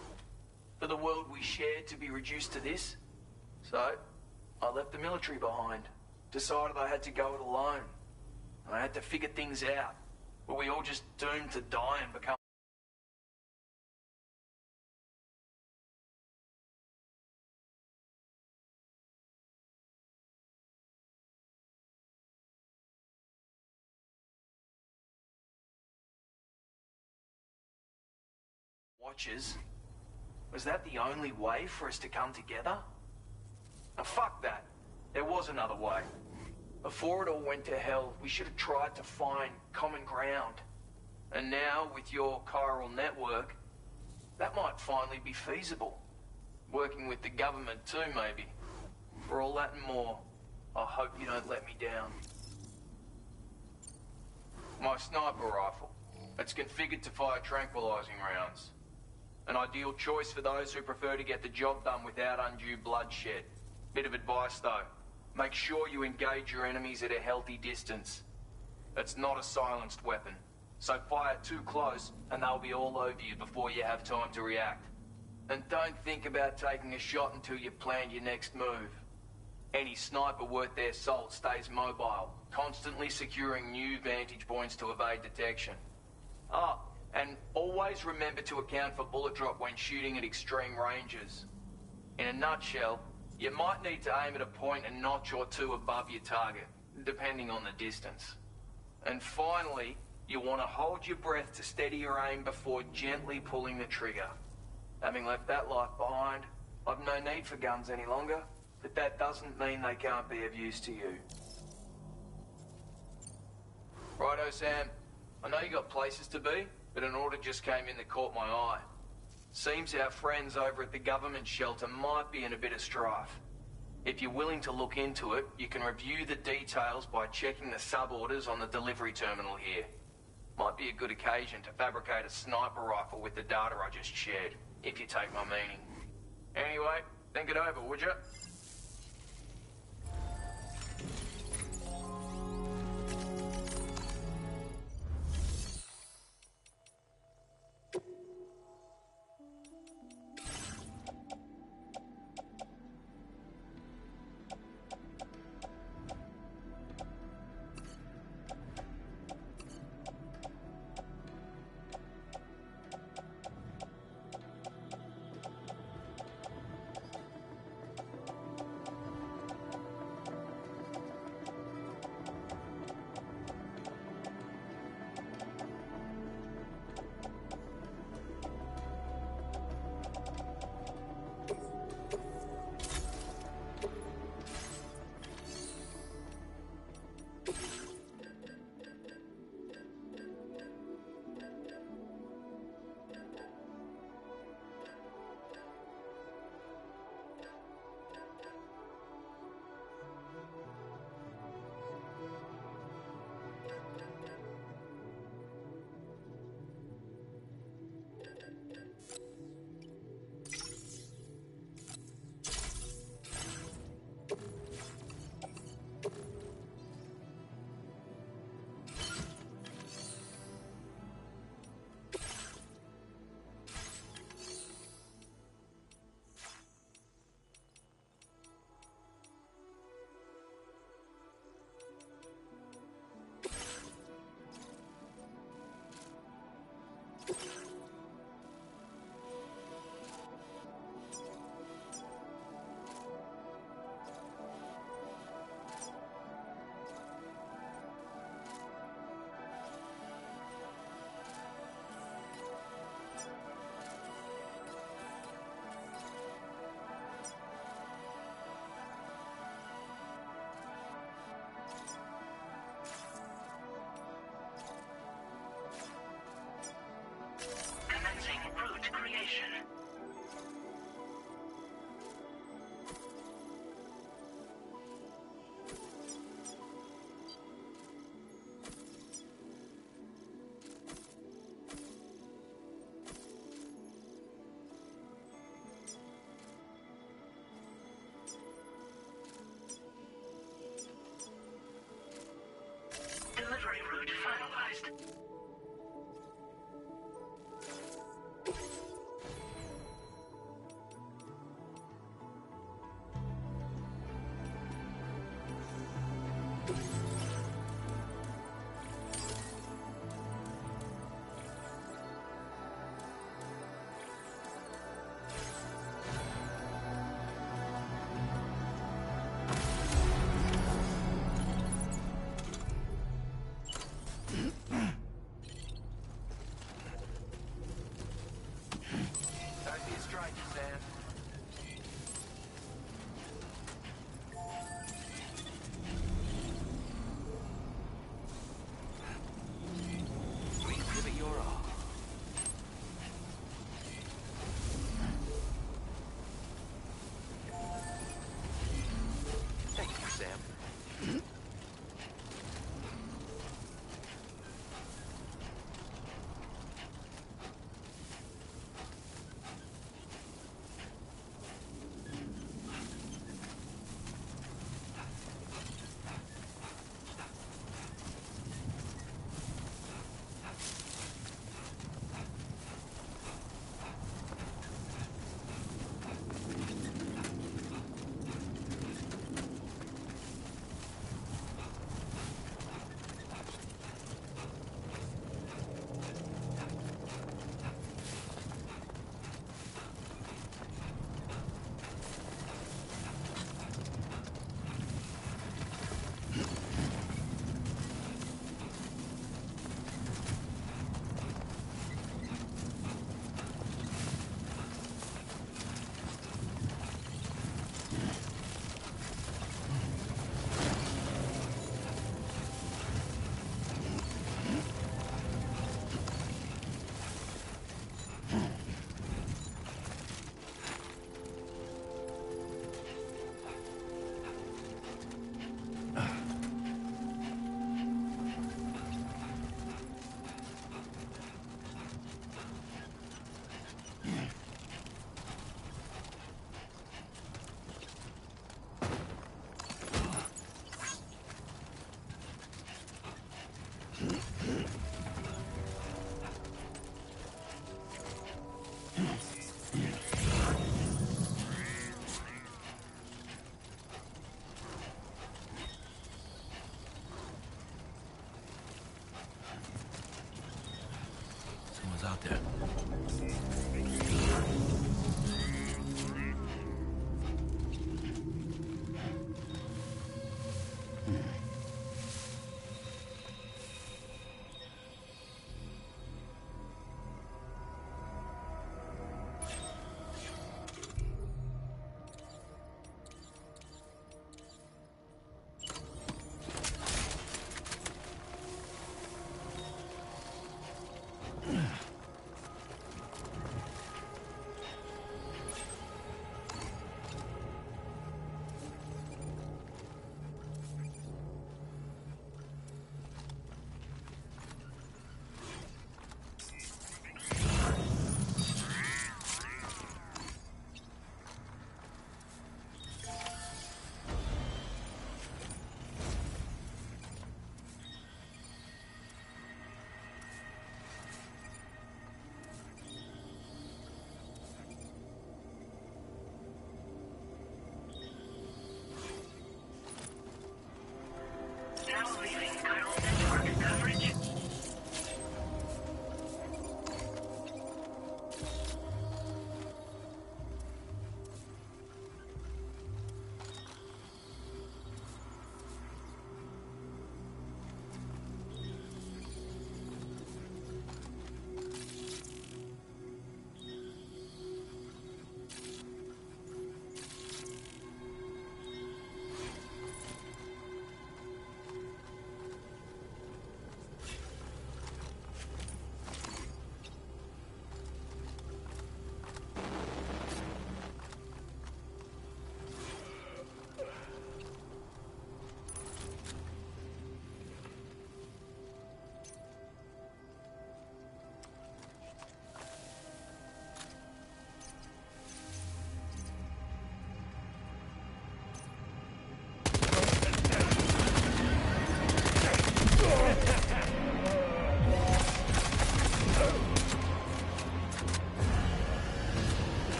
Speaker 7: For the world we shared to be reduced to this? So, I left the military behind. Decided I had to go it alone. I had to figure things out. Were we all just doomed to die and become... Watchers? Was that the only way for us to come together? Now, fuck that. There was another way. Before it all went to hell, we should have tried to find common ground. And now, with your chiral network, that might finally be feasible. Working with the government too, maybe. For all that and more, I hope you don't let me down. My sniper rifle. It's configured to fire tranquilizing rounds. An ideal choice for those who prefer to get the job done without undue bloodshed. Bit of advice though. Make sure you engage your enemies at a healthy distance. It's not a silenced weapon, So fire too close, and they'll be all over you before you have time to react. And don't think about taking a shot until you've planned your next move. Any sniper worth their salt stays mobile, constantly securing new vantage points to evade detection. Oh, and always remember to account for bullet drop when shooting at extreme ranges. In a nutshell, you might need to aim at a point a notch or two above your target, depending on the distance. And finally, you want to hold your breath to steady your aim before gently pulling the trigger. Having left that life behind, I've no need for guns any longer, but that doesn't mean they can't be of use to you. Righto, Sam. I know you got places to be, but an order just came in that caught my eye. Seems our friends over at the government shelter might be in a bit of strife. If you're willing to look into it, you can review the details by checking the sub-orders on the delivery terminal here. Might be a good occasion to fabricate a sniper rifle with the data I just shared, if you take my meaning. Anyway, think it over, would you?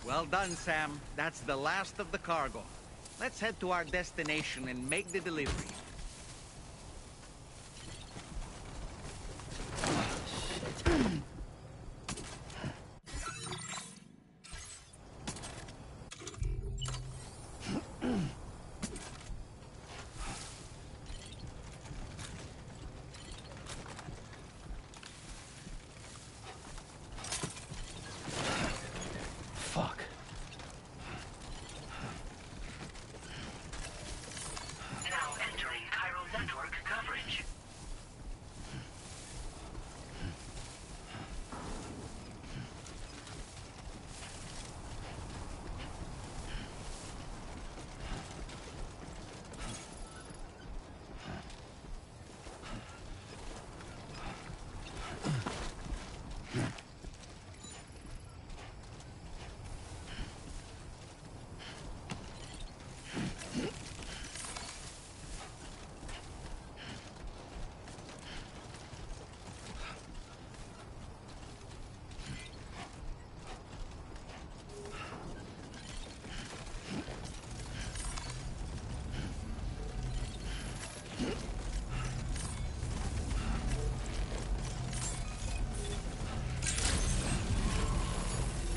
Speaker 6: Well done, Sam. That's the last of the cargo. Let's head to our destination and make the delivery.
Speaker 5: Now entering Chiral network coverage.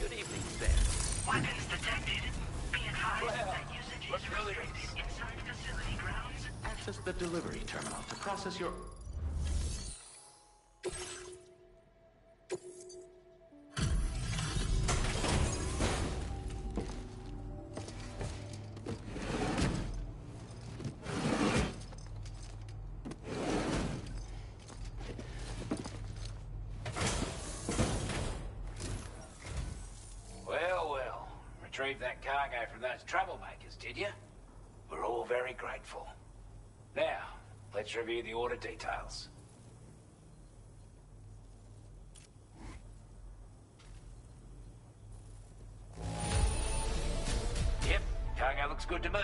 Speaker 15: Good evening, Sam.
Speaker 5: Weapons detected. Be advised that usage is restricted inside facility grounds.
Speaker 15: Access the delivery terminal to process your...
Speaker 9: Well, well. Retrieved that cargo from those troublemakers, did you? We're all very grateful. Now, let's review the order details. Yep, cargo looks good to me.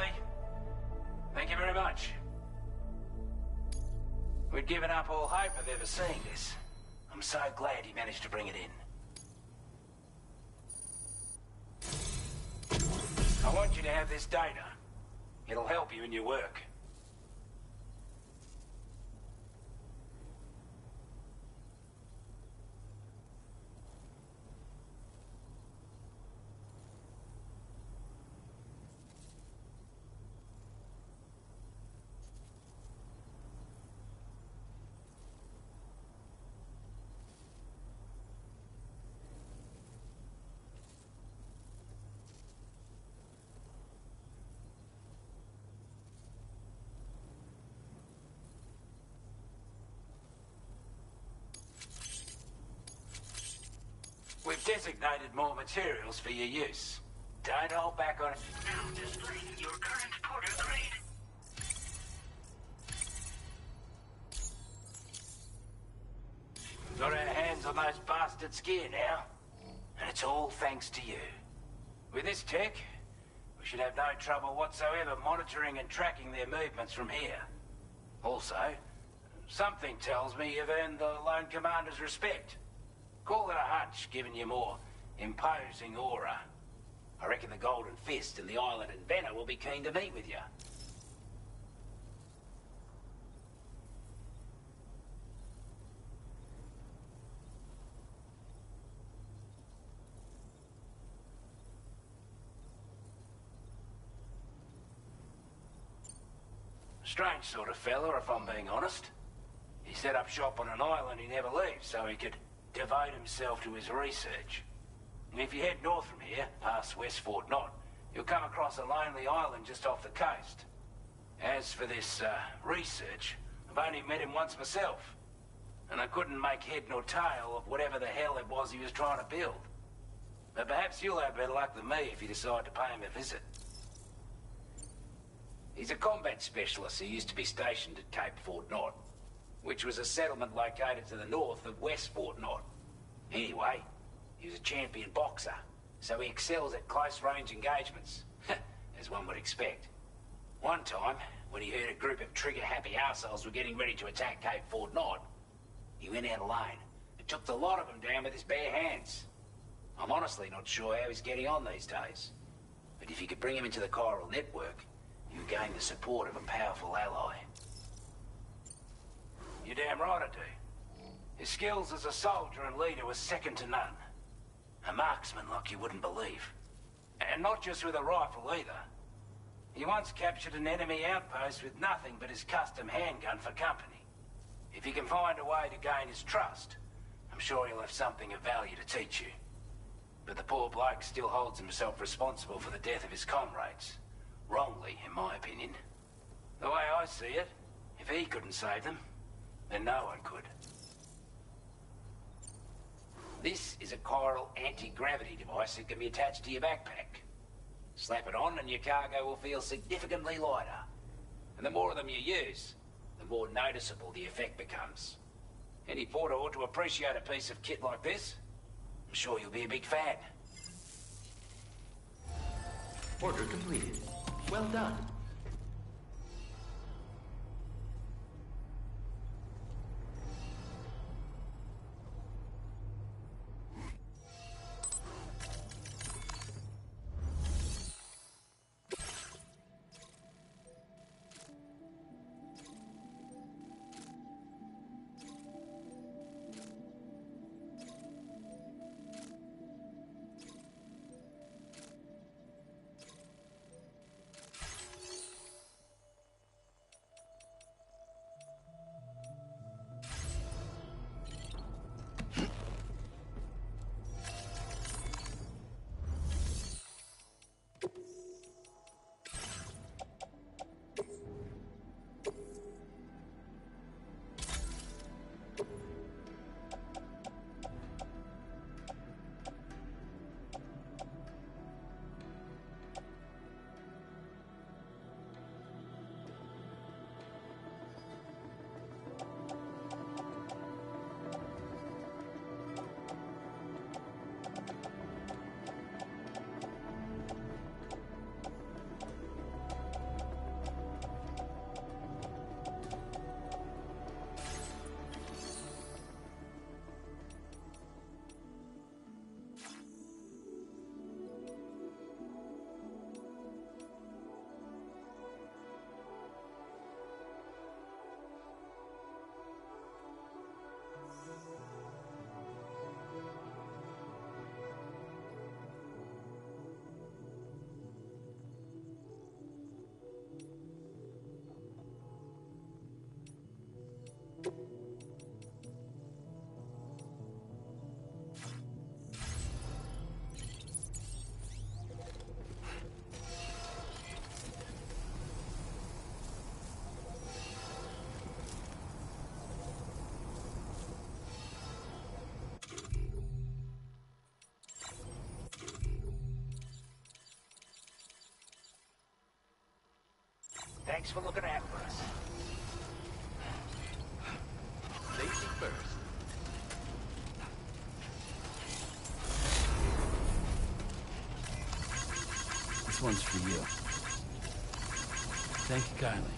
Speaker 9: Thank you very much. We'd given up all hope of ever seeing this. I'm so glad you managed to bring it in. I want you to have this data. It'll help you in your work. We've designated more materials for your use. Don't hold back on it.
Speaker 5: Now displaying your current porter grade.
Speaker 9: Got our hands on those bastards' gear now. And it's all thanks to you. With this tech, we should have no trouble whatsoever monitoring and tracking their movements from here. Also, something tells me you've earned the Lone Commander's respect. Call it a hunch, giving you more imposing aura. I reckon the Golden Fist and the Island Inventor will be keen to meet with you. Strange sort of fella, if I'm being honest. He set up shop on an island he never leaves, so he could devote himself to his research. And if you head north from here, past West Fort Knot, you'll come across a lonely island just off the coast. As for this, research, I've only met him once myself. And I couldn't make head nor tail of whatever the hell it was he was trying to build. But perhaps you'll have better luck than me if you decide to pay him a visit. He's a combat specialist who used to be stationed at Cape Fort Knot, which was a settlement located to the north of West Fort Knot. Anyway, he was a champion boxer, so he excels at close-range engagements, as one would expect. One time, when he heard a group of trigger-happy arseholes were getting ready to attack Cape Fort Knot, he went out alone and took the lot of them down with his bare hands. I'm honestly not sure how he's getting on these days, but if you could bring him into the chiral network, you gain the support of a powerful ally. You're damn right I do. His skills as a soldier and leader were second to none. A marksman like you wouldn't believe. And not just with a rifle either. He once captured an enemy outpost with nothing but his custom handgun for company. If you can find a way to gain his trust, I'm sure he'll have something of value to teach you. But the poor bloke still holds himself responsible for the death of his comrades. Wrongly, in my opinion. The way I see it, if he couldn't save them, then no one could. This is a chiral anti-gravity device that can be attached to your backpack. Slap it on and your cargo will feel significantly lighter. And the more of them you use, the more noticeable the effect becomes. Any porter ought to appreciate a piece of kit like this. I'm sure you'll be a big fan.
Speaker 15: Order completed. Well done.
Speaker 9: Thanks for looking out for us.
Speaker 15: Safety first.
Speaker 4: This one's for you. Thank you kindly.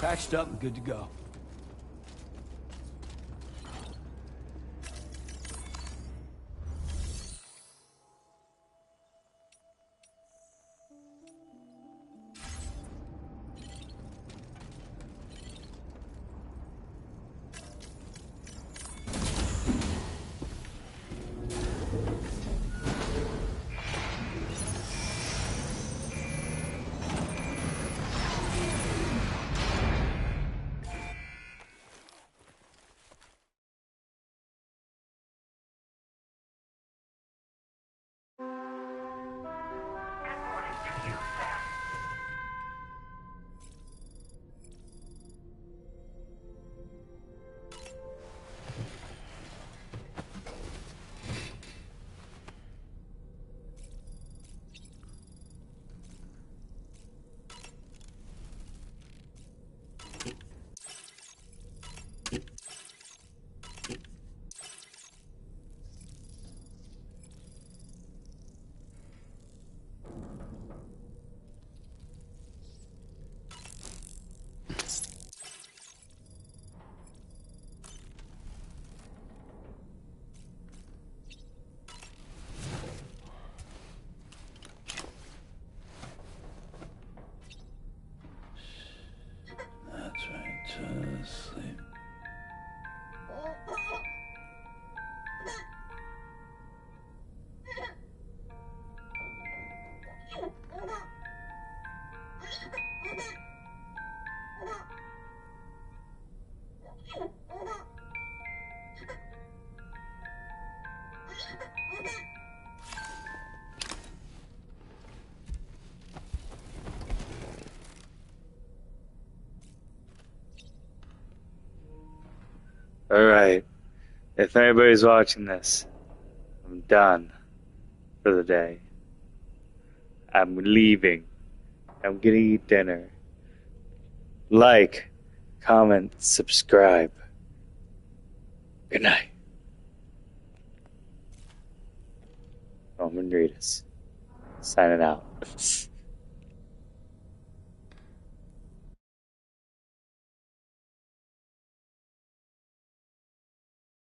Speaker 4: Patched up and good to go.
Speaker 10: That's right, just sleep.
Speaker 1: Alright, if anybody's watching this, I'm done for the day. I'm leaving. I'm gonna eat dinner. Like, comment, subscribe. Good night. Roman Reedus, signing out.